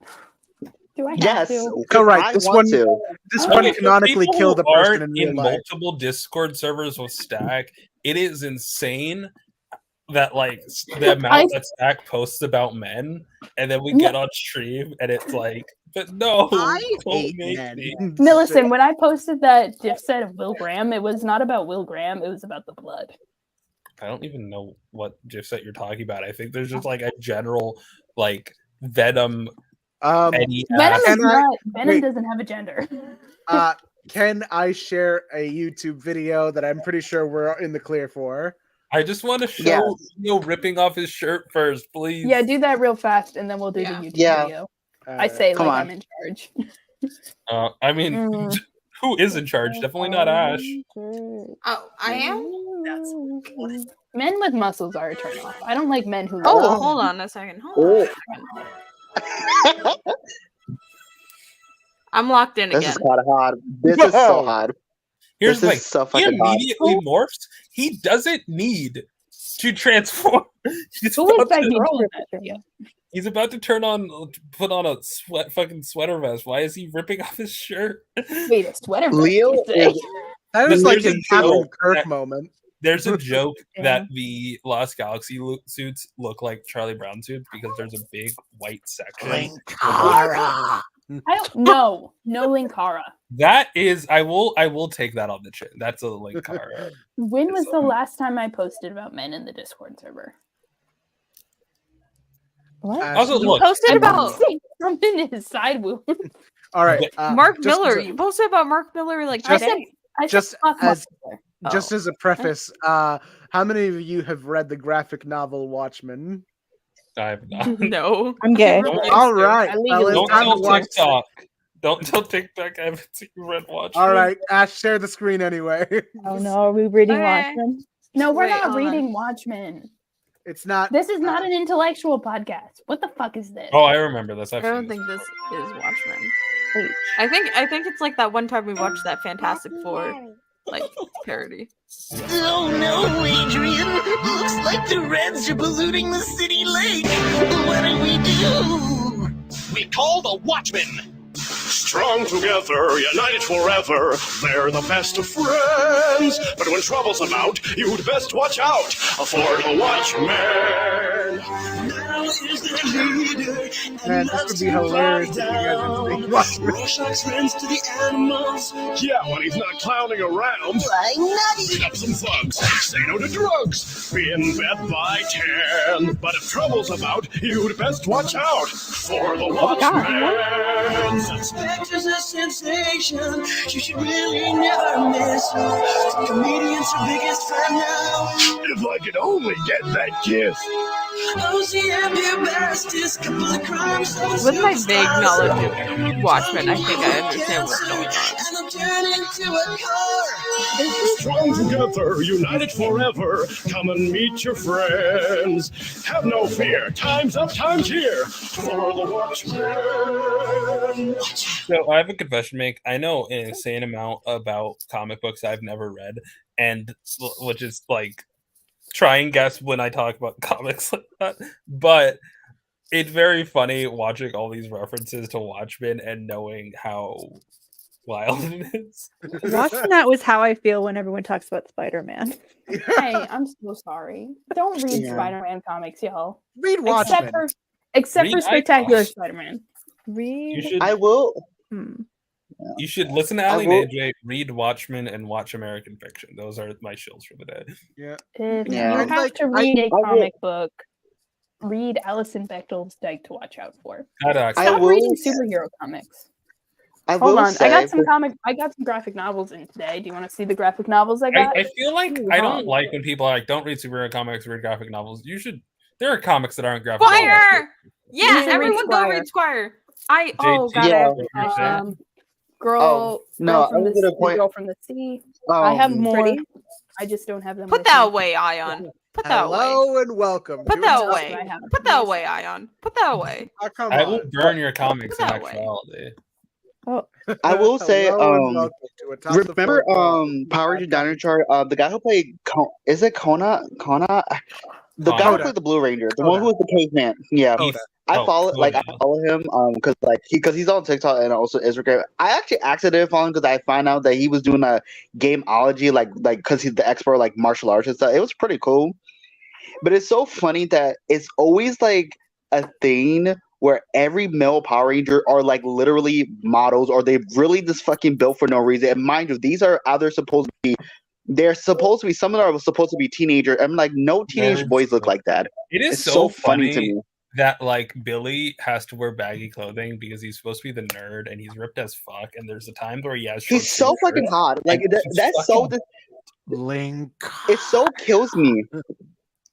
Do I have Yes, to? all right, I this want one to. this Oh, one Okay, for canonically people killed a who person aren't in real life. multiple Discord servers with Stack, it is insane that like the amount that Stack posts about men, and then we get on stream and it's like, but no, I don't hate make men. me. Millicent, when I posted that GIF set of Will Graham, it was not about Will Graham, it was about the blood. I don't even know what GIF set you're talking about. I think there's just like a general like Venom. Eddie Venom ass- is not. Venom doesn't have a gender. Can I share a YouTube video that I'm pretty sure we're in the clear for? I just want to show Leo ripping off his shirt first, please. Yeah, do that real fast, and then we'll do the YouTube video. I say Come like on. I'm in charge. I mean, who is in charge? Definitely not Ash. Oh, I am. Men with muscles are a turn off. I don't like men who. Oh, look- hold on a second. Hold on a second. I'm locked in This again. is kind of hard. This is so hard. Here's the This thing. is so He fucking hard. immediately morphs. He doesn't need to transform. He's Who about, is to, that? he's about to put on a fucking sweater vest. Why is he ripping off his shirt? Wait, a sweater vest? Leo you say? is That was like There's his a Captain joke Kirk that- moment. There's a joke Yeah. that the Lost Galaxy suits look like Charlie Brown suits because there's a big white section. I don't know. No Linkara. That is, I will take that on the chin. That's a Linkara. When was the last time I posted about men in the Discord server? What? Also, You look, posted about something in his side wound. All right, Mark just Miller. as a- You posted about Mark Miller like Just- today. just fuck as- Miller. Just as a preface, how many of you have read the graphic novel Watchmen? I have not. No. I'm gay. All right, I legally well, Don't it's time to tell watch. TikTok. Don't tell TikTok I haven't seen Red Watch. All right, Ash, share the screen anyway. Oh no, are we reading Okay. Watchmen? No, we're Wait, not hold on. reading Watchmen. It's not. This is not an intellectual podcast. What the fuck is this? Oh, I remember this. I I've don't seen think this is Watchmen. Wait. I think it's like that one time we watched that Fantastic Four like parody. Oh no, Adrian! Looks like the Reds are polluting the city lake. What do we do? We call the Watchmen. Strong together, united forever, they're the best of friends. But when trouble's about, you'd best watch out for the Watchmen. Now is the leader, and Man, this would be hilarious if you guys had seen Watchmen. Rorschach's friends to the animals. Yeah, when he's not clowning around. Flying nutty. Beat up some thugs, say no to drugs, be in bed by 10. But if trouble's about, you'd best watch out for the Watchmen. Spectre's a sensation. You should really never miss her. The comedian's your biggest fan now. If I could only get that kiss. OCM, your bestest. Couple of crimes. With my vague knowledge of Watchmen, I think I understand what's going on. And I'm turning to a car. Strong together, united forever. Come and meet your friends. Have no fear, time's up, time's here for the Watchmen. So I have a confession to make. I know an insane amount about comic books I've never read, and which is like try and guess when I talk about comics like that. But it's very funny watching all these references to Watchmen and knowing how wild it is. Watching that was how I feel when everyone talks about Spider-Man. Hey, I'm so sorry. Don't read Yeah. Spider-Man comics, y'all. Read Watchmen. Except for Read Spectacular Icons. Spider-Man. You Read. should I will. you should listen to I Ali will- and AJ, read Watchmen, and watch American Fiction. Those are my shills for the day. Yeah. If Yeah. you I'd have like- to read a will- comic book, read Alison Bechdel's Dyke to watch out for. I'd actually- I Stop will- reading superhero comics. I Hold will on, say, I got some graphic novels in today. Do you want to see the graphic novels I got? I feel like Ooh, I hold don't on. like when people are like, don't read superhero comics, read graphic novels. You should. There are comics that aren't graphic novels. Squire! You Yeah, should read everyone go Squire. read Squire. Oh JT, god, I Yeah. have what you're saying? Girl, Oh, no, girl I from was the gonna sea, point- girl from the sea. I have more. Pretty. I just don't have them. Put with that me. away, Ion. Put that away. Hello and welcome. Put to that a- away. I have. Put that away, Ion. Put that away. Oh, come I will on. burn your comics in that way. actuality. I will say, Hello and welcome to a Top of the remember Floor Power Rangers podcast. Dinosaur, the guy who played is it Kona? The guy who Coda. played the Blue Ranger, the one who was the caveman. Yeah. Coda. I Oh, follow I Coda. follow him because he's on TikTok and also Instagram. I actually accidentally followed him because I found out that he was doing a gameology like because he's the expert like martial arts and stuff. It was pretty cool. But it's so funny that it's always like a thing where every male Power Ranger are like literally models or they really just fucking built for no reason. And mind you, these are either supposed to be some of them are supposed to be teenagers. I'm like, no teenage That's boys look true. like that. It is It's so funny funny to me. that like Billy has to wear baggy clothing because he's supposed to be the nerd and he's ripped as fuck. And there's the times where he has short He's so fucking shirts. hot. Like And he's that's so. fucking- Link. It so kills me.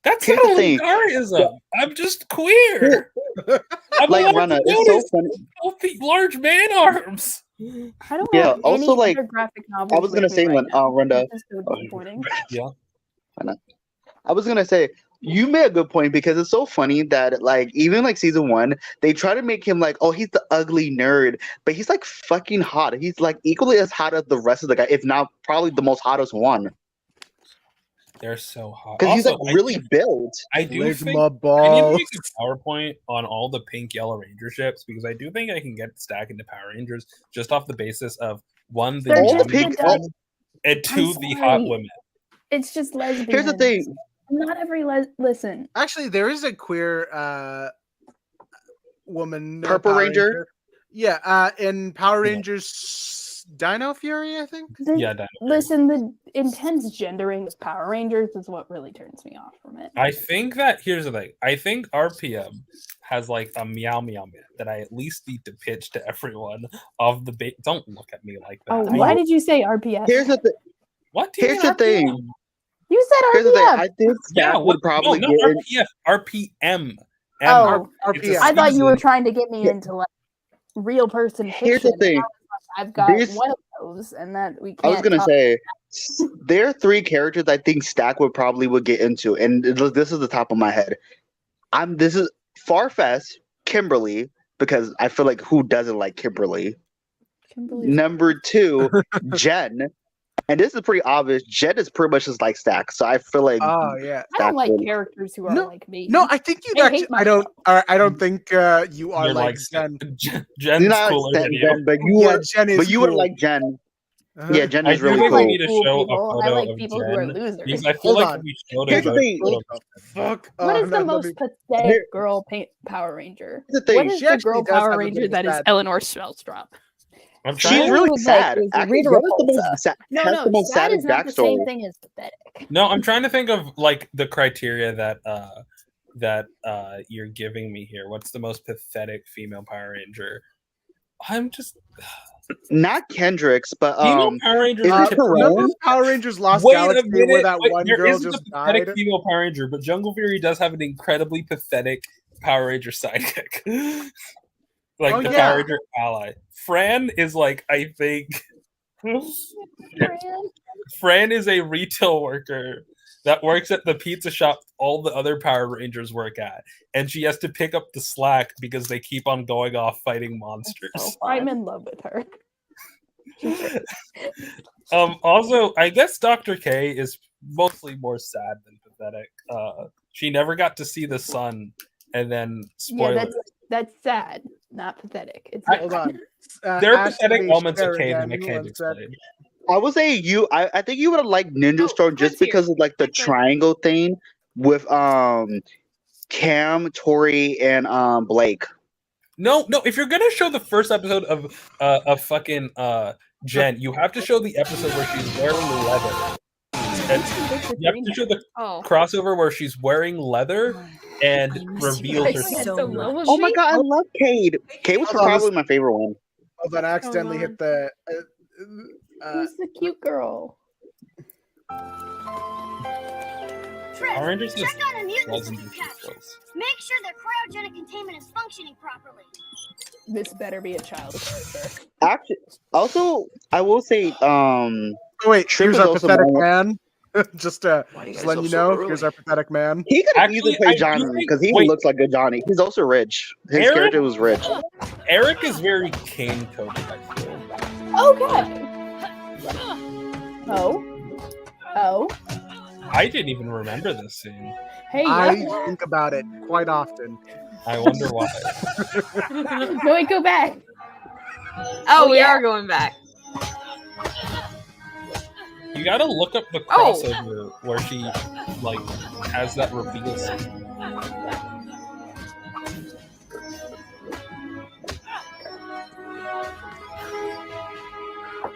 That's Here's not the thing. Linkarism. I'm just queer. I'm Like allowed Rena, to it's so notice funny. healthy, large man arms. I don't Yeah, have also, any like, other graphic novels. I was gonna with me say right when now. Renda, This is so disappointing. Yeah. I was gonna say You made a good point because it's so funny that like even like season 1, they try to make him like, oh, he's the ugly nerd, but he's like fucking hot. He's like equally as hot as the rest of the guy, if not probably the most hottest one. They're so hot. Because he's Also, like really built. I do Lick think my I need to balls. make a PowerPoint on all the pink yellow ranger ships because I do think I can get Stack into Power Rangers just off the basis of one, the They're All just pink. the dumb- and two, the sorry. hot women. It's just lesbians. Here's the thing. Not every listen. Actually, there is a queer woman. Purple Power Ranger? Yeah, in Power Yeah. Rangers Dino Fury, I think. Yeah, Dino Fury. Listen, the intense gendering of Power Rangers is what really turns me off from it. I think that here's the thing. I think RPM has like a meow meow man that I at least need to pitch to everyone of the Don't look at me like that. Oh, why did you say RPS? Here's the thing. What? Do you Here's mean the thing. RPM? You said Here's the thing. RPS. I think Stack would probably no, get in. RPF, RPM. Oh. It's a RPM. I thought you were season. trying to get me into like real person fiction. Here's the thing. I've got These- one of those, and that we can't. I was gonna talk- say there are 3 characters I think Stack would get into, and this is the top of my head. This is Farfetch, Kimberly, because I feel like who doesn't like Kimberly? Kimberly's- Number 2, Jen. And this is pretty obvious. Jen is pretty much just like Stack, so I feel like Oh yeah. I don't like would- characters who are No, like me. No, I think you I hate actually. I don't. I don't think you are You're like Jen. Jen's you're not cooler like than you. Jen, but you Yeah, would, Jen is. but you would cool. like Jen. Uh-huh. Yeah, Jen I is do really think cool. we need to Cool show people. a I photo like of people who are Jen losers. because I feel Hold like on. if we showed Here's her the thing. What the fuck? What is no, the let most me- pathetic Here- girl Power Ranger? Here's the thing. What is She the actually girl does have Power a Ranger really that is bad- Eleanor Spellstrop? I'm She's trying. really Like, sad. is Actually, Rita what is the Repulsa. most sad? No, has no, the most sad saddest is not the same backstory. thing as pathetic. No, I'm trying to think of like the criteria that you're giving me here. What's the most pathetic female Power Ranger? I'm just Not Kendrick's, but female Power Rangers. is are it typically- Perone? Remember Power Rangers Lost Wait Galaxy a minute. where that one there girl isn't just a pathetic died? female Power Ranger, but Jungle Fury does have an incredibly pathetic Power Ranger sidekick. Like Oh, the yeah. Power Ranger ally. Fran is like, I think Fran is a retail worker that works at the pizza shop all the other Power Rangers work at. And she has to pick up the slack because they keep on going off fighting monsters. I'm in love with her. Also, I guess Dr. K is mostly more sad than pathetic. She never got to see the sun, and then spoiler. Yeah, that's sad, not pathetic. It's Hold on. There are Ash pathetic Lee elements of Sharon K that I again, can't one sec. explain. I would say I think you would have liked Ninja Storm just Quincy, because of like the triangle thing with Cam, Tori, and Blake. No. If you're gonna show the first episode of fucking Jen, you have to show the episode where she's wearing leather. And you have to show the crossover where she's wearing leather and reveals herself. Oh my god, I love Cade. Cade was probably my favorite one. Hold on, I accidentally hit the. Who's the cute girl? Power Rangers check on a mutant wasn't you've the captured. sequels. Make sure their cryogenic containment is functioning properly. This better be a child character. Actually, also I will say, Oh wait, Trip here's is our also pathetic my- man. just letting you know, here's our pathetic man. he could Actually, easily play I do Johnny think- because he wait. looks like a Johnny. He's also rich. His Eric? character was rich. Eric is very Kane coded, I feel. Okay. Oh. I didn't even remember this scene. Hey, I yeah. think about it quite often. I wonder why. No, wait, go back. Oh, we yeah. are going back. You gotta look up the crossover where she like has that reveal scene.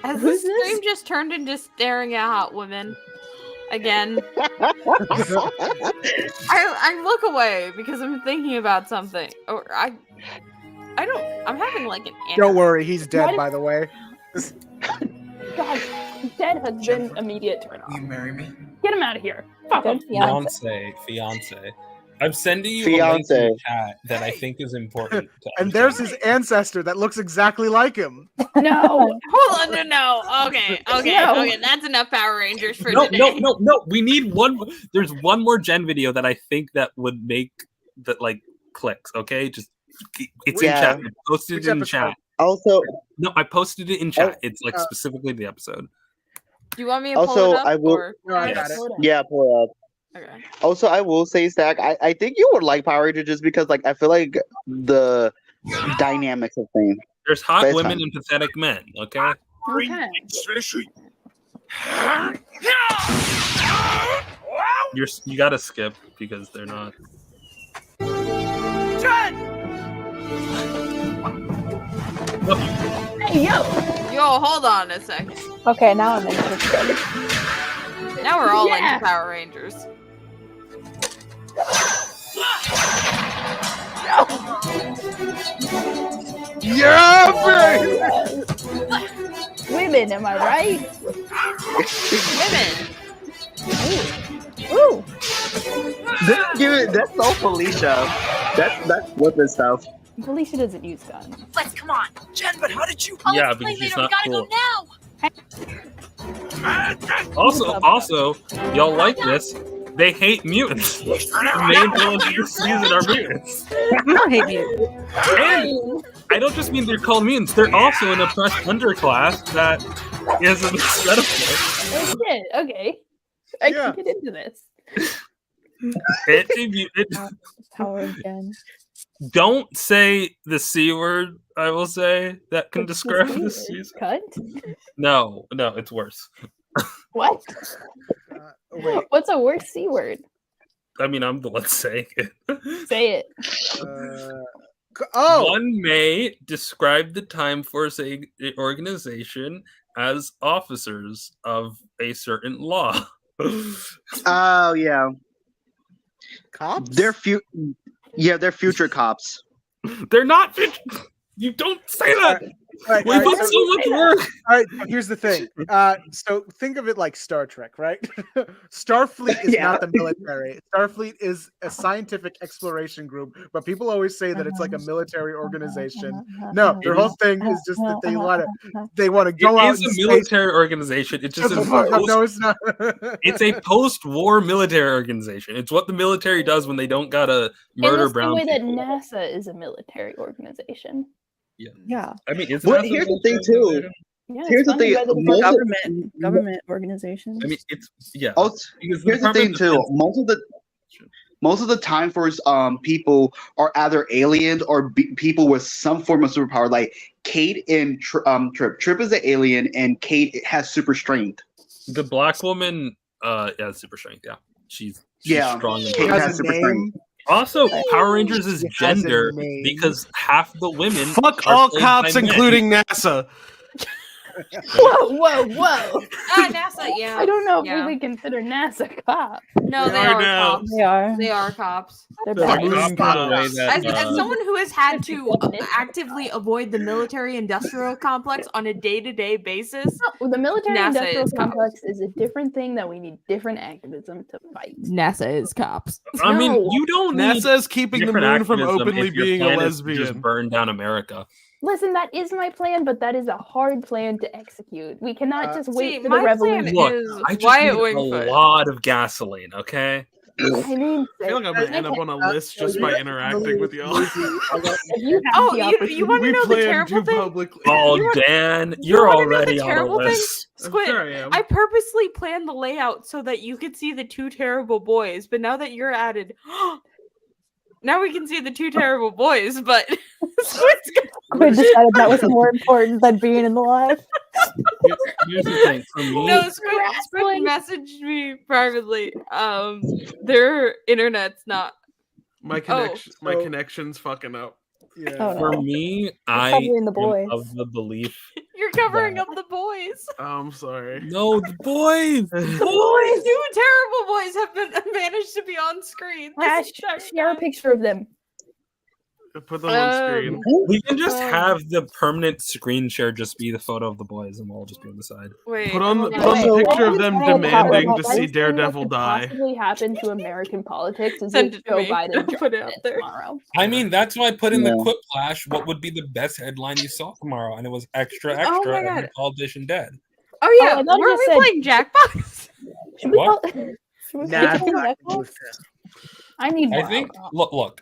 Has Who's this this? stream just turned into staring at hot women again? I look away because I'm thinking about something, or I don't. I'm having like an. Don't worry, he's dead, What? by the way. God, dead has been immediate turn off. You marry me? Get him out of here. Fuck him. Fiance. I'm sending you a link Fiance. in chat that I think is important. And there's his ancestor that looks exactly like him. No. Hold on, no. Okay, No. that's enough Power Rangers for No, today. no. We need one. There's one more Gen video that I think that would make that like clicks. Okay, just it's in chat. I posted it in chat. Also, no, I posted it in chat. It's like specifically the episode. Do you want me to pull it up? I will. Or? No, I got it. Yeah, pull it up. Okay. Also, I will say, Stack, I think you would like Power Rangers just because, like, I feel like the dynamics of things. There's hot But it's women fine. and pathetic men. Okay. Okay. You gotta skip because they're not. Hey, yo. Yo, hold on a second. Okay, now I'm interested. Now we're all Yeah. into Power Rangers. Yeah, baby! Women, am I right? Women. Ooh. That's so Felicia. That's women stuff. Felicia doesn't use guns. Let's come on. Jen, but how did you? Yeah, Play because she's later. We not gotta cool. go now. Also, y'all like this? They hate mutants. The main villains of this season are mutants. I don't hate you. And I don't just mean they're called mutants. They're also an oppressed underclass that is a metaphor. Oh shit. Okay. I can get into this. Power again. Don't say the C word, I will say, that can describe this season. Cunt? No, it's worse. What? Wait. What's a worse C word? I mean, I'm the one saying it. Say it. One may describe the Time Force organization as officers of a certain law. Oh yeah. Cops? They're future cops. They're not future. You don't say that. Right, We put so much work. All right, here's the thing. So think of it like Star Trek, right? Starfleet is not the military. Starfleet is a scientific exploration group, but people always say that it's like a military organization. No, their whole thing is just that they want to go out. It is a military organization. It just is no, it's not. It's a post-war military organization. It's what the military does when they don't gotta murder In the same brown way people. that NASA is a military organization. Yeah. I mean, it's Well, here's the thing too. Yeah, Here's the thing. Government organizations. I mean, it's Also, because here's the thing too. Most of the Time Force people are either aliens or people with some form of superpower. Like Kate and Trip. Trip is an alien, and Kate has super strength. The black woman, yeah, super strength. Yeah, she's strong. And Kate has super strength. Also, Power Rangers is gender because half the women. Fuck are all played cops, by men. including NASA. Whoa. NASA, yeah. I don't know if yeah. we consider NASA cops. No, they I are know. cops. They are. They are cops. They're They're bad. blue cops. As someone who has had to actively avoid the military-industrial complex on a day-to-day basis, No, the military-industrial NASA is cops. complex is a different thing that we need different activism to fight. NASA is cops. I mean, No. you don't need NASA is keeping the different moon from activism openly if your being a plan is to lesbian. just burn down America. Listen, that is my plan, but that is a hard plan to execute. We cannot just wait for my the plan revolution. Look, is I just Wyatt need Wingfoot. a lot of gasoline. Okay. I mean, I feel like I'm gonna end up on a list just by interacting with y'all. if you have Oh, the you opportunity- want to We know the plan terrible too thing? publicly. Oh, Dan, You you're wanna know the already on the terrible thing? list. Squid, Sure I am. I purposely planned the layout so that you could see the two terrible boys, but now that you're added, now we can see the two terrible boys, but Squid's Quinn decided that was more important than being in the live. Here's the thing. For me, No, Squid messaged me privately. Their internet's not. My connection's fucking up. Yeah. Oh, no. for me, I covering the am boys. of the belief. You're covering up the boys. I'm sorry. No, the boys. Boys, two terrible boys have managed to be on screen. Ash, share a picture of them. Put them on screen. We can just have the permanent screen share just be the photo of the boys, and we'll all just be on the side. Wait, Put on the picture of them demanding to see Daredevil die. Possibly happen to American politics is Send if it to Joe me. Biden Put it out there tomorrow. I mean, that's why I put in the quick flash. What would be the best headline you saw tomorrow? And it was extra, Oh my and God. the politician dead. Oh yeah, I thought were you we said- playing Jackbox? Should we What? call- should we Nah, play Jackbox? I need more. I think. Look,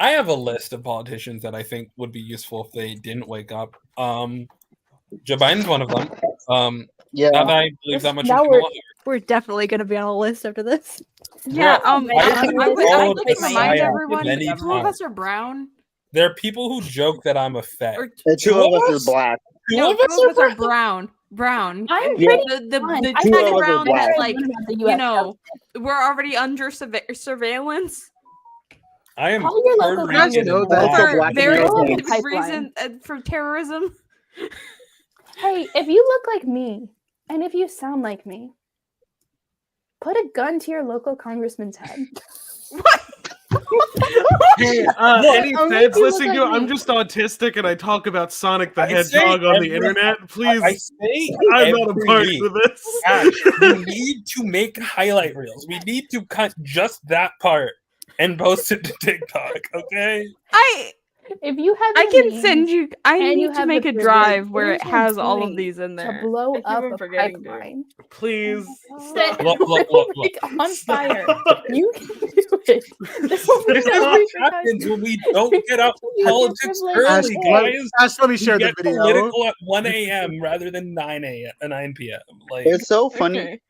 I have a list of politicians that I think would be useful if they didn't wake up. Joe Biden's one of them. Yeah. Not that I believe that much in Now Kamala. we're definitely going to be on a list after this. Yeah, I I'd like followed to remind Ayaan everyone, many two of times. us are brown. There are people who joke that I'm a fed. Or The two of us are black. no, two of us are brown. Brown. I'm And pretty the fine. the I two Two of us are brown black. that like the you US know we're already under surveillance. I am Call your local Puerto congressman. Rican You know and that. Also black. For black very American. specific reason for terrorism. Hey, if you look like me and if you sound like me, put a gun to your local congressman's head. Hey, any only feds if you look listening to like it, I'm me. just autistic and I talk about Sonic the I say Hedgehog on the every- internet. Please, I say I'm not a every part week, of this. Ash, we need to make highlight reels. We need to cut just that part and post it to TikTok, okay? If you have, I the can means send you. I and you need to have make the a drive privilege, where what it are you has all of doing these in there. to blow I keep up on a forgetting pipeline Please. that Look. like on fire. You can do it. This will be This is no what repercussions. happens when we don't get out You have politics privilege. early, guys. Ash, let me We share the get video. political at 1 a.m. rather than 9 p.m. Like, It's so funny. Okay.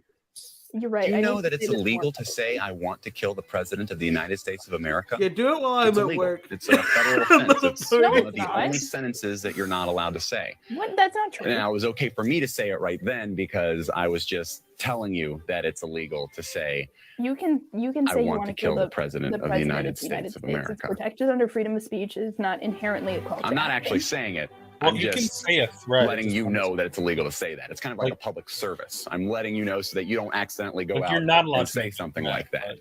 You're right. Do I you need know to that say it's this more. illegal to say I want to kill the president of the United States of America? Yeah, do it while I'm It's at illegal. work. It's a federal offense. It's No, one it's of the not. only sentences that you're not allowed to say. What? That's not true. Now, it was okay for me to say it right then because I was just telling you that it's illegal to say You can I say you want want to kill the president of the United States of It's America. protected under freedom of speech. It's not inherently a call. I'm to not action. actually saying it. well, I'm you can just say a threat. letting you know that it's illegal to say that. It's kind of like a public service. I'm letting you know so that you don't accidentally go Like, out you're not allowed and to say make something that, like that.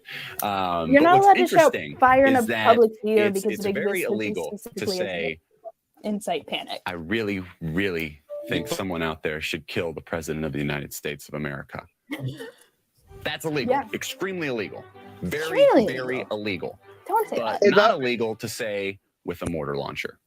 You're but not what's allowed to shout interesting fire in a is that public theater it's because it very exists illegal to specifically as say incite panic. I really, really think someone out there should kill the president of the United States of America. That's illegal. Yeah. Extremely illegal. Very, Extremely very illegal. Don't say But that. not illegal to say with a mortar launcher.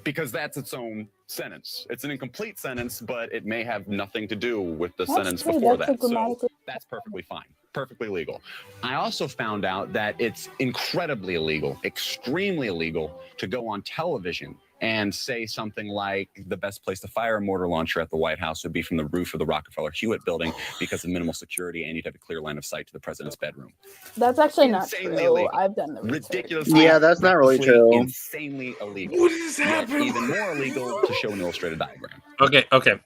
Because that's its own sentence. It's an incomplete sentence, but it may have nothing to do with the That's sentence true. before That's a that. So grammatically- that's perfectly fine. Perfectly legal. I also found out that it's incredibly illegal, extremely illegal to go on television and say something like the best place to fire a mortar launcher at the White House would be from the roof of the Rockefeller Hewitt building because of minimal security and you'd have a clear line of sight to the president's bedroom. That's actually not Insanely true. illegal. I've done the research. Ridiculously, Yeah, that's not really true. Insanely illegal. What is Yet happening? even more illegal to show an illustrated diagram. Okay,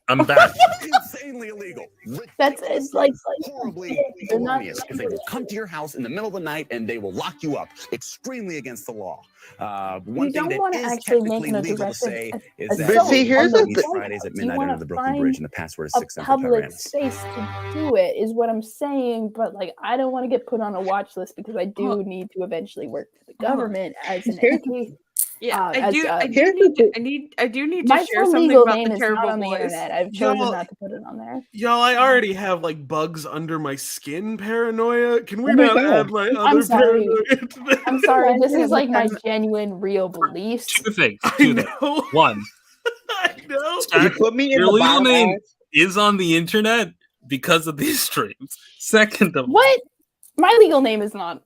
I'm back. Insanely illegal. That's it's like Horribly they're not. erroneous because they will come to your house in the middle of the night and they will lock you up. Extremely against the law. One You thing don't that want to is actually make technically an legal to aggressive say is assault that But see, here's on the those thing. Fridays at You midnight wanna under the Brooklyn find Bridge and the password is a 6 public Tyrannus. space to do it is what I'm saying, but like I don't want to get put on a watch list because I do need to eventually work for the government as an educator. Yeah, I as, do. I here's do the need. I do need My to share full something legal about name the is not terrible on the boys. internet. I've chosen Y'all- not to put it on there. Y'all, I already have like bugs under my skin paranoia. Can we Oh my not God. add my I'm other sorry. paranoia to this? I'm sorry. This is like my I'm- genuine, real beliefs. Two things. I Two things. know. One, I know. You put me in your the legal bottom name half. is on the internet because of these streams. Second of all, What? My legal name is not.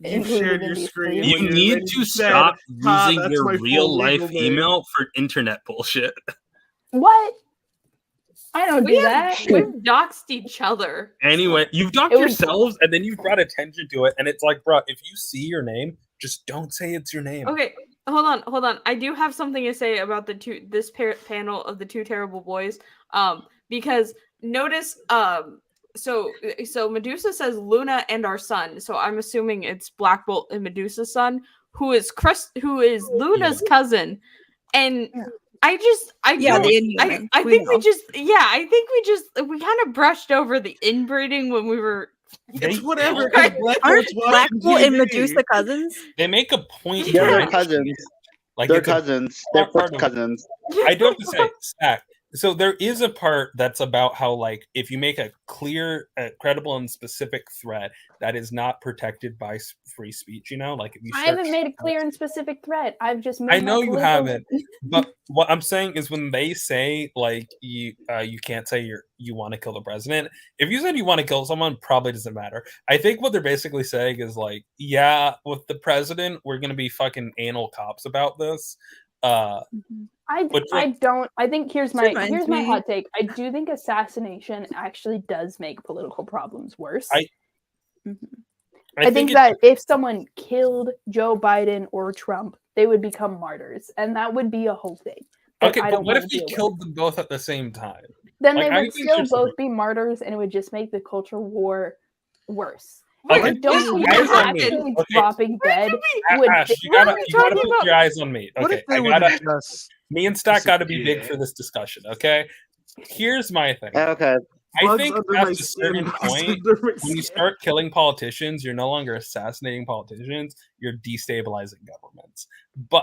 You included shared in your these screen. streams. you when need when to you said, stop "Ah, using that's your my full real life legal name." email for internet bullshit. What? I don't do We've that. doxed each other. Anyway, you've docked It was- yourselves and then you've brought attention to it, and it's like, bro, if you see your name, just don't say it's your name. Okay, hold on. I do have something to say about this panel of the two terrible boys. Because notice, so Medusa says Luna and our son. So I'm assuming it's Black Bolt and Medusa's son, who is Luna's cousin, and. I think we kind of brushed over the inbreeding when we were. It's whatever. Aren't Black Bolt's Black watching Bolt and TV. Medusa cousins? They make a point. Yeah, to they're mention cousins. Like they're cousins. They're first cousins. I do have to say, Stack. So there is a part that's about how, like, if you make a clear, credible, and specific threat that is not protected by free speech, you know, like if you I haven't made a clear and specific threat. I've just made. I know you haven't, but what I'm saying is when they say like you can't say you want to kill the president. If you said you want to kill someone, probably doesn't matter. I think what they're basically saying is like, yeah, with the president, we're gonna be fucking anal cops about this. I think here's my hot take. I do think assassination actually does make political problems worse. I think that if someone killed Joe Biden or Trump, they would become martyrs, and that would be a whole thing. Okay, but what if we killed them both at the same time? Then they would still both be martyrs, and it would just make the culture war worse. Okay, I don't think dropping dead would. Ash, you gotta put your eyes on me. Okay, me and Stack gotta be big for this discussion. Okay, here's my thing. Okay, I think at a certain point, when you start killing politicians, you're no longer assassinating politicians; you're destabilizing governments.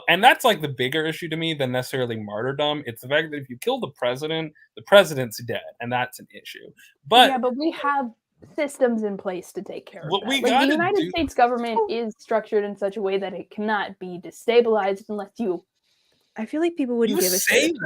And that's like the bigger issue to me than necessarily martyrdom. It's the fact that if you kill the president's dead, and that's an issue. But yeah, but we have systems in place to take care of what that. We like the United States government is structured in such a way that it cannot be destabilized unless you. I feel like people wouldn't give a shit.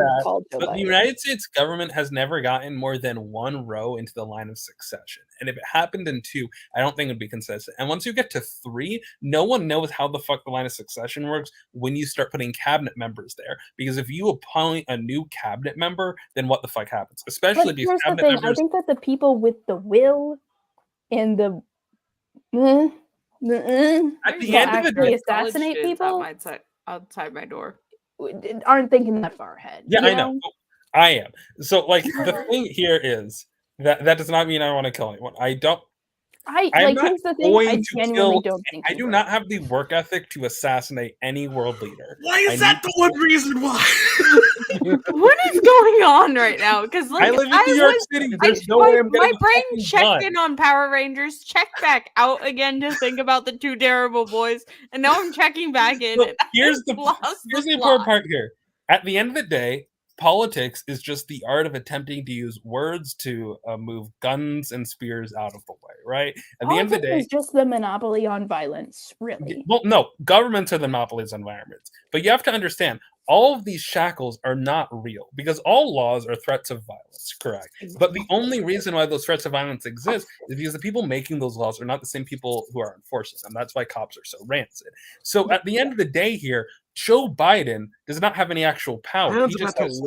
But the United States government has never gotten more than one row into the line of succession. And if it happened in 2, I don't think it would be consistent. And once you get to 3, no one knows how the fuck the line of succession works when you start putting cabinet members there. Because if you appoint a new cabinet member, then what the fuck happens? Especially because cabinet members... I think that the people with the will and the at the end of the day, assassinate people outside my door aren't thinking that far ahead. Yeah, I know. I am. So, like, the thing here is that does not mean I want to kill anyone. I don't. Here's the thing. I genuinely don't think I do not have the work ethic to assassinate any world leader. Why is that the one reason why? What is going on right now? Because like, I live in New York City. There's no way I'm getting my brain checked in on Power Rangers, checked back out again to think about the 2 terrible boys, and now I'm checking back in. So here's the important part here. At the end of the day, politics is just the art of attempting to use words to move guns and spears out of the way, right? At the end of the day, it's just the monopoly on violence, really. Well, no, governments are the monopolies on environments. But you have to understand, all of these shackles are not real because all laws are threats of violence, correct? But the only reason why those threats of violence exist is because the people making those laws are not the same people who are enforcing them. That's why cops are so rancid. So at the end of the day here, Joe Biden does not have any actual power. He just has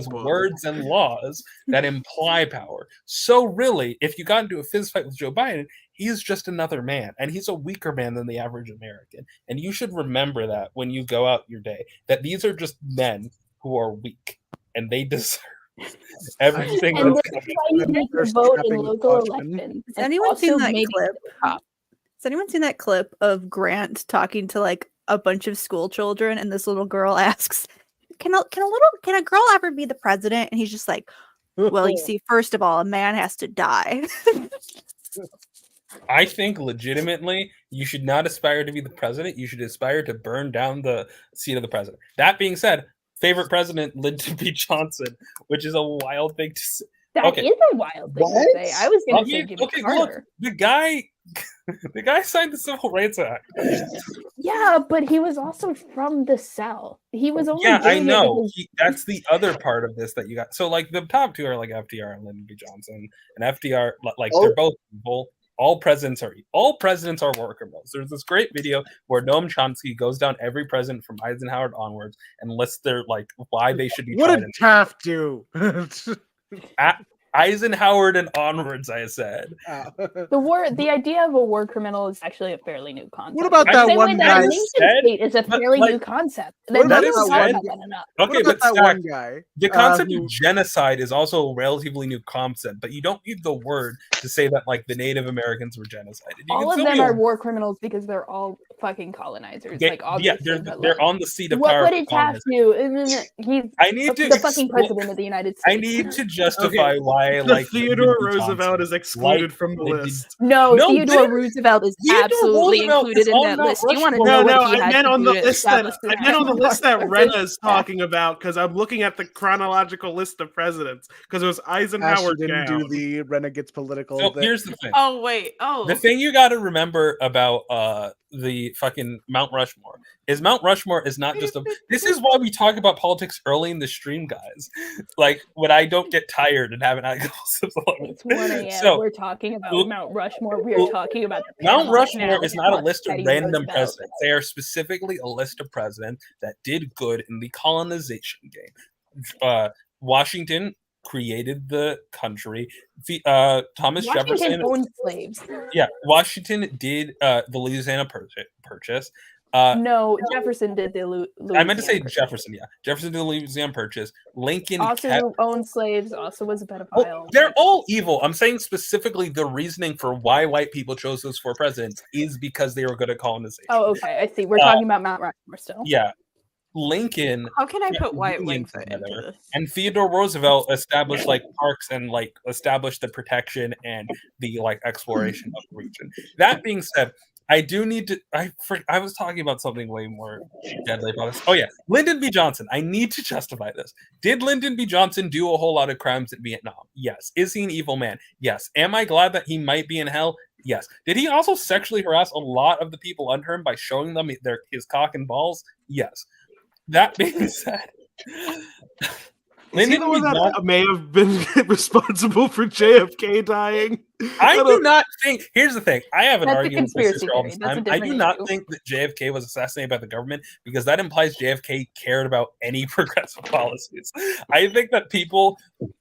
words and laws that imply power. So really, if you got into a fist fight with Joe Biden, he's just another man, and he's a weaker man than the average American. And you should remember that when you go out your day, that these are just men who are weak, and they deserve everything. And that's why you need to vote in local elections. Has anyone seen that clip? Has anyone seen that clip of Grant talking to like a bunch of school children, and this little girl asks, "Can a girl ever be the president?" And he's just like, "Well, you see, first of all, a man has to die." I think legitimately you should not aspire to be the president. You should aspire to burn down the seat of the president. That being said, favorite president, Lyndon B. Johnson, which is a wild thing to say. That is a wild thing to say. I was going to say Jimmy Carter. Look, the guy signed the Civil Rights Act. Yeah, but he was also from the South. He was only I know. That's the other part of this that you got. So, like, the top 2 are like FDR and Lyndon B. Johnson. And FDR, like, they're both evil. All presidents are war criminals. There's this great video where Noam Chomsky goes down every president from Eisenhower onwards and lists their like why they should be. What did Taft do? Eisenhower and onwards, I said. The idea of a war criminal is actually a fairly new concept. What about that one guy? State is a fairly new concept. Okay, but that one guy? The concept of genocide is also a relatively new concept, but you don't need the word to say that like the Native Americans were genocided. All of them are war criminals because they're all fucking colonizers. Yeah, like they're on the seat of power. What would it have to? He's the fucking president of the United States. I need to justify why why like Theodore Lyndon B. Roosevelt Johnson is excluded liked from the Lyndon- list. No, No, Theodore Lyndon- Roosevelt is Theodore absolutely Roosevelt included is in on that Mount list. Do you want to Rushmore. know No, what he I had meant to on do the to list that establish the I meant on the national list that park? Rena's talking about because I'm looking at the chronological list of presidents because it was Ash, Eisenhower you didn't down. do the Rena gets political. So bit. here's the thing. Oh wait. Oh. The thing you got to remember about the fucking Mount Rushmore is Mount Rushmore is not just a. This is why we talk about politics early in the stream, guys. Like when I don't get tired and have an It's 1 a.m. So we're talking about Mount Rushmore. We are talking about the Mount Panama Rushmore Canal, is not a not list of Teddy random Roosevelt. presidents. They are specifically a list of presidents that did good in the colonization game. Washington created the country. Thomas Washington Jefferson owned slaves. Yeah, Washington did the Louisiana Purchase. No, Jefferson did the I meant to say Louisiana Jefferson. Yeah, Jefferson did the Louisiana Purchase. Lincoln also kept. owned slaves. Also was a pedophile. Well, they're all evil. I'm saying specifically the reasoning for why white people chose those 4 presidents is because they were good at colonization. Oh, okay. I see. We're talking about Mount Rushmore still. Yeah. Lincoln. How can I put White unions Wingfoot together, into this? and Theodore Roosevelt established like parks and like established the protection and the like exploration of the region. That being said, I do need to. I was talking about something way more deadly about this. Oh yeah, Lyndon B. Johnson. I need to justify this. Did Lyndon B. Johnson do a whole lot of crimes in Vietnam? Yes. Is he an evil man? Yes. Am I glad that he might be in hell? Yes. Did he also sexually harass a lot of the people under him by showing them his cock and balls? Yes. That being said, Is he the one that may have been responsible for JFK dying? I do not think. Here's the thing. I have an That's a argument with my sister conspiracy all the theory. That's a time. I do different not issue. think that JFK was assassinated by the government because that implies JFK cared about any progressive policies. I think that people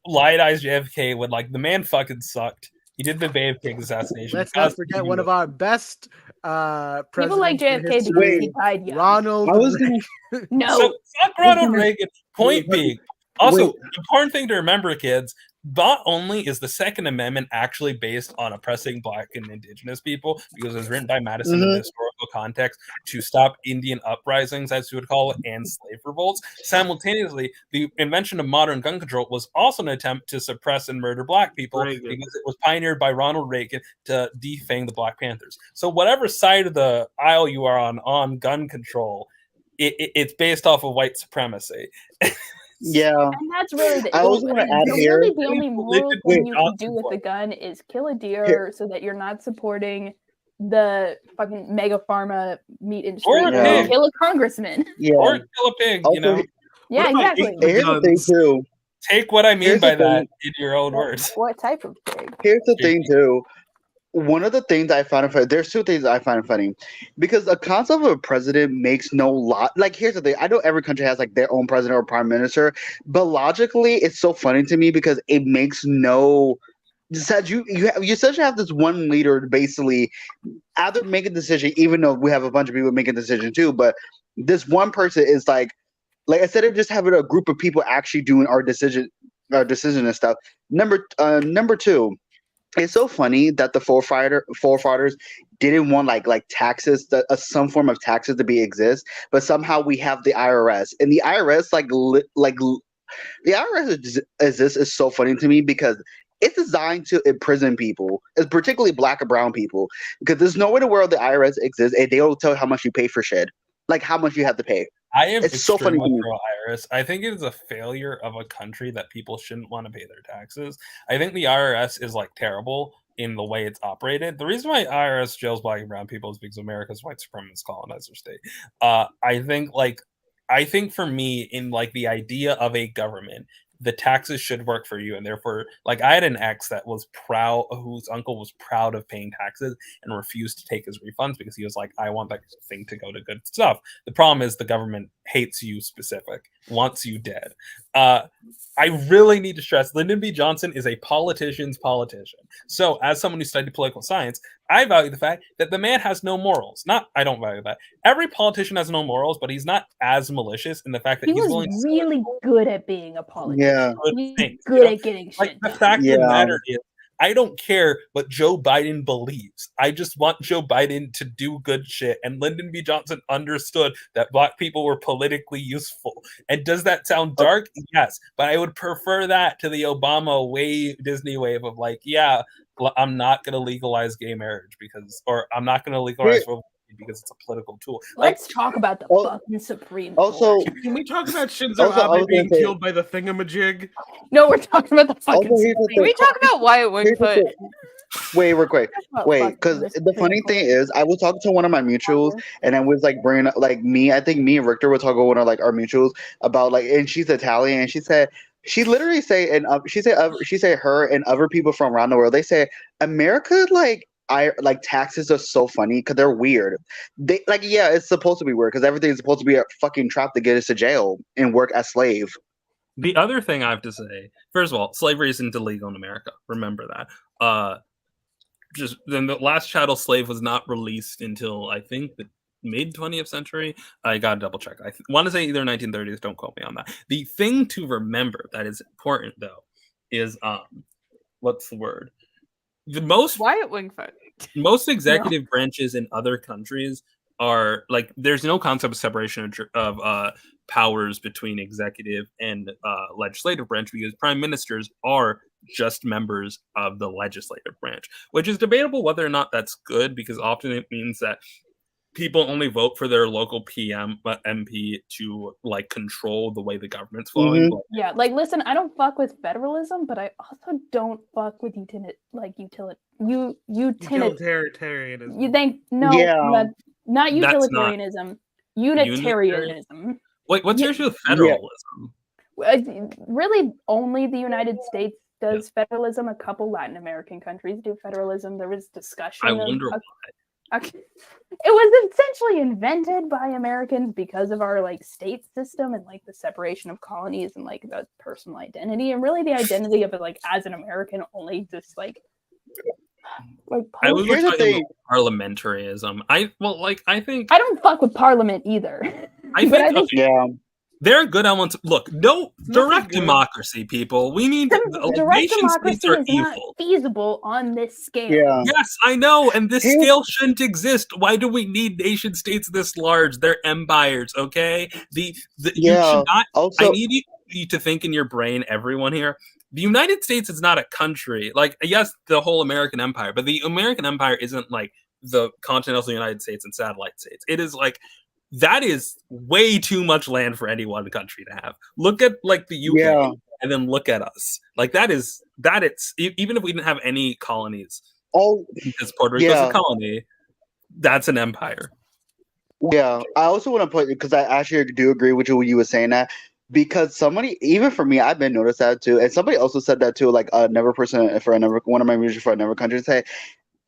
lionize JFK when like the man fucking sucked. He did the Bay of Pigs assassination. Let's not forget one of our best presidents. People like in JFK history, because he died young. Ronald. No. So fuck Ronald Reagan. Point being, also important thing to remember, kids. Not only is the Second Amendment actually based on oppressing Black and Indigenous people, because it was written by Madison in the historical context to stop Indian uprisings, as you would call it, and slave revolts. Simultaneously, the invention of modern gun control was also an attempt to suppress and murder Black people because it was pioneered by Ronald Reagan to defang the Black Panthers. So whatever side of the aisle you are on gun control, it's based off of white supremacy. Yeah. And that's really the, I also want to add here. really the only moral thing you can do with a gun is kill a deer so that you're not supporting the fucking mega pharma meat industry. Or a pig. Kill a congressman. Yeah. Or kill a pig, you know. Yeah, exactly. Here's the thing too. Take what I mean Here's by the that thing. in your own words. What type of pig? Here's the thing too. One of the things I find funny, there's 2 things I find funny, because the concept of a president makes no lot. Like, here's the thing: I know every country has like their own president or prime minister, but logically, it's so funny to me because it makes no. You essentially have this one leader to basically either make a decision, even though we have a bunch of people making a decision too. But this one person is like instead of just having a group of people actually doing our decision and stuff. Number 2. It's so funny that the forefathers didn't want like taxes, some form of taxes to exist, but somehow we have the IRS, and the IRS the IRS is so funny to me because it's designed to imprison people, particularly Black and brown people, because there's nowhere in the world the IRS exists and they don't tell how much you pay for shit, like how much you have to pay. I am it's so funny to me. IRS. I think it is a failure of a country that people shouldn't want to pay their taxes. I think the IRS is like terrible in the way it's operated. The reason why IRS jails Black and brown people is because America's white supremacist colonizer state. I think for me, in like the idea of a government, the taxes should work for you, and therefore, like I had an ex that was proud, whose uncle was proud of paying taxes and refused to take his refunds because he was like, I want that thing to go to good stuff. The problem is the government hates you wants you dead. I really need to stress Lyndon B. Johnson is a politician's politician. So as someone who studied political science, I value the fact that the man has no morals. I don't value that. Every politician has no morals, but he's not as malicious in the fact that He he's was willing to really good at being a politician. Yeah. He's good at getting shit the done. fact of the matter is I don't care what Joe Biden believes. I just want Joe Biden to do good shit. And Lyndon B. Johnson understood that black people were politically useful. And does that sound dark? Yes. But I would prefer that to the Obama wave, Disney wave of like, yeah, I'm not going to legalize gay marriage or I'm not going to legalize because it's a political tool. Let's talk about the fucking Supreme also, Court. Can we talk about Shinzo Abe being killed by the thingamajig? No, we're talking about the fucking Supreme Can we talk about Wyatt Wingfoot? Wait, real quick. Wait, because the funny thing is, I was talking to one of my mutuals, and I was like bringing up, like I think me and Richter were talking to one of like our mutuals about like, and she's Italian, and she said, she literally say, and she said her and other people from around the world, they say America like taxes are so funny because they're weird. They like, yeah, it's supposed to be weird because everything's supposed to be a fucking trap to get us to jail and work as slave. The other thing I have to say, first of all, slavery isn't illegal in America. Remember that. Just then, the last chattel slave was not released until I think the mid 20th century. I gotta double check. I want to say either 1930s. Don't quote me on that. The thing to remember that is important though is what's the word? The most Wyatt Wingfoot. Most executive branches in other countries are like there's no concept of separation of powers between executive and legislative branch because prime ministers are just members of the legislative branch, which is debatable whether or not that's good because often it means that people only vote for their local MP to like control the way the government's flowing. Mm-hmm. Yeah, like listen, I don't fuck with federalism, but I also don't fuck with utilitarianism. You think no, not utilitarianism, Unitarianism. Wait, what's your issue with federalism? Really, only the United States does federalism. A couple Latin American countries do federalism. There was discussion. I wonder why. It was essentially invented by Americans because of our like state system and like the separation of colonies and like the personal identity and really the identity of it like as an American only just like I was talking about parliamentarism. I think I don't fuck with parliament either. I think there are good elements. Look, no direct democracy, people. We need direct democracy is not feasible on this scale. Yeah. Yes, I know, and this scale shouldn't exist. Why do we need nation states this large? They're empires, okay? You should not. Also, I need you to think in your brain, everyone here. The United States is not a country. Like, yes, the whole American empire, but the American empire isn't like the continental United States and satellite states. It is like. That is way too much land for any one country to have. Look at like the UK and then look at us. Like it's even if we didn't have any colonies. Oh, because Puerto Rico's a colony, that's an empire. Yeah, I also want to put because I actually do agree with you when you were saying that because somebody even for me I've been noticed that too, and somebody also said that too. Like another person for another one of my music for another country say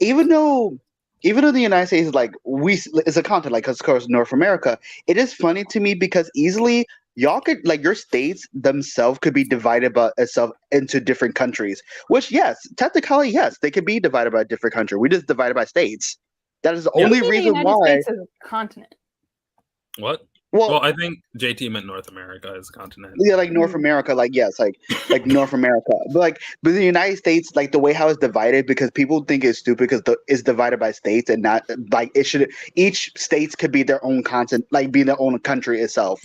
even though the United States is like it's a continent, like of course North America. It is funny to me because easily y'all could like your states themselves could be divided by itself into different countries. Which technically yes, they could be divided by a different country. We just divided by states. That is the only reason the United why. States is a continent. What? Well, I think JT meant North America as a continent. Yeah, like North America, like yes, like North America, but the United States, like the way how it's divided, because people think it's stupid because it's divided by states and not like it should. Each states could be their own continent, like be their own country itself.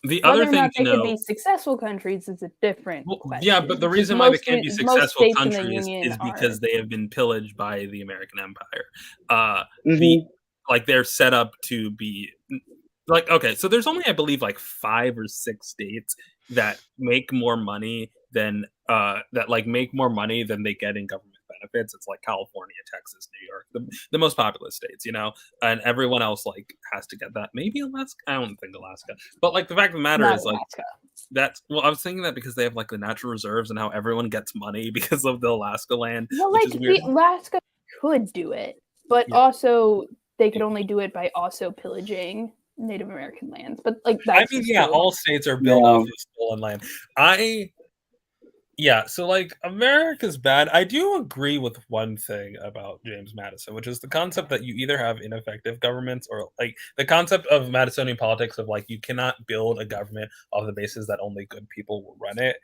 The other thing they could be successul countries is a different question. Yeah, but the reason why they can't be successful countries is because they have been pillaged by the American Empire. They're set up to be. Like, okay, so there's only, I believe, like 5 or 6 states that make more money than they get in government benefits. It's like California, Texas, New York, the most populous states, you know, and everyone else like has to get that. Maybe Alaska. I don't think Alaska, but like the fact of the matter is like that's. Well, I was thinking that because they have like the natural reserves and how everyone gets money because of the Alaska land. Well, like Alaska could do it, but also they could only do it by also pillaging Native American lands, but like that's all states are built off of stolen land. Yeah, so like America's bad. I do agree with one thing about James Madison, which is the concept that you either have ineffective governments or like the concept of Madisonian politics of like you cannot build a government off the basis that only good people will run it.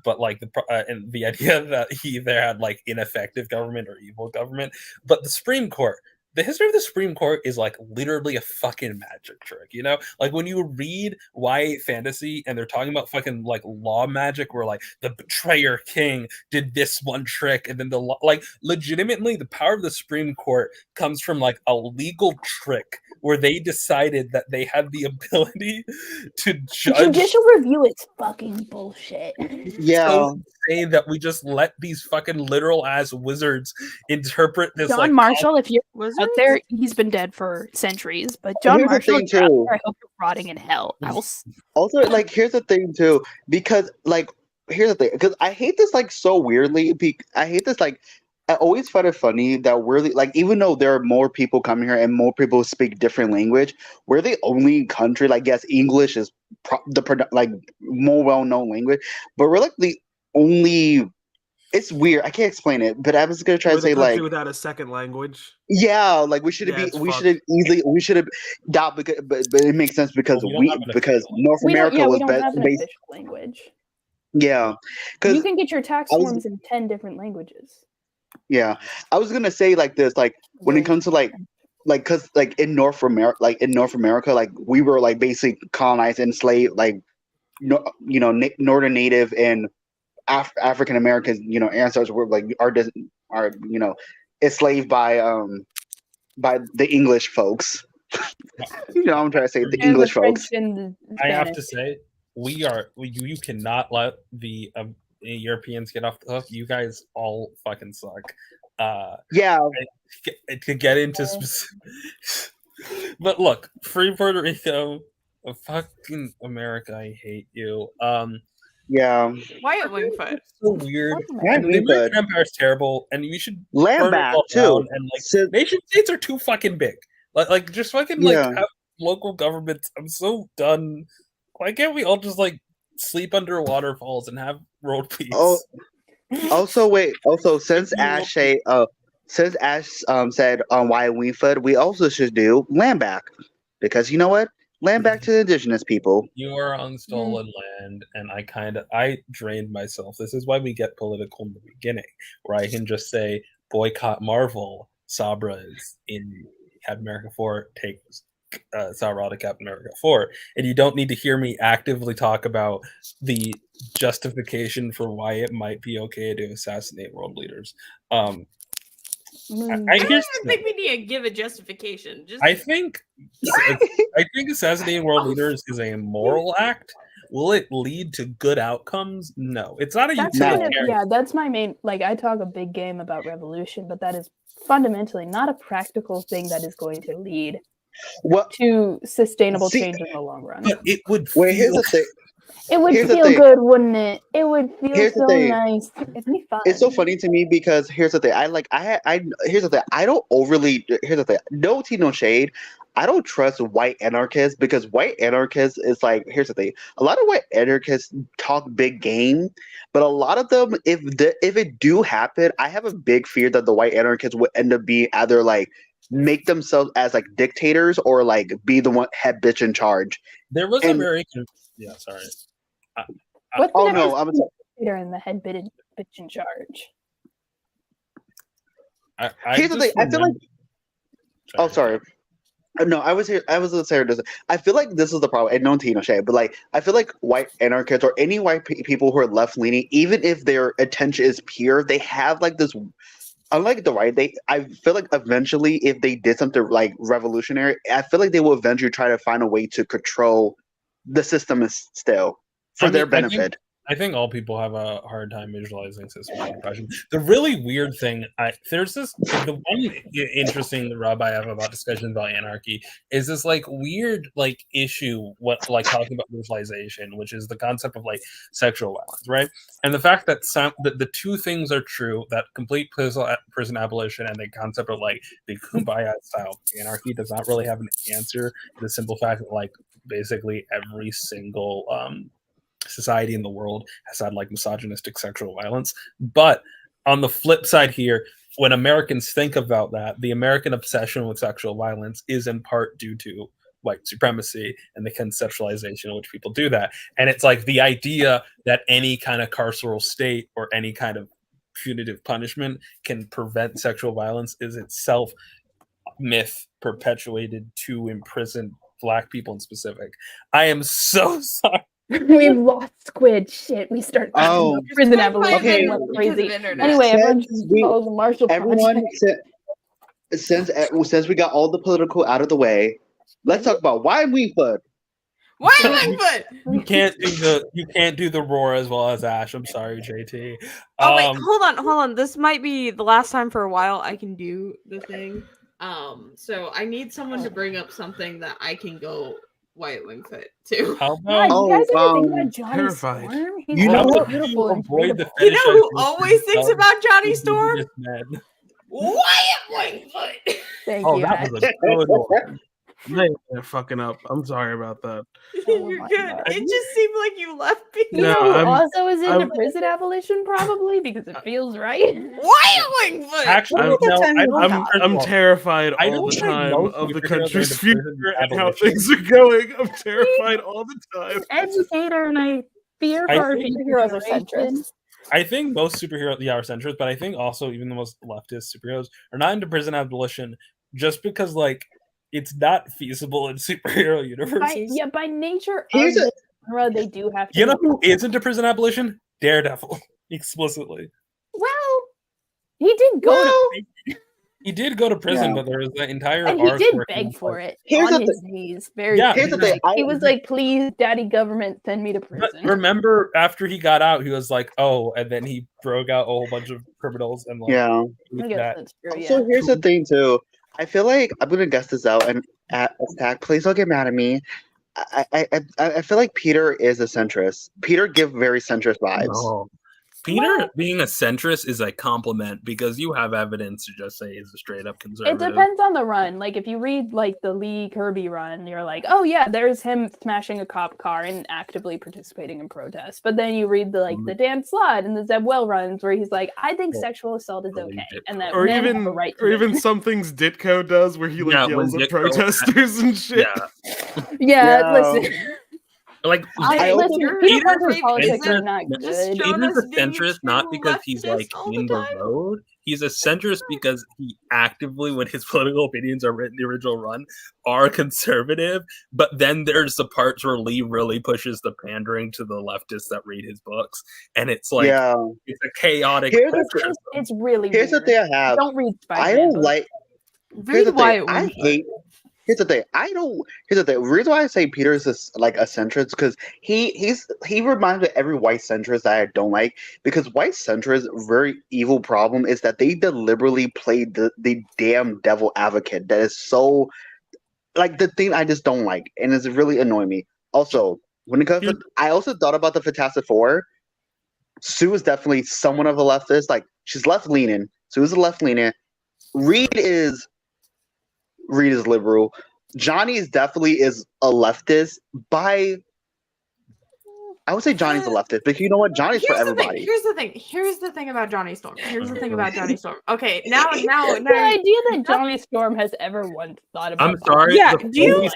But like and the idea that he either had like ineffective government or evil government. But the Supreme Court, the history of the Supreme Court is like literally a fucking magic trick, you know? Like when you read YA fantasy and they're talking about fucking like law magic where like the betrayer king did this one trick and then the law, like legitimately the power of the Supreme Court comes from like a legal trick where they decided that they had the ability to judge. Judicial review is fucking bullshit. Yeah. So insane that we just let these fucking literal ass wizards interpret this. John like Marshall, if you're out there, he's been dead for centuries. But John Here's the Marshall, thing, if you're out too. there, I hope you're rotting in hell. I will. Also, like, here's the thing too, because like, here's the thing, because I hate this like so weirdly. I hate this like. I always find it funny that we're like, even though there are more people coming here and more people speak different language, we're the only country. Like, yes, English is like more well known language, but we're like the only. It's weird. I can't explain it, but I was gonna try We're to the say country like. without a second language. Yeah, like we should have Yeah, we should have that because but it makes sense because Well, we don't have an because North We don't. America Yeah, we was don't have an based. official language. Yeah, You because can get your tax I was- forms in 10 different languages. yeah, I was gonna say like this, like when it comes to like because like in North America, like we were like basically colonized, enslaved, like Northern Native and African American ancestors were like are enslaved by the English folks. I'm trying to say the And English the French folks. and the I have Spanish. to say, you cannot let the Europeans get off the hook. You guys all fucking suck. Yeah. To get into specific, but look, free Puerto Rico, fucking America, I hate you. Yeah. Wyatt Wingfoot. So weird. Wyatt And the Wingfoot. American Empire is terrible, and we should Land burn it back, all too. down. And like nation states are too fucking big. Like just fucking like Yeah. have local governments. I'm so done. Why can't we all just like sleep under waterfalls and have world peace? Oh, also wait. Also, since Ash said on Wyatt Wingfoot, we also should do land back because you know what? Land back to the indigenous people. You are on stolen land, and I drained myself. This is why we get political in the beginning, where I can just say boycott Marvel. Sabra is in Captain America 4. Take Sabra out of Captain America 4, and you don't need to hear me actively talk about the justification for why it might be okay to assassinate world leaders. I don't even think we need to give a justification. Just I think assassinating world leaders is a moral act. Will it lead to good outcomes? No, it's not a That's kind of, utilitarian. yeah, that's my main. Like, I talk a big game about revolution, but that is fundamentally not a practical thing that is going to lead to sustainable change in the long run. But it would. Here's the thing. It would Here's the feel thing. good, wouldn't it? It would feel Here's the so thing. nice. It'd be fun. It's so funny to me because here's the thing. Here's the thing. I don't overly. Here's the thing. No tea, no shade. I don't trust white anarchists because white anarchists is like. Here's the thing. A lot of white anarchists talk big game, but a lot of them, if it do happen, I have a big fear that the white anarchists would end up being either like make themselves as like dictators or like be the one head bitch in charge. There was a very sorry. What's Oh the no, difference I'm between the dictator and the head bitch in charge? Here's the thing. I feel like. Oh, sorry. No, I was here. I was gonna say this. I feel like this is the problem, and no tea, no shade, but like I feel like white anarchists or any white people who are left leaning, even if their attention is pure, they have like this. Unlike the right, I feel like eventually, if they did something like revolutionary, I feel like they will eventually try to find a way to control the system still for their benefit. I think all people have a hard time visualizing systematic oppression. The really weird thing, the one interesting rub I have about discussions about anarchy is this like weird like issue like talking about visualization, which is the concept of like sexual violence, right? And the fact that the two things are true, that complete prison abolition and the concept of like the kumbaya style anarchy does not really have an answer to the simple fact that like basically every single society in the world has had like misogynistic sexual violence. But on the flip side here, when Americans think about that, the American obsession with sexual violence is in part due to white supremacy and the conceptualization in which people do that. And it's like the idea that any kind of carceral state or any kind of punitive punishment can prevent sexual violence is itself myth perpetuated to imprison Black people in specific. I am so sorry. We lost Squid. Shit, we started prison abolition. Okay. Crazy. Anyway, everyone just follow the Marshall everyone Project. since we got all the political out of the way, let's talk about White Wingfoot. White Wingfoot. You can't do the roar as well as Ash. I'm sorry, JT. Oh wait, hold on. This might be the last time for a while I can do the thing. So I need someone to bring up something that I can go White Wingfoot to. How about you guys ever think about Johnny terrified. Storm? He's You know so what? beautiful and Avoid the beautiful. You know who always thinks about Johnny Storm? Wyatt Wingfoot. Thank Oh, you. that was a good one. They're fucking up. I'm sorry about that. You're good. It just seemed like you left me. You know who also is into prison abolition? Probably because it feels right. Wyatt Wingfoot. Actually, I'm terrified I all don't the think time most of the superheroes country's are into future prison and how abolition. things are going. I'm terrified all the time. Educator, and I fear I for our think future heroes are generation. centrist. I think most superheroes, are centrist, but I think also even the most leftist superheroes are not into prison abolition just because, like, it's not feasible in superhero universes. By nature of this genre, they do have to. You know who is into prison abolition? Daredevil, explicitly. Well, he did go to. He did go to prison, but there was that entire And he arc did where beg was for like- it Here's on the his knees. Very. Yeah, Here's the thing. He was like, "Please, Daddy, government, send me to prison." Remember, after he got out, he was like, "Oh," and then he broke out a whole bunch of criminals and like, Yeah. I guess that. that's true. Yeah. So here's the thing too. I feel like I'm gonna guess this out, and attack. Please don't get mad at me. I feel like Peter is a centrist. Peter give very centrist vibes. No. Peter being a centrist is a compliment because you have evidence to just say he's a straight up It conservative. depends on the run. Like if you read like the Lee Kirby run, you're like, oh yeah, there's him smashing a cop car and actively participating in protests. But then you read the Dan Slott and the Zeb Well runs where he's like, I think sexual assault is okay, and that men have a right to or even vote. some things Ditko does where he like Yeah, when yells at Ditko- protesters and shit. Yeah, listen. Like Listen, Peter Parker's politics Peter's are not good. Peter's a centrist not because he's like in the road. He's a centrist because he actively, when his political opinions are written in the original run, are conservative. But then there's the parts where Lee really pushes the pandering to the leftists that read his books, and it's like it's a chaotic. It's really. Here's the thing I have. Don't read Spider-Man. I don't like. Here's the thing. I hate. Here's the thing. Here's the thing. The reason why I say Peter is like a centrist because he reminds me of every white centrist that I don't like because white centrists' very evil problem is that they deliberately played the damn devil advocate. That is so like the thing I just don't like, and it's really annoying me. Also, when it comes to, I also thought about the Fantastic Four. Sue is definitely someone of a leftist. Like she's left leaning. Sue is a left leaning. Reed is liberal. Johnny is definitely a leftist by. I would say Johnny's a leftist, but you know what? Johnny's for everybody. Here's the thing about Johnny Storm. Okay, now the idea that Johnny Storm has ever once thought about. I'm sorry. Yeah, do you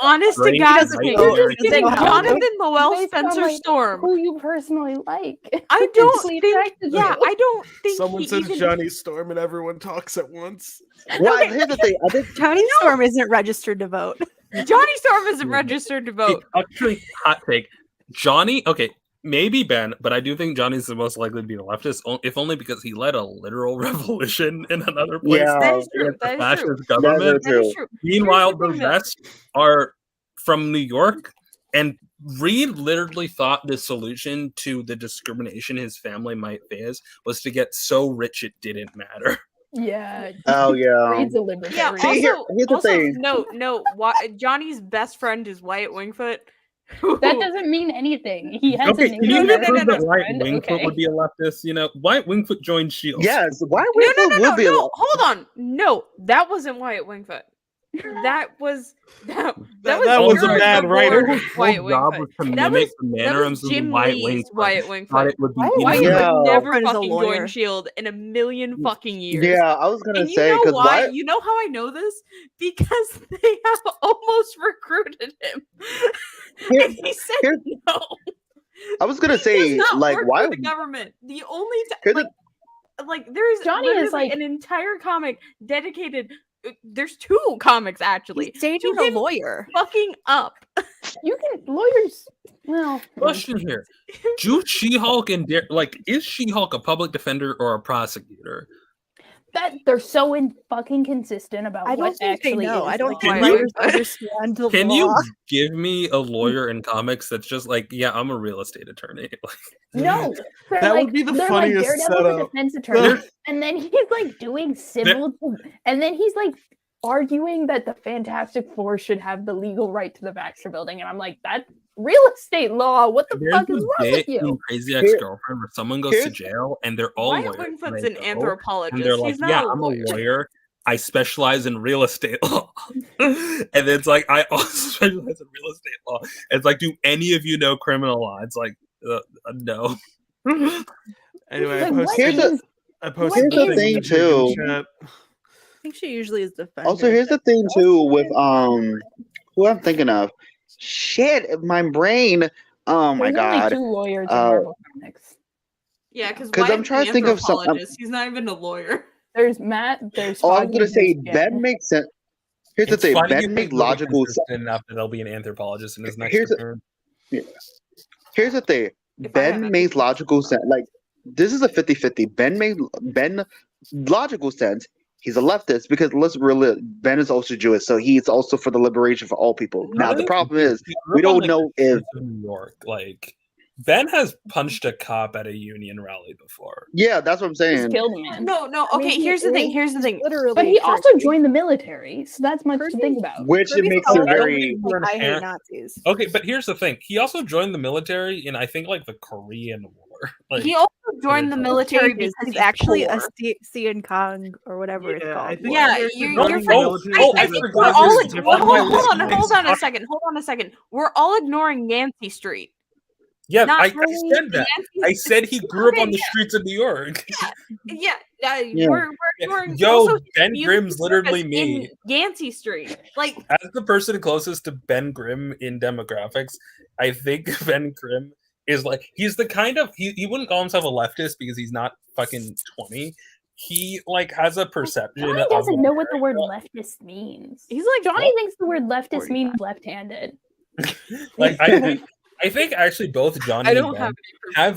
honest to God think Jonathan Noel Spencer Storm, who you personally like? I don't think. Yeah, I don't think. Someone says Johnny Storm and everyone talks at once. Well, here's the thing. I think Johnny Storm isn't registered to vote. Johnny Storm isn't registered to vote. Actually, hot take. Johnny, okay, maybe Ben, but I do think Johnny's the most likely to be the leftist, if only because he led a literal revolution in another place. Yeah, that is true. The fascist government. That is true. Meanwhile, the rest are from New York, and Reed literally thought the solution to the discrimination his family might face was to get so rich it didn't matter. Yeah. Oh yeah. Reed's a libertarian. Yeah. See, here's the thing. No. Johnny's best friend is Wyatt Wingfoot. That doesn't mean anything. He has Okay, a can you name. prove that Wyatt Wingfoot would be a leftist? You know, Wyatt Wingfoot joined Shield. Yes, Wyatt No, Wingfoot would be. no. Hold on. No, that wasn't Wyatt Wingfoot. That was that was a bad writer. Wyatt job was Wingfoot. to That mimic was the mannerisms of Jim Wyatt Lee's Wingfoot. Wyatt Thought Wingfoot. it would be Wyatt easier. would never Girlfriend is a fucking lawyer. join Shield in a million fucking years. Yeah, I was gonna And you say know because why? Wyatt. You know how I know this? Because they have almost recruited him, Here- and he said here- no. I was gonna He say does not like work why for the government. The only Here's like there is Johnny is, literally like- an entire comic dedicated. There's 2 comics actually. He's dating to a him lawyer. Fucking up. You can lawyers. Well, Question here: do She-Hulk and is She-Hulk a public defender or a prosecutor? that they're so fucking consistent about I don't what think they actually know. is. I don't like, think Can Wyatt you- lawyers understand the Can law. you give me a lawyer in comics that's just like, yeah, I'm a real estate attorney? No, they're That like, would be the they're funniest like Daredevil's a setup. defense attorney, and then he's like doing civil, and then he's like arguing that the Fantastic Four should have the legal right to the Baxter Building, and I'm like, that's real estate law. What the There's fuck is this wrong bit with you? in Crazy Ex-Girlfriend where someone goes to jail and they're all Wyatt lawyers. and Wingfoot's they an go, anthropologist. And they're like, He's not yeah, a I'm lawyer. a lawyer. I specialize in real estate law. And it's like, I also specialize in real estate law. It's like, do any of you know criminal law? It's like, no. Anyway, Like, what Here's is- I posted here's the thing thing, in the chicken too. chat. I think she usually is defender. Also, here's the thing too with who I'm thinking of. Shit, my brain. Oh my There's only god. 2 lawyers in Marvel Comics. Yeah, because 'Cause I'm trying to think of some- He's not even a lawyer. There's Matt. There's. Oh, I was Foggy, gonna say there's Ben Jen. makes sense. Here's the It's thing. funny you Ben think makes he'll be logical sense. consistent enough that he'll be an anthropologist in his next Here's appearance. Here's the thing. If I Ben had makes logical sense. Like this is a 50-50. Ben logical sense. He's a leftist because let's really Ben is also Jewish, so he's also for the liberation for all people. Now the problem is He grew we up on don't the know if streets of New York. Like Ben has punched a cop at a union rally before. yeah, that's what I'm He's saying. killed a man. No, I okay, mean, here's the thing. he- Here's the thing. Literally, But he also Kirby- joined the military, so that's much to Kirby- think about. Which it Kirby's makes it always very like, I hate inherent- Nazis. Okay, but here's the thing. He also joined the military in I think like the Korean War. Like, He also joined the Changes. military Changes. because He's actually poor. a Cian Kong or whatever it's Yeah, I called. think Yeah, there's you're joining the from- military oh, I I is a think forgot we're there's all. a Hold different on, one. hold on a second. We're all ignoring Yancey Street. yeah, Not I really said that. Yancey- I said he grew up on the Okay, streets of New York. Yeah, Yeah. we're ignoring. Yo, also Ben community Grimm's literally service me. in Yancey Street. Like, As the person closest to Ben Grimm in demographics, I think Ben Grimm is like he's the kind of he wouldn't call himself a leftist because he's not fucking 20. He like has a perception Johnny of doesn't know what the America. word leftist means. he's like Johnny thinks the word leftist means left-handed. Like I think actually both Johnny I and don't Ben have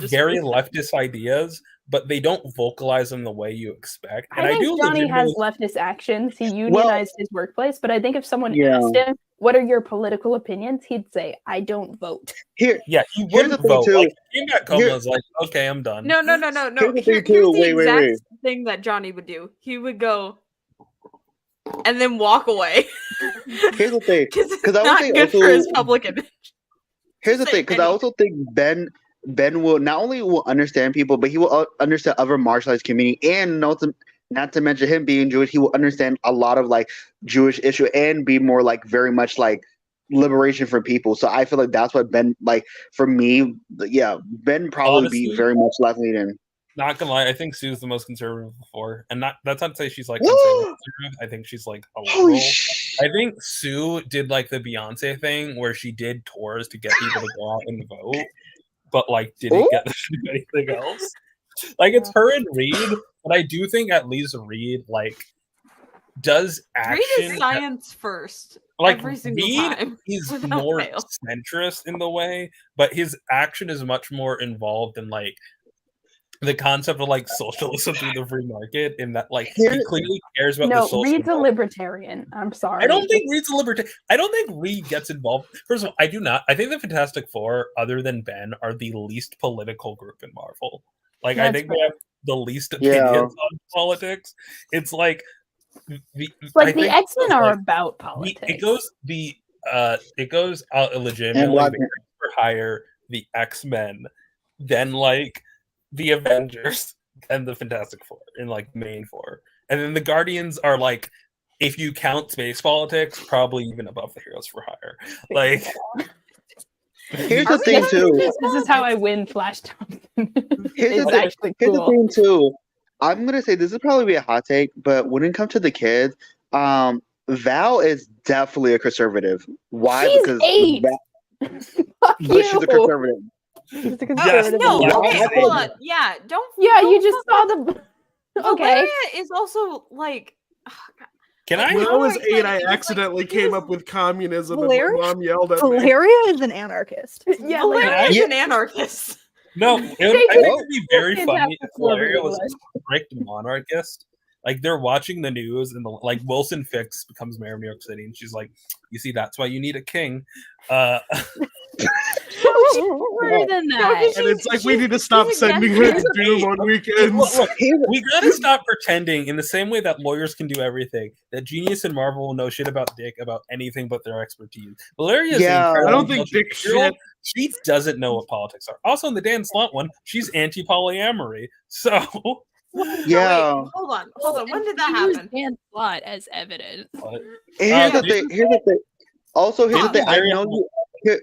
have very leftist ideas, but they don't vocalize them the way you expect. And I think do Johnny has legitimately- leftist actions. He unionized his workplace, but I think if someone Yeah. asked him, "What are your political opinions?" he'd say, "I don't vote." here. Yeah, he Here's the wouldn't thing, vote. too. Like he came back home Here- and was like, okay, I'm done. no. Here's the thing, Here's too. the Wait, exact thing that Johnny would do. He would go and then walk away Here's the thing. because it's 'Cause I would not say good for also- his public image. Here's the Say thing, because I also think Ben will not only will understand people, but he will understand other marginalized community, and not to mention him being Jewish, he will understand a lot of like Jewish issue and be more like very much like liberation for people. So I feel like that's what Ben like for me. Yeah, Ben probably be Honestly, very much left leaning. Not gonna lie, I think Sue's the most conservative before, and that's not to say she's like conservative. I think she's like a Holy liberal. I think Sue did like the Beyonce thing where she did tours to get people to go out and vote, but like didn't get to do anything else. Like it's her and Reed, but I do think at least Reed like does action. Read is science first. Like every single Reed time. is without more fail. centrist in the way, but his action is much more involved in like the concept of like socialism through the free market. In that, like he clearly cares about the No, social. Reed's a libertarian. I'm sorry. I don't think Reed's a libertarian. I don't think Reed gets involved. First of all, I do not. I think the Fantastic Four, other than Ben, are the least political group in Marvel. Like I That's think they have the least opinions on politics. It's like like the X-Men are about the, politics. it goes legitimately Black- the for hire, the X-Men, then like the Avengers and the Fantastic Four in like main four. And then the Guardians are like if you count space politics, probably even above the Heroes for Hire. Like, here's the thing too. This is how I win Flash Thompson. Here's the thing too. I'm gonna say this is probably be a hot take, but when it comes to the kids, Val is definitely a conservative. Why? She's Because 8. but she's a conservative. Yes, No, Yeah, okay, I feel hold like- on. Yeah, don't. Yeah, don't you just fuck saw with- the. Okay. Valeria is also like. Can I? When I was 8, I it was accidentally came up with communism, Valeria? and my mom yelled at me. Valeria is an anarchist. Yeah, Valeria is Yeah. an anarchist. No, I think it would be very Kids funny have if to love Valeria was English. a strict monarchist. Like they're watching the news and like Wilson Fix becomes mayor of New York City, and she's like, "You see, that's why you need a king." More than that. And it's like we need to stop sending her to Doom on weekends. Look, we gotta stop pretending in the same way that lawyers can do everything, that genius and Marvel will know shit about dick about anything but their expertise. Valeria is Yeah. I don't think dick shit. She doesn't know what politics are. Also, in the Dan Slott one, she's anti-polyamory. So Yeah. Wait, hold on. When did that Use happen? Dan Slott as evidence. Here's the thing. Here's the thing. Also, here's the thing. I know you.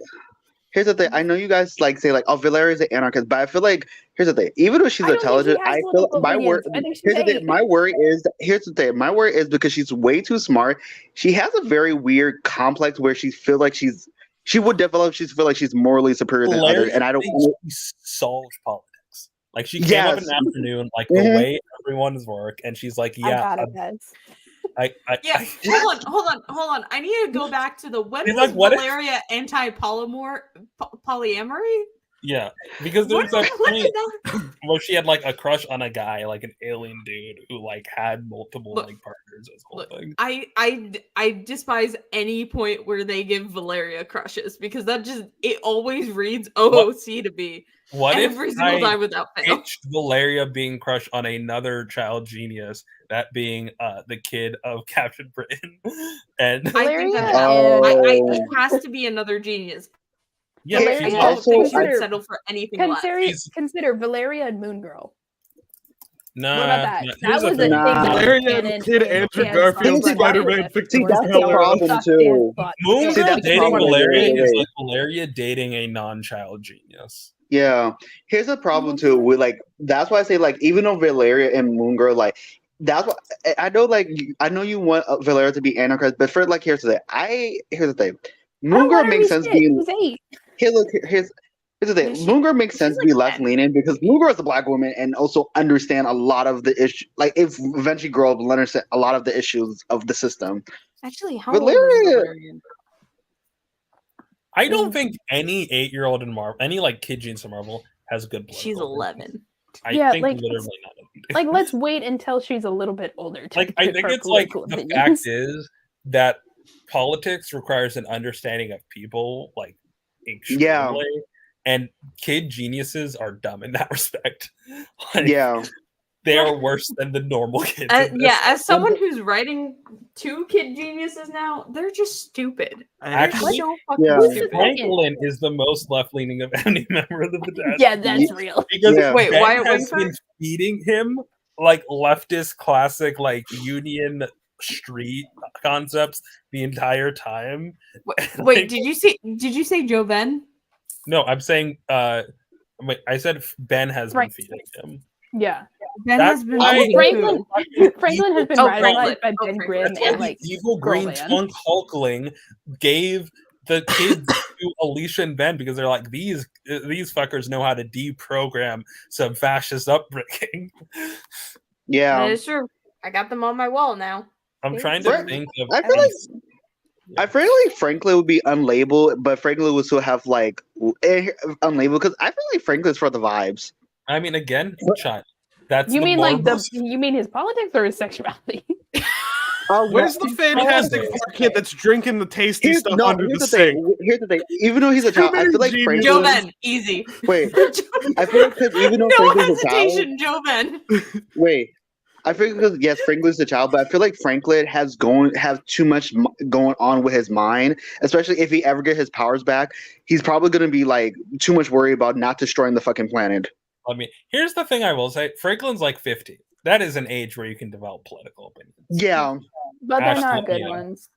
Here's the thing. I know you guys like say like, "Oh, Valeria's an anarchist," but I feel like here's the thing. Even though she's I don't think intelligent, she has I feel political my worry. opinions. I think she's Here's the thing. 8. My worry is. Here's the thing. My worry is because she's way too smart. She has a very weird complex where she feel like she's. She would develop. She feel like she's morally superior than others, Valeria and I don't. thinks she solves politics. Like she came up in the afternoon, like the way everyone's work, and she's like, I "Yeah, got it, guys. Yeah, hold on. I need to go back to the when He's was like, what if- Valeria polyamory? yeah." Because there was What- that what point did that- where she had like a crush on a guy, like an alien dude who like had multiple Look, like partners. This whole Look, thing. I despise any point where they give Valeria crushes because that just it always reads OOC to me What every if single I time without fail. pitched Valeria being crushed on another child genius, that being the kid of Captain Britain, and I think that it has to be another genius. yeah, I she's don't also think she would settle for anything less. Consider Valeria and Moon Girl. nah. What about that? nah, That here's was the a thing. thing. Valeria and Kid Andrew Garfield Spider-Man See, that's the problem too. Moon See, Girl that's the dating problem. Valeria Wait. is like Valeria dating a non-child genius. Yeah, here's the problem too. With like, that's why I say like, even though Valeria and Moon Girl, like, that's what I know. Like, I know you want Valeria to be anarchist, but for like, here's the thing. Here's the thing. Moon Girl makes sense being. Here, look. Here's the thing. Moon Girl makes sense to be left leaning because Moon Girl is a black woman and also understand a lot of the issue. Like, if eventually grow up and understand a lot of the issues of the system. Actually, how Valeria. old is Valeria? I don't think any 8-year-old in Marvel, any like kid genius in Marvel, has good. She's 11. I Yeah, think like, literally none of them do. Like, let's wait until she's a little bit older. To Like, I pick think her it's like political the opinions. fact is that politics requires an understanding of people, like extremely, Yeah. and kid geniuses are dumb in that respect. Like, Yeah. they are worse than the normal kids. in this. Yeah, as someone who's writing 2 kid geniuses now, they're just stupid. Actually, They're so fucking Yeah. stupid. Franklin is the most left-leaning of any member of the Fantastic Yeah, that's Beasts. real. Because Yeah. Wait, Ben Wyatt has Wingfoot? been feeding him like leftist classic like Union Street concepts the entire time. Wait, did you say Joe Ben? No, I'm saying wait, I said Ben has been Right. feeding him. Yeah. Ben That's has been why- eating Franklin, food. Franklin has been Oh, radicalized Franklin. by Oh, Ben Franklin. Grimm That's why and like the evil Girl green Man. twunk Hulkling gave the kids to Alicia and Ben because they're like these fuckers know how to deprogram some fascist upbringing. Yeah. That is true. I got them on my wall now. I'm trying to Frank- think of. I feel like I feel like Franklin would be unlabeled, but Franklin would still have like unlabeled because I feel like Franklin's for the vibes. I mean, again, China. That's You the mean like the? Marvels. You mean his politics or his sexuality? Where's the Fantastic Four kid that's drinking the tasty stuff under here's the the thing. sink? Here's the thing. Even though he's a child, I feel like Franklin. Joe Ben, easy. Wait, I feel like because even though No Franklin's a child, hesitation, Joe Ben. wait. I feel because yes, Franklin's a child, but I feel like Franklin have too much going on with his mind, especially if he ever get his powers back. He's probably going to be like too much worried about not destroying the fucking planet. I mean, here's the thing I will say: Franklin's like 50. That is an age where you can develop political opinions. Yeah, But they're Ash, not let good me in. ones.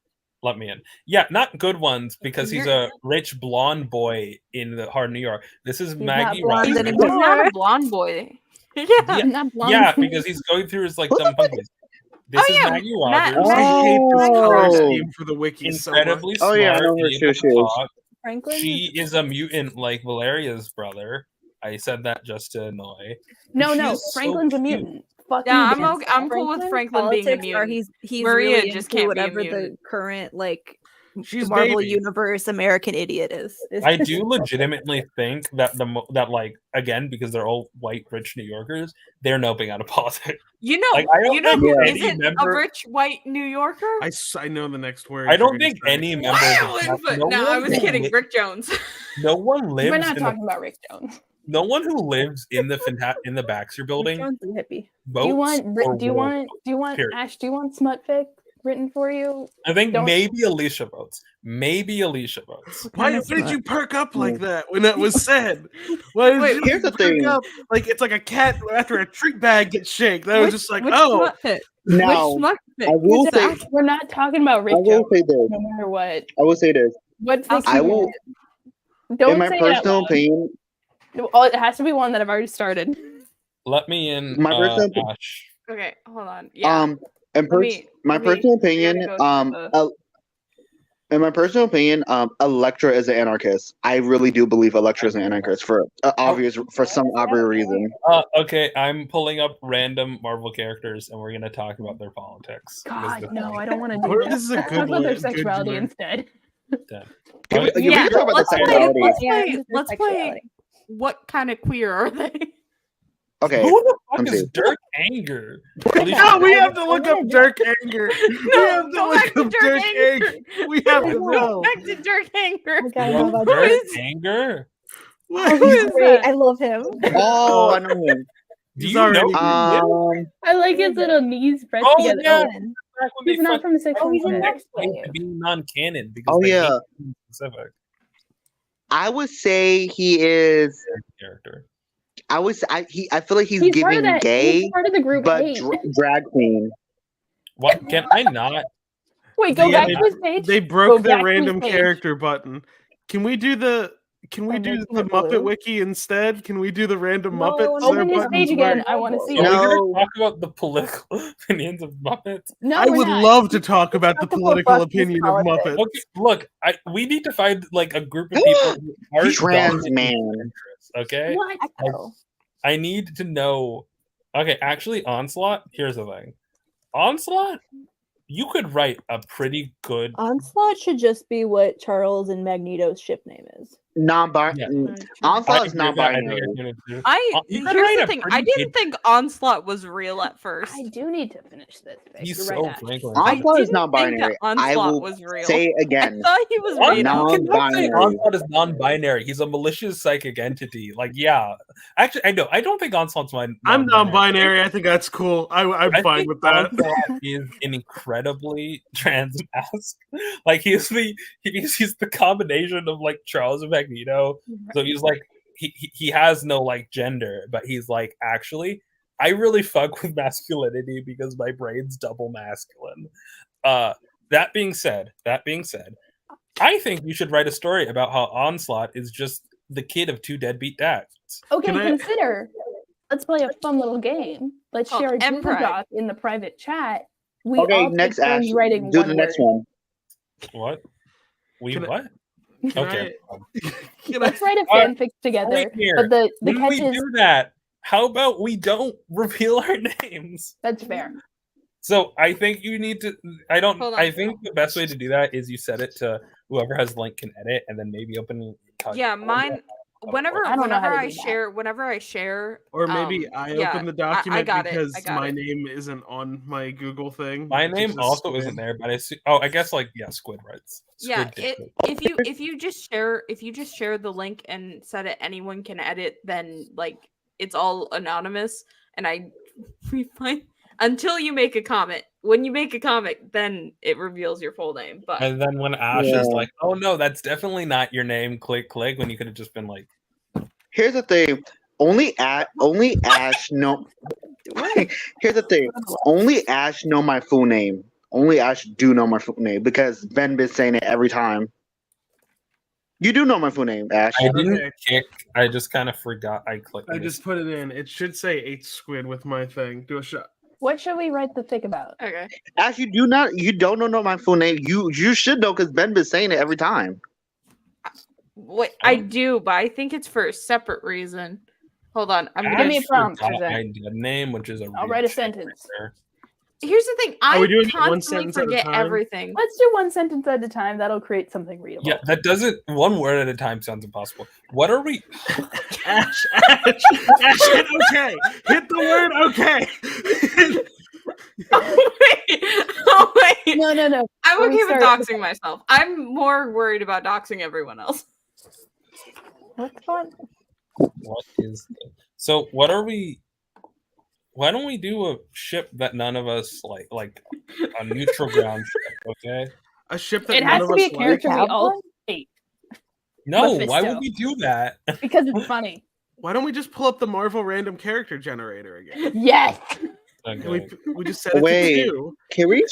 Let me in. Yeah, not good ones because he's a rich blonde boy in the heart of New York. This is Maggie He's, Rogers. he's not a blonde boy. Yeah, because he's going through his like dumb punkies. This is Maggie Rogers. I hate this color Oh. scheme for the wiki so much. Incredibly Oh, smart. yeah, I know her and able too, to she is. talk. Franklin. She is a mutant like Valeria's brother. I said that just to annoy. No, She no, is so Franklin's a cute. mutant. Fuck Yeah, you, I'm Dan. okay, I'm cool with Franklin being a Politics mutant. are he's Maria really just into can't be a whatever the mutant. current like She's Marvel baby. Universe American idiot is. I do legitimately think that that like again because they're all white rich New Yorkers, they're noping out of politics. You know, Like, I don't you know think who any isn't a member- rich white New Yorker? I know the next word. I you're don't gonna think say. any members. No, I was kidding. Rick Jones. No one lives. We're not in talking the, about Rick Jones. No one who lives in the Baxter building. Jones is a hippie. Votes Do you want? or Do you will want? Do you want? period. Ash? Do you want smutfic written for you? I think Don't- maybe Alicia votes. Maybe Alicia votes. Why did you perk up like that when that was said? Why did Wait, you here's the perk thing. up like it's like a cat after a treat bag gets shaked? That was just like, which oh. smut pit? Now, Which smut pit? I will Zach? say, We're not talking about Rick I will Jones. say this. No matter what. I will say this. What? I will, Don't in my say it out personal loud. opinion, Oh, it has to be one that I've already started. Let me in. My personal- Ash. Okay, hold on. Yeah. in Let me- my let me- personal we gotta opinion, go to in my personal opinion, Electra is an anarchist. I really do believe Electra is an anarchist for some obvious reason. Okay, I'm pulling up random Marvel characters, and we're gonna talk about their politics. God, no, I don't want to do Or this. this is a Let's good talk about their one, good sexuality one. instead. Can we Yeah, talk about the sexuality? let's play. What kind of queer are they? Okay, Who the fuck I'm is serious. Dirk Anger? No, we have to look up Dirk Anger. We have to go back look to up Dirk Dirk Anger. Anger. We have to Go know. back to Dirk Anger. Dirk Anger? Oh, Who he's is great. that? I love him. Oh, I know him. Do He's you know? already- I like his little knees pressed Oh, together. yeah. Oh, Back when they he's not from Six Oh, he's in Sense. Next claimed Wave. to be non-canon because Oh, they yeah. hate being specific I would say he is. character. I feel like he's He's part of giving that. gay, He's part of the group but Hate. drag queen. What can I not? Wait, go Yeah, back to his page. They Go broke back the to his random page. character button. Can we do the Muppet Wiki instead? Can we do the random No, I Muppets? wanna Their Open his buttons page again. work. I want to see Are it. we gonna No. talk about the political opinions of Muppets? No, I we're would not. love to talk about the talk about political Bucky's opinion of politics. Muppets. Okay, look, we need to find like a group of people who aren't Trans dominating man. interests, okay? What? Echo. I need to know. Okay, actually, Onslaught. Here's the thing. Onslaught, you could write a pretty good. Onslaught should just be what Charles and Magneto's ship name is. Non-binary. Onslaught is non-binary. You Here's could write the a thing. pretty I didn't good- think Onslaught was real at first. I do need to finish this. Vic. He's You're so right, Ash. Franklin. Onslaught is didn't think non-binary. that I Onslaught will was real. say it I again. thought he was You real. cannot say Non-binary. Onslaught is non-binary. He's a malicious psychic entity. Like, yeah. Actually, I know. I don't think Onslaught's I'm non-binary. I think that's cool. I'm I fine think with that. Onslaught is an incredibly trans mask. Like he's the combination of like Charles and Magneto. So he's like he has no like gender, but he's like actually I really fuck with masculinity because my brain's double masculine. That being said, I think you should write a story about how Onslaught is just the kid of two deadbeat dads. Okay, Can I- consider. Let's play a fun little game. Let's Called share a Google Emperor. Doc in the private chat. We Okay, all take next turns Ash. writing Do one the next word. one. What? We Can I- what? Can Okay. Let's write a Alright, fanfic together. wait here. But the When catch we is do that, how about we don't reveal our names? that's fair. So I think you need to. I don't. Hold on. I think the best way to do that is you set it to whoever has link can edit, and then maybe open. Yeah, mine. Whenever I don't know how whenever to I do that. share, whenever I share, Or maybe I yeah, open the document got it, because I got my it. name isn't on my Google thing. My It's name just also Squid. isn't there, but I see. Oh, I guess like yeah, Squid writes. Yeah, Squid did it. if you just share the link and set it anyone can edit, then like it's all anonymous, and we find until you make a comment. When you make a comment, then it reveals your full name. But And then when Ash Yeah. is like, "Oh no, that's definitely not your name," click click. When you could have just been like, Here's the thing. Only Ash know. Here's the thing. Only Ash know my full name. only Ash do know my full name because Ben been saying it every time. You do know my full name, Ash. I didn't kick. I just kind of forgot. I clicked. I just put it in. It should say 8 Squid with my thing. Do a shot. What should we write the fic about? Okay. Ash, you don't know my full name. You should know because Ben been saying it every time. Wait, I do, but I think it's for a separate reason. Hold on, I'm Give gonna me a prompt. My name, which is I'll write a sentence. Here's the thing. Are we I doing it one constantly sentence at a forget time? everything. Let's do one sentence at a time. That'll create something readable. Yeah, that doesn't. One word at a time sounds impossible. What are we? Ash, hit okay. Hit the word okay. Oh wait. No. I'm Let me okay with start- doxing myself. I'm more worried about doxing everyone else. What's fun? What is? So what are we? Why don't we do a ship that none of us like a neutral ground ship? Okay. A ship that It none has of to be a us character we like. all hate. No, why Mephisto. would we do that? Because it's funny. Why don't we just pull up the Marvel random character generator again? Yes. Okay. We just set it Wait, to 2. can we?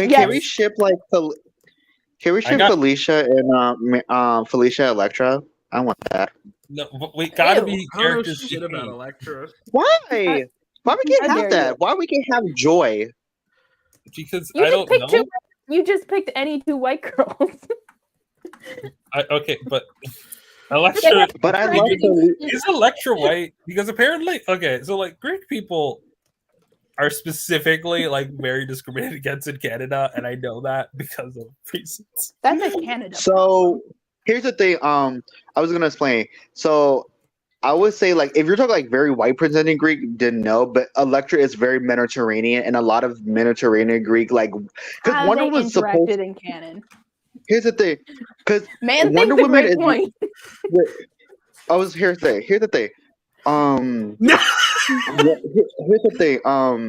Can we ship like Can we ship Felicia and Felicia Electra? I want that. No, but we gotta Ew. be I don't know characters. shit about Electra. Why? Why we can't How have dare that? you. Why we can't have Joy? Because You I just don't picked know. You just picked any 2 white girls. Okay, but Electra. But I love Is Electra white? Because apparently, okay, so like Greek people are specifically like very discriminated against in Canada, and I know that because of reasons. That's a Canada. So here's the thing. I was gonna explain. So I would say like if you're talking like very white presenting Greek, then no. But Electra is very Mediterranean, and a lot of Mediterranean Greek like because How Wonder they Woman's interacted supposed. in canon. Here's the thing, because Man, Wonder thinks a Woman great is. point. Here's the thing. Here's the thing.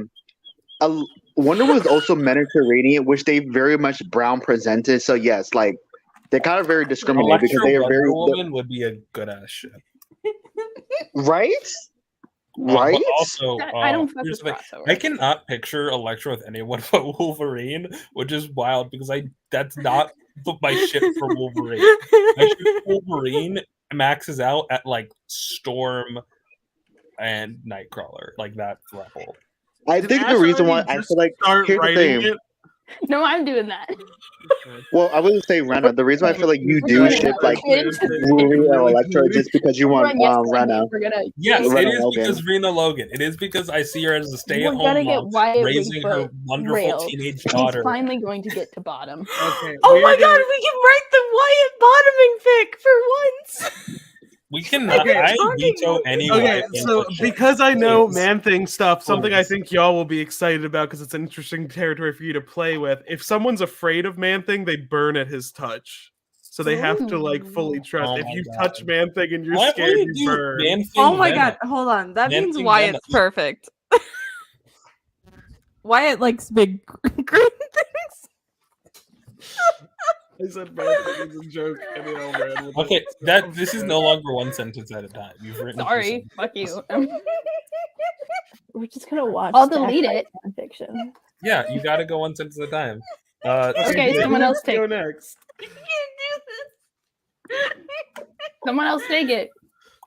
Wonder Woman is also Mediterranean, which they very much brown presented. So yes, like they're kind of very discriminated because Electra they are Wonder very Woman would be a good ass ship. right. But Right. also, I don't fuck here's with the thing. crossover. I cannot picture Electra with anyone but Wolverine, which is wild because that's not my ship for Wolverine. My ship for Wolverine maxes out at like Storm and Nightcrawler, like that level. I think the reason why I feel like Start here's the writing thing. it. No, I'm doing that. Well, I wouldn't say Rena. The reason why I feel like you do ship like Wolverine and Electra is just because you want Rena. Yes, Rena it is Logan. because Rena Logan. It is because I see her as a We're stay-at-home gonna get mom Wyatt raising her Wingfoot wonderful railed. teenage He's daughter. finally going to get to bottom. Okay. Oh we're my gonna- god, we can write the Wyatt bottoming fic for once. We cannot. Okay. I veto any. Okay, Wyatt so Wingfoot ship. because I know Please. Man Thing stuff, something I Please. think y'all will be excited about because it's an interesting territory for you to play with. If someone's afraid of Man Thing, they burn at his touch. So they have to like fully trust. Oh if my you God. touch Man Thing and you're Why scared, would you do burn. Man Thing Oh my Venom? god, hold on. That Man means Thing Wyatt's Venom. perfect. Wyatt likes big green things. I said Man Thing is a joke, and they all ran with Okay, it. this is no longer one sentence at a time. You've written. two Sorry, fuck you. We're just gonna watch. I'll Stack delete Fight it. Fiction. Yeah, you got to go one sentence at a time. Okay, who someone else wants to go take. next. Someone else take it.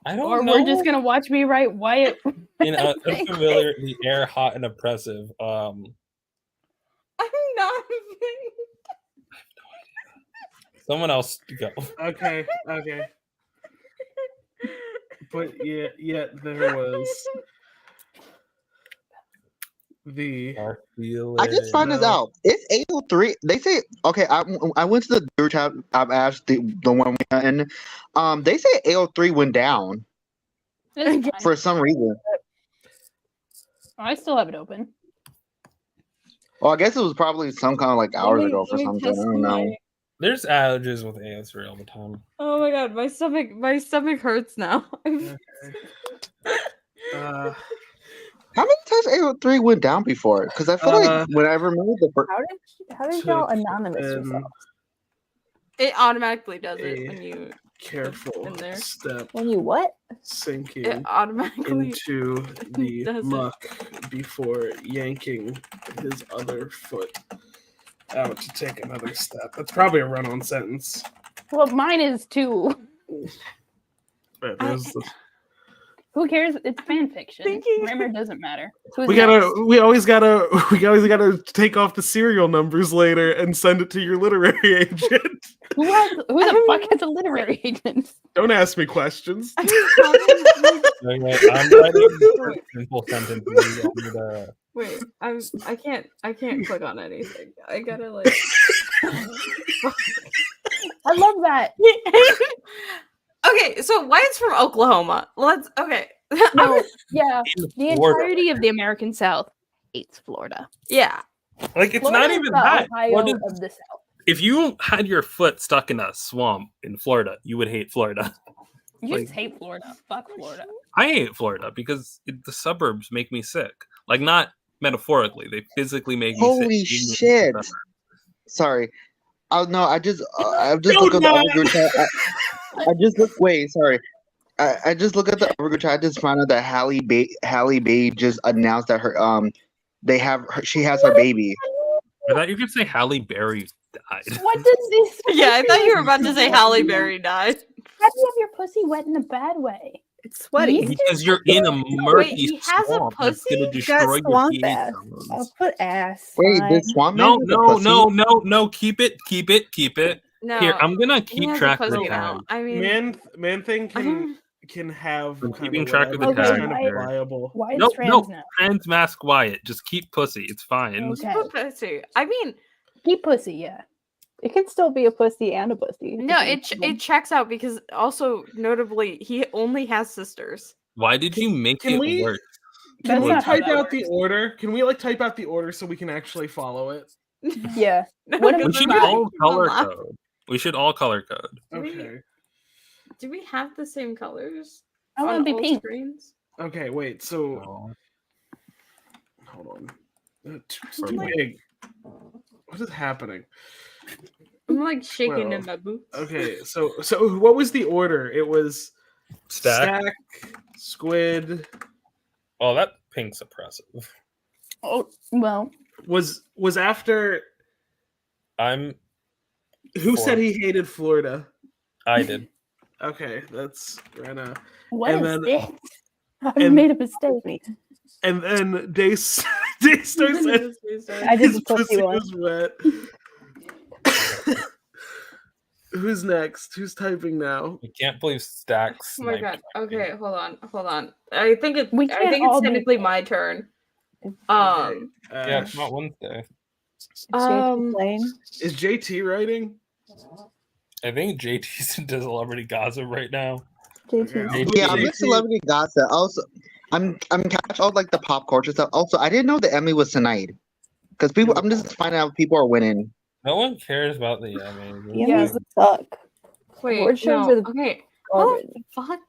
I don't Or know. we're just gonna watch me write Wyatt. in unfamiliar, in the air, hot and oppressive. I'm not. Someone else go. Okay. But yeah, there was the. I just found this out. It's 803. They say okay. I went to the group chat. I've asked the one we got in. They say 803 went down It's fine. for some reason. I still have it open. Well, I guess it was probably some kind of like hours ago for something. I don't know. There's allergies with AS3 all the time. Oh my god, my stomach hurts now. How many times 803 went down before? Because I feel like when I remember the first. How did y'all anonymous yourself? It automatically does it when you careful in there. step When you what? sinking It automatically into the does it. muck before yanking his other foot out to take another step. That's probably a run-on sentence. Well, mine is too. But there's Who cares? It's fan fiction. Grammar doesn't matter. Who's we always gotta take off the serial numbers later and send it to your literary agent. Who the fuck has a literary agent? Don't ask me questions. I'm writing a simple sentence. Wait, I can't click on anything. I gotta like. I love that. Okay, so Wyatt's from Oklahoma. Okay. No, yeah, the Florida. entirety of the American South hates Florida. Yeah, Like it's Florida not is even the that. Ohio What is- of the South. if you had your foot stuck in a swamp in Florida, you would hate Florida. You Like- just hate Florida. Fuck Florida. I hate Florida because the suburbs make me sick. Like not metaphorically, they physically make me sick. Holy Even shit! in the suburbs. Sorry. Oh no, I just look at the other group chat. I just look. Wait, sorry. I just look at the other group chat. I just found out that Halle Bae just announced that she has her baby. I thought you could say Halle Berry died. What does this? yeah. I thought you were about to say Halle Berry died. How do you have your pussy wet in a bad way? It's sweaty. Because you're in a murky he has a swamp that's pussy? gonna You destroy got your swamp pH ass. hormones. I'll put ass. Wait, fine. this swamp No, man has a pussy? keep it. No, Here, I'm gonna he keep has a track of the pussy tag. now. I mean, Man thing can have I'm kind keeping of track of the whatever, it's tag. kind of Okay. pliable. Why is No, trans now? trans mask Wyatt. Just keep pussy. It's fine. Okay. pussy. I mean, Keep pussy, yeah. It can still be a pussy and a pussy. no, it checks out because also notably he only has sisters. Why did you make Can it we- worse? Can That's we not how type that out the works. order? Can we like type out the order so we can actually follow it? Yeah. What Because am We then should like, all people color laugh. code. We should all color code. Okay. Do we have the same colors? I want on to be all pink. screens? Okay. Wait. So Oh. hold on. It's Oh too my- big. What is happening? I'm like shaking in Well, my boots. Okay. So what was the order? It was Stack. Squid. Oh, that pink's oppressive. Oh, well. Was after. I'm. Who Four. said he hated Florida? I did. Okay, that's Rena. What And is then- this? I've and- made a mistake. And then Daystar said I did his the pussy pussy one. was wet. Who's next? Who's typing now? I can't believe Stacks. Oh my god. Okay, hold on. I think it's We I can't think it's all be- technically my turn. Um Yeah, it's not Wednesday. Plain. Is JT writing? I think JT's into celebrity gossip right now. JT. Yeah, I'm a celebrity gossip. Also, I'm catch all like the pop culture stuff. Also, I didn't know the Emmy was tonight because people. I'm just finding out people are winning. No one cares about the Emmys. The Emmys suck. wait, Award shows no, are okay. How garbage. the fuck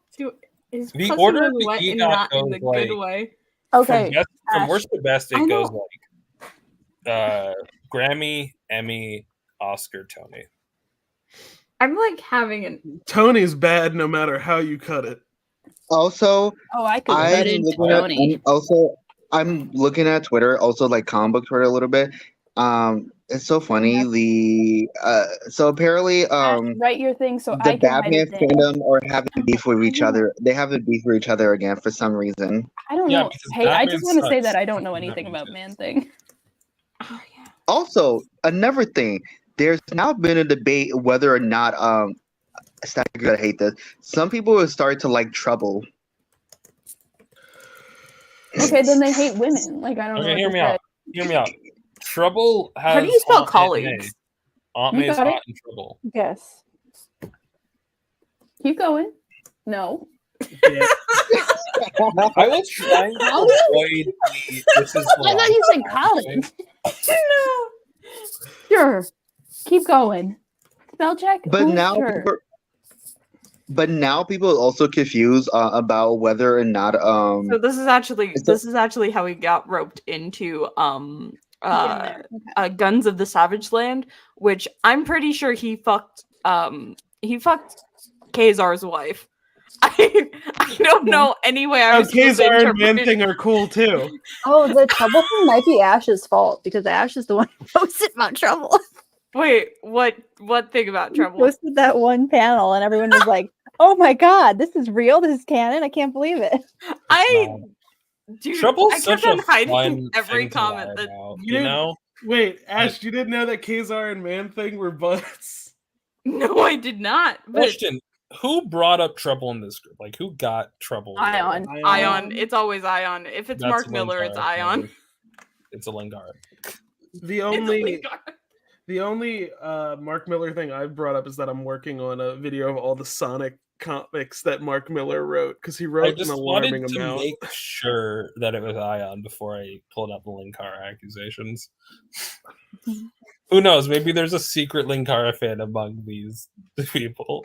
is The pussy order was the wet and EGOT not in goes, the good like, way? Okay. From Ash. worst to best, I it goes know. like Grammy, Emmy, Oscar, Tony. I'm like having an Tony's bad no matter how you cut it. Also, Oh, I could I'm cut into looking at, Tony. and also I'm looking at Twitter, also like comic book Twitter a little bit. It's so funny. So apparently, Ash, write your thing so the I can write Batman it down. fandom are having beef with each other. They have a beef with each other again for some reason. I don't Yeah, know. because Hey, I Batman just want to say sucks. that I don't know That anything makes about sense. Man Thing. Also, another thing, there's now been a debate whether or not you're gonna hate this. Some people have started to like Trouble. Okay, then they hate women. Like I don't know. Okay, what hear to me say. out. Hear me out. Trouble has. How do you spell Aunt colleagues? May. Aunt You May is got it. hot in trouble. Yes. Keep going. No. Yeah. I was trying to avoid the. This is I thought you said college. No. Sure. Keep going. Spell check. But Who's now, sure? people are also confused about whether or not So this is actually It's a- this is actually how he got roped into there. Guns of the Savage Land, which I'm pretty sure he fucked Kazar's wife. I don't know any way I was supposed to Kazar and interpret it. Man-Thing are cool too. Oh, the trouble thing might be Ash's fault because Ash is the one who posted about trouble. Wait, what thing about He trouble? posted that one panel and everyone was like, "Oh my god, this is real. This is canon. I can't believe it." Dude, Trouble's I kept such a on hiding fun every thing to comment lie that about, You you know? Wait, Ash, you didn't know that Kazar and Man-Thing were buds? No, I did not. But Question: who brought up Trouble in this group? Like, who got Trouble? Ion. Ion. It's always Ion. If it's That's Mark Miller, it's Linkar, Ion. It's a Lingard. The only Mark Miller thing I've brought up is that I'm working on a video of all the Sonic comics that Mark Miller wrote because he I wrote an just alarming wanted to amount. make sure that it was Ion before I pulled up the Linkar accusations. Who knows? Maybe there's a secret Linkara fan among these people.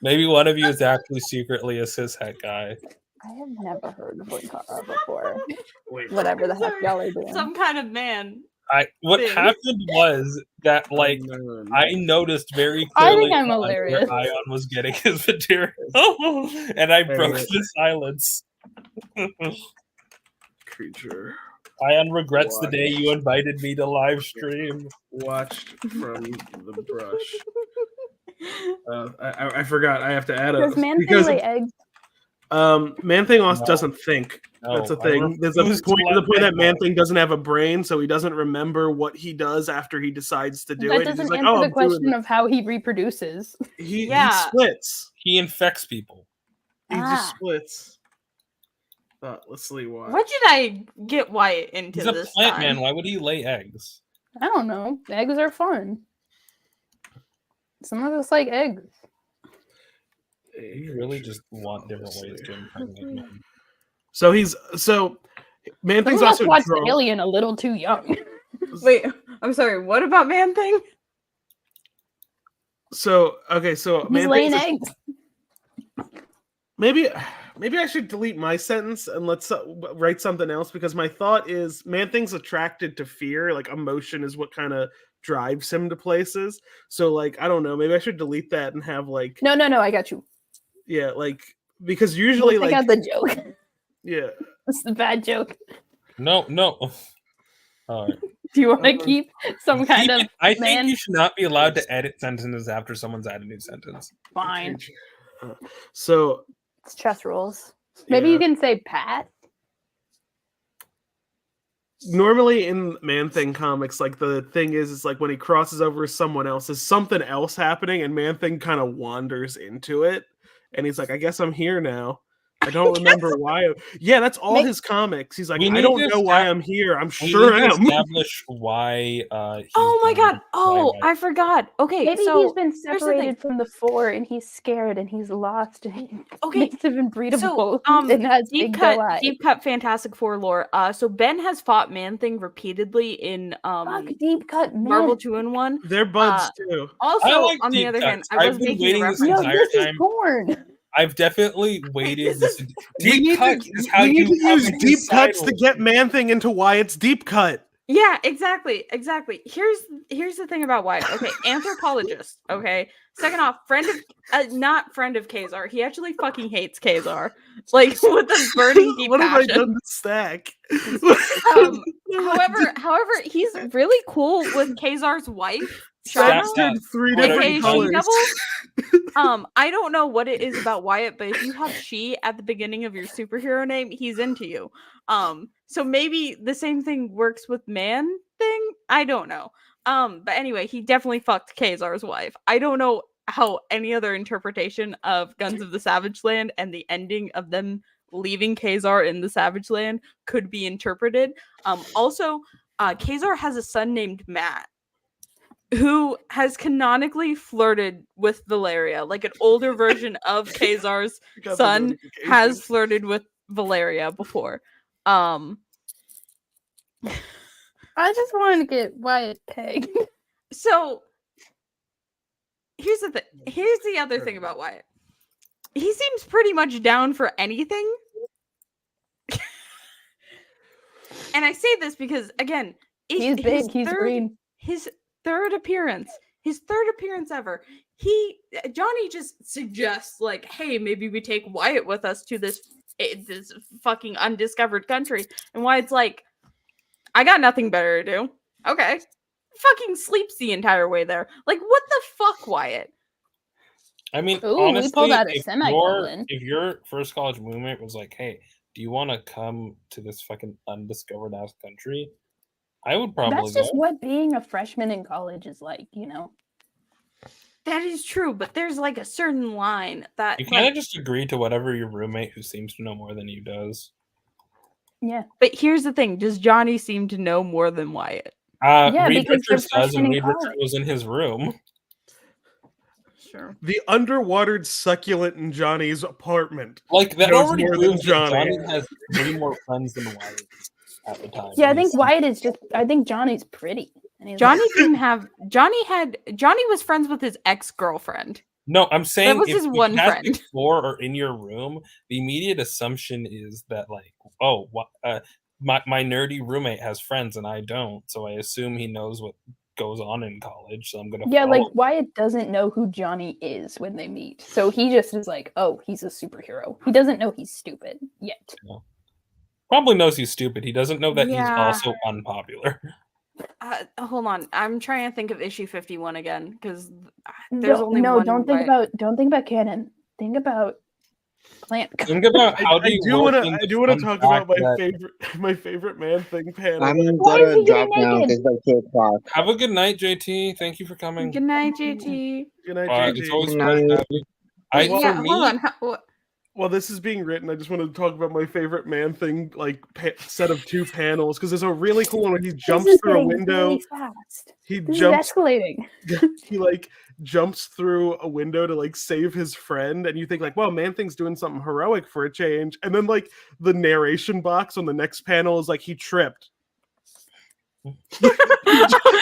Maybe one of you is actually secretly a cishet guy. I have never heard of Linkara before. Whatever the heck y'all are doing. Some kind of man. What thing. happened was that, like, I noticed very I clearly think I'm where hilarious. Ion was getting his material, and I broke the silence. Creature. Ion regrets the day you invited me to live stream. Watched from the brush. I forgot. I have to add Does a Man-Thing lay eggs? Man-Thing also No. doesn't think. That's a No, I thing. There's a refuse to point. let The point that Man-Thing Man-Thing doesn't have a brain, so he doesn't remember what he does after he decides to do That it. He's doesn't just like, answer "Oh, the I'm doing question it." of how he reproduces. He Yeah. splits. He infects people. He just splits. Let's see why. What did I get Wyatt into He's a this plant time? man. Why would he lay eggs? I don't know. Eggs are fun. Some of us like eggs. You really just want different ways to impregnate men. So Some Man-Thing's of us also watched drunk. Alien a little too young. Wait, I'm sorry. What about Man Thing? So He's Man-Thing's laying eggs. Maybe I should delete my sentence and let's write something else because my thought is Man-Thing's attracted to fear. Like emotion is what kind of drives him to places. So like I don't know. Maybe I should delete that and have like No, I got you. yeah, like because usually I got the joke. yeah. It's the bad joke. No. All right. Do you want to keep some kind of I think man? you should not be allowed to edit sentences after someone's added a new sentence. Fine. So It's chess rules. Maybe yeah. you can say Pat. Normally in Man-Thing comics, like the thing is like when he crosses over with someone else, there's something else happening, and Man-Thing kind of wanders into it, and he's like, "I guess I'm here now." I don't remember why. Yeah, that's all his comics. He's like, We I need don't to know why I'm here. I'm We sure need I to am. establish why. Oh my god! Oh, I forgot. Okay, Maybe so he's been here's the thing. separated from the four and he's scared and he's lost and Okay, makes him inbreedable So, and has big doe eyes. deep cut Fantastic Four lore. So Ben has fought Man Thing repeatedly in Fuck, deep cut man. Marvel 2-in-1. They're buds too. Also, I like on the deep other hand, cuts. I was I've been making a waiting this reference. No, entire this is time. porn. I've definitely waited. We need Deep cuts to, is how we need you to use come deep into cuts to sidles. get Man-Thing into Wyatt's deep cut. Yeah, exactly. Here's the thing about Wyatt. Okay, anthropologist. Okay, second off, not friend of Kazar. He actually fucking hates Kazar, like with a burning deep What have I passion. done to Stack? However, he's really cool with Kazar's wife. Stack Shauna, did three aka different colors. She-Devil. I don't know what it is about Wyatt, but if you have she at the beginning of your superhero name, he's into you. So maybe the same thing works with Man Thing. I don't know. But anyway, he definitely fucked Kazar's wife. I don't know how any other interpretation of Guns of the Savage Land and the ending of them leaving Kazar in the Savage Land could be interpreted. Also, Kazar has a son named Matt, who has canonically flirted with Valeria. Like an older version of Kazar's Got the son has notification. flirted with Valeria before. I just wanted to get Wyatt pegged. So here's the thing. Here's the other thing about Wyatt. He seems pretty much down for anything. And I say this because again, He's big, he's green. His third appearance. his third appearance ever. Johnny just suggests like, hey, maybe we take Wyatt with us to this fucking undiscovered country. And Wyatt's like, I got nothing better to do. Okay. Fucking sleeps the entire way there. Like, what the fuck, Wyatt? I mean, Ooh, honestly, we pulled out a if semicolon. your first college roommate was like, hey, do you want to come to this fucking undiscovered ass country? I would probably That's just go. what being a freshman in college is like, you know. That is true, but there's like a certain line that You kind of just agree to whatever your roommate who seems to know more than you does. Yeah. But here's the thing: does Johnny seem to know more than Wyatt? Yeah, Reed because they're Richards does, and freshmen in Reed Richards college. was in his room. Sure. The underwatered succulent in Johnny's apartment. Like that knows already more than proves that Johnny. Johnny has way more friends than Wyatt at the time. Yeah, I think Wyatt is just. I think Johnny's pretty. And he's Johnny like, didn't have. Johnny was friends with his ex-girlfriend. No, I'm saying that was if his the one Fantastic friend. Four are in your room, the immediate assumption is that like, oh, my nerdy roommate has friends and I don't, so I assume he knows what goes on in college. So I'm gonna. yeah, like follow. Wyatt doesn't know who Johnny is when they meet, so he just is like, oh, he's a superhero. He doesn't know he's stupid yet. Yeah. Probably knows he's stupid. He doesn't know that he's Yeah. also unpopular. Hold on, I'm trying to think of issue 51 again because there's only no, one. don't think about canon. Think about plant. Think about how I do want to talk about my favorite man thing panel. I'm gonna drop now because like 2:00. Have a good night, JT. Thank you for coming. Good night, JT. Good night, JT. It's always Good fun night. having you. Yeah, For me, hold on. While this is being written, I just wanted to talk about my favorite man thing, like set of 2 panels, because there's a really cool one where he jumps through a window. Really fast. He This jumps. is escalating. He like jumps through a window to like save his friend, and you think like, well, man thing's doing something heroic for a change, and then like the narration box on the next panel is like he tripped. Isn't the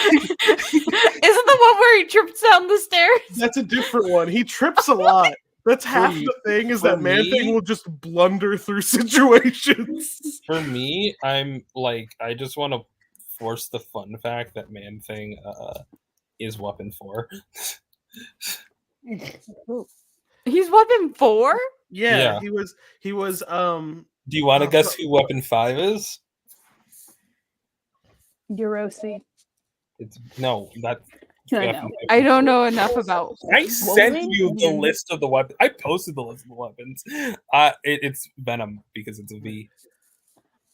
one where he trips down the stairs? That's a different one. He trips a lot. That's half me- the thing is for that man me- thing will just blunder through situations. For me, I'm like, I just want to force the fun fact that Man Thing is Weapon 4. He's weapon 4? Yeah, Yeah. he was Do you want to guess who Weapon 5 is? Eurosi. It's no, that's I know. I don't know enough about. I sent Wolverine? you the list of the weapons. I posted the list of the weapons. It's Venom because it's a V.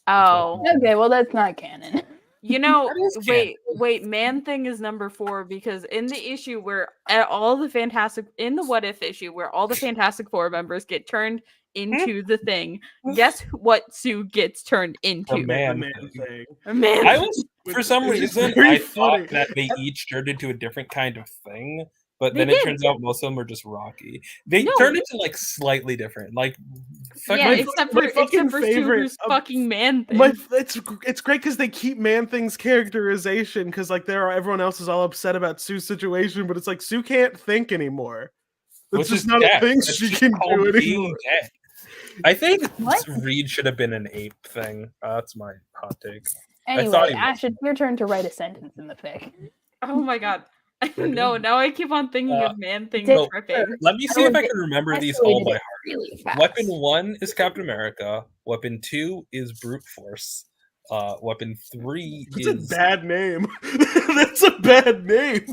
Oh, Okay, well that's not canon. you know, That is wait. Man Thing is number 4 because in the issue where all the What If issue where all the Fantastic Four members get turned into the Thing. Guess what Sue gets turned into? A man. man thing. A man. I was for some Which is reason very I thought funny. that they each turned into a different kind of thing, but They then did. it turns out most of them are just Rocky. They No. turned into like slightly different. Like Yeah, my except my for fucking Sue, favorite who's of- fucking Man Thing. It's great because they keep Man Thing's characterization because like everyone else is all upset about Sue's situation, but it's like Sue can't think anymore. It's which just is not death. a thing That's she just can called do being anymore. dead. I think What? Reed should have been an ape thing. That's my hot take. Anyway, thought he Ash, it's your turn to write a sentence in the fic. Oh my god. No, now I keep on thinking of Man Thing so- tripping. Let me see if I can remember these all Escalated by it heart. really fast. Weapon 1 is Captain America. Weapon 2 is Brute Force. Weapon 3 That's is a bad name. That's a bad name.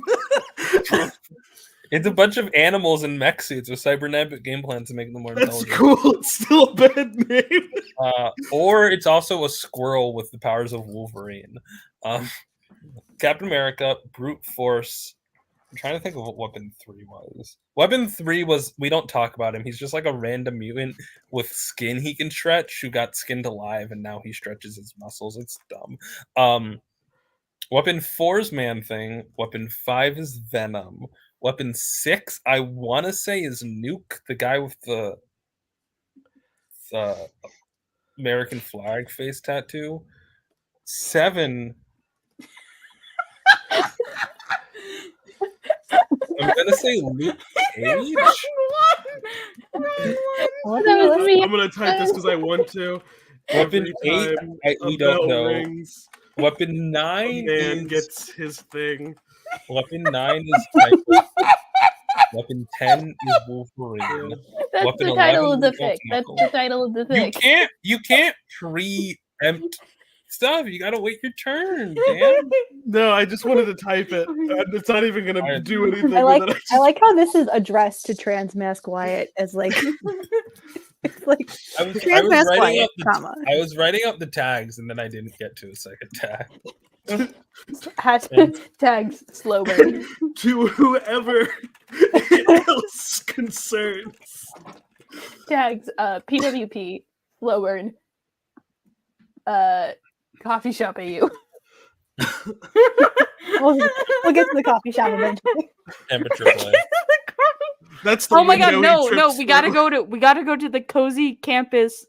it's a bunch of animals in mech suits with cybernetic game plans to make them more That's intelligent. cool. It's still a bad name. Or it's also a squirrel with the powers of Wolverine. Captain America, Brute Force. I'm trying to think of what Weapon 3 was. Weapon 3 was, we don't talk about him. He's just like a random mutant with skin he can stretch who got skinned alive and now he stretches his muscles. It's dumb. Weapon 4 is Man Thing. Weapon 5 is Venom. Weapon 6, I want to say, is Nuke, the guy with the American flag face tattoo. 7. I'm gonna say Luke Cage. That was me. I'm gonna type this because I want to. Weapon Every 8, time we a don't bell know. rings, Weapon a 9 man is gets his thing. Weapon 9 is Typhoid. Weapon 10 is Wolverine. That's Weapon the title 11 of the is Wolf fic. That's Knuckle. the title of the fic. You can't preempt stuff. You gotta wait your turn, damn. No, I just wanted to type it. It's not even gonna do anything. I like with it. I like how this is addressed to Trans Mask Wyatt as like it's like Trans Mask Wyatt, comma. I was writing up the tags and then I didn't get to a second tag. Tags slow burn. To whoever else concerns. Tags PWP slow burn. Coffee shop AU. we'll get to the coffee shop eventually. Temperature play. That's the Oh my god, window he no, trips we gotta through. go to the cozy campus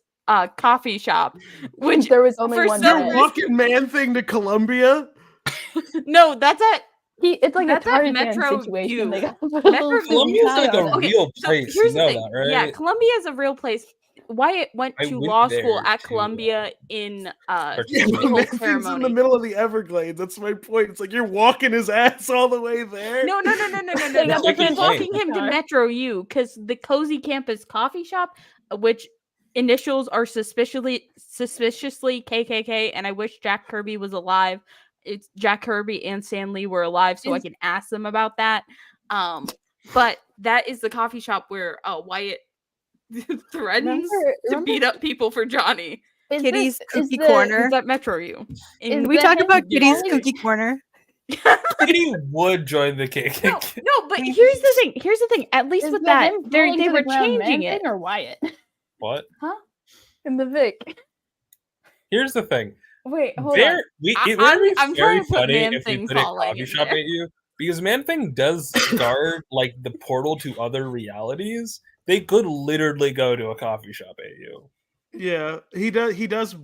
coffee shop. Which there was only for one. some You're walking Man Thing to Columbia. No, that's at it's like that's a at Tarzan Metro situation. U. They got Metro Columbia's like a Okay, real so place. here's You the know thing. that, right? Yeah, Columbia is a real place. Wyatt went I to went law there school at too. Columbia in Yeah, the Man whole Thing's in the ceremony. middle of the Everglades. That's my point. It's like you're walking his ass all the way there. No. They got the He's fancy walking him to car. Metro U because the cozy campus coffee shop, which initials are suspiciously KKK, and I wish Jack Kirby was alive. It's Jack Kirby and Stan Lee were alive, so I can ask them about that. But that is the coffee shop where Wyatt threatens to beat up people for Johnny. Kitty's Cookie Corner. Is that Metro U? Can we talk about Kitty's Cookie Corner? Kitty would join the KKK. No, but here's the thing. At least with that, they were changing it. Or Wyatt. What? Huh? In the Vic. Here's the thing. Wait, hold on. It would be I'm very trying to put funny if Man-Thing you put a calling coffee in shop there. at you, because Man-Thing does guard like the portal to other realities. They could literally go to a coffee shop at you. Yeah, he does. He does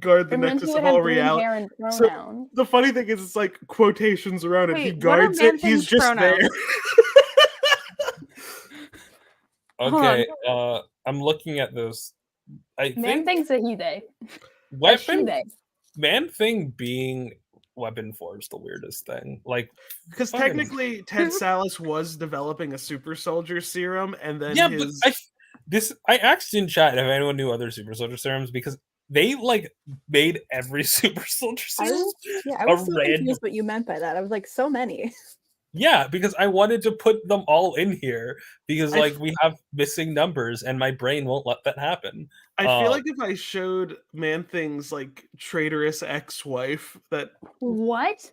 guard the It meant nexus he of would have all green reality. hair and So pronouns. the funny thing is, it's like quotations around it. He Wait, what are guards it. He's Man-Thing's just pronouns? there. Okay, I'm looking at this. I Man think thinks a he they. weapon they. Man-Thing being Weapon 4 is the weirdest thing. Like, Because fucking- technically, Ted Salas was developing a super soldier serum, and then yeah, his... but I asked in chat if anyone knew other super soldier serums because they like made every super soldier I serum. was so random- confused what you meant by that. I was like, so many. Yeah, because I wanted to put them all in here because I like we have missing numbers and my brain won't let that happen. I feel like if I showed Man-Thing's like traitorous ex-wife that What?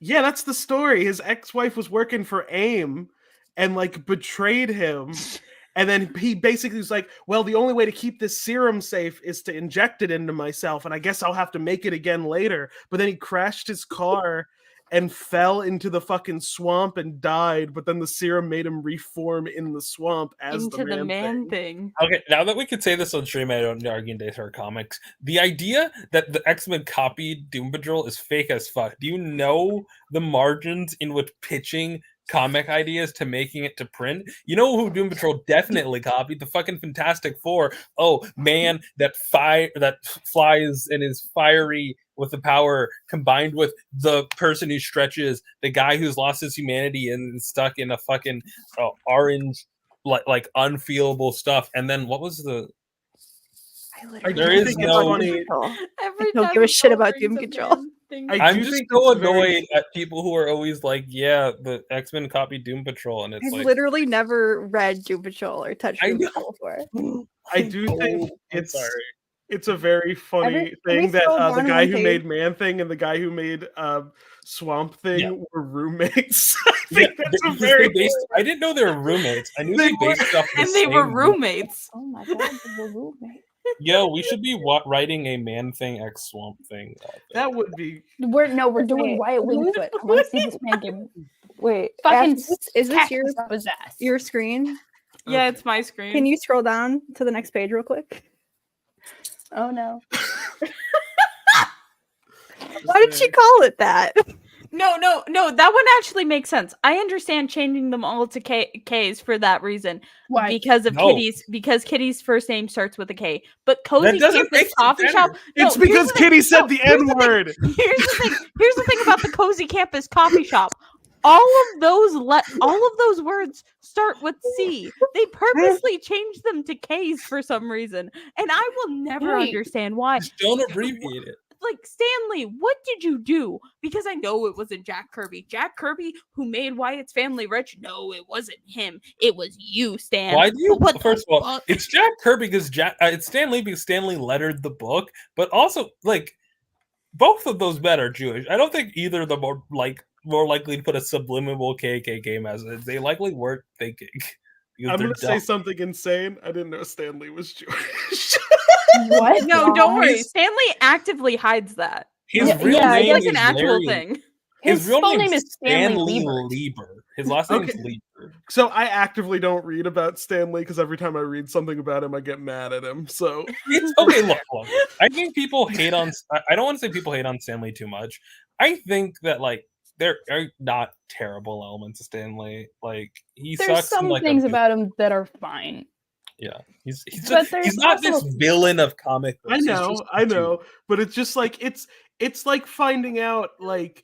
yeah, that's the story. His ex-wife was working for AIM and like betrayed him. And then he basically was like, well, the only way to keep this serum safe is to inject it into myself. And I guess I'll have to make it again later. But then he crashed his car and fell into the fucking swamp and died. But then the serum made him reform in the swamp as Into the Man man Thing. thing. Okay, now that we could say this on stream, I don't argue in Daystar Comics. The idea that the X-Men copied Doom Patrol is fake as fuck. Do you know the margins in which pitching comic ideas to making it to print? You know who Doom Patrol definitely copied? The fucking Fantastic Four. Oh, man that flies and is fiery with the power combined with the person who stretches, the guy who's lost his humanity and is stuck in a fucking orange like unfeelable stuff. And then what was the there is no Every I don't time give a he shit about brings Doom a Control. Man-Thing. I'm do just think so it's very- annoyed at people who are always like, yeah, the X-Men copied Doom Patrol, and it's I've like literally never read Doom Patrol or touched I Doom know. Patrol before. I do think I'm sorry. it's a very funny Every thing that scroll the down guy one who page- made Man Thing and the guy who made Swamp Thing Yeah. were roommates. I Yeah, think that's a because very they based, I didn't know they were roommates. I knew They they based off the And they were same- roommates. Oh my god, they were roommates. Yo, we should be writing a Man Thing X Swamp Thing. that would be We're doing Wait, Wyatt Wingfoot. I want to see this man give Wait, fucking Ash, is this cactus up his ass. your screen? Yeah, it's my screen. Can you scroll down to the next page real quick? Oh no. Why did she call it that? No, that one actually makes sense. I understand changing them all to K's for that reason. Why? Because of No. Kitty's first name starts with a K. But Cozy That doesn't Campus make Coffee sense. Shop. it's no, here's because the thing- Kitty said no, the here's the thing. N-word. Here's the thing about the Cozy Campus Coffee Shop. all of those words start with C. They purposely changed them to K's for some reason, and I will never understand why. Just don't abbreviate it. Like, Stanley, what did you do? Because I know it wasn't Jack Kirby. Jack Kirby, who made Wyatt's family rich. No, it wasn't him. It was you, Stan. Why do you? First of all, fuck? it's Jack Kirby because it's Stanley because Stanley lettered the book, but also like both of those men are Jewish. I don't think either of them are more likely to put a subliminal KKK message. They likely weren't thinking. I'm going to say something insane. I didn't know Stanley was Jewish. What? No, don't worry. Stanley actively hides that. His real name is is an actual Larry. thing. His real full name name is Stanley Lieber. His last name is Lieber. So I actively don't read about Stanley because every time I read something about him, I get mad at him. So It's okay. Look. I think people hate on. I don't want to say people hate on Stanley too much. I think that like there are not terrible elements of Stanley. Like he There's sucks. some things about him that are fine. Yeah, he's there's not also- this villain of comic books. I know, but it's just like it's like finding out like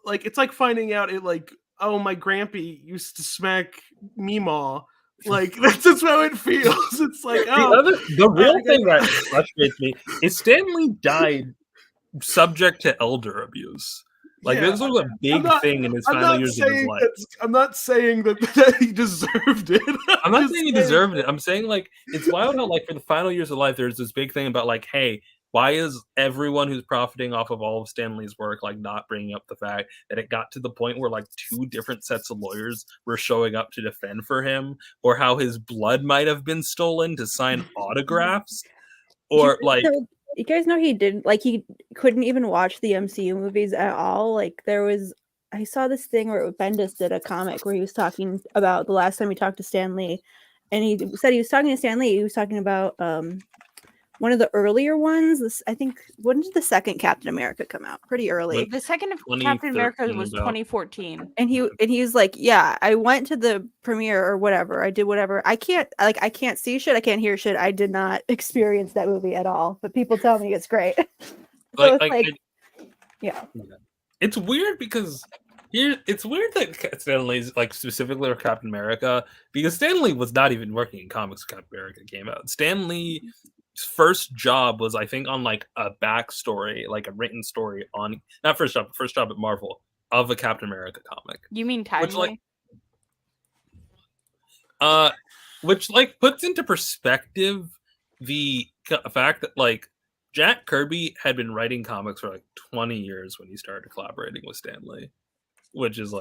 it's like finding out it like, oh, my grampy used to smack Meemaw. Like that's just how it feels. It's like, the real thing that frustrates me is Stanley died subject to elder abuse. Like this was a big thing in his final years of his life. I'm not saying that he deserved it. I'm not saying he deserved it. I'm saying like it's wild how like for the final years of life, there's this big thing about like, hey, why is everyone who's profiting off of all of Stanley's work like not bringing up the fact that it got to the point where like 2 different sets of lawyers were showing up to defend for him, or how his blood might have been stolen to sign autographs, or like. You guys know he didn't like he couldn't even watch the MCU movies at all. Like I saw this thing where Bendis did a comic where he was talking about the last time he talked to Stan Lee, and he said he was talking to Stan Lee. He was talking about one of the earlier ones. I think, when did the second Captain America come out? Pretty early. The second of Captain America was 2014. And he was like, yeah, I went to the premiere or whatever. I did whatever. I can't see shit. I can't hear shit. I did not experience that movie at all. But people tell me it's great. So yeah. It's weird because it's weird that Stanley's like specifically with Captain America, because Stanley was not even working in comics when Captain America came out. Stanley's first job was, I think, on like a backstory, like a written story on first job at Marvel of a Captain America comic. You mean timely? Which puts into perspective the fact that like Jack Kirby had been writing comics for like 20 years when he started collaborating with Stanley, which is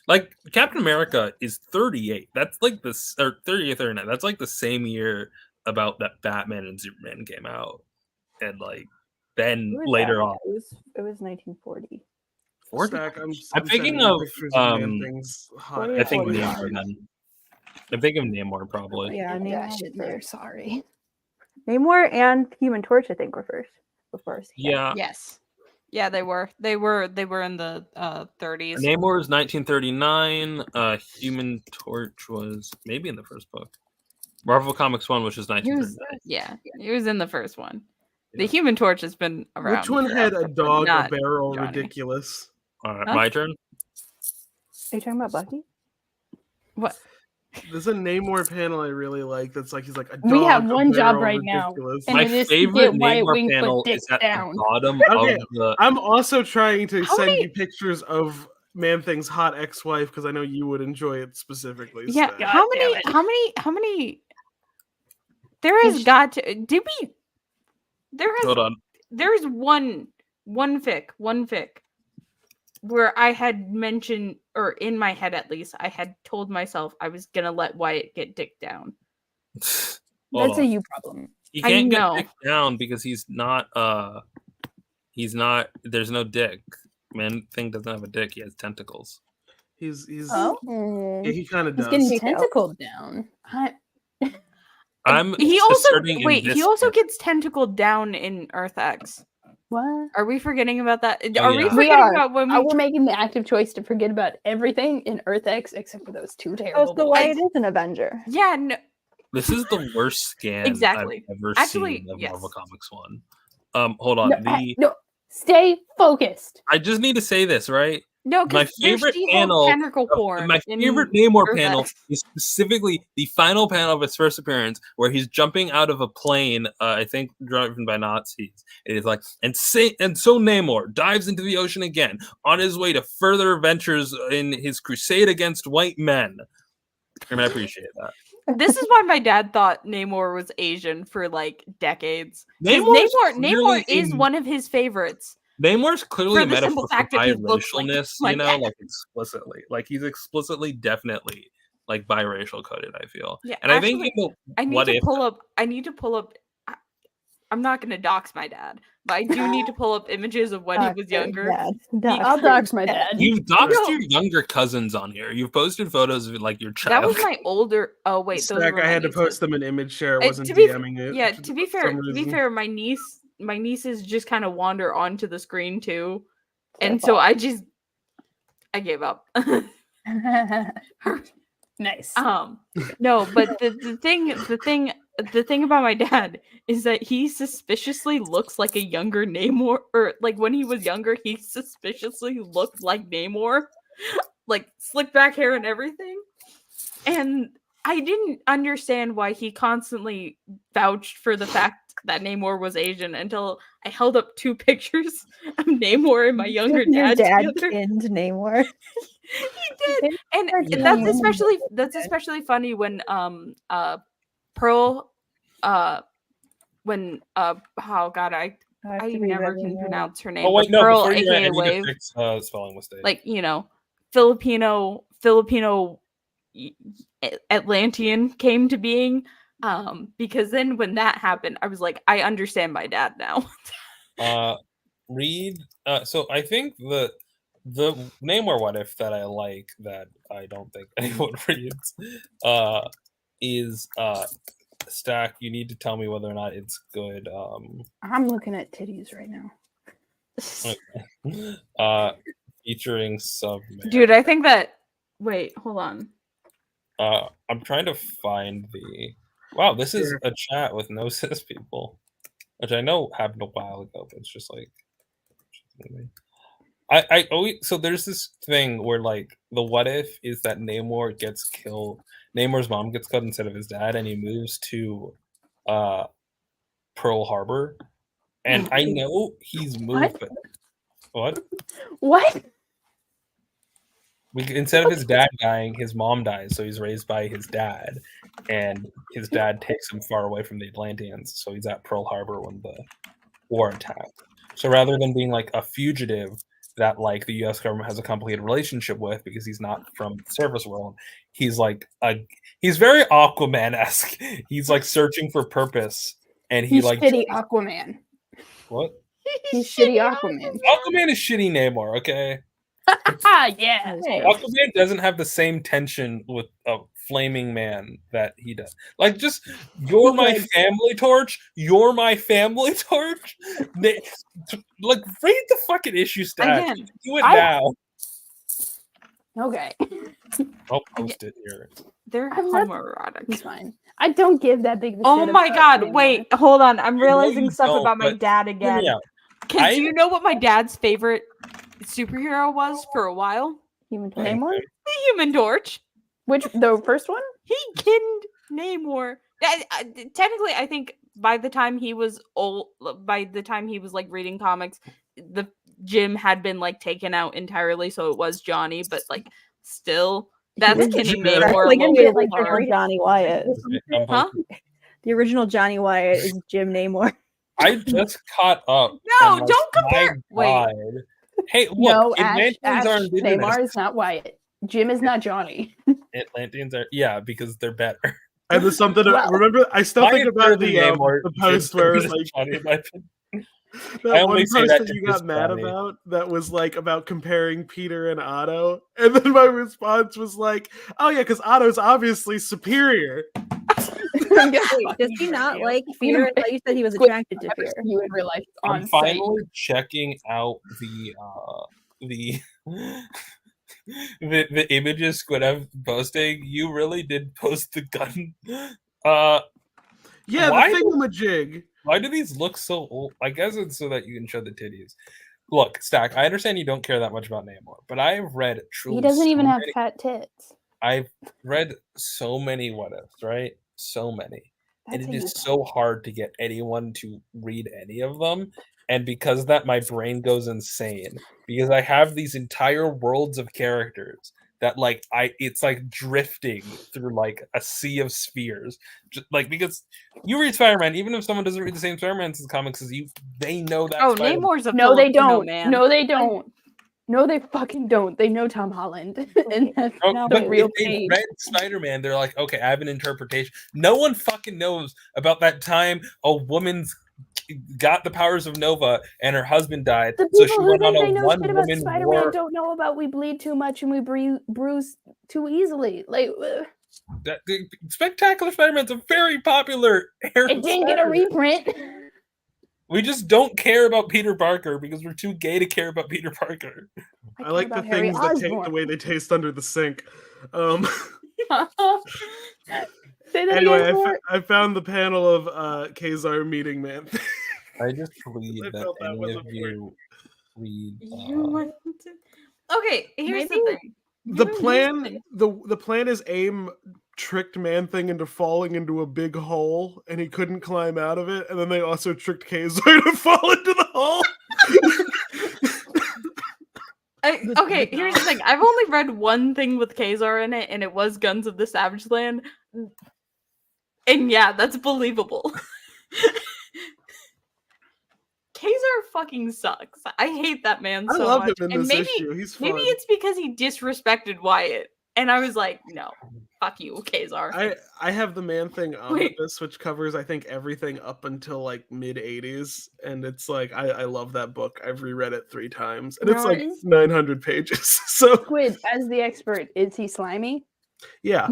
like Captain America is 38. That's like this, or 38, 39. That's like the same year about that Batman and Superman came out, and like then later on it was 1940. I'm thinking of I think Namor then. I'm thinking of Namor probably. Yeah, Namor shit there. Sorry. Namor and Human Torch, I think, were first. Before. Yeah. Yes. Yeah, they were. They were in the 30s. Namor is 1939. Human Torch was maybe in the first book. Marvel Comics 1, which is 1939. Yeah, he was in the first one. The Human Torch has been around. Which one had a dog, a barrel, Johnny. ridiculous? All right, my turn. Are you talking about Bucky? What? There's a Namor panel I really like. That's like he's like a dog. We have one job barrel, right ridiculous. now. My favorite Namor panel is at down. the bottom Okay, of the. I'm also trying to How send many- you pictures of Man-Thing's hot ex-wife because I know you would enjoy it specifically. Yeah. Steph. How many? There has got to. Did we? There has. Hold on. There's one fic where I had mentioned, or in my head at least, I had told myself I was gonna let Wyatt get dick down. Hold That's a on. you problem. He I can't know. get dick down because he's not. He's not. There's no dick. Man thing doesn't have a dick. He has tentacles. He's Oh, yeah, he kind of he's does. getting tentacled down. I'm He also asserting in wait. this He also book- gets tentacled down in Earth X. What? Are we forgetting about that? Oh, Are we yeah. forgetting are. about when We're making the active choice to forget about everything in Earth X except for those 2 terrible. Oh, so Wyatt is an Avenger. Yeah. No, This is the worst scan Exactly. I've ever Actually, seen of yes. Marvel Comics 1. Hold on. No, no, stay focused. I just need to say this, right? No, my because there's favorite She-Hulk panel, tentacle porn. my in favorite Namor Earth panel X. is specifically the final panel of his first appearance, where he's jumping out of a plane, I think driven by Nazis. It is like, and so Namor dives into the ocean again on his way to further adventures in his crusade against white men. And I appreciate that. This is why my dad thought Namor was Asian for like decades. Namor is one of his favorites. Namor's clearly a For the metaphor simple for fact that he looks like biracialness, my you know, dad. like explicitly. Like he's explicitly, definitely like biracial coded, I feel. Yeah, and I actually, think you know, I need to pull up. I'm not gonna dox my dad, but I do need to pull up images of when he was younger. I'll dox my dad. You've doxed your younger cousins on here. You've posted photos of like your child. That was my older. Oh wait, those Stack, were I my had to nieces. post them in image share. I wasn't To be DMing it. Yeah, to be for some fair, reason. my nieces just kind of wander onto the screen too, and so I gave up. Nice. No, but the thing about my dad is that he suspiciously looks like a younger Namor, or like when he was younger, he suspiciously looked like Namor, like slick back hair and everything. And I didn't understand why he constantly vouched for the fact that Namor was Asian until I held up 2 pictures of Namor and my younger Your dad dad together. pinned Namor. He did, and that's especially funny when Pearl when oh god I never can pronounce her name. Oh wait, but no, Pearl, before you aka I need Wave, to fix spelling mistake. like Filipino Atlantean came to being, because then when that happened, I was like, I understand my dad now. Read. So I think the Namor what if that I like that I don't think anyone reads is Stack. You need to tell me whether or not it's good. I'm looking at titties right now. Featuring Subman. Dude, I think that. Wait, hold on. I'm trying to find the. Wow, this is a chat with no cis people, which I know happened a while ago, but it's just like. I always so there's this thing where like the what if is that Namor gets killed. Namor's mom gets killed instead of his dad, and he moves to Pearl Harbor. And I know he's moved, but what? Instead of his dad dying, his mom dies, so he's raised by his dad, and his dad takes him far away from the Atlanteans, so he's at Pearl Harbor when the war attacked. So rather than being like a fugitive that like the U.S. government has a complicated relationship with because he's not from the surface world, he's like he's very Aquaman-esque. He's like searching for purpose, and he's like shitty Aquaman. What? He's shitty Aquaman. Aquaman is shitty Namor, okay? Yeah. Aquaman doesn't have the same tension with a flaming man that he does. Like, just you're my family torch. You're my family torch. Like, read the fucking issue stat. Again, Do it now. Okay. I'll post it here. They're homoerotic. It's fine. I don't give that big. Oh my god! Wait, hold on. I'm realizing you stuff don't, about my but dad hear again. me out. Because do you know what my dad's favorite superhero was for a while? Human Torch. Namor? The Human Torch. Which, the first one? He kinned Namor. Technically, I think by the time he was old, by the time he was like reading comics, the Jim had been like taken out entirely, so it was Johnny. But like, still, that's kinning Namor. Like, a little the bit original hard. Johnny Wyatt. Huh? The original Johnny Wyatt is Jim Namor. I just caught up. No, and, like, don't compare. my God. Hey, look, No, Atlanteans Ash are indigenous. Namor is not Wyatt. Jim is not Johnny. Atlanteans are because they're better. And there's something to remember. I still think about the post where it was like Johnny, in my opinion. I that only one say post that that to you got piss mad Johnny. about that was like about comparing Peter and Otto, and then my response was like, "Oh yeah, because Otto's obviously superior." Wait, does he not like Fear? I thought you said he was attracted to Fear. You in real life I'm finally checking out the the images Squid I'm posting. You really did post the gun. Yeah, why the thingamajig. Why do these look so old? I guess it's so that you can show the titties. look, Stack, I understand you don't care that much about Namor, but I have read truly He doesn't even have many, fat tits. I've read so many what ifs, right? So many. And That's it a is you- so hard to get anyone to read any of them. And because of that, my brain goes insane. Because I have these entire worlds of characters that like it's like drifting through like a sea of spheres. Like because you read Spider-Man, even if someone doesn't read the same Spider-Man comics as you, they know that Oh, Spider-Man. Namor's a No, they Filipino don't. man. No, they don't. No, they fucking don't. They know Tom Holland. And that's Oh, the but real if they page. read Spider-Man, they're like, okay, I have an interpretation. No one fucking knows about that time a woman's got the powers of Nova and her husband died, The so people she who went on think a they know shit about one-woman Spider-Man war. don't know about we bleed too much and we bruise too easily. Like, The Spectacular Spider-Man's a very popular era it of didn't get a Spider-Man. reprint. We just don't care about Peter Parker because we're too gay to care about Peter Parker. I like the things that taste the way they taste under the sink. Say that Anyway, again, Thor? I found the panel of Kazar meeting man. I just believe I that felt that any was of you read. Okay, here's the thing. The plan, the plan is AIM tricked Man Thing into falling into a big hole, and he couldn't climb out of it. And then they also tricked Kazar to fall into the hole. Okay, here's the thing. I've only read one thing with Kazar in it, and it was Guns of the Savage Land. And yeah, that's believable. Kazar fucking sucks. I hate that man I so love much. him in And this maybe issue. He's maybe fun. it's because he disrespected Wyatt. And I was like, no, fuck you, Kazar. I have the Man Thing omnibus, which covers I think everything up until like mid '80s, and it's like I love that book. I've reread it 3 times, and it's like 900 pages. So Squid, as the expert, is he slimy? yeah,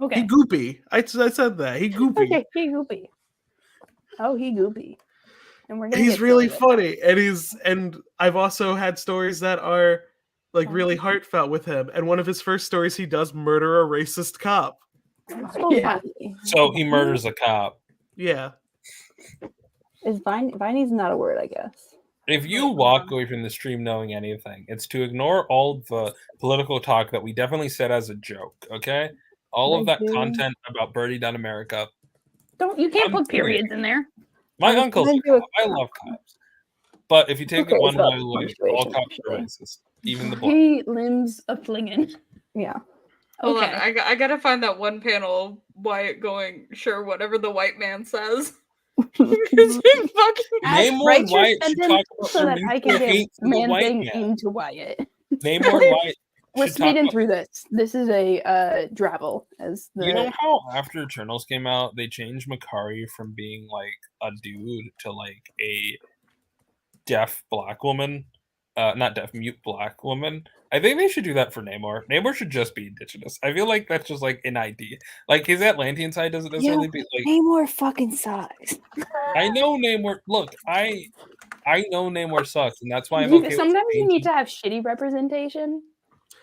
Okay. he goopy. I said that he goopy. Okay, he goopy. Oh, he goopy. And we're gonna He's get really silly with funny, and I've also had stories that are like really heartfelt with him. And one of his first stories, he does murder a racist cop. Yeah. So he murders a cop. Yeah. Is viney's not a word, I guess. If you walk away from the stream knowing anything, it's to ignore all the political talk that we definitely said as a joke, okay? All of that content about Birdie Down America. You can't put periods in there. My uncle's a cop. I love cops. But if you take Okay, it one so way, all cops are racist. Even the black. He limbs a flinging. Yeah. Hold on, Okay. I gotta find that one panel of Wyatt going, sure, whatever the white man says. Because he fucking Namor Write and your Wyatt should sentence talk about so their that I mutual can get hate for the Man white Thing man. into Wyatt. Namor and Wyatt We're should talk speeding about. through this. This is a Dravel as the You know how after Eternals came out, they changed Makari from being like a dude to like a deaf black woman? Not deaf, mute black woman. I think they should do that for Namor. Namor should just be indigenous. I feel like that's just like an idea. Like his Atlantean side doesn't necessarily be like. Namor fucking sucks. I know Namor. Look, I know Namor sucks, and that's why I'm okay with Sometimes you changing. need to have shitty representation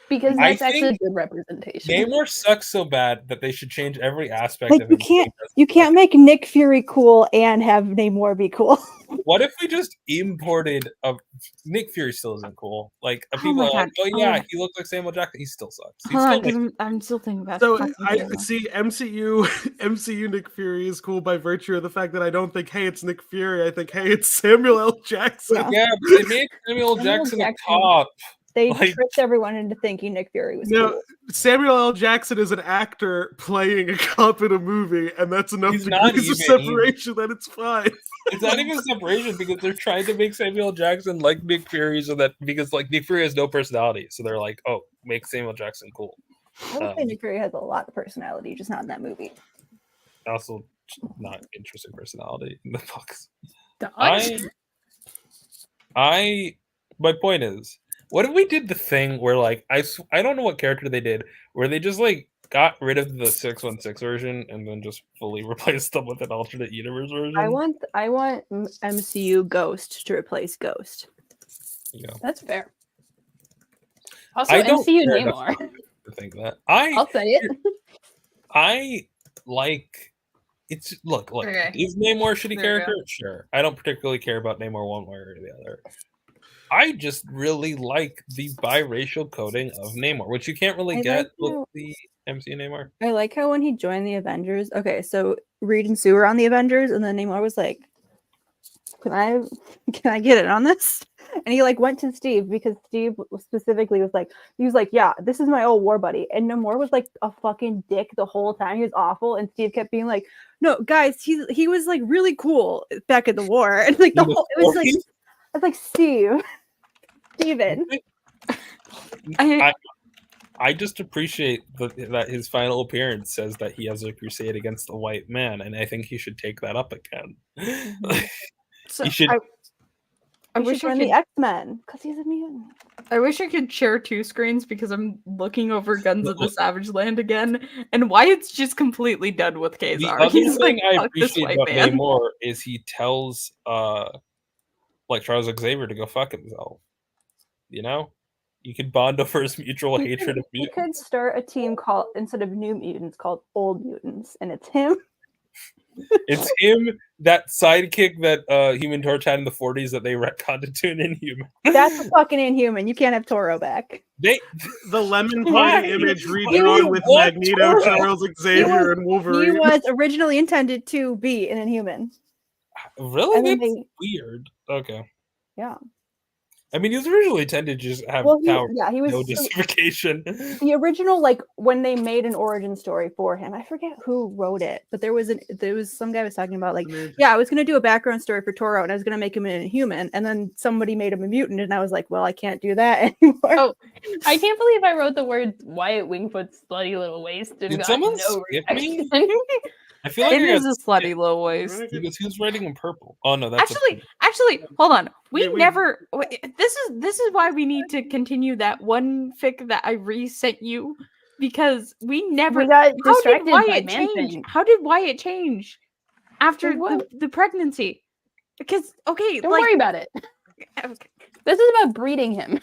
because I that's actually think good representation. Namor sucks so bad that they should change every aspect of him. You can't make Nick Fury cool and have Namor be cool. What if we just imported a Nick Fury still isn't cool. Like people my are like, God. oh yeah, Oh. he looks like Samuel Jackson. He still sucks. He's Hold on, still because like, I'm still thinking about So fucking I Namor. see MCU Nick Fury is cool by virtue of the fact that I don't think, hey, it's Nick Fury. I think, hey, it's Samuel L. Jackson. yeah, but they made Samuel Samuel Jackson Jackson. a cop. They Like- tricked everyone into thinking Nick Fury was No, cool. Samuel L. Jackson is an actor playing a cop in a movie, and that's enough He's not degrees of even- separation that it's fine. It's not even separation because they're trying to make Samuel Jackson like Nick Fury so that because like Nick Fury has no personality, so they're like, oh, make Samuel Jackson cool. I would say Nick Fury has a lot of personality, just not in that movie. Also, not interesting personality in the books. Dodge? My point is, what if we did the thing where like I don't know what character they did where they just like got rid of the 616 version and then just fully replaced them with an alternate universe version. I want MCU Ghost to replace Ghost. Yeah. That's fair. Also, I don't MCU care enough Namor. to think that. I'll say it. I like it's look. Okay. Is Namor a shitty There we character? Sure. I don't particularly care about Namor one way or the other. I just really like the biracial coding of Namor, which you can't really get with the MCU Namor. I like how when he joined the Avengers, okay, so Reed and Sue were on the Avengers, and then Namor was like, can I get in on this? And he like went to Steve because Steve specifically was like, yeah, this is my old war buddy. And Namor was like a fucking dick the whole time. He was awful. And Steve kept being like, no, guys, he was like really cool back in the war. And like it was like Steven. I just appreciate that his final appearance says that he has a crusade against the white man, and I think he should take that up again. So he should. I wish I could the X-Men because he's a mutant. I wish I could share two screens because I'm looking over Guns of the Savage Land again, and Wyatt's just completely done with Kazar. The other He's thing like, I fuck this appreciate white about man. Namor is he tells like Charles Xavier to go fuck himself. You know, you could bond over his mutual hatred of mutants. He could start a team called, instead of New Mutants, called Old Mutants, and it's him. It's him, that sidekick that Human Torch had in the 40s that they retconned into an Inhuman. That's a fucking Inhuman. You can't have Toro back. The Lemon Party image redrawn with Magneto, Charles Xavier, and Wolverine. He was originally intended to be an Inhuman. Really? That's weird. Okay. Yeah. I mean, he was originally intended to just have power. Yeah, he was no justification. The original, like when they made an origin story for him, I forget who wrote it, but there was some guy was talking about like, yeah, I was gonna do a background story for Toro, and I was gonna make him an Inhuman, and then somebody made him a mutant, and I was like, well, I can't do that anymore. Oh, I can't believe I wrote the word Wyatt Wingfoot's slutty little waist. Did someone skip me? I feel like it is a slutty little waist. Because who's writing in purple? Oh no, that's actually, hold on. We never. This is why we need to continue that one fic that I resent you, because we never. We got distracted how did by Wyatt change? How did Wyatt change after the pregnancy? Because don't worry about it. Okay. This is about breeding him.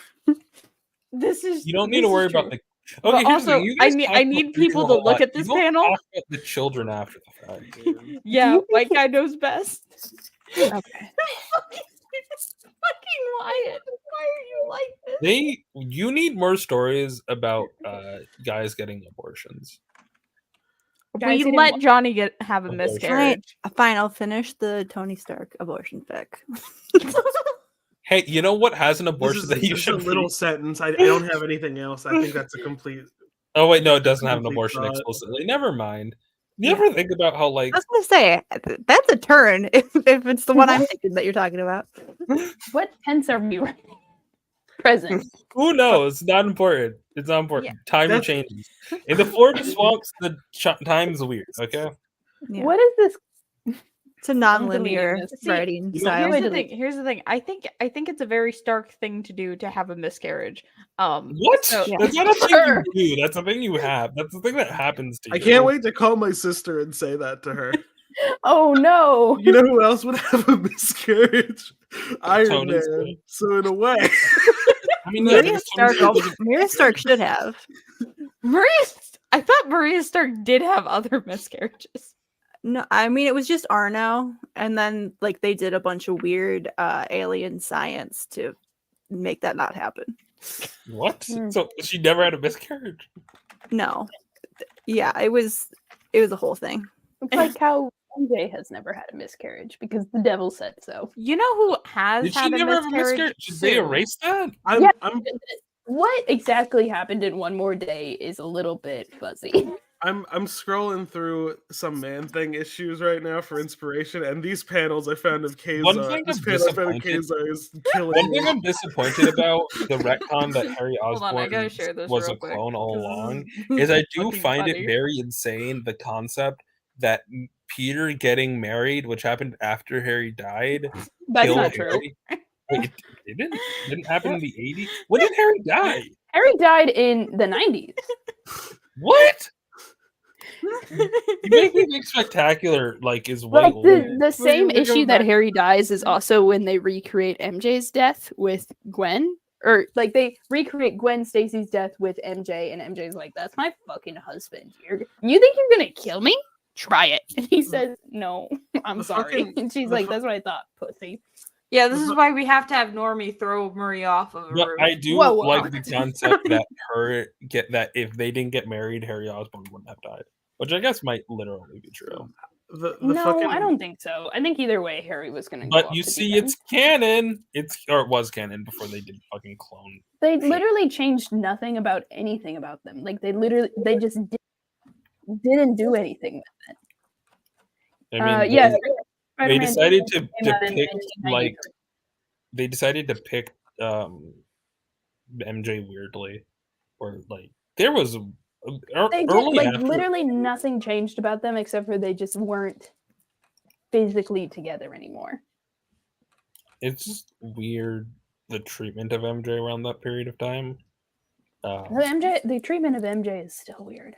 You don't need to worry about the. Okay, but also, I need people to look at this panel. Talk about the children after the fact. Yeah, white guy knows best. Okay. Fucking Wyatt. Why are you like this? You need more stories about guys getting abortions. We let Johnny have a miscarriage. Fine, I'll finish the Tony Stark abortion fic. Hey, you know what has an abortion that you should a little sentence. I don't have anything else. I think that's a complete. Oh wait, no, it doesn't have an abortion explicitly. Never mind. You ever think about how like I was gonna say that's a turn if it's the one I'm thinking that you're talking about. What tense are we writing? Present. Who knows? It's not important. It's not important. Yeah. Time changes. In the Florida swamps, the time's weird. Okay. Yeah. What is this? It's a non-linear writing style. Here's the thing. I think it's a very Stark thing to do to have a miscarriage. What? So, That's not a thing you do. That's a thing you have. That's the thing that happens to you. I can't wait to call my sister and say that to her. Oh no! You know who else would have a miscarriage? Iron Man. So in a way, I mean, Maria Stark should have. I thought Maria Stark did have other miscarriages. No, I mean it was just Arno, and then like they did a bunch of weird alien science to make that not happen. What? So she never had a miscarriage? No. Yeah, it was a whole thing. It's like how MJ has never had a miscarriage because the devil said so. You know who has Did had she never have a miscarriage? Did they erase that? What exactly happened in One More Day is a little bit fuzzy. I'm scrolling through some Man Thing issues right now for inspiration, and these panels I found of Kazar. One thing is killing One me. thing I'm disappointed about the retcon that Harry Osborn was a quick. clone all along is I do find it very insane the concept that Peter getting married, which happened after Harry died, That's not true. Wait, it didn't happen in the 80s? When did Harry die? Harry died in the 90s. What? You make me think Spectacular is way like older. the same issue that Harry dies is also when they recreate MJ's death with Gwen, or like they recreate Gwen Stacy's death with MJ, and MJ's like, "That's my fucking husband. You think you're gonna kill me? Try it." And he says, "No, I'm sorry." And she's like, "That's what I thought, pussy." Yeah, this is why we have to have Normie throw Marie off of a But roof. I do like the concept that that if they didn't get married, Harry Osborn wouldn't have died, which I guess might literally be true. I don't think so. I think either way, Harry was going to go. But you see, it's canon. It was canon before they did fucking clone. They literally changed nothing about anything about them. Like they just didn't do anything with it. I mean, yes, they decided to came out in pick 1993. they decided to pick MJ weirdly, or like there was They did, literally nothing changed about them except for they just weren't physically together anymore. It's just weird the treatment of MJ around that period of time. The treatment of MJ is still weird.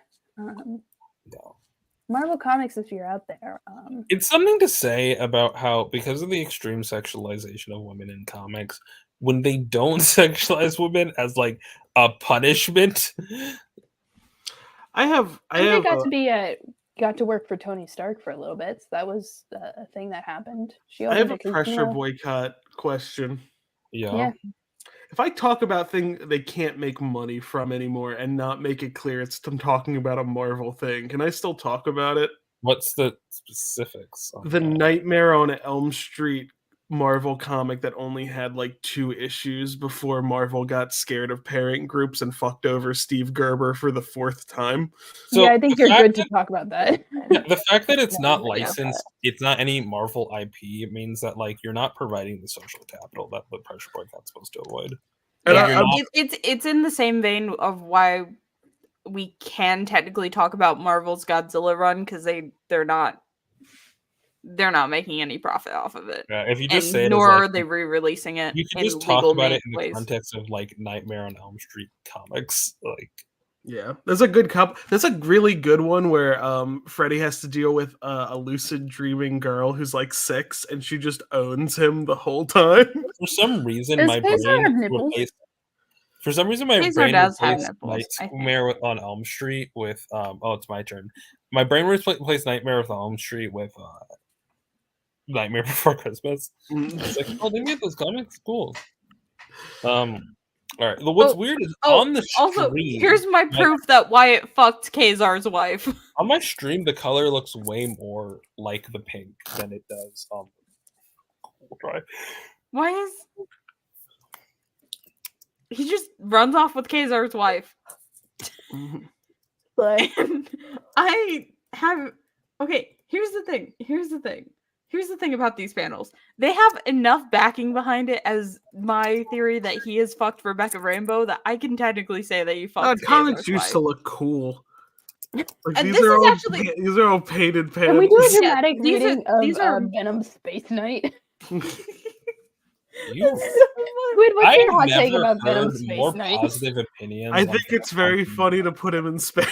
Marvel Comics, if you're out there, it's something to say about how, because of the extreme sexualization of women in comics, when they don't sexualize women as like a punishment. They got to work for Tony Stark for a little bit. So that was a thing that happened. I have a pressure boycott question. Yeah. If I talk about things they can't make money from anymore and not make it clear I'm talking about a Marvel thing, can I still talk about it? What's the specifics? The Nightmare on Elm Street Marvel comic that only had like 2 issues before Marvel got scared of parent groups and fucked over Steve Gerber for the 4th time. So yeah, I think you're good to talk about that. Yeah, the fact that it's not licensed, it's not any Marvel IP, it means that like you're not providing the social capital that the pressure boycott's supposed to avoid. It's in the same vein of why we can technically talk about Marvel's Godzilla run, because they're not making any profit off of it. Yeah, if you just say it, nor are they re-releasing it. You can in just talk legal about it in the ways. context of like Nightmare on Elm Street comics, like. Yeah, there's a good couple. There's a really good one where Freddy has to deal with a lucid dreaming girl who's like 6, and she just owns him the whole time. For some reason, my brain replaced. For some reason, my brain replaced Nightmare on Elm Street with it's my turn. My brain replaced Nightmare with Elm Street with Nightmare Before Christmas. It's like, oh, they made those comics, cool. All right. What's weird is on the stream. Also, here's my proof that Wyatt fucked Kazar's wife. On my stream, the color looks way more like the pink than it does on the drive. Why is he just runs off with Kazar's wife? But I have here's the thing. Here's the thing about these panels. They have enough backing behind it as my theory that he has fucked Rebecca Rainbow that I can technically say that he fucked comics used to look cool. Like, and these are all painted panels. Can we do a dramatic reading of Venom Space Knight? Squid, what's your hot take about Venom Space Knight? Positive opinions. I think it's very funny to put him in space.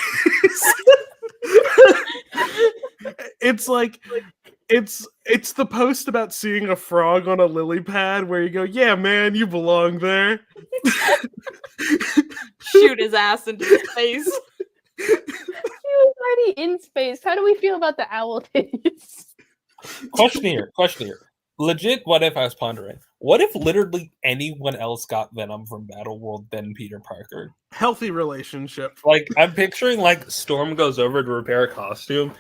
It's like it's the post about seeing a frog on a lily pad where you go, yeah, man, you belong there. Shoot his ass into his face. He was already in space. How do we feel about the owl titties? Question here. Legit, what if I was pondering? What if literally anyone else got Venom from Battleworld than Peter Parker? Healthy relationship. Like, I'm picturing, like, Storm goes over to repair a costume,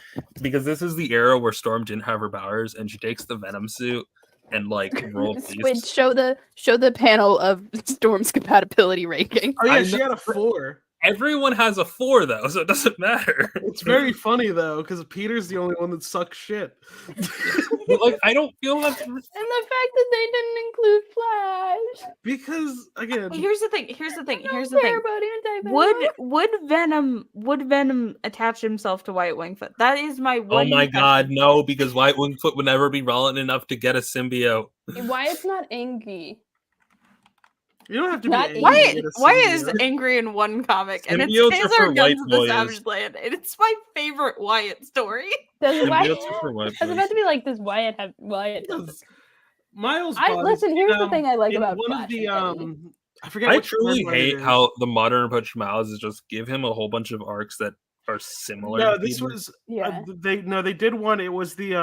because this is the era where Storm didn't have her powers, and she takes the Venom suit and, like, rolls Squid, show the panel of Storm's compatibility ranking. Oh, yeah, she had a 4. Everyone has a 4, though, so it doesn't matter. It's very funny, though, because Peter's the only one that sucks shit. But, like, I don't feel that's... And the fact that they didn't include Flash. Because, again... Here's the thing. Would Venom attach himself to White Wingfoot? That is my one... Oh my god, no, because White Wingfoot would never be relevant enough to get a symbiote. Wyatt's not angry. You don't have to be angry. Wyatt is angry in one comic, and it's Kazar Guns of the Savage Land, and it's my favorite Wyatt story. Does Wyatt? I was about to be like, does Wyatt have Wyatt? Miles. Listen. Here's the thing I like about one Flash, of the. I truly hate how the modern approach to Miles is just give him a whole bunch of arcs that are similar. No, to this Peter. was Yeah. they did one. It was the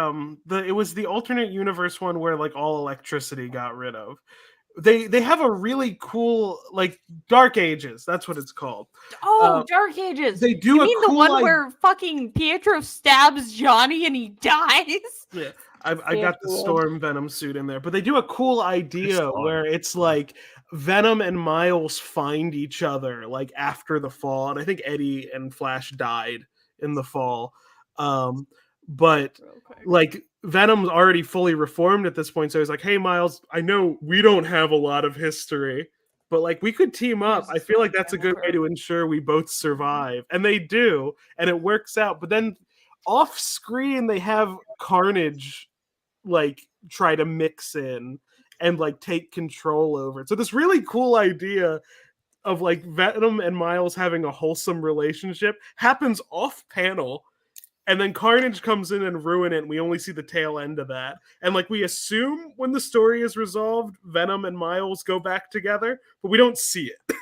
alternate universe one where like all electricity got rid of. They have a really cool like Dark Ages. That's what it's called. Oh, Dark Ages. They do You a mean cool the one where fucking Pietro stabs Johnny and he dies? Yeah, I got the Storm Venom suit in there, but they do a cool idea where it's like Venom and Miles find each other like after the fall, and I think Eddie and Flash died in the fall. But like Venom's already fully reformed at this point, so he's like, "Hey, Miles, I know we don't have a lot of history, but like we could team up. I feel like that's a good way to ensure we both survive," and they do, and it works out. But then off screen, they have Carnage like try to mix in and like take control over it. So this really cool idea of like Venom and Miles having a wholesome relationship happens off panel, and then Carnage comes in and ruin it, and we only see the tail end of that. And like we assume when the story is resolved, Venom and Miles go back together, but we don't see it.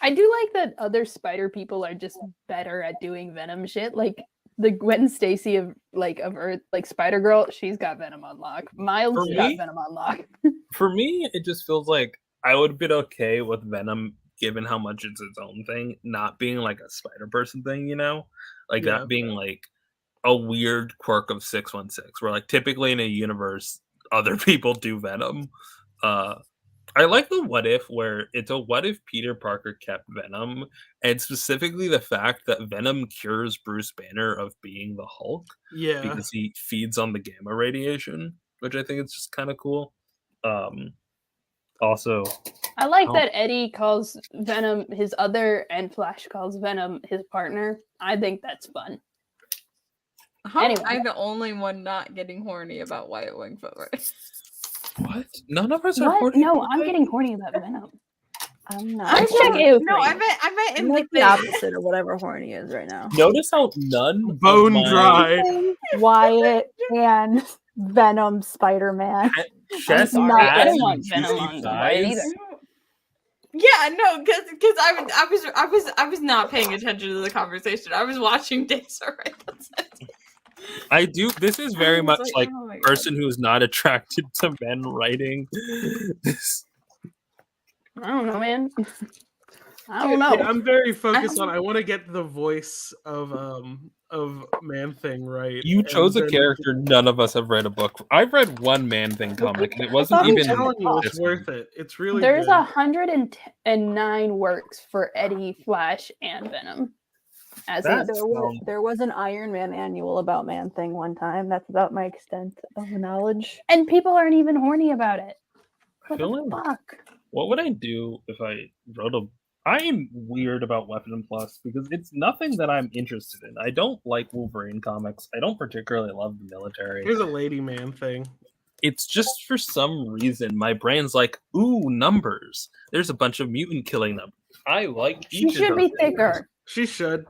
I do like that other spider people are just better at doing Venom shit. Like the Gwen Stacy of Earth, like Spider Girl, she's got Venom on lock. Miles got Venom on lock. For me, it just feels like I would have been okay with Venom, given how much it's its own thing, not being like a Spider-Person thing, you know? Like that being like a weird quirk of 616, where like typically in a universe, other people do Venom. I like the what if, where it's a what if Peter Parker kept Venom, and specifically the fact that Venom cures Bruce Banner of being the Hulk. Yeah. Because he feeds on the gamma radiation, which I think is just kind of cool. Also, I like that Eddie calls Venom his other and Flash calls Venom his partner. I think that's fun. How Anyway. am I the only one not getting horny about Wyatt Wingfoot? Right? What? None of us are What? horny. No, I'm getting horny about Venom. I'm not. Let's check AO3. No, I meant in I'm like the the opposite of whatever horny is right now. Notice how none Bone of my dry. Wyatt and Venom Spider-Man. chest I ass don't and want Venom juicy on Wyatt thighs. either. Yeah, no, because I was not paying attention to the conversation. I was watching Daystar. Right? That's it. I do. This is very was much like, like oh my God. person who is not attracted to men writing. I don't know, man. I don't know. Yeah, I'm very focused on. I want to get the voice of Man-Thing right. You chose a then- character none of us have read a book. I've read one Man-Thing comic, and it wasn't I'm even. telling you, it's this worth it. It's really There's good. 109 works for Eddie, Flash, and Venom. As in, There was an Iron Man annual about Man-Thing one time. That's about my extent of knowledge. and people aren't even horny about it. I feel like, what would I do if I wrote a? I am weird about Weapon Plus because it's nothing that I'm interested in. I don't like Wolverine comics. I don't particularly love the military. Here's a Lady Man thing. It's just for some reason my brain's like, ooh, numbers. There's a bunch of mutant killing numbers. I like She each of should those be things. thicker. She should.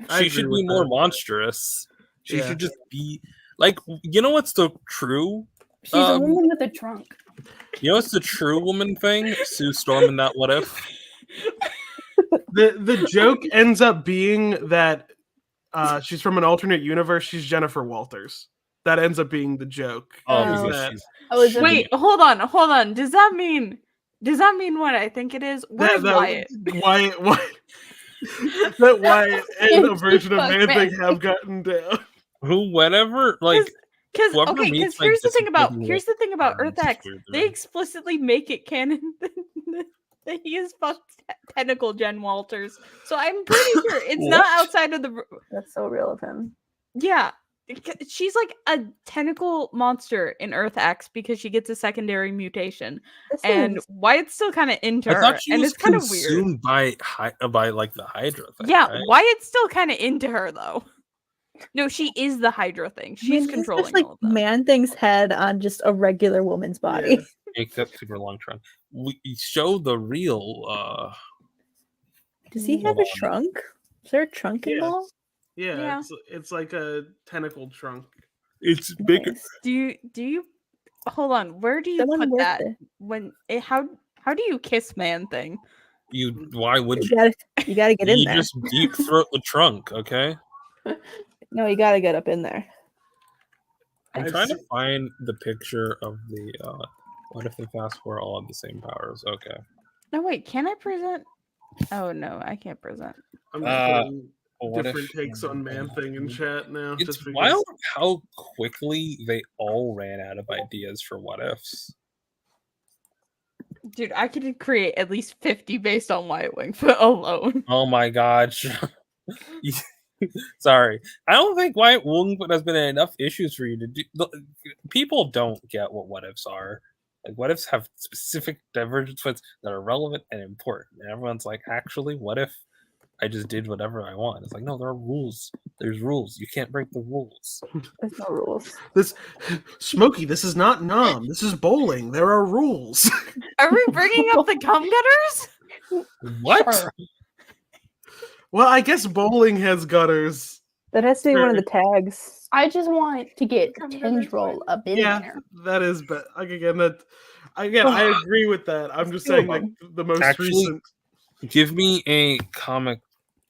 I She agree should with be more that. monstrous. She Yeah. should just be like, you know what's the true? She's a woman with a trunk. You know what's the true woman thing? Sue Storm in that What If? The joke ends up being that she's from an alternate universe. She's Jennifer Walters. That ends up being the joke. Oh, is because that- she's Wait, hold on. Does that mean what I think it is? Where's Wyatt? Wyatt that Wyatt and a version of Fuck, Man-Thing man. have gotten down. whatever, like Because whoever meets, like, here's the this thing about individual Earth X. They explicitly make it canon that he is fucked tentacle Jen Walters. So I'm pretty sure it's not What? outside of the. That's so real of him. Yeah, she's like a tentacle monster in Earth X because she gets a secondary mutation, and is- Wyatt's still kind of into I her, thought she and was it's kind of weird. consumed by like the Hydra thing. Yeah, right? Wyatt's still kind of into her though. No, she is the Hydra thing. She's controlling It's like all of them. Man-Thing's head on just a regular woman's body. Except super long trunk. We show the real. Does he have Hold a on. trunk? Is there a trunk involved? Yeah, Yeah. It's like a tentacle trunk. It's bigger. Do you hold on? Where do you Someone put worth that? it. When how do you kiss Man Thing? Why would You you? You gotta get in You there. just deep throat the trunk, okay? No, you gotta get up in there. I'm trying to find the picture of the what if they fast forward all have the same powers? Okay. No, wait, can I present? Oh no, I can't present. I'm just putting what different if- takes on Man-Thing in chat now. It's just because. wild how quickly they all ran out of ideas for what ifs. Dude, I could create at least 50 based on Wyatt Wingfoot alone. Oh my god. Sorry. I don't think Wyatt Wingfoot has been enough issues for you to do. People don't get what ifs are. Like, what ifs have specific divergent points that are relevant and important. And everyone's like, actually, what if I just did whatever I want? It's like, no, there are rules. There's rules. You can't break the rules. There's no rules. This Smokey, this is not Nom. This is bowling. There are rules. Are we bringing up the cum gutters? What? Sure. Well, I guess bowling has gutters. That has to be one of the tags. I just want to get Tendril up in there. That is, but I agree with that. I'm just saying, like the most recent. Give me a comic,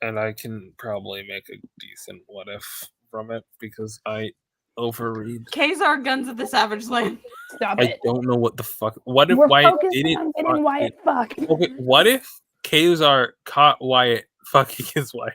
and I can probably make a decent what if from it because I overread. Kazar Guns of the Savage Land. Stop I don't know what the fuck. What if We're Wyatt focused didn't? on getting Wyatt fucked. Okay, what if Kazar caught Wyatt fucking his wife?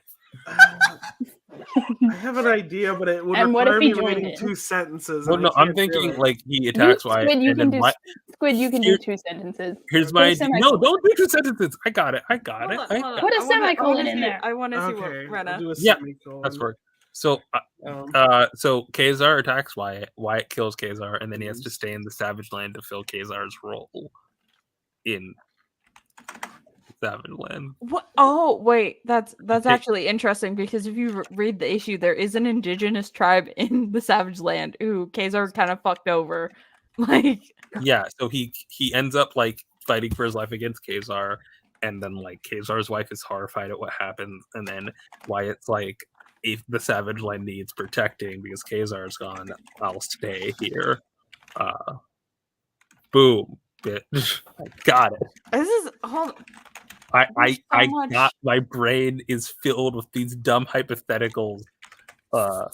I have an idea, but it would And what require if he me joined reading in? 2 sentences. Well, and no, I I'm can't do thinking it. like he attacks Wyatt, Squid, you and can then do. Wyatt. Squid, you can do 2 sentences. Here's Put my a idea. No, semicolon. don't do 2 sentences. I got it. I got it. I got Put a it. semicolon in there. I want to see what Okay, Rena. I'll do a Yeah, semicolon. that's work. So, so Kazar attacks Wyatt. Wyatt kills Kazar, and then he has to stay in the Savage Land to fill Kazar's role in Savage Land. What? Oh, wait, that's Okay. actually interesting because if you read the issue, there is an indigenous tribe in the Savage Land who Kazar kind of fucked over. Like, Yeah, so he ends up like fighting for his life against Kazar, and then like Kazar's wife is horrified at what happens, and then Wyatt's like, if the Savage Land needs protecting because Kazar's gone, I'll stay here. Boom, bitch. I got it. this is hold. I much. got, my brain is filled with these dumb hypotheticals. Your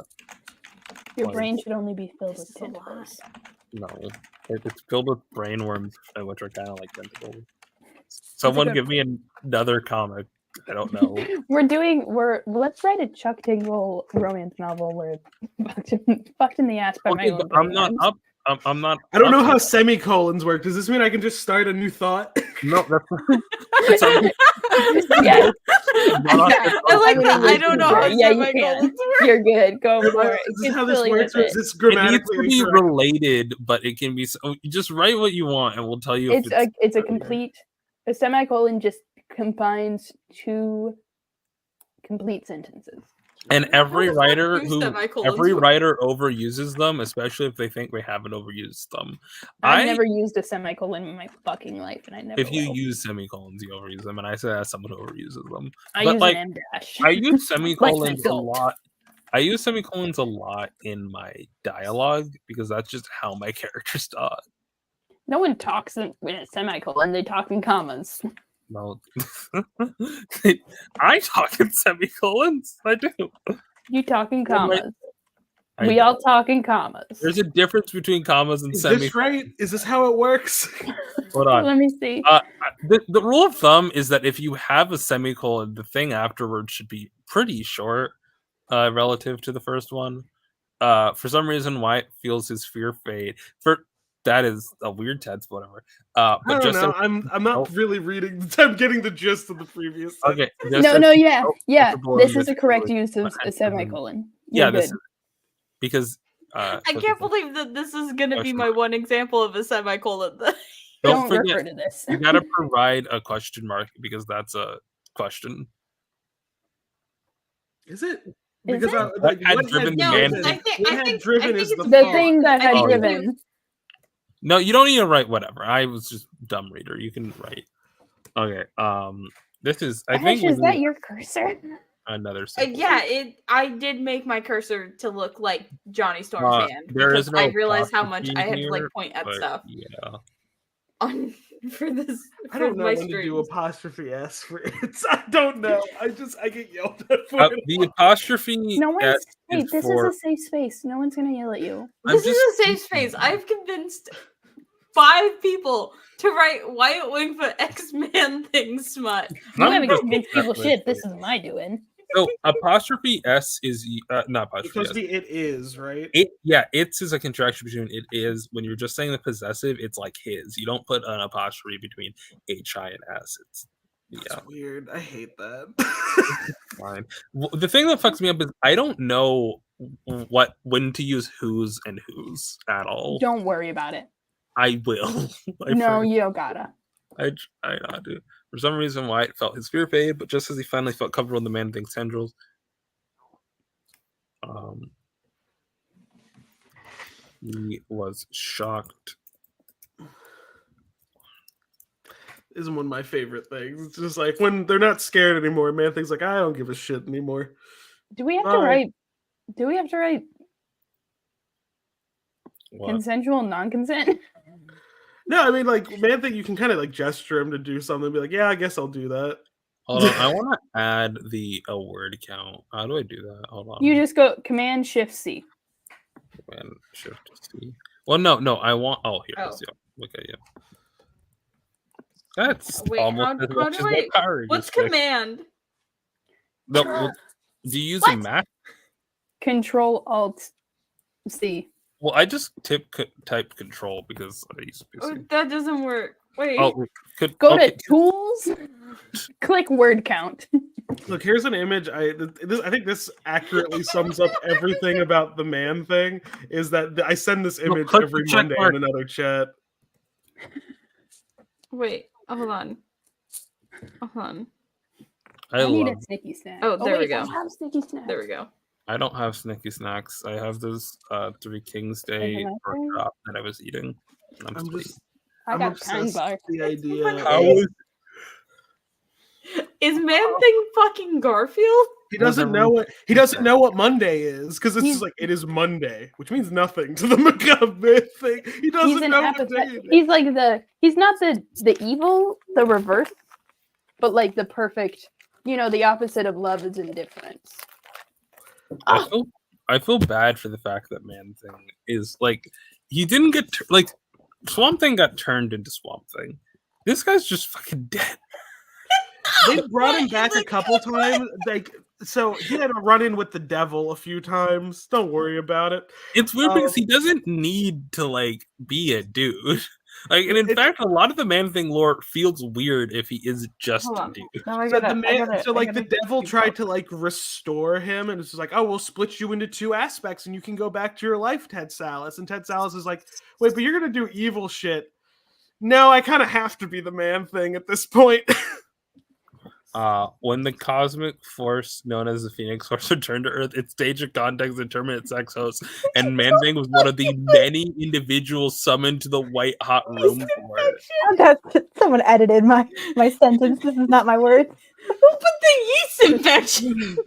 Like- brain should only be filled with tentacles. No, it's filled with brain worms, which are kind of like tentacles. Someone good give me another comic. I don't know. Let's write a Chuck Tingle romance novel where fucked in the ass by my Okay, own but I'm brain not worms. up. I'm not. I don't know up how yet. semicolons work. Does this mean I can just start a new thought? No, that's Yes. I like that. I don't know how Yeah, you semicolons can. work. You're good. Go Is for it. this Get how this silly works, with or is it. this it needs grammatically to be incorrect? related, but it can be. Just write what you want, and we'll tell you. If It's a complete. A semicolon just combines 2 complete sentences. And every How the fuck writer do who semicolons every work? writer overuses them, especially if they think they haven't overused them. I've never used a semicolon in my fucking life, and I never. If you will. use semicolons, you overuse them, and I say that as someone who overuses them. I But use like, an M dash. I use semicolons a adult. lot. I use semicolons a lot in my dialogue because that's just how my characters talk. No one talks in a semicolon; they talk in commas. No, I talk in semicolons. I do. You talk in commas. I We all talk in commas. There's a difference between commas and Is semicolons. this right? Is this how it works? Hold on. Let me see. The rule of thumb is that if you have a semicolon, the thing afterwards should be pretty short, relative to the first one. For some reason, Wyatt feels his fear fade. That is a weird tense, whatever. I But don't just know. as- I'm not really reading. I'm getting the gist of the previous. okay. Yeah. This is a a correct use of a semicolon. Yeah, You're this good. is, because I can't believe that this is going to be my one example of a semicolon. don't refer forget to this. you gotta provide a question mark because that's a question. Is it? Is Because it? What had driven the man? What had driven is the The thought. thing that had Oh, yeah. driven. No, you don't need to write whatever. I was just dumb reader. You can write. Okay. This is. I think. Ash, is that your cursor? Another. Yeah, I did make my cursor to look like Johnny Storm's hand. There is because I no realized how much apostrophe I had to like here, point at but stuff. Yeah. On for this. I don't know my when to do streams. apostrophe s for it. I don't know. I get yelled at for it. The apostrophe No s one's. Hey, is this for. is a safe space. No one's gonna yell at you. This is a safe space. I've convinced 5 people to write Wyatt Wingfoot X-Man thing smut. You I'm haven't gonna convinced put that people place shit. This there. is my doing. So apostrophe s is not It's apostrophe supposed s. to be it is, right? It's is a contraction between it is. When you're just saying the possessive, it's like his. You don't put an apostrophe between hi and s. It's That's weird. I hate that. fine. The thing that fucks me up is I don't know when to use whose and whose at all. Don't worry about it. I will. No, you don't gotta. I not do. For some reason, Wyatt felt his fear fade, but just as he finally felt comfortable in the Man Thing's tendrils, he was shocked. Isn't one of my favorite things. It's just like when they're not scared anymore, Man Thing's like, I don't give a shit anymore. Do we have to write? Do we have to write consensual non-consent? No, I mean, like, Man Thing, you can kind of like gesture him to do something and be like, yeah, I guess I'll do that. Hold on, I want to add a word count. How do I do that? Hold on. You just go Command Shift C. Command Shift C. Well, no, I want. Oh, here it is. Yeah. Look at you. That's Wait, almost as how much do as I? what power What's just picked. command? No, do you use a Mac? Control Alt C. Well, I just type control because I use PC. Oh, that doesn't work. Wait. Oh, Go to Tools. Click word count. Look, here's an image. I think this accurately sums up everything about the Man Thing. Is that I send this image click every the check Monday mark. in another chat. Wait. Hold on. Hold on. I need a love. snicky snack. Oh, there we wait, go. I have snicky snacks. There we go. I don't have Snicky Snacks. I have those Three Kings Day workshop that I was eating. And I'm just. I got kind bar. The idea. Is Man Thing fucking Garfield? He doesn't know what Monday is because it's just like it is Monday, which means nothing to the macabre thing. He doesn't know what day it is. He's like he's not the evil, the reverse, but like the perfect. You know, the opposite of love is indifference. I feel bad for the fact that Man Thing is like he didn't get like Swamp Thing got turned into Swamp Thing. This guy's just fucking dead. They brought him back a couple times. Like, so he had a run-in with the devil a few times. Don't worry about it. It's weird because he doesn't need to like be a dude. Like, and in fact, a lot of the Man Thing lore feels weird if he is just a dude. The devil tried to like restore him, and it's just like, oh, we'll split you into 2 aspects, and you can go back to your life, Ted Salas. And Ted Salas is like, wait, but you're gonna do evil shit. No, I kind of have to be the Man Thing at this point. When the cosmic force known as the Phoenix Force returned to Earth, its stage of context determined its sex host, and Man Thing was one of the many individuals summoned to the white hot room for it. Someone edited my sentence. This is not my word. Who put the yeast infection?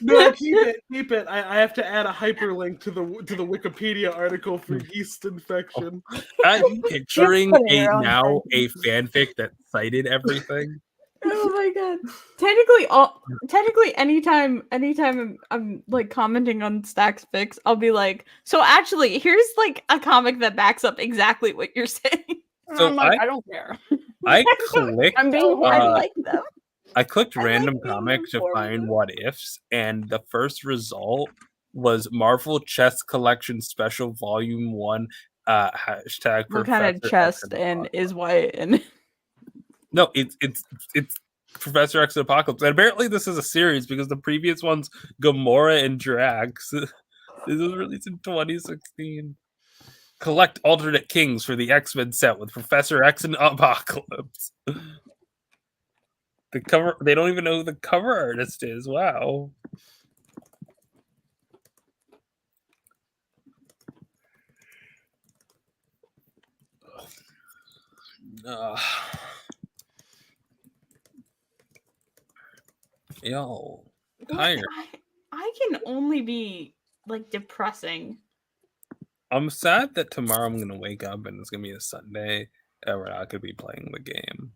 No, keep it. I have to add a hyperlink to the Wikipedia article for yeast infection. I'm picturing a fanfic that cited everything. Oh my god! Technically, anytime I'm like commenting on Stack's fics, I'll be like, so actually, here's like a comic that backs up exactly what you're saying. So I'm like, I don't care. I clicked. I'm being. I like them. I clicked random comic to find what ifs, and the first result was Marvel Chess Collection Special Volume 1 hashtag. What kind of chest and is white and. No, it's Professor X and Apocalypse. And apparently this is a series because the previous one's Gamora and Drax. This was released in 2016. Collect alternate kings for the X-Men set with Professor X and Apocalypse. The cover, they don't even know who the cover artist is. Wow. Yo, tired. I can only be like depressing. I'm sad that tomorrow I'm gonna wake up and it's gonna be a Sunday, we're not gonna be playing the game.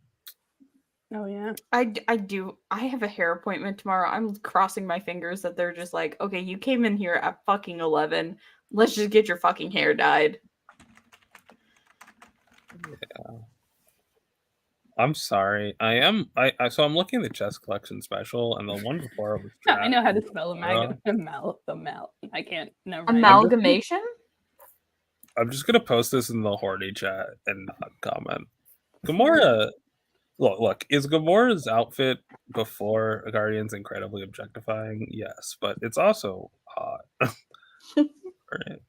Oh yeah. I do. I have a hair appointment tomorrow. I'm crossing my fingers that they're just like, okay, you came in here at fucking 11. Let's just get your fucking hair dyed. Yeah. I'm sorry. So I'm looking at the chess collection special, and the one before it was. I know how to spell I can't. Never mind. Amalgamation? I'm just gonna post this in the Horny chat and not comment. Gamora. Look, is Gamora's outfit before Guardians incredibly objectifying? Yes, but it's also hot. Right.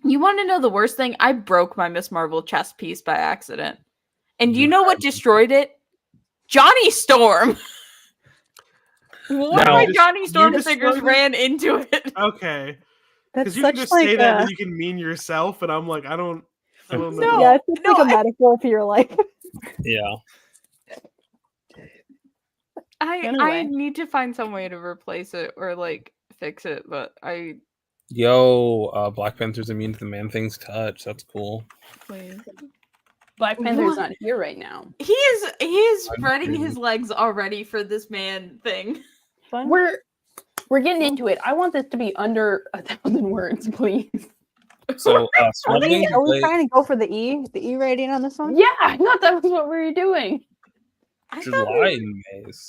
You want to know the worst thing? I broke my Miss Marvel chess piece by accident. And you know what destroyed it? Johnny Storm! One of my Johnny Storm figures ran into it. Okay. That's Because you can such just like say that a- and you can mean yourself, and I'm like, I don't know. Yeah, it's just like a metaphor for your life. Yeah. I need to find some way to replace it or like fix it, but Black Panther's immune to the Man-Thing's touch. That's cool. please. Black Panther's not here right now. He is spreading his legs already for this man thing. We're getting into it. I want this to be under 1,000 words, please. So, Are we trying to go for the E rating on this one? Yeah, I thought that was what we were doing. July and May is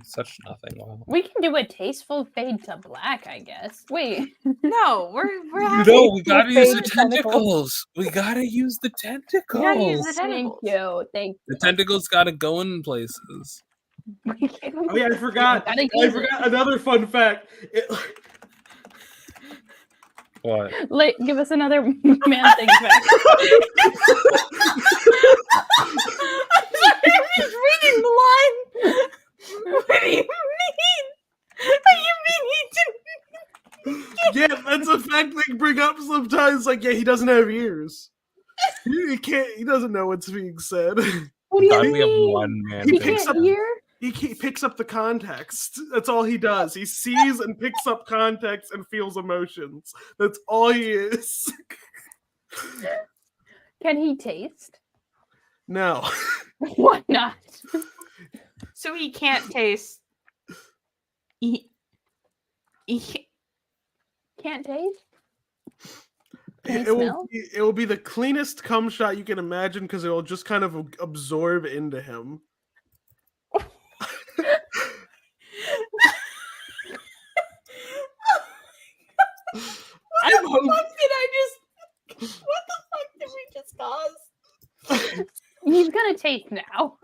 such nothing. Wow. We can do a tasteful fade to black, I guess. Wait. No, we're No, we gotta use the tentacles. We gotta use the tentacles. Thank you. The tentacles gotta go in places. Oh yeah, I forgot. I forgot another fun fact. What? Give us another man thing fact. I'm just reading the line. What do you mean? Yeah, that's a fact they bring up sometimes. Like, yeah, he doesn't have ears. He can't. He doesn't know what's being said. What do you God, mean? we have one man. He thing. picks up the context. That's all he does. He sees and picks up context and feels emotions. That's all he is. Can he taste? No. Why not? So he can't taste. Can't taste? Can he It smell? will be the cleanest cum shot you can imagine because it will just kind of absorb into him. What the fuck did we just cause? He's gonna taste now.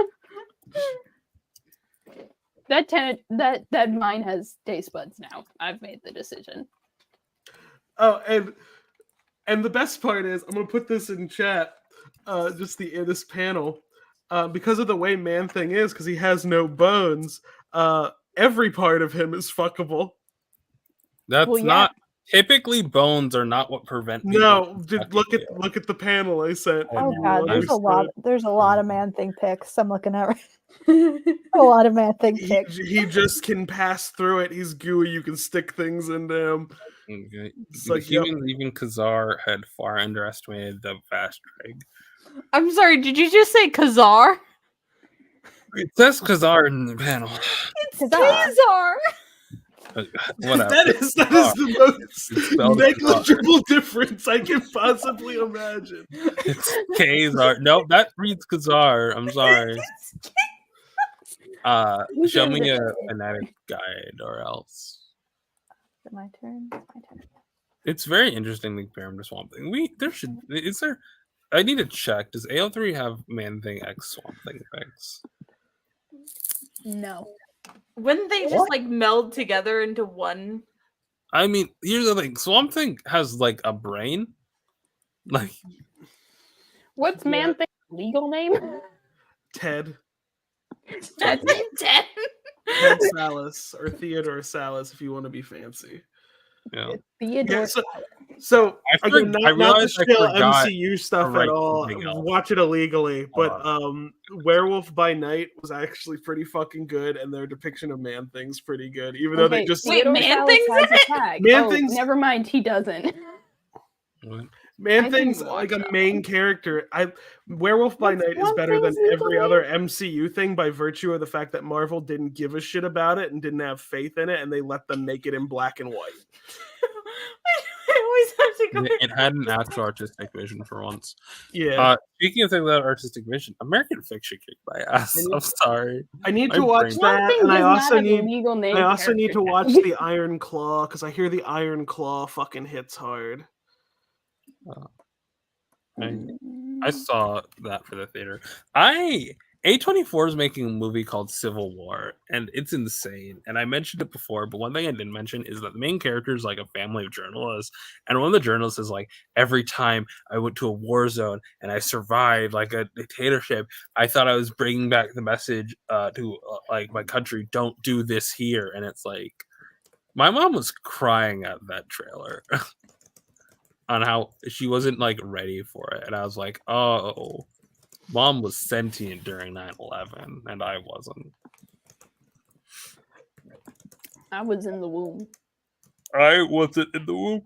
That mine has taste buds now. I've made the decision. Oh, and the best part is I'm gonna put this in chat. Just this panel, because of the way Man Thing is, because he has no bones. Every part of him is fuckable. That's not typically bones are not what prevent. No, dude, look at the panel I sent. Oh god, there's a lot of Man Thing pics I'm looking at. A lot of Man Thing pics. He just can pass through it. He's gooey. You can stick things into him. Okay. It's like, Humans, even Khazar had far underestimated the fast drag. I'm sorry, did you just say Khazar? It says Khazar in the panel. It's Khazar. Whatever. That is the most negligible difference I can possibly imagine. It's Khazar. No, that reads Khazar. I'm sorry. Show me a phonetic guide or else. Is it my turn? It's very interesting to compare him to Swamp Thing. I need to check. Does AO3 have Man Thing X Swamp Thing pics? No. Wouldn't they just like meld together into one? I mean, here's the thing. Swamp Thing has like a brain. Like, what's Man Thing's legal name? Ted. That's Ted. Ted Salas or Theodore Salas, if you want to be fancy. Yeah. Theodore. So I again, not to realized I steal forgot MCU stuff to write at all. something else. Watch it illegally, but Werewolf by Night was actually pretty fucking good, and their depiction of Man Thing's pretty good. Even though they just Man Thing's has a tag. Man Thing's never mind, he doesn't. Man Thing's like a main character. Werewolf by Night is better than every other MCU thing by virtue of the fact that Marvel didn't give a shit about it and didn't have faith in it, and they let them make it in black and white. I always have to go. It had an actual artistic vision for once. Yeah. Speaking of things without artistic vision, American Fiction kicked my ass. I'm sorry. I need My to watch brain- that, and I also need to character watch tag. the Iron Claw because I hear the Iron Claw fucking hits hard. I saw that for the theater. A24 is making a movie called Civil War, and it's insane. And I mentioned it before, but one thing I didn't mention is that the main character is like a family of journalists, and one of the journalists is like, every time I went to a war zone and I survived like a dictatorship, I thought I was bringing back the message to like my country, don't do this here. And it's like, my mom was crying at that trailer. On how she wasn't like ready for it, and I was like, oh, Mom was sentient during 9/11 and I wasn't. I was in the womb. I wasn't in the womb.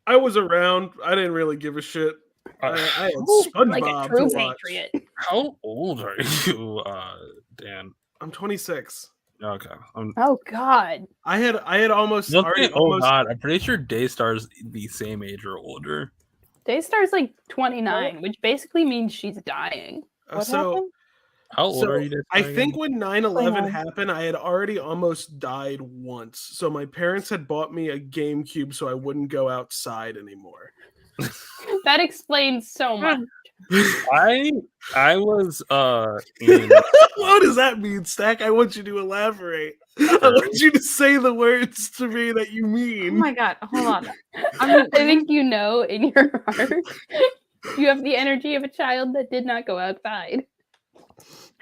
I was around. I didn't really give a shit. I had SpongeBob Like a true to watch. patriot. How old are you, Dan? I'm 26. Okay. Oh God. I had almost Don't already say, oh almost. God, I'm pretty sure Daystar's the same age or older. Daystar's like 29, which basically means she's dying. What happened? How old are you? I Daystar think again? when 9/11 29. happened, I had already almost died once. So my parents had bought me a GameCube so I wouldn't go outside anymore. That explains so much. I was in What does that mean, Stack? I want you to elaborate. I want you to say the words to me that you Oh mean. my god, hold on. I think you know in your heart you have the energy of a child that did not go outside.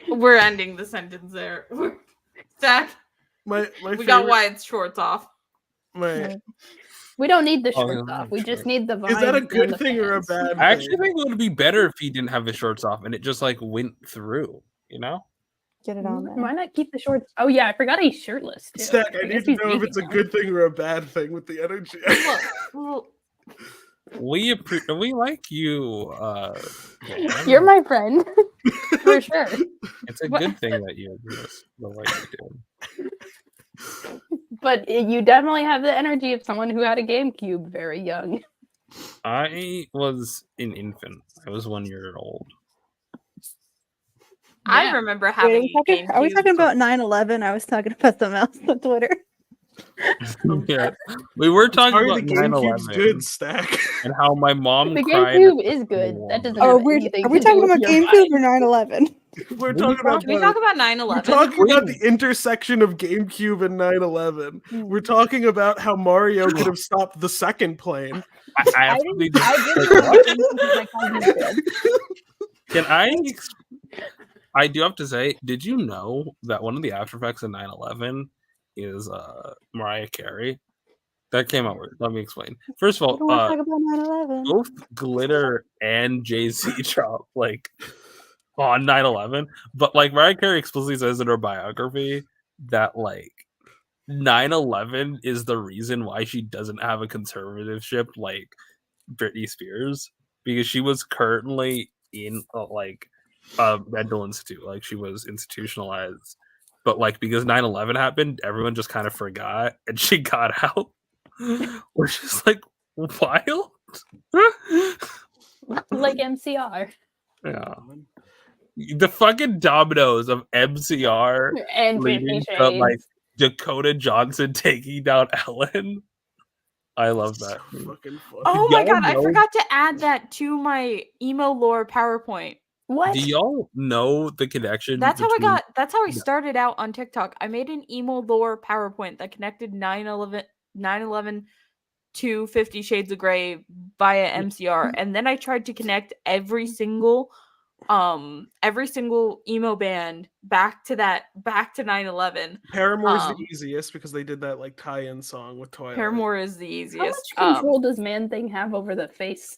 We're ending the sentence there. Zach, My we got Wyatt's shorts off. We don't need the shorts off. We just need the vines. Is that a and good the thing or a fans. bad I actually thing? think it would be better if he didn't have his shorts off and it just like went through, you know? Get it on there. Why not keep the shorts? Oh yeah, I forgot he's shirtless too. Stack, I guess need to he's know if it's a naked good thing or a bad thing with the energy. We like you. now. You're my friend, for sure. It's a good thing that you exist the way you do. But you definitely have the energy of someone who had a GameCube very young. I was an infant. I was 1 year old. I remember having Wait, are we talking about 9/11? I was talking about something else on Twitter. Yeah, we were talking Sorry, about the GameCube's 9/11 good, Stack. and how my mom The cried. GameCube is good. That doesn't Oh, have anything are we to do talking with about your GameCube mind. or 9/11? We're talking about Can we talk about 9/11? We're talking about the intersection of GameCube and 9/11. We're talking about how Mario could have stopped the second plane. I have to be Can I do have to say, did you know that one of the after effects of 9/11 is Mariah Carey? That came out weird. Let me explain. First of I don't all, want to talk about 9/11. both Glitter and Jay-Z drop like on 9/11, but like Mariah Carey explicitly says in her biography that like 9/11 is the reason why she doesn't have a conservatorship like Britney Spears, because she was currently in like a mental institute, like she was institutionalized, but like because 9/11 happened, everyone just kind of forgot and she got out. Which is like wild. Like MCR. Yeah. The fucking dominoes of MCR And leading 50 to like Shades. Dakota Johnson taking down Ellen. I love that. Oh my Y'all god, I know- forgot to add that to my emo lore PowerPoint. What? Do y'all know the connection? That's how I between- got. That's how I started out on TikTok. I made an emo lore PowerPoint that connected 9/11 to 50 Shades of Grey via MCR, and then I tried to connect every single emo band back to 9/11. Paramore's the easiest because they did that like tie-in song with Twilight. Paramore is the How much easiest. control does Man Thing have over the face?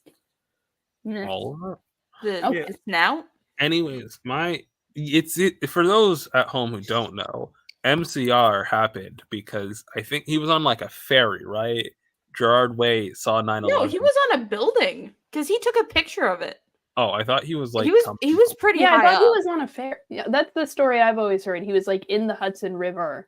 All of it. The snout. Anyways, for those at home who don't know, MCR happened because I think he was on like a ferry, right? Gerard Way saw 9/11. No, he was on a building because he took a picture of it. Oh, I thought he was like he was pretty yeah, high I thought up. he was on a ferry. Yeah, that's the story I've always heard. He was like in the Hudson River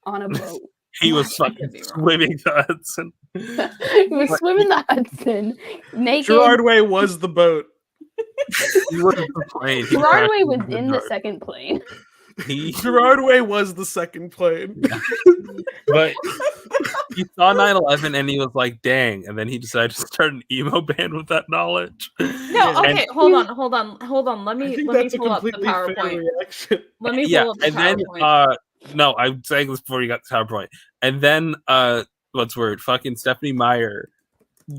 on a boat. He was fucking swimming the Hudson. He was swimming the Hudson naked. Gerard Way was the boat. He was the plane. Gerard Way was in the second plane. Gerard Way was the second plane. But he saw 9/11 and he was like, dang. And then he decided to start an emo band with that knowledge. No, okay, hold on. Let me pull up the PowerPoint. Let me pull up the PowerPoint. No, I'm saying this before you got the PowerPoint. And then fucking Stephanie Meyer,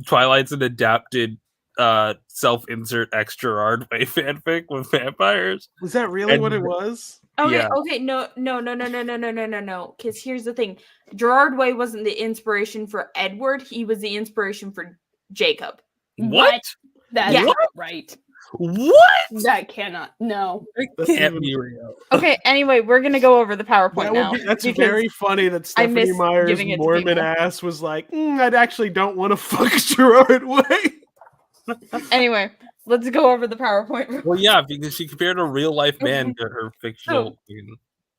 Twilight's an adapted self-insert X Gerard Way fanfic with vampires. Was that really what it was? Okay, no. Because here's the thing: Gerard Way wasn't the inspiration for Edward; he was the inspiration for Jacob. What? That's not right. What? That cannot. No. That can't be real. Okay. Anyway, we're gonna go over the PowerPoint now. That's very funny that Stephanie Meyer's Mormon ass was like, I actually don't want to fuck Gerard Way. Anyway, let's go over the PowerPoint. Well, yeah, because she compared a real life man to her fictional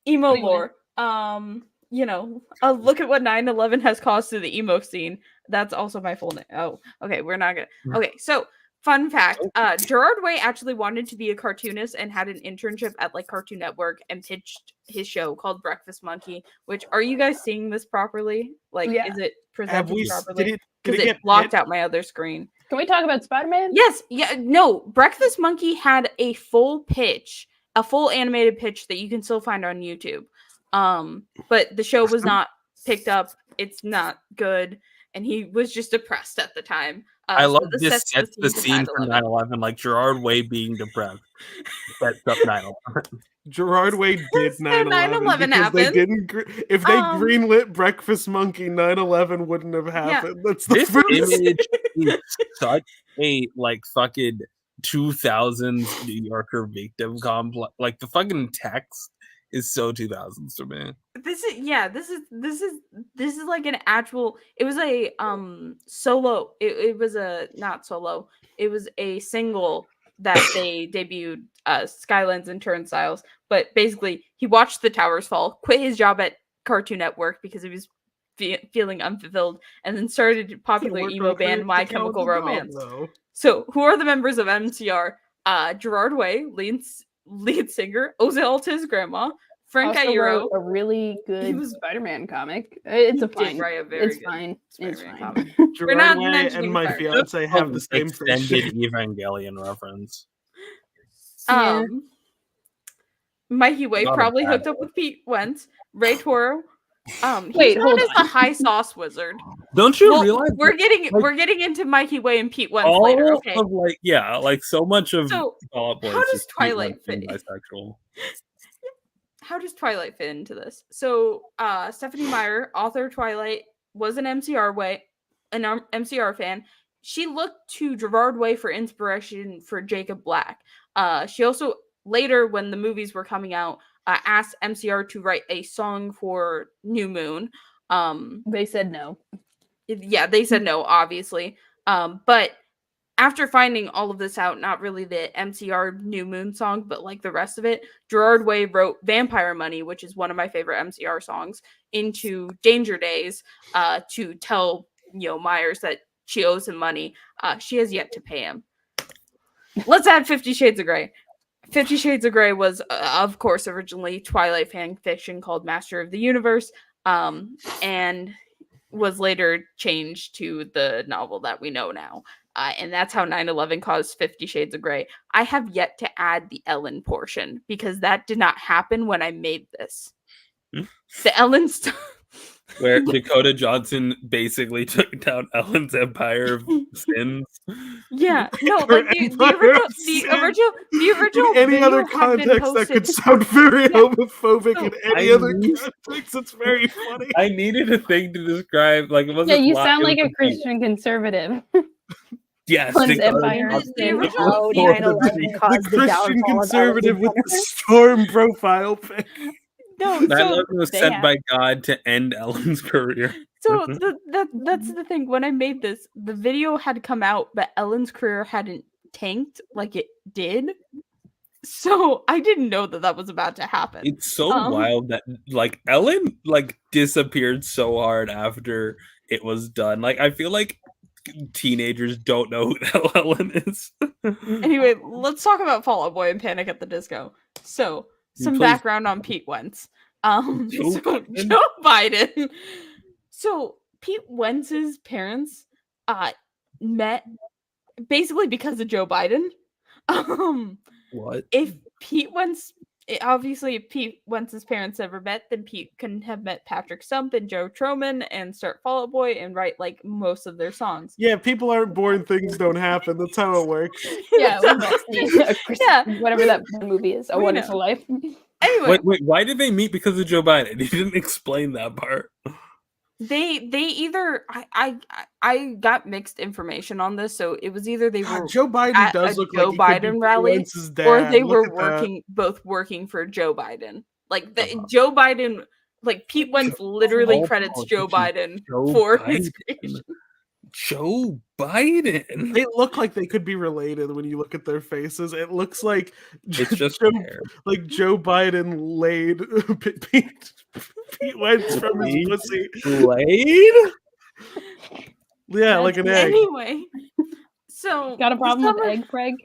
emo lore. Look at what 9/11 has caused to the emo scene. That's also my full name. Oh, okay, we're not gonna. Okay, so fun fact: Gerard Way actually wanted to be a cartoonist and had an internship at like Cartoon Network and pitched his show called Breakfast Monkey. Which are you guys seeing this properly? Like, is it presented properly? Because it blocked out my other screen. Can we talk about Spider-Man? Yes. Yeah. No. Breakfast Monkey had a full pitch, a full animated pitch that you can still find on YouTube. But the show was not picked up. It's not good, and he was just depressed at the time. I love this sets the scene for 9/11, like Gerard Way being depressed. Sets up 9/11. Gerard Way did 9/11 because they didn't. If they greenlit Breakfast Monkey, 9/11 wouldn't have happened. Yeah. That's the this first image is such a like fucking 2000s New Yorker victim complex. Like the fucking text is so 2000s to me. This is like an actual. It was a solo. It was a not solo. It was a single that they debuted, Skylines and Turnstiles. But basically, he watched the towers fall, quit his job at Cartoon Network because he was feeling unfulfilled, and then started a popular emo band My Chemical Romance. So, who are the members of MCR? Gerard Way, lead singer, Ozzy Alta's grandma, Frank Iero, a really good Spider-Man comic. It's fine. It's fine. We're not Way and my fiance have the same extended Evangelion reference. Mikey Way probably hooked up with Pete Wentz. Ray Toro. He's known as the high sauce wizard. Don't you realize we're getting into Mikey Way and Pete Wentz later? Okay. Like so much of how does Twilight fit? Bisexual. How does Twilight fit into this? So, Stephanie Meyer, author of Twilight, was an MCR fan. She looked to Gerard Way for inspiration for Jacob Black. She also later, when the movies were coming out, asked MCR to write a song for New Moon. They said no. Yeah, they said no, obviously. But after finding all of this out, not really the MCR New Moon song, but like the rest of it, Gerard Way wrote Vampire Money, which is one of my favorite MCR songs, into Danger Days to tell Myers that she owes him money. She has yet to pay him. Let's add 50 Shades of Grey. 50 Shades of Grey was, of course, originally Twilight fan fiction called Master of the Universe, and was later changed to the novel that we know now. And that's how 9/11 caused 50 Shades of Grey. I have yet to add the Ellen portion because that did not happen when I made this. The Ellen stuff. Where Dakota Johnson basically took down Ellen's empire of sins. Yeah, no, like the original. In any other context, that could sound very homophobic. In any other context, it's very funny. I needed a thing to describe, like it wasn't. Yeah, you sound like a Christian conservative. Yes, the Christian conservative with the Storm profile pic. No, That so was sent by God to end Ellen's career. So that's the thing. When I made this, the video had come out, but Ellen's career hadn't tanked like it did. So I didn't know that was about to happen. It's so wild that like Ellen like disappeared so hard after it was done. Like I feel like teenagers don't know who the hell Ellen is. Anyway, let's talk about Fall Out Boy and Panic at the Disco. So some background on Pete Wentz. Joe Biden. So Pete Wentz's parents met basically because of Joe Biden. What? If Pete Wentz's parents ever met, then Pete couldn't have met Patrick Stump and Joe Troman and start Fall Out Boy and write like most of their songs. Yeah, people aren't born, things don't happen. That's how it works. Yeah, whatever that movie is, A Wonderful Life. Anyway, wait, why did they meet because of Joe Biden? He didn't explain that part. They either I got mixed information on this, so it was either they were Joe Biden at does a look Joe like he could Biden be rally, Wentz's or dad. they Look were at that. both working for Joe Biden. Like Joe Biden, like Pete Wentz literally All credits Joe politicians, Biden Joe for Biden. his creation. Joe Biden. They look like they could be related when you look at their faces. It looks like It's just Joe Biden laid Pete Wentz from his pussy. Laid? Yeah, like an egg. Anyway, so got a problem with egg, Craig?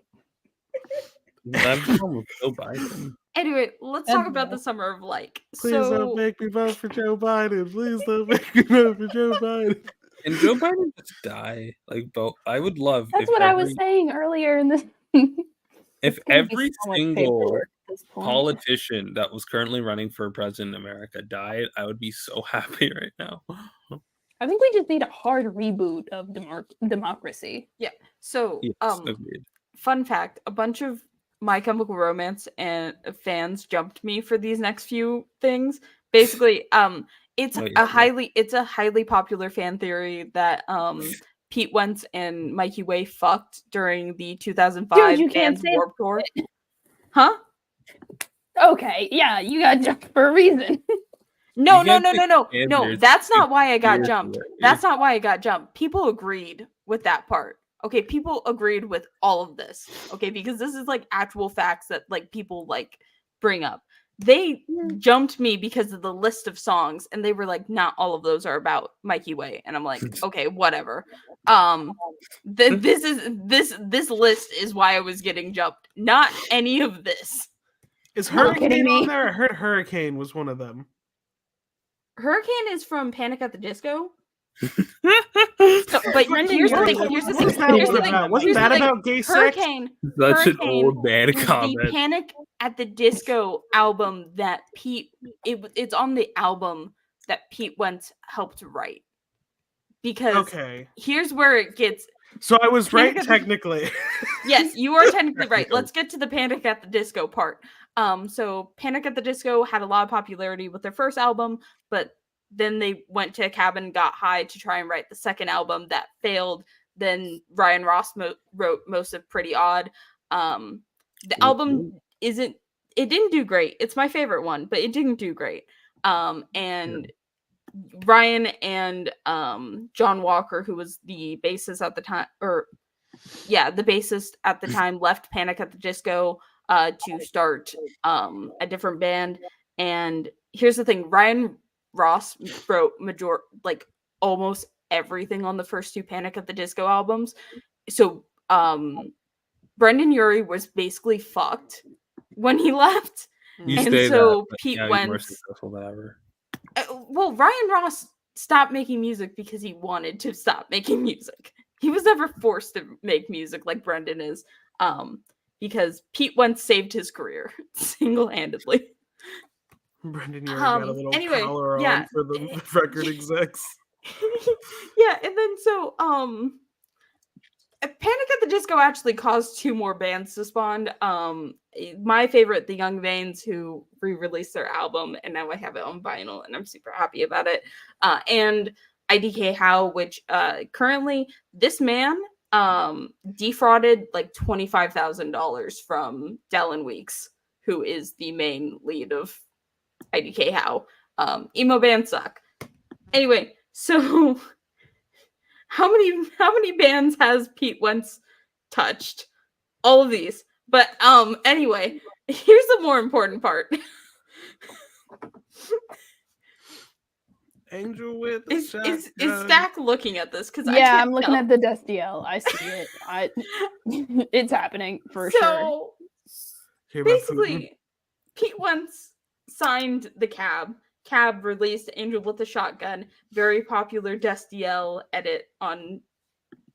That's the problem with Joe Biden. Anyway, let's talk about the summer of like. Please don't make me vote for Joe Biden. Please don't make me vote for Joe Biden. And Joe Biden just die. Like, both. I would love. That's what I was saying earlier in this. If every single politician that was currently running for president in America died, I would be so happy right now. I think we just need a hard reboot of democracy. Yeah. So, Yes, agreed. Fun fact: a bunch of My Chemical Romance and fans jumped me for these next few things. Basically, it's a highly popular fan theory that Pete Wentz and Mikey Way fucked during the 2005 Vans Warped Tour. Huh? Okay, yeah, you got jumped for a reason. No. That's not why I got jumped. That's not why I got jumped. People agreed with that part. Okay, people agreed with all of this. Okay, because this is like actual facts that like people like bring up. They jumped me because of the list of songs, and they were like, not all of those are about Mikey Way. And I'm like, okay, whatever. This list is why I was getting jumped, not any of this. Is Hurricane on there? I heard Hurricane was one of them. Hurricane is from Panic at the Disco. But here's the thing. Wasn't that about gay sex? That's an old bad comment. The Panic at the Disco album that it's on the album that Pete Wentz helped write. Because here's where it gets. So I was right technically. Yes, you are technically right. Let's get to the Panic at the Disco part. So Panic at the Disco had a lot of popularity with their first album, but then they went to a cabin, got high to try and write the second album that failed. Then Ryan Ross wrote most of Pretty Odd. The album didn't do great. It's my favorite one, but it didn't do great. And Ryan and John Walker, who was the bassist at the time, the bassist at the time, left Panic at the Disco to start a different band. And here's the thing: Ryan Ross wrote almost everything on the first two Panic at the Disco albums. So Brendan Urie was basically fucked when he left. Pete Wentz. Well, Ryan Ross stopped making music because he wanted to stop making music. He was never forced to make music like Brendan is, because Pete Wentz saved his career single-handedly. Brendan Urie got a little collar on for the record execs. Yeah, and then so Panic at the Disco actually caused two more bands to spawn. My favorite, The Young Vanes, who re-released their album, and now I have it on vinyl, and I'm super happy about it. And IDK How, which currently this man defrauded like $25,000 from Dallin Weeks, who is the main lead of IDK how. Emo bands suck. Anyway, so how many bands has Pete Wentz touched? All of these. But anyway, here's the more important part. Angel with is Stack looking at this? Because yeah, I'm looking at the Destiel. I see it. It's happening for sure. So basically, Pete Wentz signed the Cab. Cab released Angel with a Shotgun, very popular Destiel edit on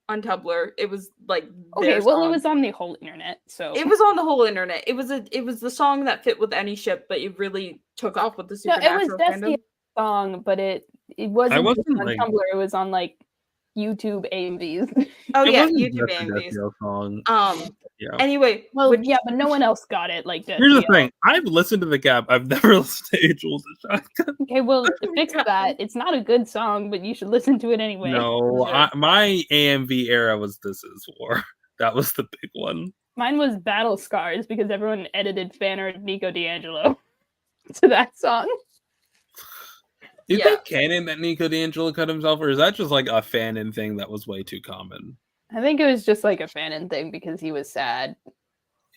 Tumblr. It was like okay, well, song. it was on the whole internet, so it was on the whole internet. It was the song that fit with any ship, but it really took off with the supernatural. No, it was Destiel's song, but it wasn't on Tumblr. It was on like YouTube AMVs. Oh yeah, YouTube AMVs. Yeah. Anyway, well, yeah, but no one else got it. Like Destiel. Here's the thing: I've listened to the Gap. I've never listened to Angel with a Shotgun. Okay, well, to fix that, it's not a good song, but you should listen to it anyway. No, my AMV era was This Is War. That was the big one. Mine was Battle Scars because everyone edited fan art Nico D'Angelo to that song. Is that canon that Nico D'Angelo cut himself, or is that just like a fanon thing that was way too common? I think it was just like a fanon thing because he was sad.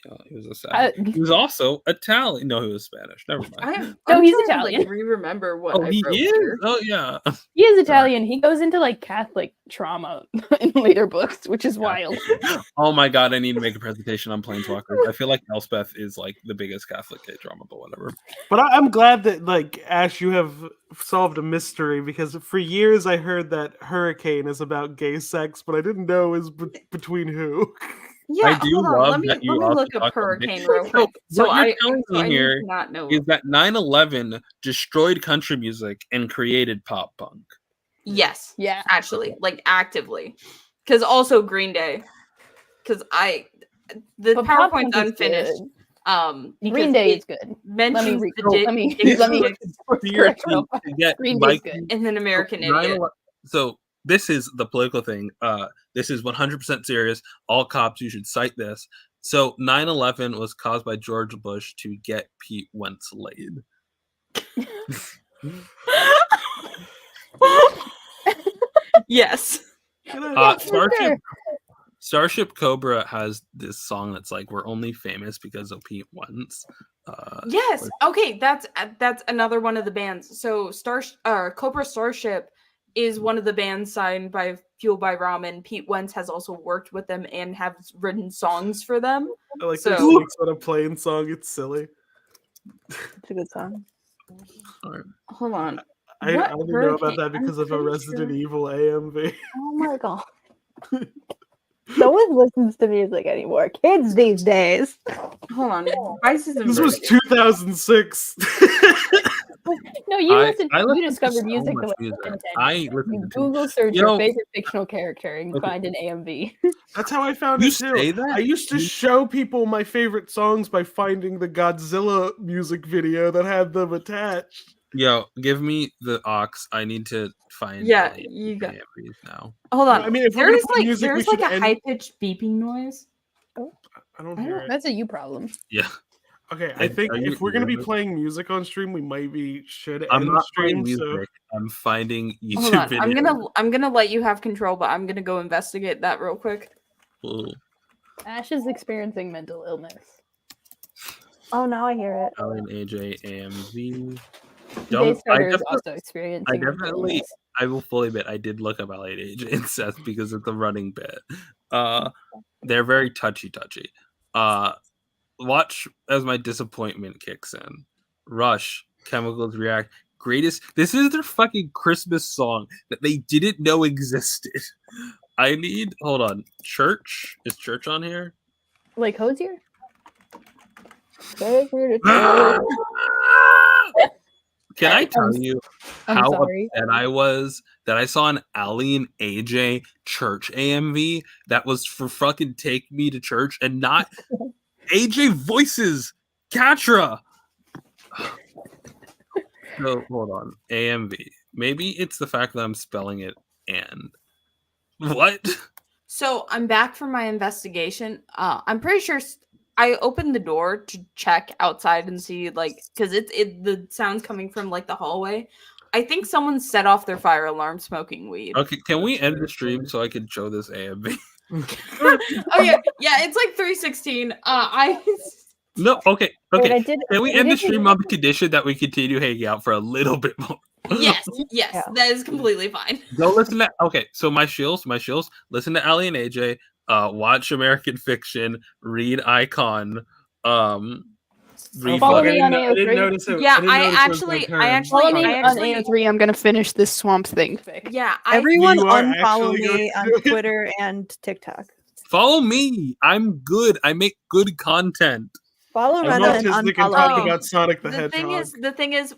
Yeah, he was a sad. He was also Italian. No, he was Spanish. Never mind. No, he's Italian. Remember what? Oh, he is. Here. Oh, yeah. He is Italian. He goes into like Catholic trauma in later books, which is wild. Oh my god, I need to make a presentation on Planeswalkers. I feel like Elspeth is like the biggest Catholic gay drama, but whatever. But I'm glad that, like, Ash, you have solved a mystery, because for years I heard that Hurricane is about gay sex, but I didn't know it was between who. Yeah, I do love that you let me look up Hurricane real quick. So what you're telling me here not know is that 9/11 destroyed country music and created pop punk. Yes. Yeah. Actually, like actively, because also Green Day. Because the PowerPoint's unfinished. Green Day is good. Mentions let me Green Day's good. And then American Idiot. So this is the political thing. This is 100% serious. All cops, you should cite this. So 9/11 was caused by George Bush to get Pete Wentz laid. Yes. Starship Cobra has this song that's like, we're only famous because of Pete Wentz. Yes. Okay, that's another one of the bands. So Cobra Starship is one of the bands signed by Fueled by Ramen. Pete Wentz has also worked with them and has written songs for them. I like this Six on a Plane song. It's silly. It's a good song. Hold on. I only know about that because of a Resident Evil AMV. Oh my god. No one listens to music anymore. Kids these days. Hold on. This was 2006. No, you discovered music the way I Google search your favorite fictional character and find an AMV. That's how I found it too. I used to show people my favorite songs by finding the Godzilla music video that had them attached. Yo, give me the aux. I need to find. Yeah, you got AMVs now. Hold on. I mean, if there's like a high pitched beeping noise. I don't hear it. That's a you problem. Yeah. Okay, I think if we're gonna be playing music on stream, we should end I'm not stream. music. So I'm finding YouTube Hold on. videos. I'm gonna let you have control, but I'm gonna go investigate that real quick. Ooh. Ash is experiencing mental illness. Oh, now I hear it. Alan, AJ, AMV. Daystar is also experiencing mental illness. I will fully admit I did look up LA AJ and Seth because it's a running bit. They're very touchy. Watch as my disappointment kicks in. Rush, Chemicals React. Greatest. This is their fucking Christmas song that they didn't know existed. Hold on. Church? Is Church on here? Like Hosier? Can I tell you how upset I was that I saw an Allie and AJ church AMV that was for fucking Take Me to Church and not AJ voices Katra. So hold on. AMV. Maybe it's the fact that I'm spelling it and what? So I'm back from my investigation. I'm pretty sure I opened the door to check outside and see, like, because the sound's coming from like the hallway. I think someone set off their fire alarm smoking weed. Okay, can we end the stream so I can show this AMV? Oh yeah, it's like 3:16. No, okay. Wait, I did- Can we we end the did- stream on the condition that we continue hanging out for a little bit more? Yes, that is completely fine. Go listen to so my shills. Listen to Ali and AJ. Watch American Fiction. Read Icon. Read Follow me on I didn't AO3. notice it. Yeah, I didn't I notice it was my actually- turn. I actually- Follow me I on actually- AO3. I'm gonna finish this swamp thing fic. Yeah, Everyone You are unfollow actually me going on to do it? Twitter and TikTok. Follow me. I'm good. I make good content. Follow I'm Rena and autistic and unfollow talk me. about Sonic the the Hedgehog. thing is,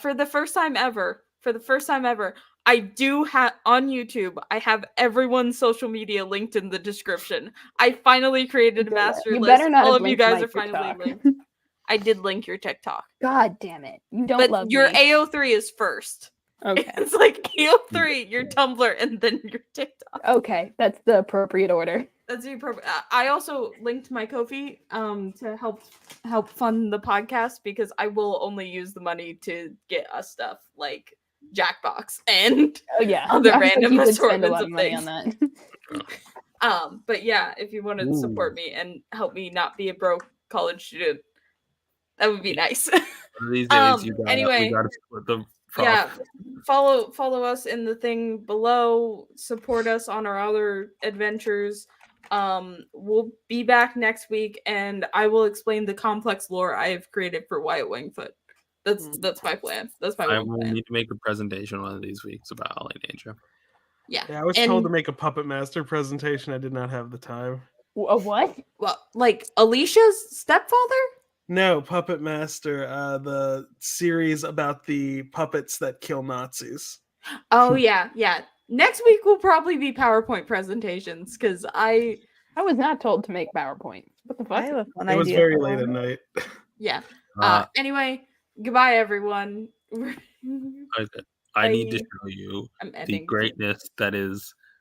for the first time ever, I do have on YouTube. I have everyone's social media linked in the description. I finally created a master You list. better not All have of you linked guys my are finally TikTok. linked. I did link your TikTok, God damn it! You don't but love your me. AO3 is first. Okay. It's like AO3, your Tumblr, and then your TikTok. Okay, that's the appropriate order. That's the appropriate. I also linked my Ko-fi to help fund the podcast because I will only use the money to get us stuff like Jackbox and Oh yeah, other I was like, random you could spend a assortments lot of of money things. on that. But yeah, if you want to support me and help me not be a broke college student, that would be nice. These days, we anyway, gotta split the yeah, profit. follow us in the thing below. Support us on our other adventures. We'll be back next week, and I will explain the complex lore I have created for Wyatt Wingfoot. That's my plan. That's my I one will plan. need to make a presentation one of these weeks about Ali Danger. Yeah, I was told to make a Puppet Master presentation. I did not have the time. A what? Well, like Alicia's stepfather? No, Puppet Master, the series about the puppets that kill Nazis. Oh yeah. Next week will probably be PowerPoint presentations because I was not told to make PowerPoint. What the fuck? I have a fun It was idea very for late one. at night. yeah. Anyway, goodbye everyone. I need to Bye. show you I'm the ending. greatness that is